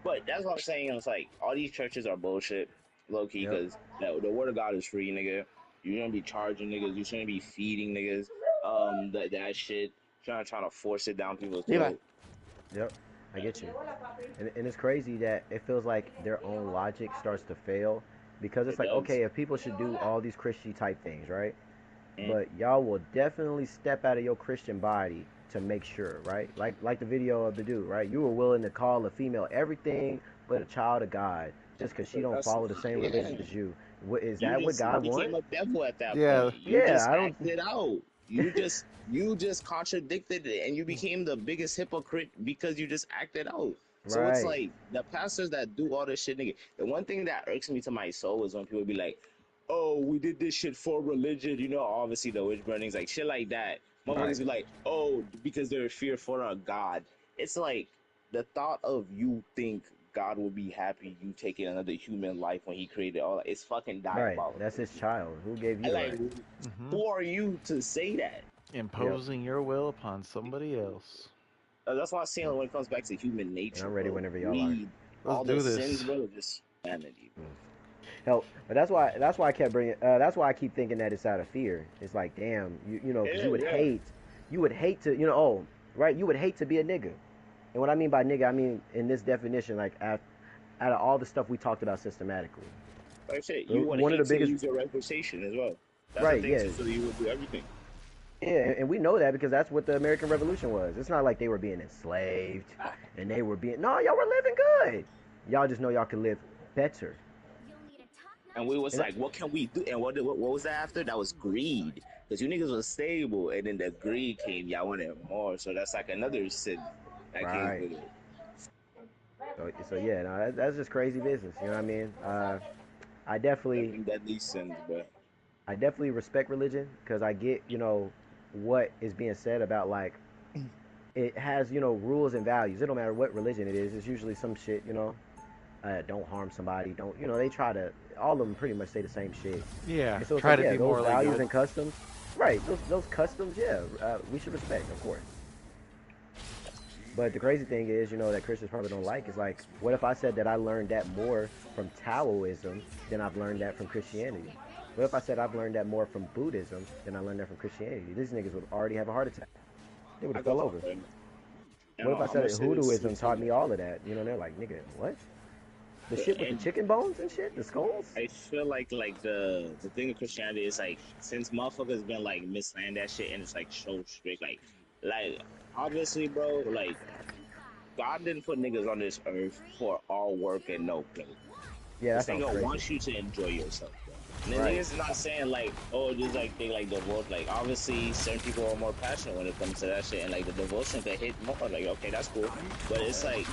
But that's what I'm saying. It's like all these churches are bullshit, low key, Yep. because the word of God is free, nigga. You shouldn't be charging niggas. You shouldn't be feeding niggas. That shit. Trying to force it down people's Levi. throat. Yep. I get you. And it's crazy that it feels like their own logic starts to fail because it's It like, does. okay, if people should do all these Christian type things, right? Mm. But y'all will definitely step out of your Christian body to make sure, right? Like the video of the dude, right? You were willing to call a female everything but a child of God just because she don't That's follow the same religion yeah. as you. Is You that what just God became want? a devil at that Yeah, point. You Yeah, just I don't. acted out. You just contradicted it and you became the biggest hypocrite because you just acted out. So it's Right, like the pastors that do all this shit, nigga. The one thing that irks me to my soul is when people be like, "Oh, we did this shit for religion," obviously the witch burnings, like shit like that. right, Motherfuckers be like, "Oh, because they're fearful of God." It's like the thought of you think God will be happy you taking another human life when He created all that. It's fucking right. That's diabolical. his child. Who gave you And the like, right? hmm who are you to say that? Yep. imposing your will upon somebody else. That's why I'm saying when it comes back to human And nature, I'm ready bro. whenever y'all are. Greed, Let's all the do sins, this. bro, are just humanity, bro. Hell, but that's why I kept bringing. That's why I keep thinking that it's out of fear. It's like, damn, because Yeah, yeah. you would hate to, oh, right, you would hate to be a nigga. And what I mean by nigga, I mean in this definition, like out of all the stuff we talked about systematically, Like I said, you would one of the hate to biggest, lose your reputation as well. That's the right, thing yeah, too. So you would do everything. yeah, and we know that because that's what the American Revolution was. It's not like they were being enslaved and they were being, no, y'all were living good. Y'all just know y'all could live better. And we was And like, what can we do? And what was that after? That was greed. Because you niggas was stable, and then the greed came. Y'all wanted more. So that's like another sin that came right. with it. So yeah, no, that's just crazy business. You know what I mean? I definitely, Seven deadly sins, bro. I definitely respect religion because I get, what is being said about like it has, rules and values. It don't matter what religion it is. It's usually some shit, don't harm somebody. Don't, they try to. All of them pretty much say the same shit. Yeah, And so it's try like, to yeah, be those morally values good. and customs, right? Those customs, yeah, we should respect, of course. But the crazy thing is, that Christians probably don't like is like, what if I said that I learned that more from Taoism than I've learned that from Christianity? What if I said I've learned that more from Buddhism than I learned that from Christianity? These niggas would already have a heart attack. They would I have go fell for over. it. What if I I'm said gonna that say this Hoodooism taught me all of that? They're like, nigga, what? The shit with the and chicken bones and shit, the skulls. I feel like the thing of Christianity is like since motherfuckers been like mislaying that shit and it's like so strict like obviously bro like God didn't put niggas on this earth for all work and no play. Yeah, that This sounds nigga crazy. wants you to enjoy yourself, bro. And the Right. nigga's not saying like, oh, just like they like divorce. Like obviously, certain people are more passionate when it comes to that shit, and like the devotion could hit more. Like, okay, that's cool, but it's like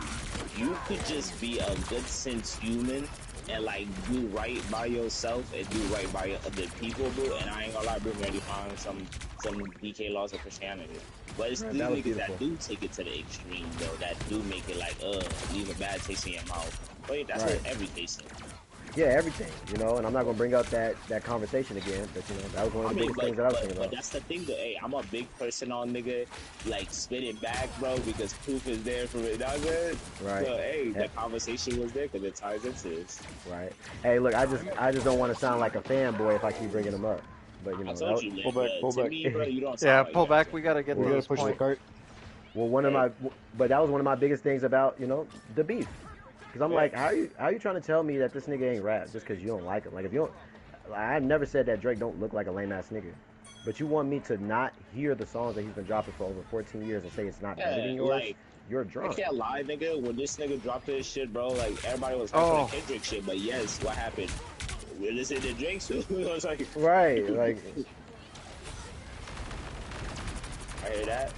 you could just be a good sense human and like do right by yourself and do right by other people, bro. And I ain't gonna lie, bro, already found some DK laws of Christianity. But it's Right, these that was niggas that beautiful. do take it to the extreme, though, that do make it like, leave a bad taste in your mouth. But that's Right. with every case, though. Yeah, everything, and I'm not gonna bring up that conversation again, but that was one of I the mean, biggest things that I was thinking but about. that's the thing though. Hey, I'm a big person on nigga, like spit it back, bro, because proof is there for it. Not good. Right. So hey, Yeah. the conversation was there because it ties into this. Right. Hey, look, I just don't want to sound like a fanboy if I keep bringing them up, but I told you, Pull man. back, But pull to back. me, bro, you don't Yeah, sound like pull that. back. So. We gotta get We to gotta this push the point. cart. well, Hey, but that was one of my biggest things about the beef, because I'm like, how you trying to tell me that this nigga ain't rap just because you don't like him? Like if you don't, I never said that Drake don't look like a lame ass nigga, but you want me to not hear the songs that he's been dropping for over 14 years and say it's not better yeah, than yours? like You're I drunk. can't lie, nigga. When this nigga dropped his shit, bro, like everybody was hyped for the Oh, Kendrick shit. But yes, what happened? We listened to Drake, so I was like, Right. Like I hear that.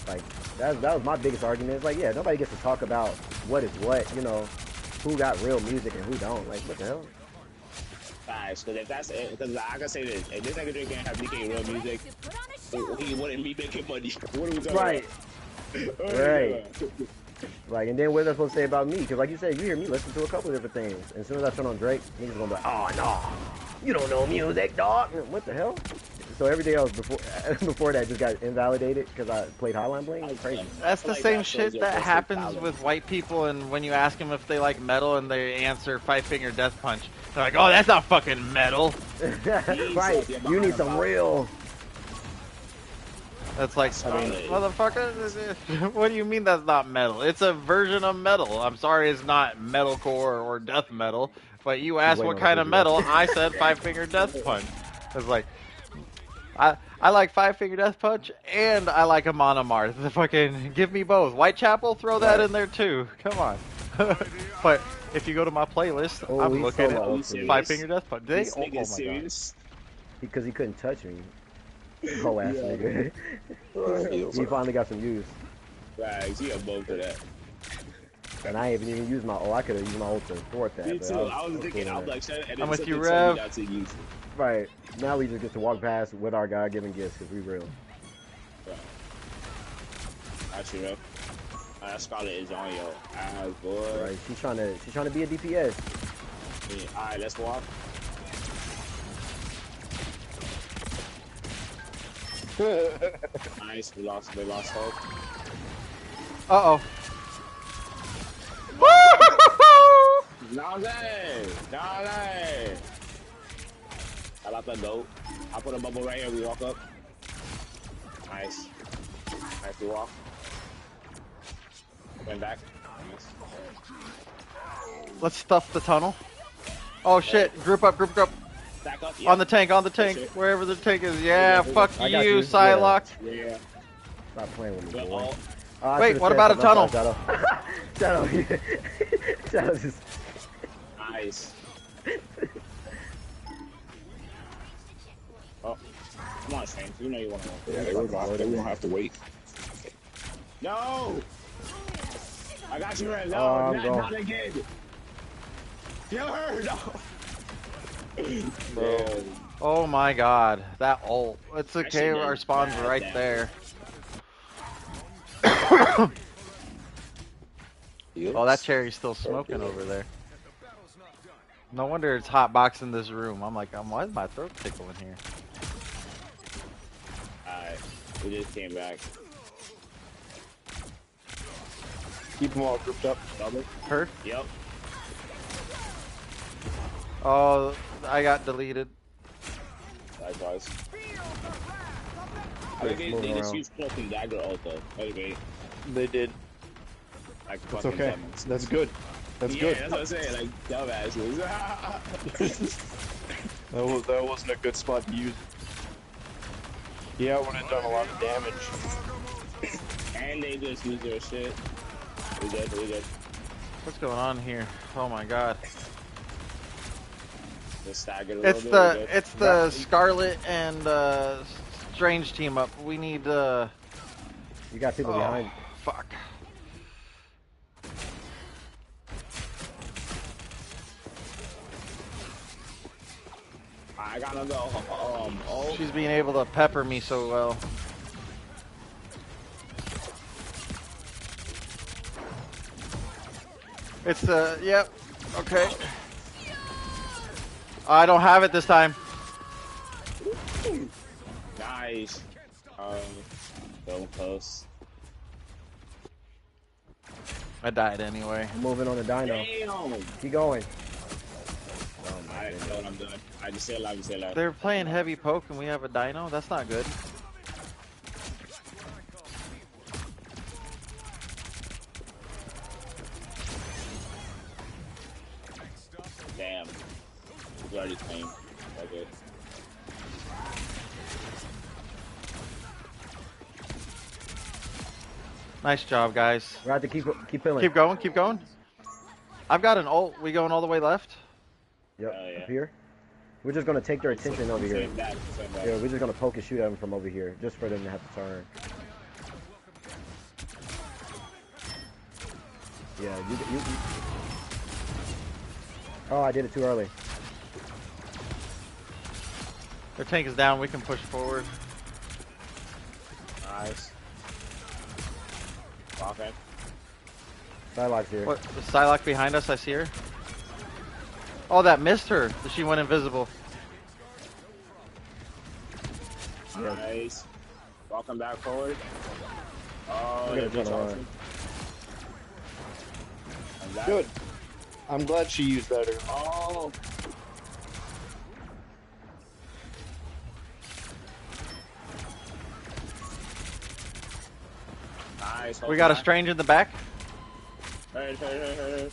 Like that was my biggest argument. It's like, yeah, nobody gets to talk about what is what, who got real music and who don't. Like, what the hell? Facts, because if that's it, because I can say this, if this nigga Drake didn't have DK real music, he wouldn't be making money. What are we talking Right, about? What are we right. talking about? Like, and then what are they supposed to say about me? Because, like you said, you hear me listen to a couple of different things. And as soon as I turn on Drake, niggas gonna be like, oh no, you don't know music, dog. What the hell? So everything else before that just got invalidated because I played Hotline Bling. It's crazy. that's feel the like same that shows shit your that personal happens talent. with white people, and when you ask them if they like metal and they answer Five Finger Death Punch, they're like, "Oh, that's not fucking metal." Right. You need some real. That's like, I mean, motherfucker, what do you mean that's not metal? It's a version of metal. I'm sorry it's not metalcore or death metal, but you He's asked waiting what on kind the of pussy metal, though. I said Five Finger Death Punch. It's like, I like Five Finger Death Punch and I like Amon Amarth. The fucking give me both. Whitechapel, throw that Right. in there too. Come on. But if you go to my playlist, Oh, I'm he's looking so at low for me. Five Finger Death Punch. this Oh nigga my is god. serious. Because he couldn't touch me. Whole ass nigga. He finally got some use. Facts, you got both of that. And I haven't even used my I could have used my ult to thwart that. Me but too. I was cool thinking, with I'm that. like, shut it, and I'm then with you, something told me Rev. not to use it. Right. Now we just get to walk past with our God-given gifts because we real. Right. Actually, bro. That Scarlet is on your ass, boy. Right. She's trying to be a DPS. Yeah. All right, let's walk. Nice. We lost hope. Uh-oh. Nale! I like that goat. I put a bubble right here. We walk up. Nice. Nice. We walk. Went back. Nice. Let's stuff the tunnel. Oh shit, group up. Back up. On the tank, Shit. wherever the tank is. Yeah, fuck I got you, you. Psylocke. Yeah. Stop playing with me, We're boy. all. Oh, I Wait, should've what said about a something. tunnel? Shadow. Shadow just. Nice. Oh, come on, Shane. You know you want to. Yeah, they were gonna have to wait. No! I got you right Oh, now. I'm Not, going. not again. Kill her. No. Bro. Oh my god, that ult. It's That okay, shit our is spawn's bad right damage. there. Heals? Oh, that cherry's still smoking over there. No wonder it's hot boxing this room. I'm like, why is my throat tickling here? Alright, we just came back. Keep them all grouped up. Double. Her? Yep. Oh, I got deleted. Likewise. I Just think moving they just around. used cloak and dagger ult though. Anyway, They did. like That's fucking okay. dumbass. That's good. That's Yeah, good. that's what I'm saying. Like dumbasses. That wasn't a good spot to use it. Yeah, it would have done a lot of damage. And they just use their shit. We good. We good. What's going on here? Oh my god. Just stagger a little bit. It's the Scarlet and Strange team up. We need You got people behind. Fuck. I gotta go. Oh. She's being able to pepper me so well. It's yep. Okay. I don't have it this time. Nice. So close. I died anyway. I'm moving on the dino. Damn. Keep going. Alright, I know what I'm doing. I just stay alive, just stay alive. They're playing heavy poke and we have a dino? That's not good. Damn. He's already clean. Okay. Nice job, guys. We have to keep filling. Keep going, keep going. I've got an ult. We going all the way left? Yep. Yeah. Up here. We're just gonna take their attention over here. Same back. Yeah, we're just gonna poke and shoot at them from over here, just for them to have to turn. Yeah, you. Oh, I did it too early. Their tank is down. We can push forward. Nice. Okay. Psylocke's here. What? The Psylocke behind us? I see her. Oh, that missed her. She went invisible. Nice. Walking back forward. Oh, We're gonna they're turn around. Good. I'm glad she used that early. Oh. Nice. We got a strange in the back. Hey.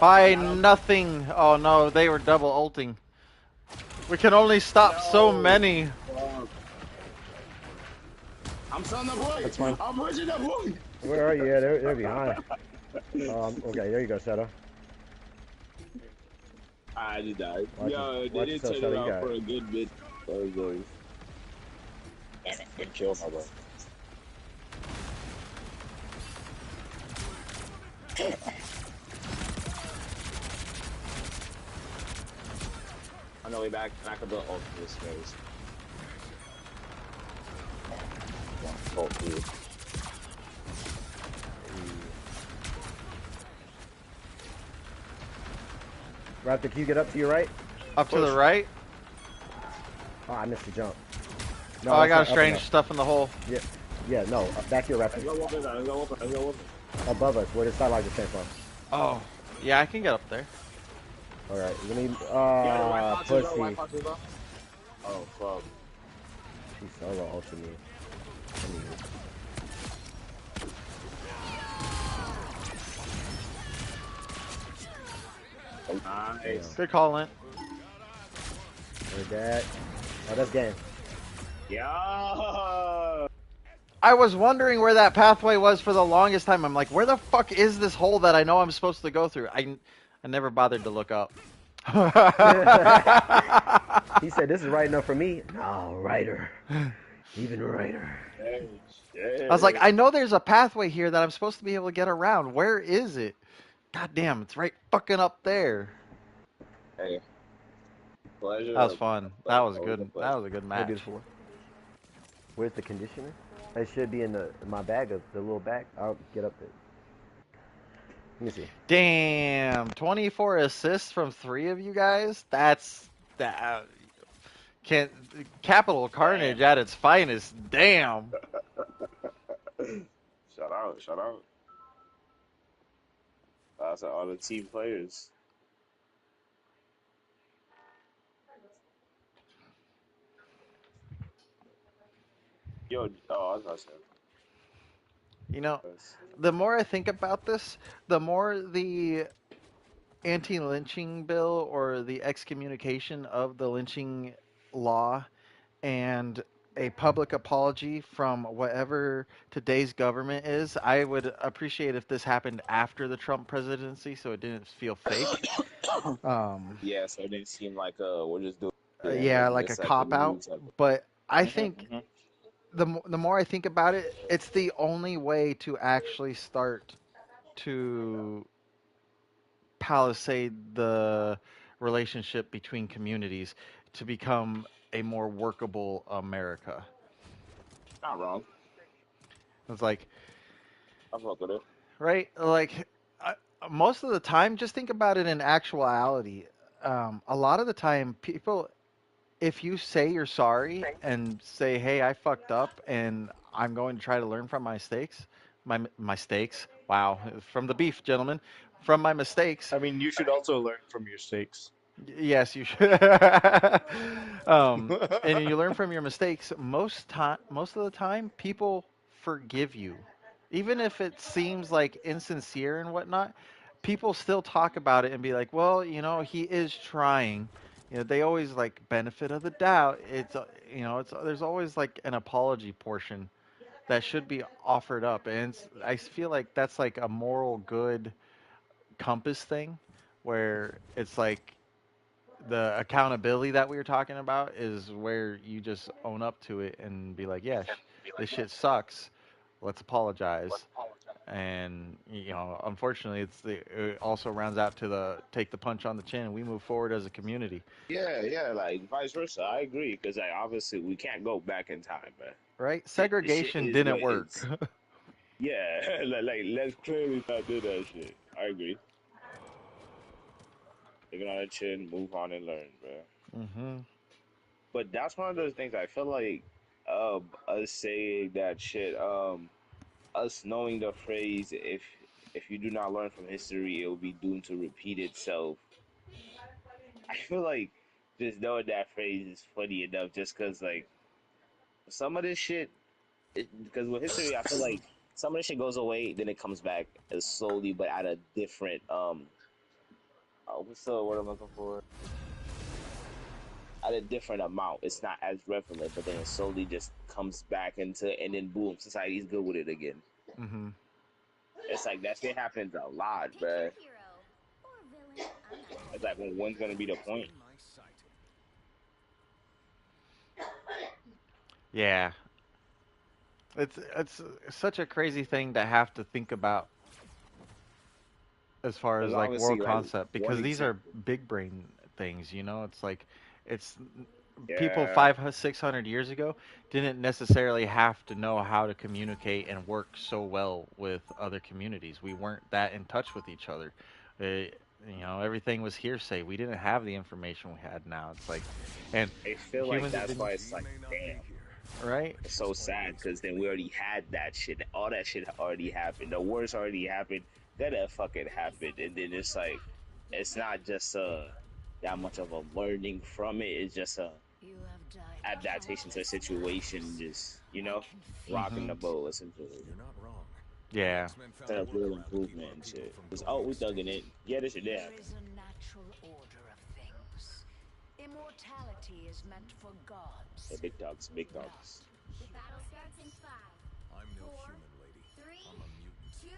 By nothing. Oh no, they were double ulting. We can only stop so many. I'm selling the boy. That's fine. I'm pushing the boy. Where are you? Yeah, they're behind. Okay, there you go, Shadow. I just died. Watch Yo, it- they watch didn't yourself, turn Shadow, you around got for it. a good bit. That was going. Damn it. Good kill, my bro. On the way back, I could build ult for this phase. Oh, dude. Raptor, can you get up to your right? Up to the right. Oh, I missed the jump. No, Oh, I that's got not a up strange enough. stuff in the hole. Yeah, no. Back here, Let's Raptor. go open, let's go open, let's go open. Above us, where the Psylocke just came from. Oh, yeah, I can get up there. Alright, we need, Yeah, the white box is low, pussy. white box is low. Oh, fuck. She's solo ulting me. I need it. Nice. Good call, Lint. Where's that? Oh, that's game. Yeah. I was wondering where that pathway was for the longest time. I'm like, where the fuck is this hole that I know I'm supposed to go through? I never bothered to look up. He said, this is right enough for me. No, Ryder. Even Rider. Hey, I was like, shit. I know there's a pathway here that I'm supposed to be able to get around. Where is it? God damn, it's right fucking up there. Hey, That pleasure. was fun. That Pleasure. was Always a good. That pleasure. was a good Hey, match. beautiful one. Where's the conditioner? It should be in my bag of the little bag. I'll get up there. Let me see. Damn, 24 assists from 3 of you guys. That's that. Can Capital Damn. Carnage at its finest. Damn. Shout out. Shout out. That's all the team players. Yo, oh, I was about to say. You know, That's- the more I think about this, the more the anti-lynching bill or the excommunication of the lynching law and a public apology from whatever today's government is, I would appreciate if this happened after the Trump presidency so it didn't feel fake. Um, Yeah, so it didn't seem like we're just doing it yeah, and like a just like what cop we out. do type But I of. think the more I think about it, it's the only way to actually start to palisade the relationship between communities to become a more workable America. Not wrong. It's like, I fuck with it. right? Like, I, most of the time, just think about it in actuality. A lot of the time, people, if you say you're sorry and say, "Hey, I fucked up, and I'm going to try to learn from my mistakes," my mistakes. Wow, from the beef, gentlemen, from my mistakes. I mean, you should also learn from your mistakes. Yes, you should. And you learn from your mistakes. Most of the time, people forgive you, even if it seems like insincere and whatnot. People still talk about it and be like, "Well, he is trying." They always like benefit of the doubt. It's there's always like an apology portion that should be offered up, and I feel like that's like a moral good compass thing, where it's like the accountability that we were talking about is where you just own up to it and be like, yeah, this shit sucks. Let's apologize. And unfortunately, it also rounds out to the take the punch on the chin, and we move forward as a community, Yeah, yeah, like vice versa. I agree because like obviously we can't go back in time, man. right? The shit Segregation is didn't what work. is. Yeah, like let's clearly not do that shit. I agree. Take it on the chin, move on and learn, bro. Hmm. But that's one of those things I feel like us saying that shit, us knowing the phrase if you do not learn from history, it will be doomed to repeat itself. I feel like just knowing that phrase is funny enough just because like some of this shit because with history I feel like some of this shit goes away, then it comes back as slowly but at a different what's the word I'm looking for? At a different amount. It's not as relevant, but then it slowly just comes back into and then boom, society's good with it again. Hmm. It's like that shit happens a lot, bruh. It's like when's gonna be the point? Yeah, it's such a crazy thing to have to think about as far Because as like obviously, world like concept, one because these are example. big brain things. It's like it's people Yeah, 500-600 years ago didn't necessarily have to know how to communicate and work so well with other communities. We weren't that in touch with each other. Everything was hearsay. We didn't have the information we had now. It's like, and I feel like humans have that's been why it's like, damn, right. it's so sad because then we already had that shit. All that shit already happened. The worst already happened. That fucking happened, and then it's like, it's not just that much of a learning from it. It's just a adaptation to a situation, just rocking Hmm. the boat essentially. Yeah. Instead of real improvement and shit. Just we thugging it. Yeah, this shit did happen. There is a natural order of things. Immortality is meant for Yeah, gods. big dogs, big dogs. The battle starts in 5, 4, 3, 2,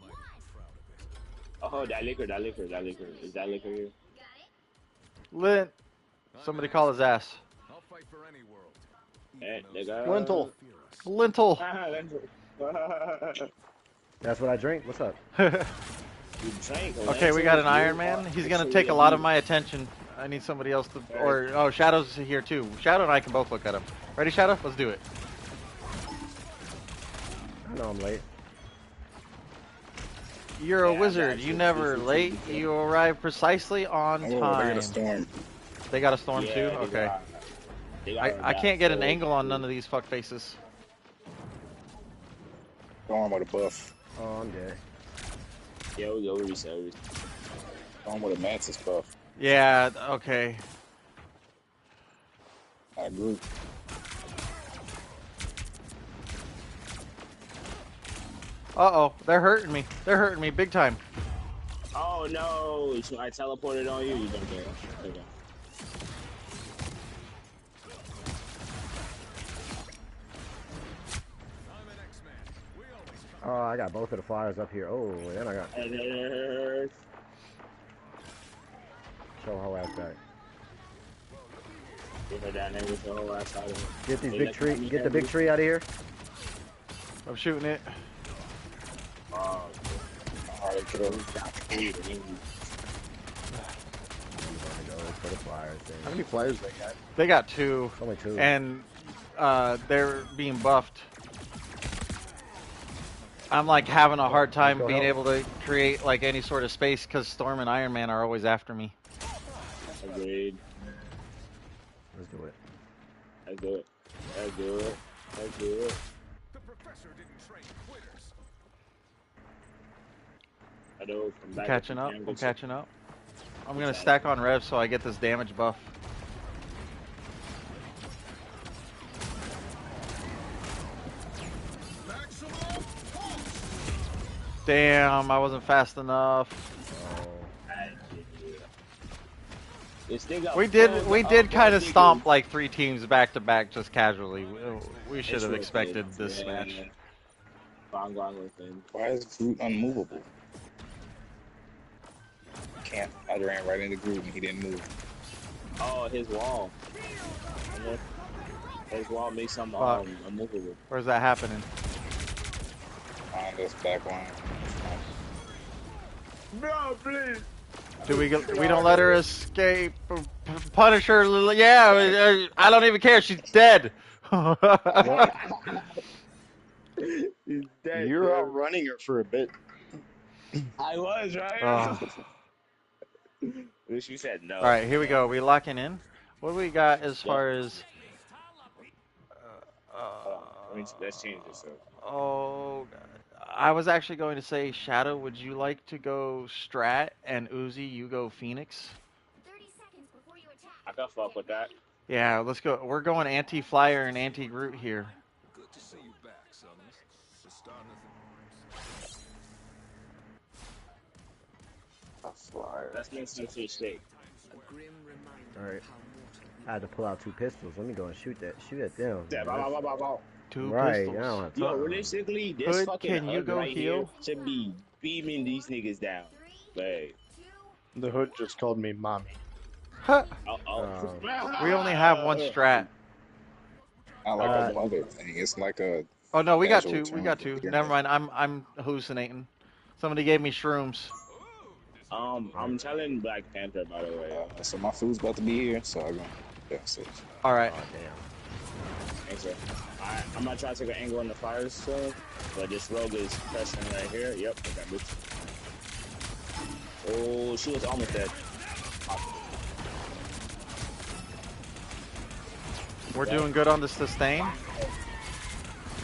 1. Oh, that liquor, that liquor, that liquor. Is that liquor here? Lit. Somebody call his ass. Eh, nigga. Lentil. Lentil. That's what I drink. What's up? You drank Okay, we got an lentils, Iron you Man. are He's gonna actually take a a lot of beast. my attention. I need somebody else to, or oh, Shadow's here too. Shadow and I can both look at him. Ready, Shadow? Let's do it. I know I'm late. You're a Yeah, I wizard. got You you. never Beefy late. too, You arrive precisely on Oh, they got time. a storm. They got a storm yeah, too. Okay. they got I that can't get an full angle on crew. none of these fuck faces. Storm with a buff. Oh, I'm dead. Yeah, we go. We reset. Storm with a Mantis buff. Yeah. Okay. I agree. Uh-oh, they're hurting me. They're hurting me big time. Oh no! So I teleported on you. You don't care. Okay. Oh, I got both of the flyers up here. Oh, then I got show whole ass back. Give her that nigga with the whole ass out of it. Get these They big let tree. me Get the have big it. tree out of here. I'm shooting it. Oh, Alright, kill. I'm gonna go for the flyers. Then. How many flyers they got? They got two. Only two. And they're being buffed. I'm like having a hard time being able to create like any sort of space because Storm and Iron Man are always after me. agreed. Let's do it. I do it. I do it. I do it. I know. I'm catching up. I'm catching up. I'm gonna stack on Rev so I get this damage buff. Damn, I wasn't fast enough. We did kind of stomp like 3 teams back to back just casually. We should have expected this match. Why is Groot unmovable? Can't. I ran right into Groot and he didn't move. Oh, his wall. His wall makes him unmovable. Where's that happening? On this back line. No, please. We don't let her escape. Punish her. Yeah, I don't even care. She's dead. He's dead. You're outrunning her for a bit. I was, right? At least you said no. All right, here we go. We locking in. What do we got as far as? Let's change this up. Oh, I was actually going to say, Shadow, would you like to go Strat and Uzi, you go Phoenix? I can fuck with that. Yeah, let's go. We're going anti-Flyer and anti-Groot here. Good to see you back, Summers. The start Flyer. Let's make some shake. Alright. I had to pull out 2 pistols. Let me go and shoot at them. Yeah, bow, bow, bow, bow. 2 right, pistols. I don't have Yo, time. realistically, this Hood, fucking can you hood go right heal? here should be beaming these niggas down. Like, The hood just called me mommy. We only have 1 Strat. Not like a mother thing. It's like a. Oh no, we got casual 2. We term. got 2. Never mind. I'm hallucinating. Somebody gave me shrooms. I'm telling Black Panther, by the way. So my food's about to be here, so I'm going. Yeah, so. All right. Oh, damn. Thanks, sir. Alright, I'm gonna try to take an angle on the fires, so, but this rogue is pressing right here. Yep, okay, bitch. Oh, she was almost dead. We're doing good on the sustain.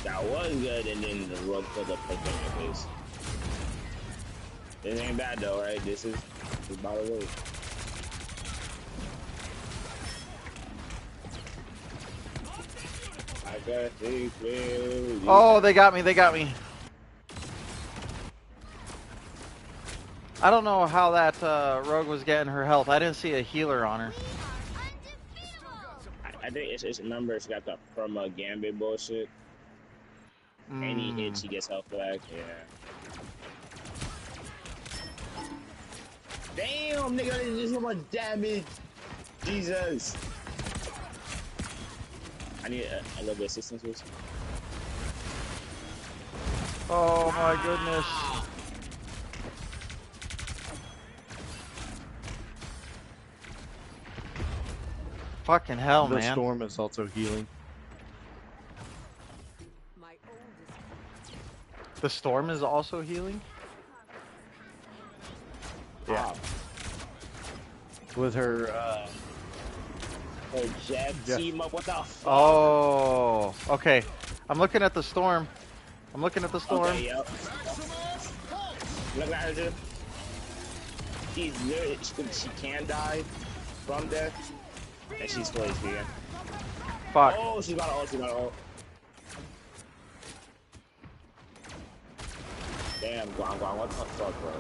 That was good, and then the rogue put up her thing in face. This ain't bad though, right? This is by the way. I got things clearly. Oh, they got me. They got me. I don't know how that rogue was getting her health. I didn't see a healer on her. I think it's remember she got the perma gambit bullshit. Any hit she gets health back. Yeah. Damn, nigga, this is so much damage. Jesus. I need a little bit of assistance with. Oh my goodness. Fucking hell, The man. storm is also healing. The storm is also healing? Yeah. With her jet team up. What the fuck? Oh, okay. I'm looking at the storm. I'm looking at the storm. Okay, yep. Look at her, dude. She's literally, she can die from death, and she's fully vegan. Fuck. Oh, she got an ult, she got an ult. Damn, Guang Guang, what the fuck, bro?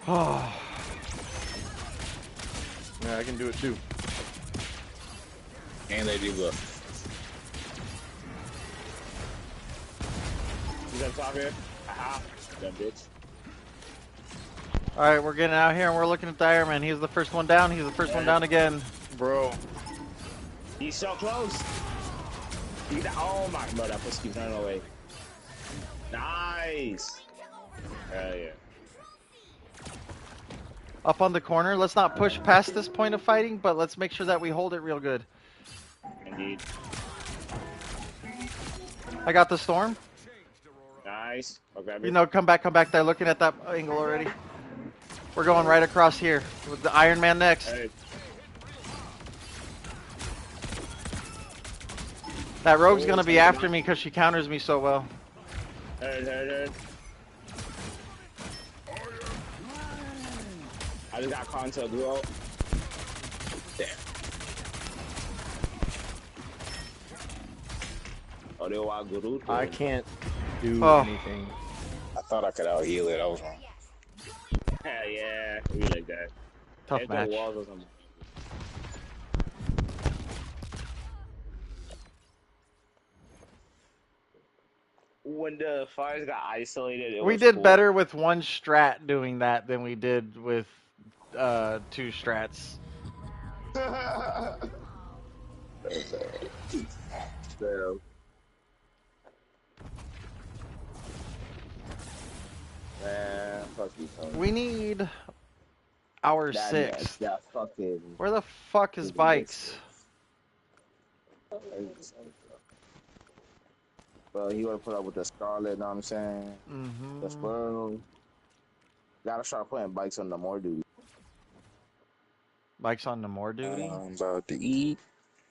Oh. Yeah, I can do it too. And they do look. He's up top here. Aha, that bitch. Alright, we're getting out here and we're looking at the Iron Man. He's the first one down. He's the first one down again. Bro. He's so close. Oh my, bro, that pussy keeps running away. Nice. Hell yeah. Up on the corner. Let's not push past this point of fighting, but let's make sure that we hold it real good. Indeed. I got the storm. Nice. Okay, You know, come back there. Looking at that angle already. We're going right across here with the Iron Man next. Hey. That rogue's gonna be after me because she counters me so well. Heard. I just got caught into a duo. Damn. Oh, they were good. I can't do anything. I thought I could out heal it. I was wrong. Hell yeah, we like that. Tough There's match. no walls or something. When the fires got isolated, We did better with one strat doing that than we did with two strats. Damn. Man, fuck you, Tony. We need our sixth. That fucking. Where the fuck is Bikes? Bro, he would put up with the Scarlet, know what I'm saying? Mm-hmm. The Squirrel. Gotta start putting Bikes on the more duty. Bikes on the more duty? I'm about to eat.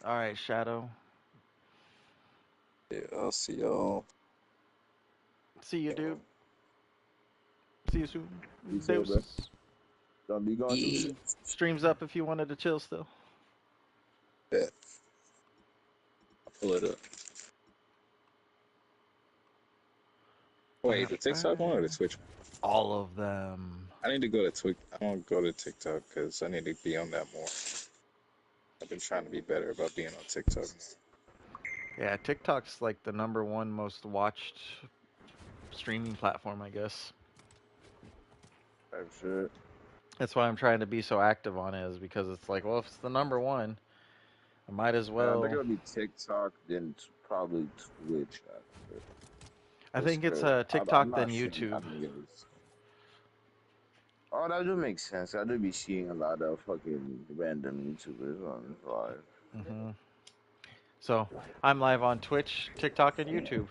Alright, Shadow. Yeah, I'll see y'all. See you, dude. See you soon. You too, bro. Don't be going through shit. Streams up if you wanted to chill still. Yeah. I'll pull it up. Wait, the TikTok one or the Twitch one? All of them. I need to go to Twitch. I don't go to TikTok because I need to be on that more. I've been trying to be better about being on TikTok. Yeah, TikTok's like the #1 most watched streaming platform, I guess. I'm sure. That's why I'm trying to be so active on it, is because it's like, well, if it's the #1, I might as well. They're gonna be TikTok, then probably Twitch. I think it's TikTok, then YouTube. Oh, that do make sense. I do be seeing a lot of fucking random YouTubers on live. Mm-hmm. So, I'm live on Twitch, TikTok, and YouTube.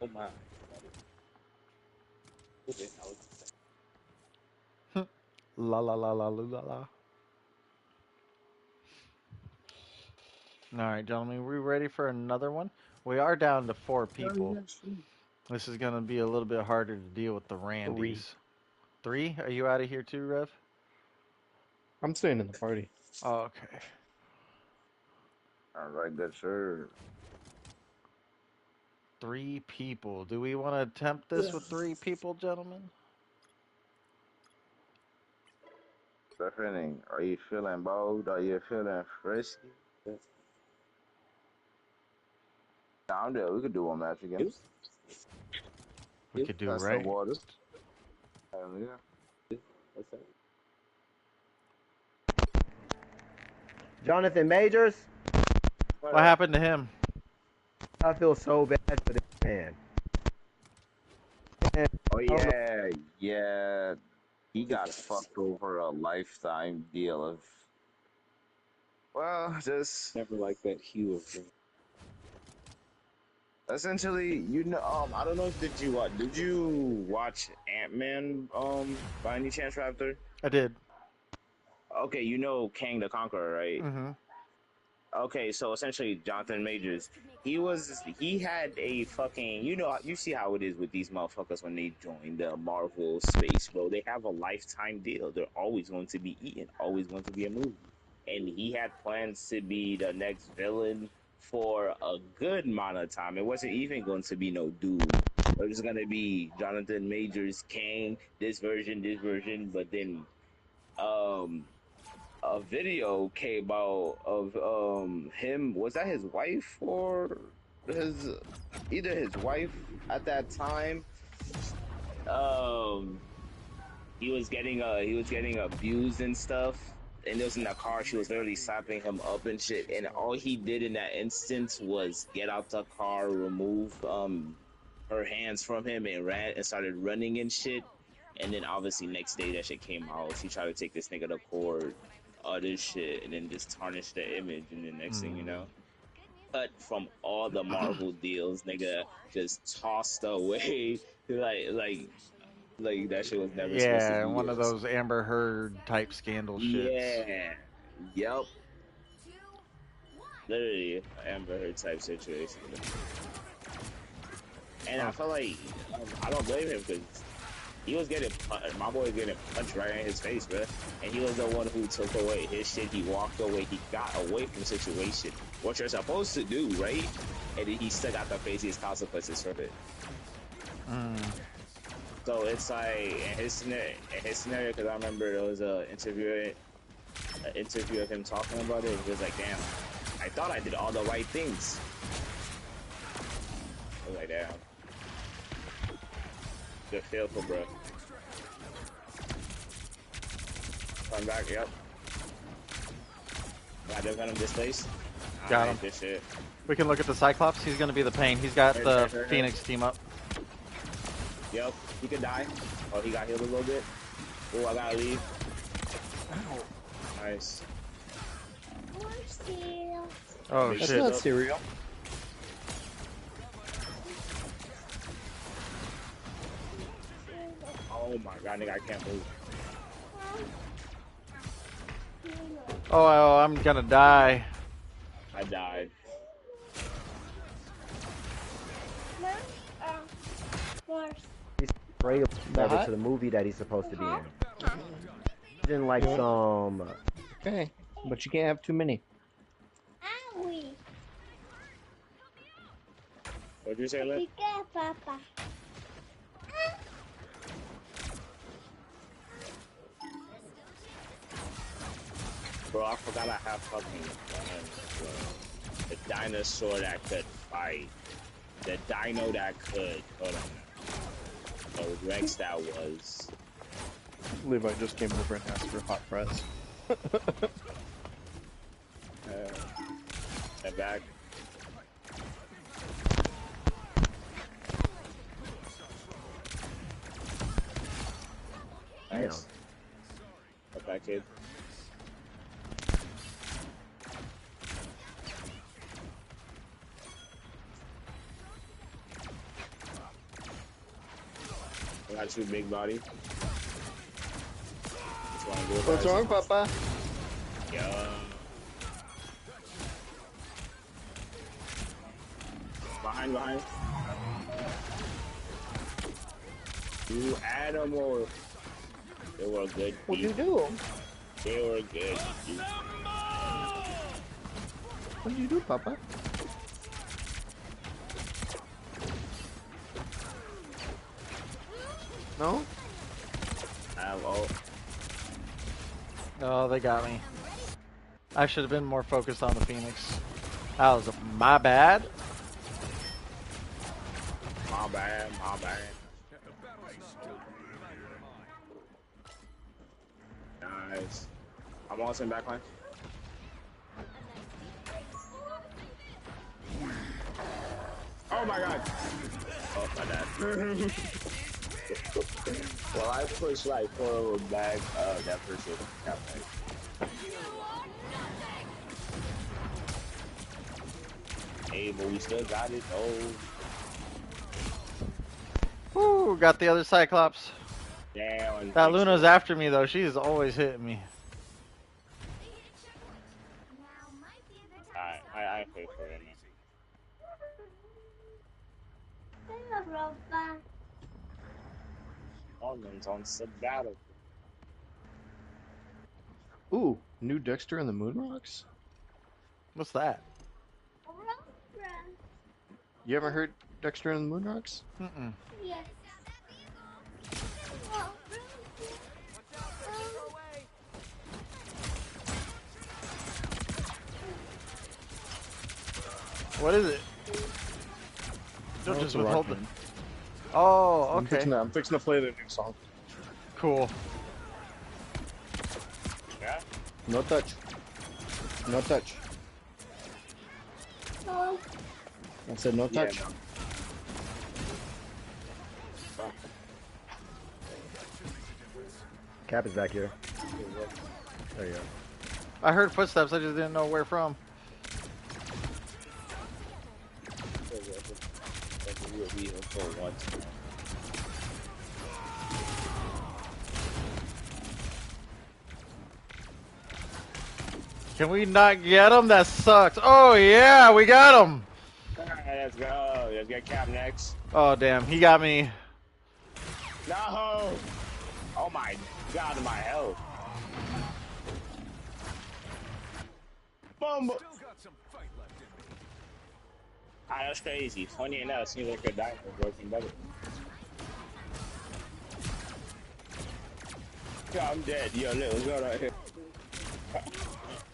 Oh my. La la la la la la. Alright, gentlemen, we ready for another one? We are down to 4 people. This is going to be a little bit harder to deal with the Randys. 3? Are you out of here too, Rev? I'm staying in the party. Oh, okay. Alright, good sir. 3 people. Do we want to attempt this with 3 people, gentlemen? Stephanie, are you feeling bold? Are you feeling frisky? Nah, I'm there. We could do one match again. we could do, That's the right? waters. Yeah. That's it. Jonathan Majors. What happened to him? I feel so bad for this man. Man, Oh I don't know. yeah, yeah. He got fucked over a lifetime deal of. Well, just Never like that hue of green. essentially, I don't know if did you watch Ant-Man, by any chance, Raptor? I did. Okay, you know Kang the Conqueror, right? Mm-hmm. Okay, so essentially, Jonathan Majors, he had a fucking, you see how it is with these motherfuckers when they join the Marvel space, bro. They have a lifetime deal. They're always going to be eaten, always going to be a movie. And he had plans to be the next villain for a good amount of time. It wasn't even going to be no dude. It was going to be Jonathan Majors, Kang, this version, but then, a video came out of him. Was that his wife or his either his wife at that time? Um, he was getting abused and stuff. And it was in the car. She was literally slapping him up and shit. And all he did in that instance was get out the car, remove her hands from him, and ran and started running and shit. And then obviously next day that shit came out. She tried to take this nigga to court, all this shit, and then just tarnish the image. And then next thing you know, cut from all the Marvel deals, nigga, just tossed away. Like that shit was never supposed to Yeah, be one of yours. those Amber Heard type scandal shits. Yeah. Yep. Literally, Amber Heard type situation. And I felt like I don't blame him because he was getting my boy was getting punched right in his face, bro. And he was the one who took away his shit. He walked away. He got away from the situation, what you're supposed to do, right? And then he still got the faciest consequences from it. So it's like in his scenario, because I remember there was an interview of him talking about it. He was like, "Damn, I thought I did all the right things." I was like, "Damn, good feel for bro." Come back, yep. Got them venom displaced. Got him. Good shit. We can look at the Cyclops. He's going to be the pain. He's got the Phoenix team up. Yep, he could die. Oh, he got healed a little bit. Oh, I gotta leave. Nice. Oh, That's shit. not cereal. Oh my god, nigga, I can't move. Oh, I'm going to die. I died. He's afraid of to the movie that he's supposed to be in. Didn't like some. Okay, but you can't have too many. What'd you say, Lynn? Bro, I forgot I have fucking the dinosaur that could fight. The dino that could. Hold on. The Rex that was. Levi just came over and asked for hot press. Step back. Nice. Step back, kid. I got you, big body. What's wrong, Papa? Yeah. Behind. You animal. They were good. What'd you do? They were good. What'd you do, Papa? No? Oh, they got me. I should have been more focused on the Phoenix. That was my bad. My bad. Nice. I'm also in backline. Oh my god. Oh my bad. Well, I pushed like forward back. That person got back. Hey, but we still got it. Oh. Woo, got the other Cyclops. Damn. That Luna's after me though. She's always hitting me. I pay for it. Almonds on sabbatical. Ooh, new Dexter and the Moon Rocks? What's that? You ever heard Dexter and the Moon Rocks? Mm-mm. What is it? Don't just withhold it. Oh, okay. I'm fixing to play the new song. Cool. Yeah? No touch. No touch. Oh. I said no touch. Yeah, no. Cap is back here. There you go. I heard footsteps. I just didn't know where from. Can we not get him? That sucks. Oh yeah, we got him. Alright, let's go. Let's get Cap next. Oh damn, he got me. No! Oh my god, my health. Boom! Ah, that's crazy. Funny enough, it seems like a diamond was working better. Yeah, I'm dead. Yo, look, what's going on here?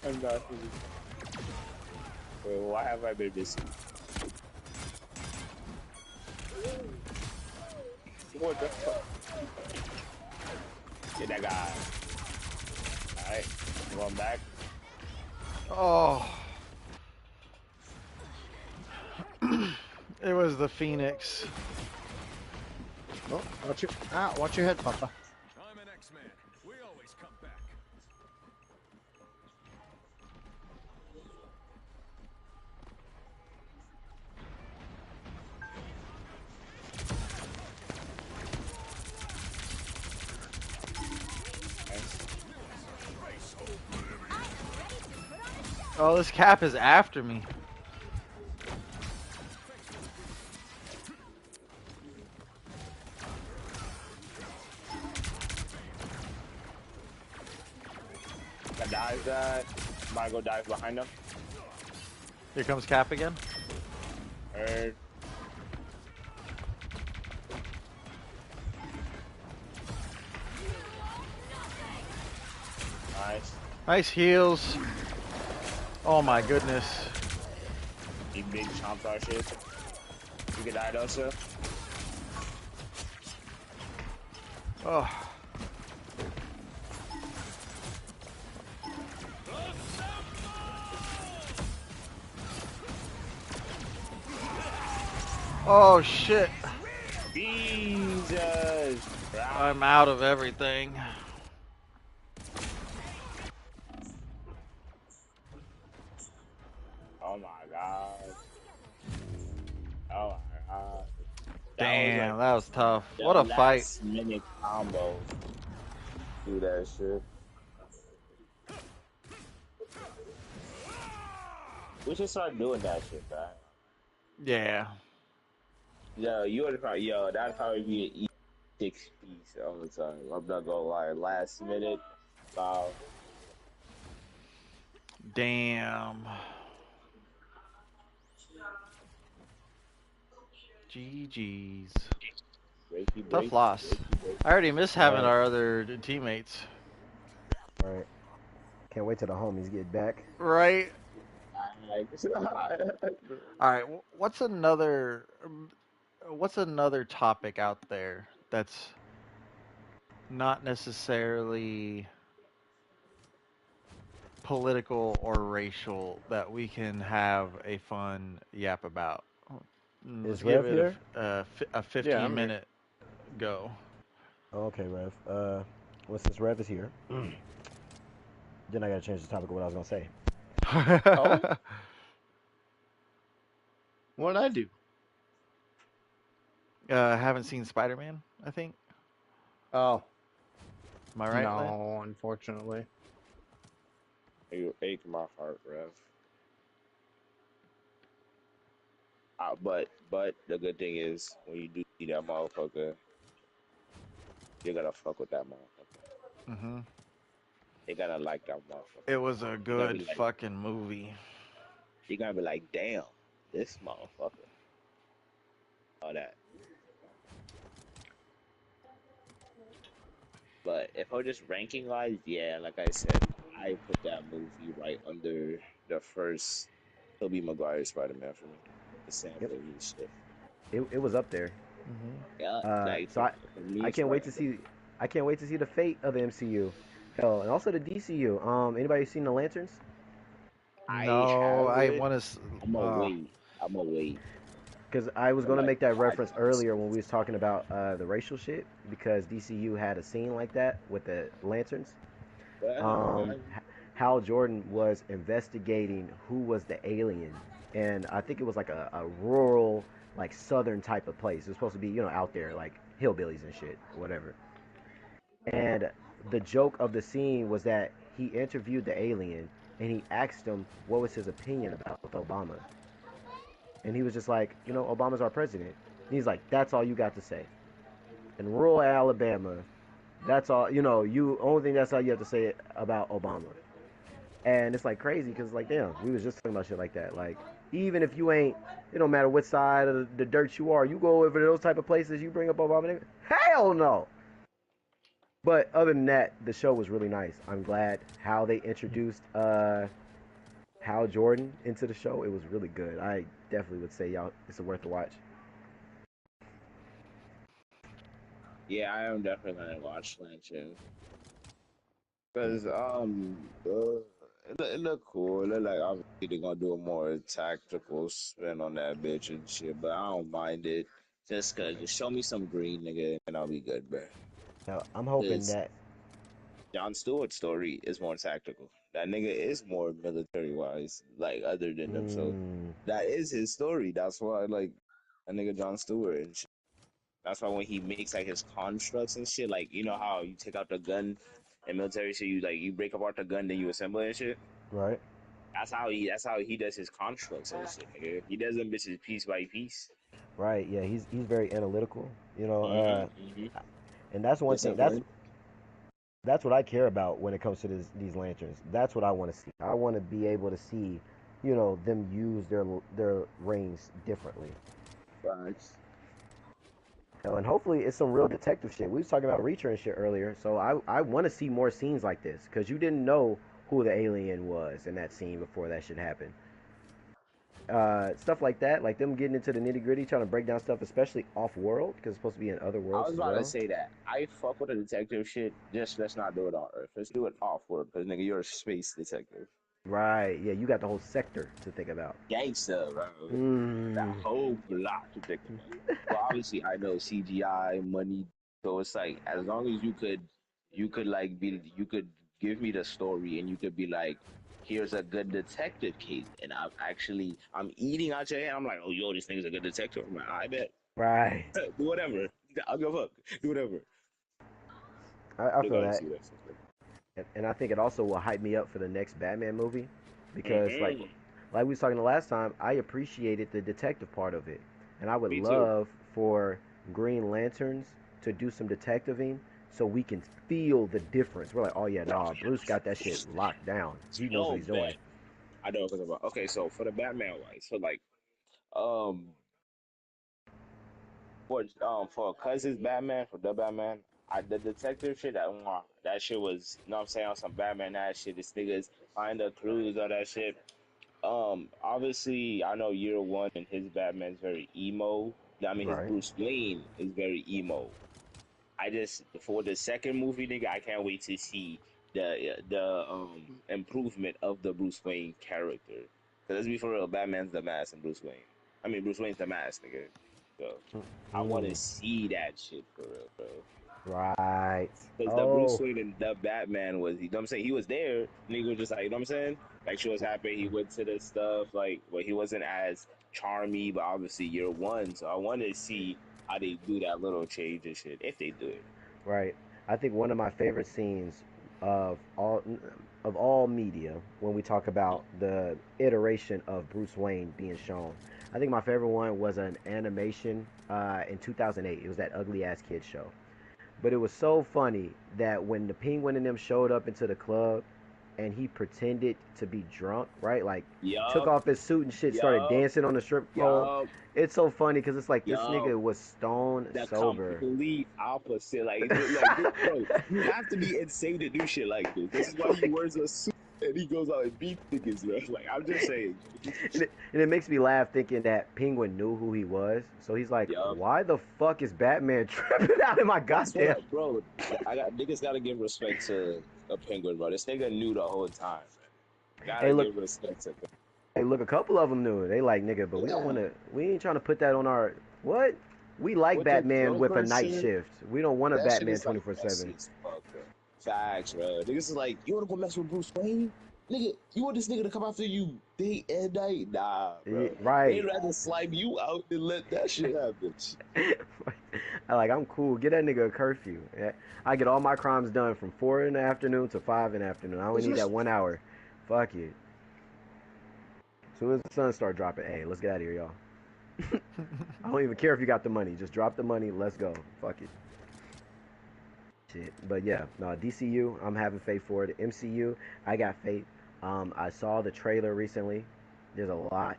I'm not. Wait, why have I been missing? What the fuck? Get that guy. Alright, I'm going back. Oh. It was the Phoenix. Oh, watch your head, Papa. I'm an X-Man. We always come back. Oh, this Cap is after me. That dives that. Might go dive behind him. Here comes Cap again. Heard. Nice. Nice heals. Oh my goodness. You big chomp our shit. You can die also. Oh. Oh shit. Jesus. I'm out of everything. Oh my god. Oh my god. Damn, that was tough. The What a fight. last minute combo. Do that shit. We should start doing that shit, man. Yeah. Yo, you would probably, that'd probably be an E6 piece all the time. I'm not gonna lie. Last minute. Wow. Damn. GG's. Tough loss. I already miss having our other teammates. Alright. Can't wait till the homies get back. Right? Alright, what's another topic out there that's not necessarily political or racial that we can have a fun yap about. Let's Is give Rev it here? a Yeah, 15 I'm here. minute go. Okay, Rev. Well, since Rev is here, then I gotta change the topic of what I was gonna say. Oh, what'd I do? Haven't seen Spider Man, I think. Oh, Am I right, Lynn? no, unfortunately. You ache my heart, Rev. But the good thing is when you do see that motherfucker, you're gonna fuck with that motherfucker. Hmm. You're gonna like that It motherfucker. was a You're gonna good be like, fucking movie. you're gonna be like, damn, this motherfucker. All that. But if we're just ranking wise, yeah, like I said, I put that movie right under the first Tobey Maguire Spider-Man for me. The Sam Yep, Raimi shit. it was up there. Hmm. Yeah, like So for me, I it's can't right wait to under. see I can't wait to see the fate of the MCU. Hell, and also the DCU. Anybody seen the Lanterns? I No, I haven't. want to. I'm gonna wait. I'm gonna wait. Because I was I'm gonna like make that 5 reference years. earlier when we was talking about the racial shit. Because DCU had a scene like that with the Lanterns. Well, Hal Jordan was investigating who was the alien, and I think it was like a rural, like southern type of place. It was supposed to be, out there, like hillbillies and shit, whatever. And the joke of the scene was that he interviewed the alien and he asked him what was his opinion about Obama. And he was just like, Obama's our president. And he's like, that's all you got to say. In rural Alabama, that's all, you only thing that's all you have to say about Obama. And it's like crazy because like damn, we was just talking about shit like that. Like even if you ain't, it don't matter what side of the dirt you are, you go over to those type of places, you bring up Obama. Hell no. But other than that, the show was really nice. I'm glad how they introduced Hal Jordan into the show. It was really good. I definitely would say y'all, it's worth a watch. yeah, I am definitely gonna watch Lantern because it look cool. It look like obviously they're gonna do a more tactical spin on that bitch and shit, but I don't mind it. Just cause just show me some green nigga and I'll be good, bro. Now, I'm hoping Cause that. John Stewart's story is more tactical. That nigga is more military wise, like other than them. So Mm, that is his story. That's why like a nigga John Stewart and shit. That's why when he makes like his constructs and shit, like you know how you take out the gun in military shit, you break apart the gun, then you assemble it and shit. right. That's how he does his constructs and shit, nigga. He does them bitches piece by piece. Right. Yeah. He's very analytical. Mm-hmm. And that's one thing. That's Discipline. that's what I care about when it comes to these lanterns. That's what I want to see. I want to be able to see, them use their rings differently. Facts. And hopefully it's some real detective shit. We was talking about Reacher and shit earlier, so I want to see more scenes like this because you didn't know who the alien was in that scene before that shit happened. Stuff like that, like them getting into the nitty gritty, trying to break down stuff, especially off world because it's supposed to be in other I worlds was as about to well. say that. I fuck with the detective shit. Just let's not do it on Earth. Let's do it off world, because nigga, you're a space detective. Right? Yeah, you got the whole sector to think about. Gangster, bro. That Mm, whole block to think about. Well, obviously, I know CGI money, so it's like as long as you could like you could give me the story, and you could be like, here's a good detective case, and I'm eating out your hand. I'm like, oh yo, this nigga's a good detective. I'm like, I bet. right. Do whatever. I'll give up. Do whatever. I They feel gotta that. see that shit. And I think it also will hype me up for the next Batman movie because Mm-hmm. like we was talking the last time, I appreciated the detective part of it, and I would Me too. love for Green Lanterns to do some detectiving so we can feel the difference. We're like, oh yeah, Oh nah, Bruce got that shit locked down. He yeah. knows what Oh he's doing. man. I know what I'm about. Okay, so for the Batman wise, so like um for Cousins Batman, for the Batman, the detective shit that shit was, you know what I'm saying, on some Batman ass shit. This niggas find the clues, all that shit. Obviously I know year one and his Batman's very emo. I mean his Right. Bruce Wayne is very emo. I just for the second movie, nigga, I can't wait to see the improvement of the Bruce Wayne character. Cause let's be for real, Batman's the mask and Bruce Wayne. I mean, Bruce Wayne's the mask, nigga. So I want to see that shit for real, bro. Right. Because the Bruce Oh, Wayne and the Batman was, you know what I'm saying? He was there. Nigga was just like, you know what I'm saying? Like, she was happy. He went to the stuff. Like, well, he wasn't as charmy, but obviously year one. So I want to see how they do that little change and shit, if they do it. right. I think one of my favorite scenes of all media when we talk about the iteration of Bruce Wayne being shown. I think my favorite one was an animation in 2008. It was that Ugly Ass Kid show. But it was so funny that when the Penguin and them showed up into the club and he pretended to be drunk, right? Like took Yup, off his suit and shit, started yup, dancing on the strip pole. yup, It's so funny because it's like this yup. nigga was stone The sober. complete opposite. Like, bro, you have to be insane to do shit like this. This is why he wears a suit and he goes out and beat niggas, bro. Like, I'm just saying. And it makes me laugh thinking that Penguin knew who he was. So he's like, Yup. why the fuck is Batman tripping out in my That's goddamn... what, bro. Niggas gotta give respect to a Penguin, bro. This nigga knew the whole time, man. Hey, Gotta look, give respect to him. hey, look, a couple of them knew. They like, nigga, but we don't want to, we ain't trying to put that on our, what? We like With the Batman with a Joker night shit, shift. We don't want a that shit Batman is like 24/7. messy as fuck, bro. Facts, bro. Niggas is like, you wanna go mess with Bruce Wayne? Nigga, you want this nigga to come after you day and night? Nah, bro. They'd Right. rather slime you out than let that shit happen. I'm cool. Get that nigga a curfew. Yeah. I get all my crimes done from 4 in the afternoon to 5 in the afternoon. I only need that 1 hour. Fuck it. As soon as the sun start dropping, hey, let's get out of here, y'all. I don't even care if you got the money. Just drop the money. Let's go. Fuck it. Shit. But yeah, no, DCU, I'm having faith for it. MCU, I got faith. I saw the trailer recently. There's a lot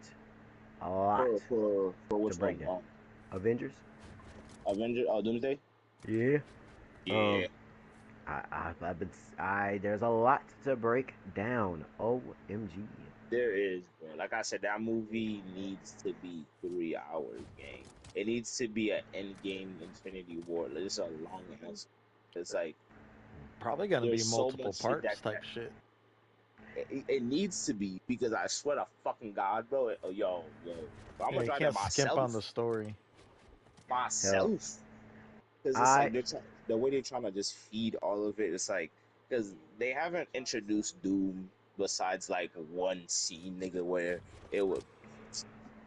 For to which break one? down. Avengers? Avenger, Doomsday? Yeah. Yeah. There's a lot to break down. OMG. There is, bro. Like I said, that movie needs to be 3 hours, gang. It needs to be an Endgame Infinity War. It's a long ass. It's like Probably gonna be there's so multiple much shit parts that type shit. it needs to be because I swear to fucking God, bro. Yo, I'm Yeah, gonna you try can't that skimp on myself. the story. Hell, Because it's I like the way they're trying to just feed all of it. It's like because they haven't introduced Doom besides like one scene, nigga, where it would.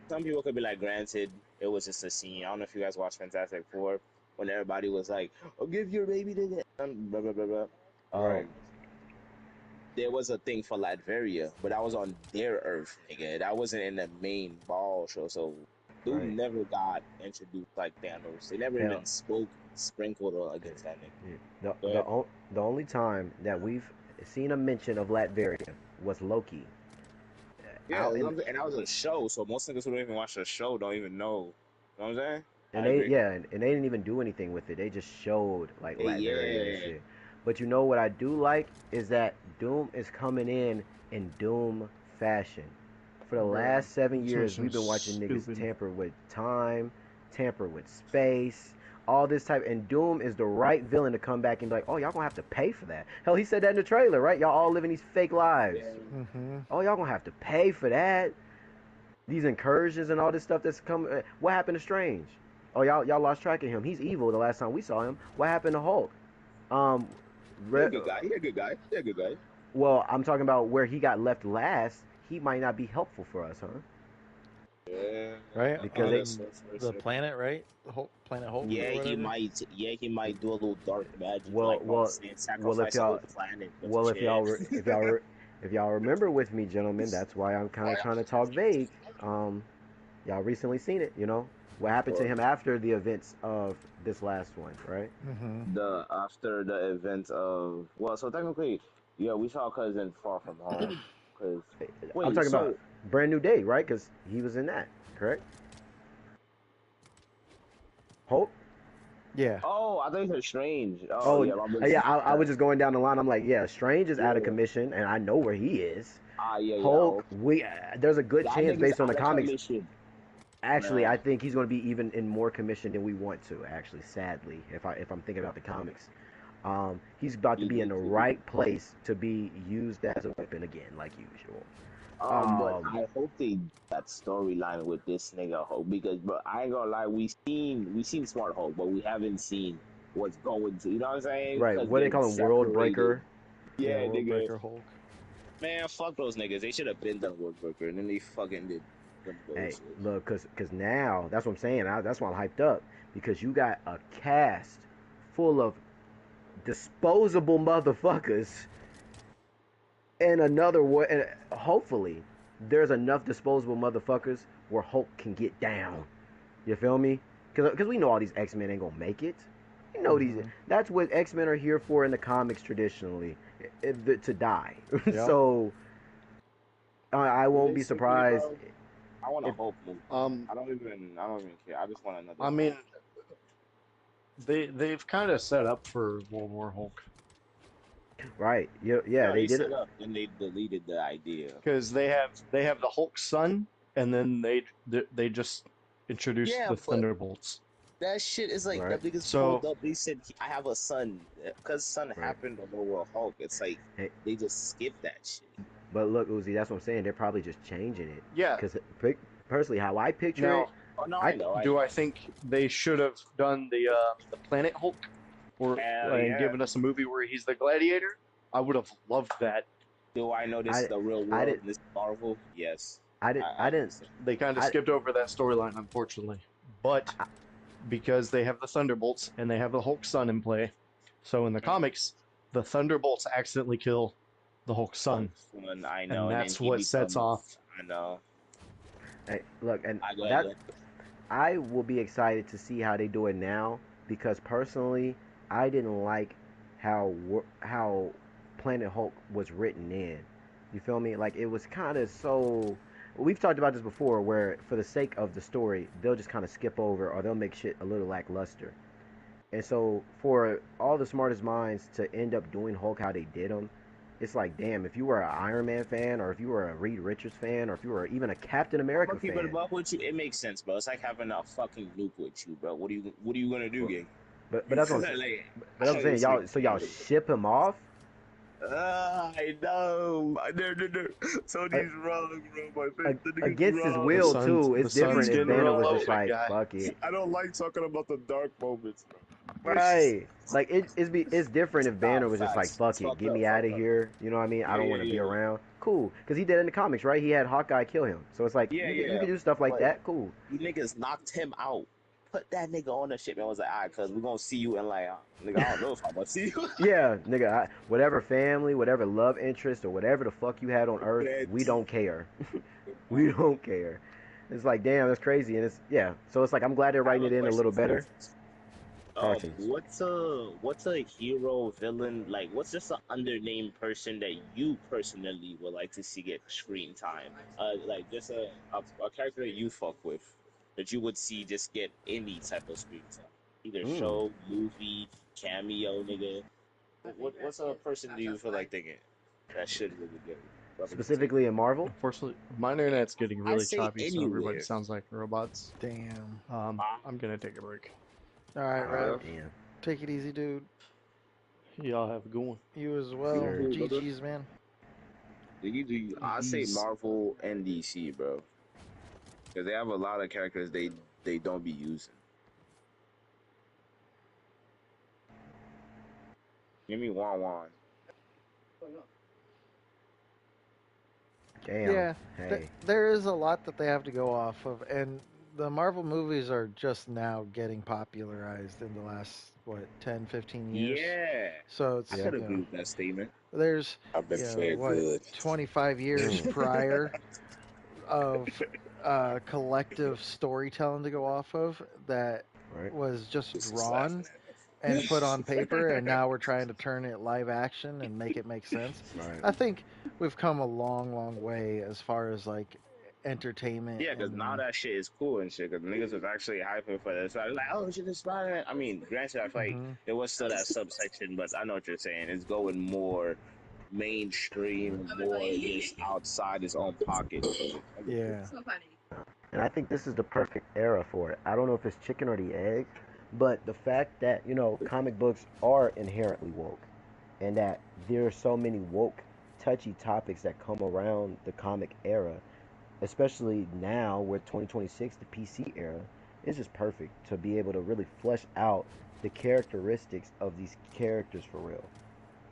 Some people could be like, granted, it was just a scene. I don't know if you guys watched Fantastic Four when everybody was like, "Oh, give your baby to them," blah blah blah blah. right. There was a thing for Latveria, but that was on their Earth, nigga. That wasn't in the main ball show. So Right. Doom never got introduced like Thanos. They never Hell, even sprinkled against that nigga. yeah. Go ahead. The only time that we've seen a mention of Latveria was Loki. Yeah, Out in and that was a show, so most niggas who don't even watch the show don't even know. You know what I'm saying? And I agree. and they didn't even do anything with it. They just showed like Latveria and Yeah. shit. But you know what I do like is that Doom is coming in Doom fashion. For the last 7 years, we've been watching niggas Stupid. tamper with time, tamper with space, all this type. And Doom is the right villain to come back and be like, oh, y'all gonna have to pay for that. Hell, he said that in the trailer, right? Y'all all living these fake lives. Mm-hmm. Oh, y'all gonna have to pay for that. These incursions and all this stuff that's coming. What happened to Strange? Oh, y'all lost track of him. He's evil. The last time we saw him. What happened to Hulk? He's a good guy. He's a good guy. He's a good guy. Well, I'm talking about where he got left last. He might not be helpful for us, huh? Yeah. Right? Because The planet, right? The whole planet Hope or Yeah, whatever. he might do a little dark magic, Well, like well, sacrifice a whole planet. if y'all remember with me, gentlemen, that's why I'm kind of trying to talk vague. Y'all recently seen it, you know, what happened to him after the events of this last one, right? Mm-hmm. After the event of so technically, yeah, we saw Cousin Far From Home. Cause I'm talking about Brand New Day, right? Because he was in that, correct? Hope. Yeah. Oh, I thought you said Strange. Oh, yeah, I was just going down the line. I'm like, yeah, Strange is out of commission, and I know where he is. Yeah. Hulk, there's a good That chance nigga's based on the out of comics. commission. Actually, I Man, think he's going to be even in more commission than we want to. Actually, sadly, if I'm thinking about the comics, he's about to he be in needs the to be. right place to be used as a weapon again, like usual. But Um, I hope they do that storyline with this nigga Hulk because, bro, I ain't gonna lie, we seen Smart Hulk, but we haven't seen what's going to. You know what I'm saying? right, Because what they they call him, World separated. Breaker. Yeah, Yeah, World nigga. Breaker Hulk. Man, fuck those niggas. They should have been done World Breaker, and then they fucking did some Hey, bullshit. look, cause now that's what I'm saying. That's why I'm hyped up because you got a cast full of disposable motherfuckers and another way. And hopefully, there's enough disposable motherfuckers where Hulk can get down. You feel me? Because we know all these X Men ain't gonna make it. You know these. That's what X Men are here for in the comics traditionally, to die. Yep. So I won't be Realistically, surprised bro, I want a if Hulk movie. I don't even care. I just want another I mean, Hulk. they've kind of set up for World War Hulk right. Yeah, yeah, No, they they did set it. up, then they deleted the idea. because they have the Hulk son, and then they just introduced Yeah, the but Thunderbolts. that shit is like Right. that niggas pulled So up. They said I have a son because son Right. happened on World Hulk. It's like Hey, they just skipped that shit. but look, Uzi, that's what I'm saying. They're probably just changing it. yeah, Because personally, how I picture it, now Oh no, I I know, I do I know. think they should have done the Planet Hulk, or Hell and yeah. given us a movie where he's the gladiator? I would have loved that. Do I know this is I the real I world did and this is Marvel? Yes, I I didn't understand. They kind of I, skipped over that storyline, unfortunately. But I because they have the Thunderbolts and they have the Hulk son in play, so in the Mhm. comics, the Thunderbolts accidentally kill the Hulk son, When I know, and and then that's he what sets off. becomes. I know. hey, look, and I go that ahead. I will be excited to see how they do it now because personally, I didn't like how Planet Hulk was written in. You feel me? Like it was kind of so. We've talked about this before, where for the sake of the story, they'll just kind of skip over or they'll make shit a little lackluster. And so for all the smartest minds to end up doing Hulk how they did him, it's like, damn, if you were an Iron Man fan or if you were a Reed Richards fan or if you were even a Captain I'm America gonna keep it fan, above with you. It makes sense, bro. It's like having a fucking nuke with you, bro. What are you gonna do, but gang? but that's what Like, that's what I'm saying. it's like, Y'all, so y'all ship him off I know. No. uh, Tony's wrong, bro. The nigga's against his wrong. will too. The It's sun's different if getting Banner real was low, just big like, guy. fuck it. I don't like talking about the dark moments, bro. Right. Like it's different if Nah, Banner was just like, facts. It's fuck it, fucked get up, me out fucked of up. here. You know what I mean? I Yeah, don't yeah, want to be yeah. around. Cool, because he did it in the comics, right? He had Hawkeye kill him. So it's like Yeah, you yeah. can do stuff like But that. Cool. you niggas knocked him out. Put that nigga on the ship and was like, alright, cuz we're gonna see you in like, nigga, I don't know if I'm gonna see you. Yeah, nigga, whatever family, whatever love interest, or whatever the fuck you had on Earth, That we don't care. We don't care. It's like, damn, that's crazy, and it's yeah. So it's like I'm glad they're I have writing a it in a question little for you. better. Cartoons. What's a hero villain like? What's just an undernamed person that you personally would like to see get screen time? Like just a character that you fuck with that you would see just get any type of screen time, either Mm. show, movie, cameo, nigga. What's a person do you feel like thinking that should really get representation? Specifically in Marvel. Unfortunately, my internet's getting I really say choppy, so everybody anywhere. sounds like robots. Damn. I'm gonna take a break. All right, Rev. Damn. Take it easy, dude. Y'all have a good one. You as Yes, well. sir. Cool, brother. GG's, man. I say He's Marvel and DC, bro, because they have a lot of characters they don't be using. Give me Wan. Damn. Yeah, Hey. there is a lot that they have to go off of, and the Marvel movies are just now getting popularized in the last, what, 10, 15 years? Yeah, So I it's, could you agree know, with that statement. there's, I've been fair what, good. 25 years Mm. prior of collective storytelling to go off of that Right. was just This is laughing drawn at me. and put on paper, and now we're trying to turn it live action and make it make sense. Right. I think we've come a long, long way as far as like entertainment. Yeah, because now And that shit is cool and shit. Because niggas was actually hyping for this. So I was like, oh shit, this Spider-Man. I mean, granted, I feel like Mhm. there was still that subsection, but I know what you're saying. It's going more mainstream, more just outside his own pocket. Yeah. And I think this is the perfect era for it. I don't know if it's chicken or the egg, but the fact that, comic books are inherently woke and that there are so many woke, touchy topics that come around the comic era, especially now with 2026, the PC era, is just perfect to be able to really flesh out the characteristics of these characters for real,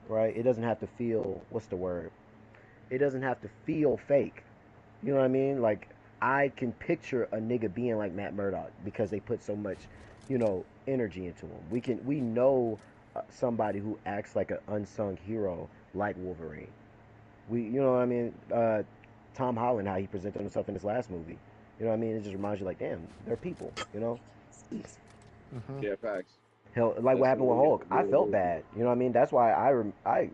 right? It doesn't have to feel, what's the word? It doesn't have to feel fake. You know what I mean? Like, I can picture a nigga being like Matt Murdock because they put so much, energy into him. We know somebody who acts like an unsung hero like Wolverine. You know what I mean? Tom Holland, how he presented himself in his last movie. You know what I mean? It just reminds you, like, damn, they're people. Yeah, facts. Hell, like what That's happened with really Hulk, I felt bad. You know what I mean? That's why I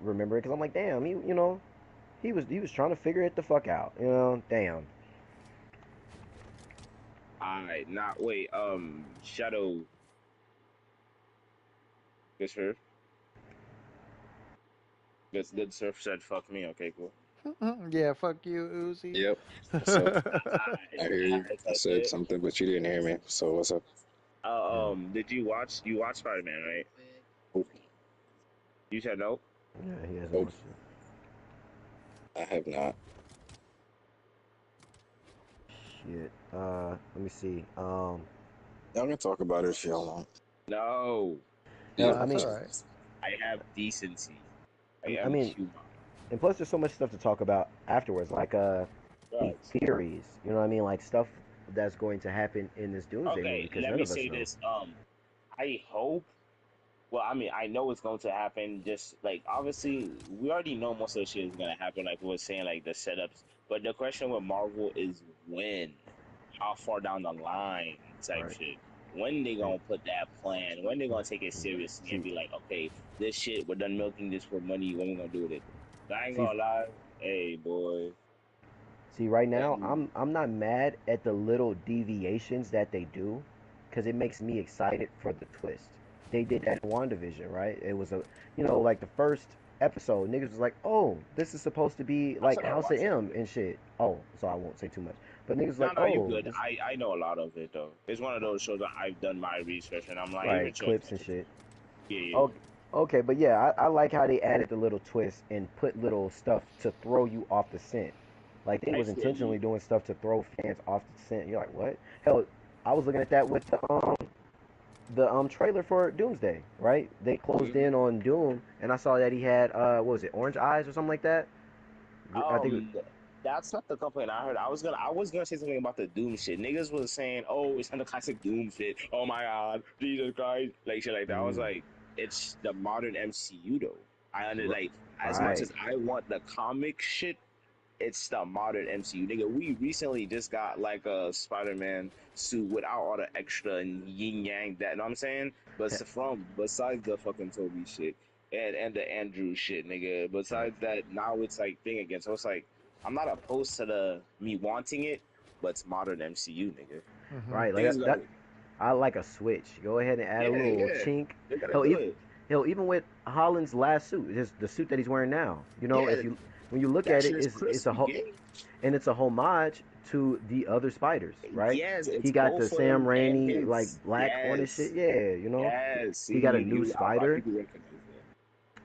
remember it because I'm like, damn, he was trying to figure it the fuck out. Damn. Alright, not wait. Shadow. Good surf. Good surf said fuck me. Okay, cool. Yeah, fuck you, Uzi. Yep. What's up? I hear you. Alright, I that's said it. something, but you didn't hear me. So what's up? Did you watch Spider-Man, right? Nope. You said no? Yeah, he hasn't Nope. watched it. I have not. Shit. Let me see. Y'all can talk about it if y'all want. No. No, No. I That's mean, all right. I have decency. I I am mean, human. and plus there's so much stuff to talk about afterwards, like Right. theories. You know what I mean? Like stuff that's going to happen in this Doomsday movie Okay, because let none me of us say know. this. I hope. Well, I mean, I know it's going to happen. Just like obviously, we already know most of the shit is gonna happen. Like we were saying, like the setups. But the question with Marvel is when, how far down the line type Right. shit. When they And gonna put that plan? When they gonna take it seriously and see, be like, okay, this shit we're done milking this for money. When we gonna do with it? I ain't see, gonna lie. Hey, boy. See, right That, now, I'm not mad at the little deviations that they do, because it makes me excited for the twist. They did that in WandaVision, right? It was like the first episode, niggas was like, oh, this is supposed to be I like still gotta House of watch it. M and shit. Oh, so I won't say too much. But niggas was No, like, no, you oh, good. this, I know a lot of it though. It's one of those shows that I've done my research and I'm like, even right, sure. clips and shit. Yeah, yeah. Okay, okay, but yeah, I like how they added the little twist and put little stuff to throw you off the scent. Like they I was feel you. intentionally doing stuff to throw fans off the scent. You're like, what? Hell, I was looking at that with the trailer for Doomsday, right? They closed in on Doom, and I saw that he had what was it, orange eyes or something like that. I think. Um, that's not the complaint I heard. I was gonna say something about the Doom shit. Niggas was saying, "Oh, it's not the classic Doom shit." Oh my God, Jesus Christ, like shit like that. I was Mm, like, it's the modern MCU though. r- Like as much right. as I want the comic shit, it's the modern MCU, nigga. We recently just got like a Spider-Man suit without all the extra and yin yang. That, you know what I'm saying? But from besides the fucking Toby shit and the Andrew shit, nigga. Right. Besides that, now it's like thing again. So it's like I'm not opposed to the me wanting it, but it's modern MCU, nigga. Hmm. Right. Like Niggas got that. I like a switch. Go ahead and add a yeah, little yeah. chink. They gotta Hell, do even it. hell, even with Holland's last suit, just the suit that he's wearing now. Yeah, If you when you look that at it, shit is it's a crispy, whole gang. and it's a homage to the other spiders, right? Yes, He it's got the both of Sam them and Raimi like his. black on his shit. Yes. Yeah, Yes, he got a see, new I'm glad spider. people recognize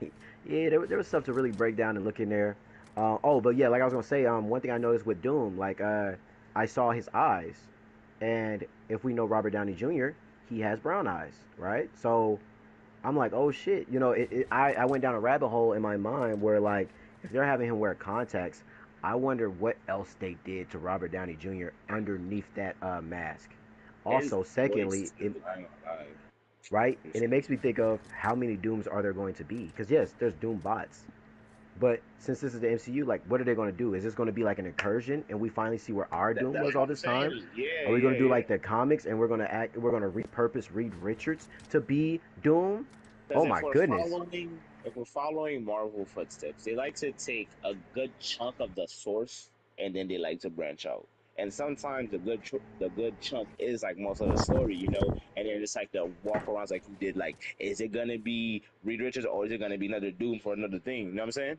that. Yeah, there was stuff to really break down and look in there. Oh, but yeah, like I was gonna say, one thing I noticed with Doom, like I saw his eyes, and if we know Robert Downey Jr., he has brown eyes, right? So I'm like, oh shit, I went down a rabbit hole in my mind where like if they're having him wear contacts, I wonder what else they did to Robert Downey Jr. underneath that mask. His Also, voice, secondly, too, I ain't gonna lie. right, and it makes me think of how many Dooms are there going to be? Because yes, there's Doom bots, but since this is the MCU, like, what are they going to do? Is this going to be like an incursion, and we finally see where our Doom That's was what all I'm this time? saying. Yeah, Are we going yeah, to do yeah. like the comics, and we're going to repurpose Reed Richards to be Doom? Because Oh my goodness! if we're following Marvel footsteps, they like to take a good chunk of the source and then they like to branch out. And sometimes the good chunk is like most of the story, and then it's like the walk arounds like you did. Like, is it gonna be Reed Richards or is it gonna be another Doom for another thing? You know what I'm saying?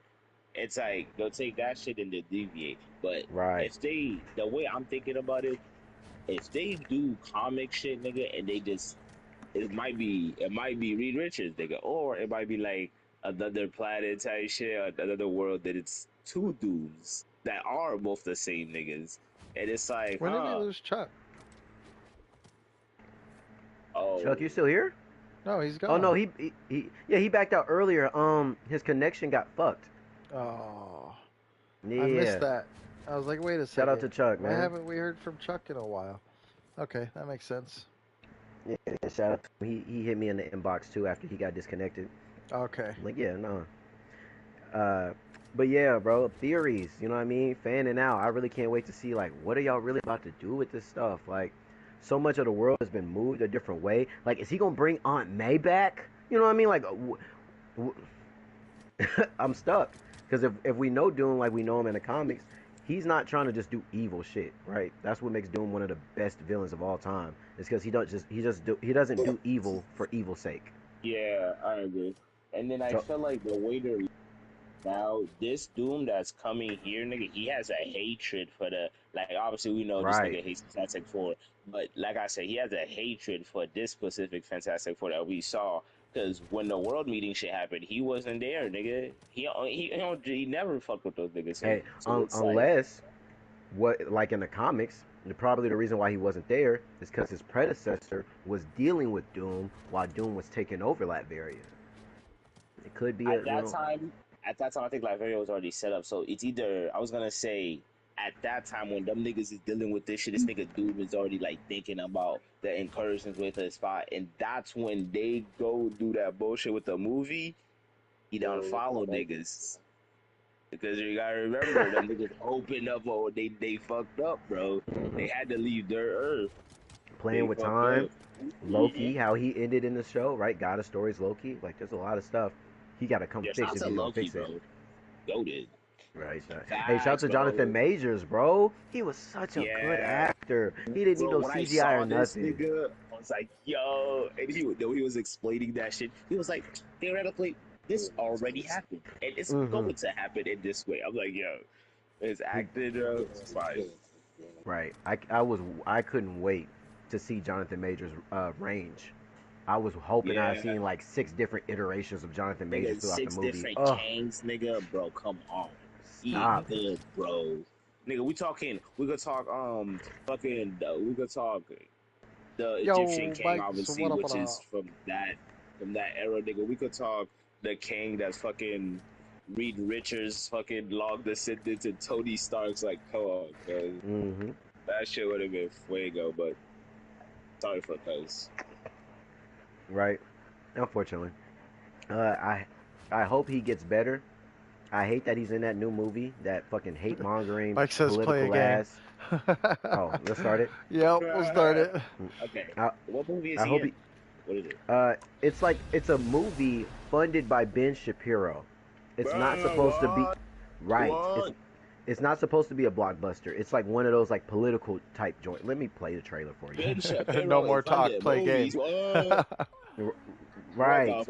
It's like they'll take that shit and they deviate. But Right. if they, the way I'm thinking about it, if they do comic shit, nigga, and they just it might be Reed Richards, nigga, or it might be like another planet type shit, or another world that it's two dudes that are both the same niggas, and it's like, When did we lose Chuck? oh, Chuck, you still here? No, he's Oh gone. no, he backed out earlier. His connection got fucked. Oh, Yeah. I missed that. I was like, wait a second. Shout out to Chuck, Why man. haven't we heard from Chuck in a while? Okay, that makes sense. Yeah, shout out to him. He hit me in the inbox too after he got disconnected. Okay. I'm like, yeah, no. But yeah, bro, theories, you know what I mean? Fanning out. I really can't wait to see, like, what are y'all really about to do with this stuff? Like, so much of the world has been moved a different way. Like, is he gonna bring Aunt May back? You know what I mean? Like, I'm stuck. Because if we know Doom like we know him in the comics, he's not trying to just do evil shit, right? That's what makes Doom one of the best villains of all time. It's because he doesn't do evil for evil's sake. yeah, I agree. And then I feel like the way they're now, this Doom that's coming here, nigga, he has a hatred for the, like, obviously we know this Right. nigga hates Fantastic Four, but like I said, he has a hatred for this specific Fantastic Four that we saw, because when the world meeting shit happened, he wasn't there, nigga. He never fucked with those niggas. Hey, So it's unless, what, like in the comics, probably the reason why he wasn't there is because his predecessor was dealing with Doom while Doom was taking over Latveria. It could be at that time, I think Liberia was already set up. So it's either, I was gonna say, at that time when them niggas is dealing with this shit, this nigga Doom is already like thinking about the incursions with his spot, and that's when they go do that bullshit with the movie. He done follow niggas. Because you gotta remember, them niggas opened up, or they fucked up, bro. They had to leave their Earth. Playing with time, Loki, how he ended in the show, right? God of Stories, Loki. Like, there's a lot of stuff he got to come fix if he's gonna Loki, fix bro. it. Goated. Right. Hey, shout out to Jonathan Majors, bro. He was such a good actor. He didn't need no CGI or nothing. Nigga, I was like, yo, and he was explaining that shit. He was like, theoretically, this already happened, and it's going to happen in this way. I'm like, yo, his acting, fine. Right. I couldn't wait to see Jonathan Majors' range. I was hoping I'd seen like 6 different iterations of Jonathan Majors throughout the movie. 6 different Kangs, nigga, bro. Come on, stop, good, bro. Nigga, we could talk, we could talk the Egyptian king, obviously, which is from that era, nigga. We could talk the king that's fucking Reed Richards, fucking long descendant to Tony Stark's. Like, come on, cuz. That shit would have been fuego, but sorry for cuz. Right. Unfortunately. I hope he gets better. I hate that he's in that new movie, that fucking hate mongering Mike says political play a ass. Oh, let's start it. Yep, we'll start it. Okay. What movie is I he hope in? What is it? It's a movie funded by Ben Shapiro. It's not supposed to be right. It's not supposed to be a blockbuster. It's like one of those like political type joint. Let me play the trailer for you. No more talk, play game. Right.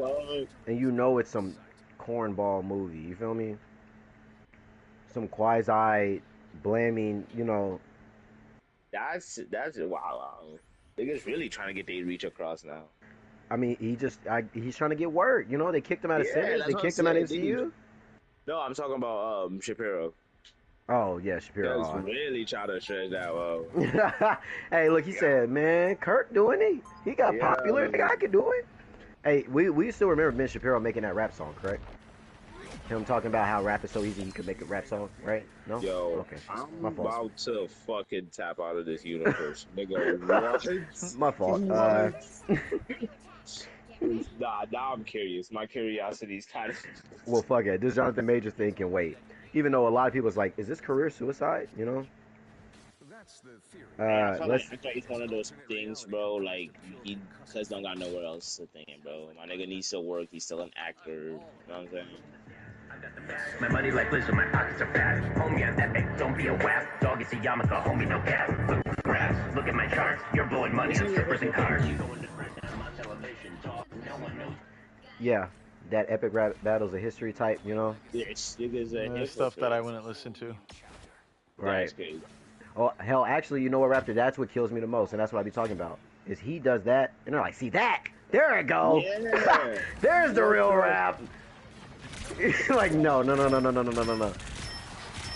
And you know it's some cornball movie. You feel me? Some quasi blaming, you know. That's wow. Niggas really trying to get their reach across now. I mean, he's trying to get work. You know, they kicked him out of Sinners. They kicked him out of MCU. No, I'm talking about Shapiro. Oh yeah, Shapiro. That's really trying to stretch that well. Hey, look, he said, man, Kirk doing it. He got popular. I could do it. Hey, we still remember Ben Shapiro making that rap song, correct? Him talking about how rap is so easy he could make a rap song, right? No? Yo, okay. I'm about to fucking tap out of this universe. Nigga, what? My fault. Now I'm curious. My curiosity is kind of... Well, fuck it. This Jonathan Majors thing can wait. Even though a lot of people's like, is this career suicide? You know? I feel like it's one of those things, bro. Like, he cuz don't got nowhere else to think, bro. My nigga needs to work. He's still an actor. You know what I'm saying? My money like Blizzard, my pockets are fat. Homie, I'm epic, don't be a whack. Dog is a yarmulke, homie, no cap. Look, graphs, look at my charts. You're blowing money on strippers and cars. You go into prison, I'm on television, talk, no one knows. Yeah, that epic rap battles of history type, you know? Yes, niggas stuff that I wouldn't listen to. Right. Oh hell, actually, you know what, Raptor? That's what kills me the most, and that's what I be talking about. Is he does that, and they're like, see that? There it go. Yeah. There's the What real the? rap. Like no, no, no, no, no, no, no, no, no, no.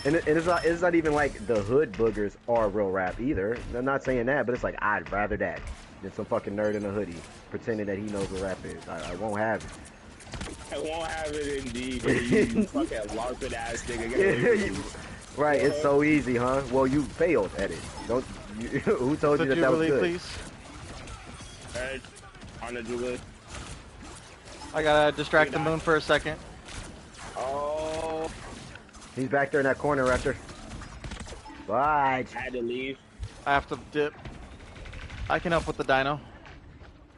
And it's not even like the hood boogers are real rap either. I'm not saying that, but it's like I'd rather that than some fucking nerd in a hoodie pretending that he knows what rap is. I won't have I won't have it indeed. You fucking LARPing ass nigga. Right, it's so easy, huh? Well, you failed at it. Don't. Who told The you that was Jubilee, good? please. Alright, on the Jubilee. I gotta distract the moon for a second. Oh. He's back there in that corner, Raptor. Bye. I had to leave. I have to dip. I can help with the dino.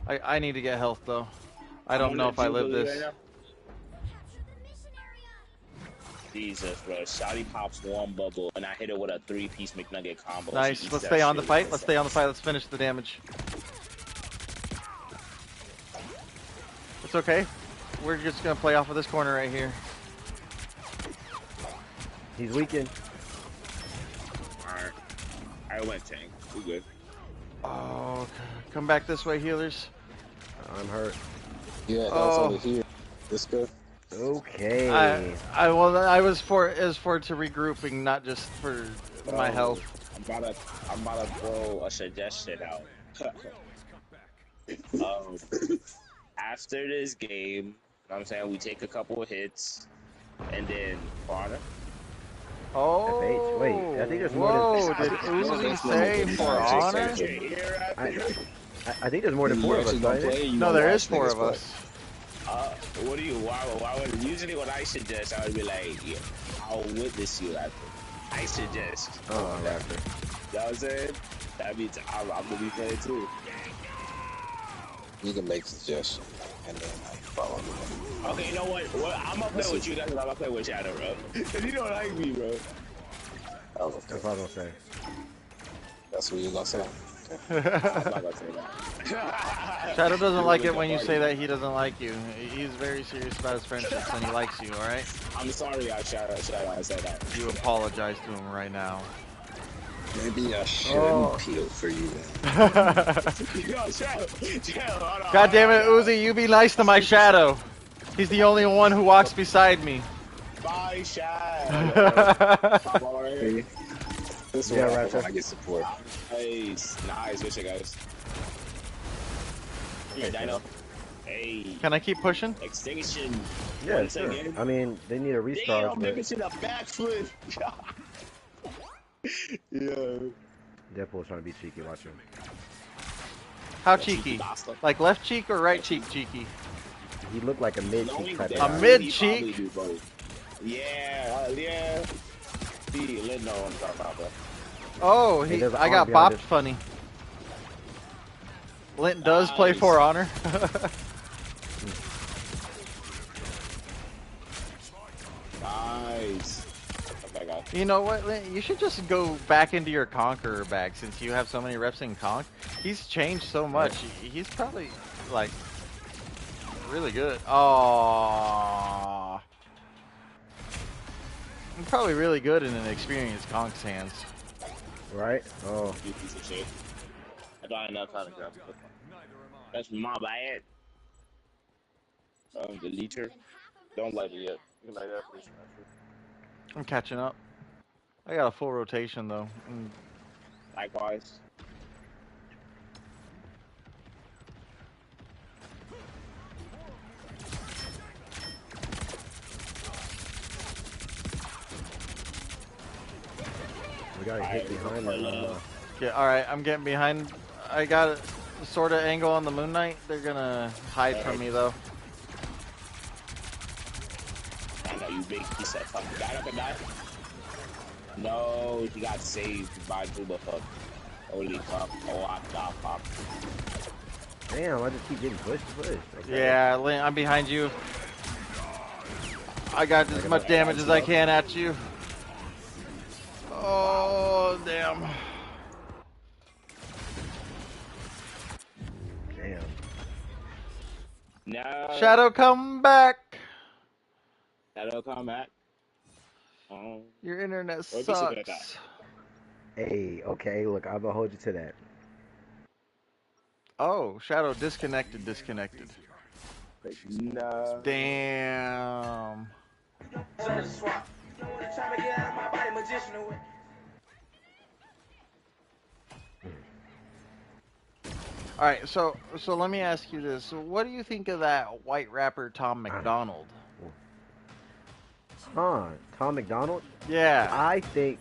I need to get health though. I don't know if I live this. Right, Jesus, bro. Shotty pops one bubble, and I hit it with a 3-piece McNugget combo. Nice. Let's stay on the fight. Let's stay on the fight. Let's finish the damage. It's okay. We're just gonna play off of this corner right here. He's weakened. Alright. I went tank. We good. Oh, come back this way, healers. I'm hurt. Yeah, that's over here. This good. Okay. I was for to regrouping, not just for my health. I'm about to throw a suggestion out. After this game, you know what I'm saying, we take a couple of hits, and then Barter. Oh, FH. Wait, I think there's more than. Did Uzi say for honor? I think there's more than 4 of us, right? No, there is 4 of us. What do you? Why would usually when I suggest, I would be like, yeah, I'll witness you after. I suggest. Oh, after. You know what I'm saying? That means I'm gonna be playing too. You can make suggestions and then like follow me. Okay, you know what? I'm gonna play with you guys, and I'm gonna play with Shadow, bro. Cause you don't like me, bro. That's what I was gonna say. That's what you're gonna say. I'm not gonna say that. Shadow doesn't like it when you say that he doesn't like you. He's very serious about his friendships and he likes you, alright? I'm sorry, Shadow, I said that. You apologize to him right now. Maybe I shouldn't peel for you then. Yo, Shadow, God damn it, Uzi, you be nice to my Shadow. He's the only one who walks beside me. Bye, Shadow. This is where I get support. Nice, wish you guys. Here, Dino. Hey. Can I keep pushing? Extinction. Yeah, sure. Again. I mean, they need a recharge. Damn, nigga should have backflip. Yeah. Deadpool's trying to be cheeky. Watch him. How cheeky? Like left cheek or right cheek cheeky? He looked like a mid cheek type of guy. A mid cheek? Yeah, yeah. See, let know what I'm talking about, bro. Oh, I got bopped funny. Lint does play For Honor. Nice. You know what, Lint? You should just go back into your Conqueror bag since you have so many reps in Conk. He's changed so much. He's probably, like, really good. Oh, I'm probably really good in an experienced Conk's hands. Right? Oh. You piece of shit. I don't have enough time to grab it. That's my bad. Deleter. Don't light it yet. You can light it up, please. I'm catching up. I got a full rotation though. Likewise. We gotta hit behind them. Yeah, alright, I'm getting behind. I got a sort of angle on the Moon Knight. They're gonna hide from me though. I know you big piece of fucking guy up and die. No, he got saved by Juba fuck. Holy fuck. Oh, I got popped. Damn, I just keep getting pushed. Okay. Yeah, Lynn, I'm behind you. I got as much damage as I can at you. Oh, damn. Damn. No. Shadow, come back. Shadow, come back. Your internet sucks. Hey, okay, look, I'm gonna hold you to that. Oh, Shadow disconnected. Nah. Damn. All right, so let me ask you this: what do you think of that white rapper Tom McDonald? Tom McDonald. Yeah. I think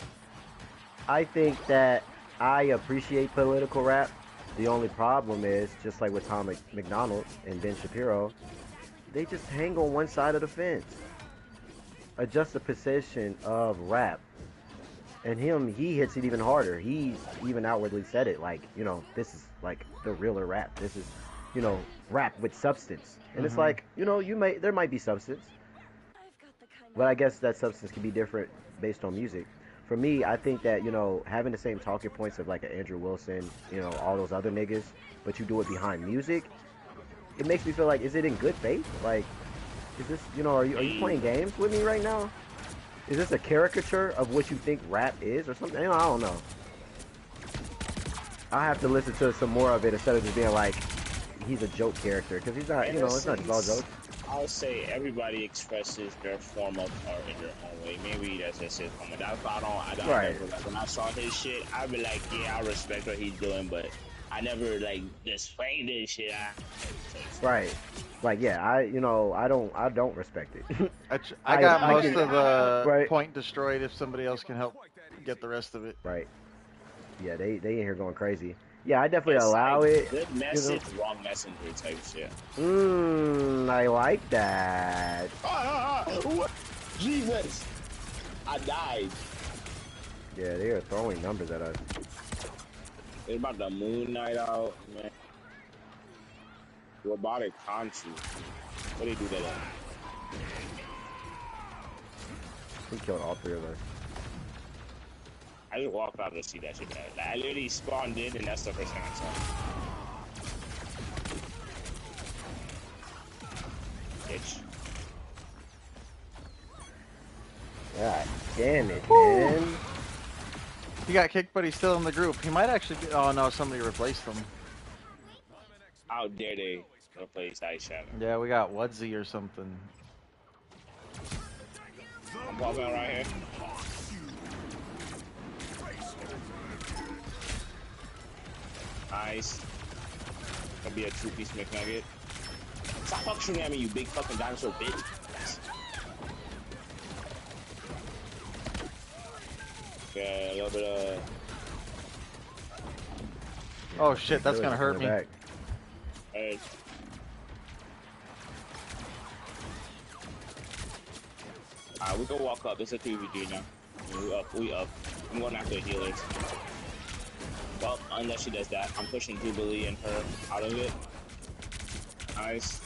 that I appreciate political rap. The only problem is, just like with Tom McDonald and Ben Shapiro, they just hang on one side of the fence. A juxtaposition of rap. And he hits it even harder. He even outwardly said it, like, this is like the realer rap. This is, rap with substance. And it's like, there might be substance, but I guess that substance can be different based on music. For me, I think that, having the same talking points of like an Andrew Wilson, all those other niggas, but you do it behind music, it makes me feel like, is it in good faith? Like, is this, are you playing games with me right now? Is this a caricature of what you think rap is or something? I don't know. I have to listen to some more of it instead of just being like, he's a joke character. Because he's not, it's not just all jokes. I'll say everybody expresses their form of art in their own way. Maybe that's just it. That's why I don't Right. never, like, when I saw his shit, I'd be like, yeah, I respect what he's doing, but I never, like, display this shit. Right. Like, yeah, I don't respect it. I got most of the right. point destroyed if somebody else can help get the rest of it. Right. Yeah, they in here going crazy. Yeah, I definitely allow it. Good message, wrong messenger type shit. I like that. Jesus! I died. Yeah, they are throwing numbers at us. They're about to moon night out, man. Robotic Conchu. What do you do that? He killed all three of us. I just walked out to see that shit. Like, I literally spawned in, and that's the first thing I saw. Bitch. God damn it, man. He got kicked, but he's still in the group. He might actually be. Oh no, somebody replaced him. How dare they replace Ice Shadow? Yeah, we got Woodsy or something. I'm popping right here. Nice. Gonna be a two-piece McNugget. Stop fucking shooting at me, you big fucking dinosaur bitch. Okay, a little bit of... Oh shit, that's gonna hurt me. Hey. Alright, we can walk up. This is a 3v3 now. We up. I'm going after the healers. Well, unless she does that, I'm pushing Jubilee and her out of it. Nice.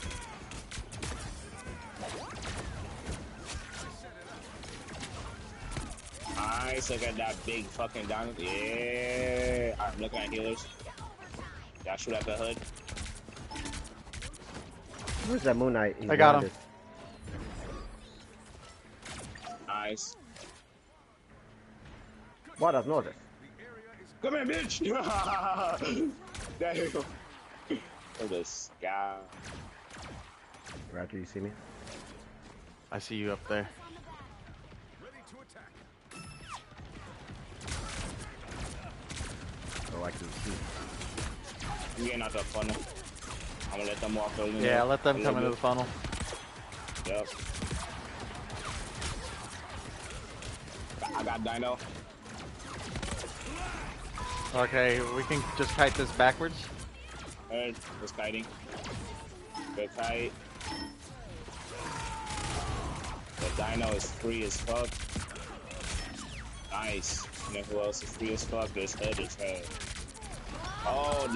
Nice, look at that big fucking diamond. Yeah. Alright, I'm looking at healers. Y'all shoot at the hood. Where's that Moon Knight? I got him. Nice. What does notice? Come here, bitch! There you go. For the sky. Raptor, you see me? I see you up there. Oh, I can see. You getting out the funnel. I'm gonna let them walk over. Yeah, let them come into the funnel. Yep. I got Dino. Okay, we can just kite this backwards. Good, just kiting. Good kite. The Dino is free as fuck. Nice. You know who else is free as fuck? This head is head. Oh,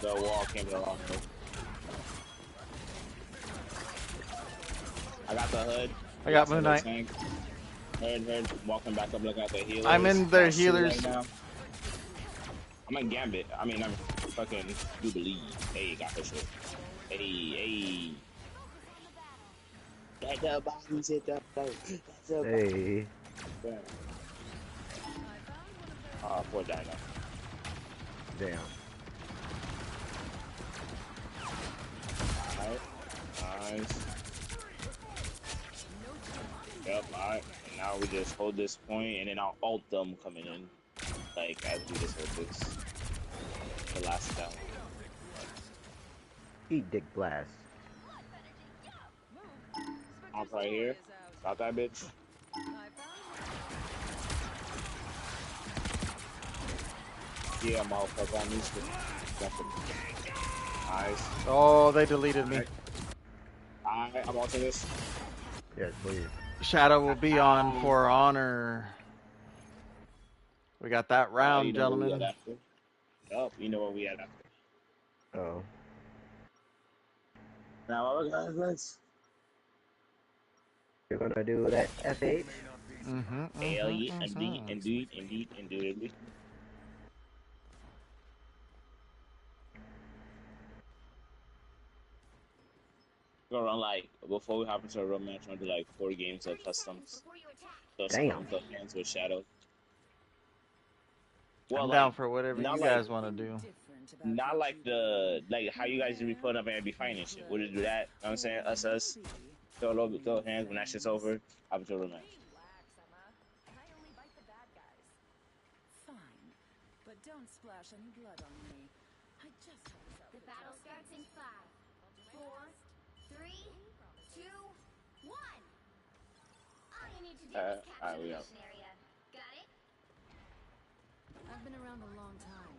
the wall came the wrong way. I got the hood. I got Moon Knight. Hood. Walking back up, looking at the healers. I'm in their healers. Right now. I'm in Gambit. I mean, I'm fucking Jubilee. Hey, got this shit. Hey. Hey. Hey. For Dino. Damn. Alright. Nice. Yep, alright. And now we just hold this point, and then I'll ult them coming in. Like, as we just hold this. The last down. Eat dick blast. Hop right here. Got that bitch. Yeah, motherfucker, I'm used to it. Nice. Oh, they deleted me. Alright, I'm onto this. Yes, please. Shadow will be on for honor. We got that round, you know gentlemen. Yup, you know what we had after. Oh. Now, guys, You're gonna do that FH? Hell yeah, indeed. We're gonna run like, before we hop into a real match, we're gonna do like 4 games of customs. So Damn. the hands with Shadow. Well, I'm like, down for whatever you guys want to do. Not like how you guys be putting up and be fighting and shit. We'll just do that. You know what I'm saying? Us. Throw hands when that shit's over. Hop into a real match. Fine, but don't splash any blood on me. I just have the battle starts in 5, 4, 3, 2, 1. All you need to do is capture the mission area. Got it? I've been around a long time,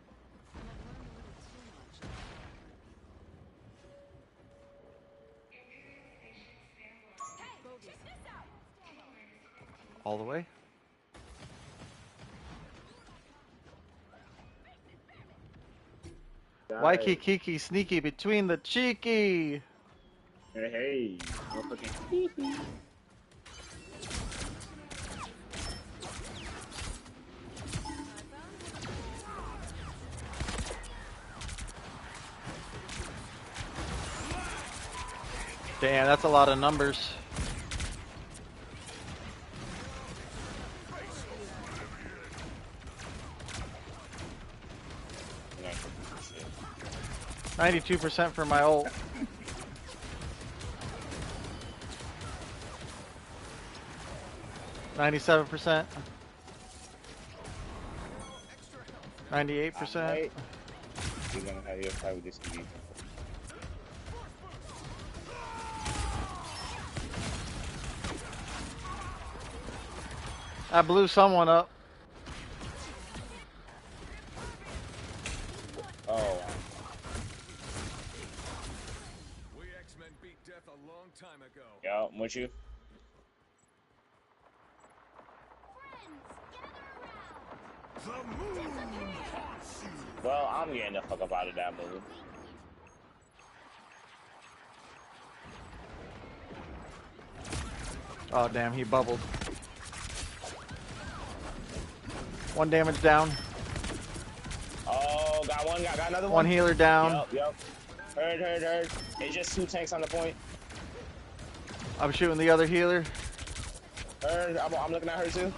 and I've learned a little too much. Hey, check this out! All the way? Waikiki sneaky between the cheeky. Hey. Motherfucking. Damn, that's a lot of numbers. Yeah. 92% for my ult. $97%. 98%. You're gonna have your fight with this TV. I blew someone up. Oh. We X-Men beat death a long time ago. Yeah, I'm with you. Well, I'm getting the fuck up out of that movie. Oh, damn, he bubbled. 1 damage down. Oh, got one, got another one. 1 healer down. Yep. Heard. It's just 2 tanks on the point. I'm shooting the other healer. Heard, I'm looking at her too.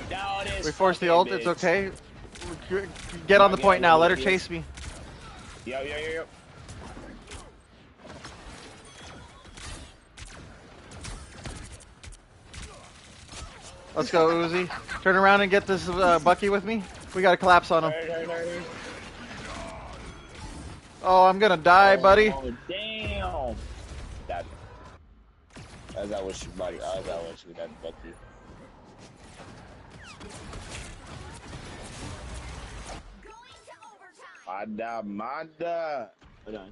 No, We forced the ult, it's okay. Get on the point now, let her chase me. Yep. Let's go, Uzi. Turn around and get this Bucky with me. We gotta collapse on him. Heard. Oh, I'm gonna die, buddy. Oh, damn. As I was shooting, buddy. As I was shooting that Bucky. Mada. Hold on.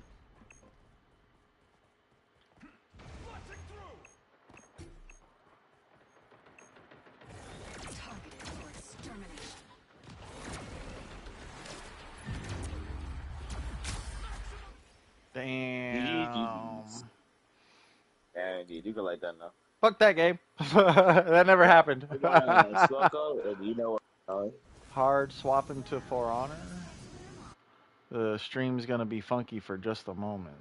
Damn. Yeah, indeed. You can like that now. Fuck that game. That never happened. You know what? Hard swapping to For Honor. The stream's gonna be funky for just a moment.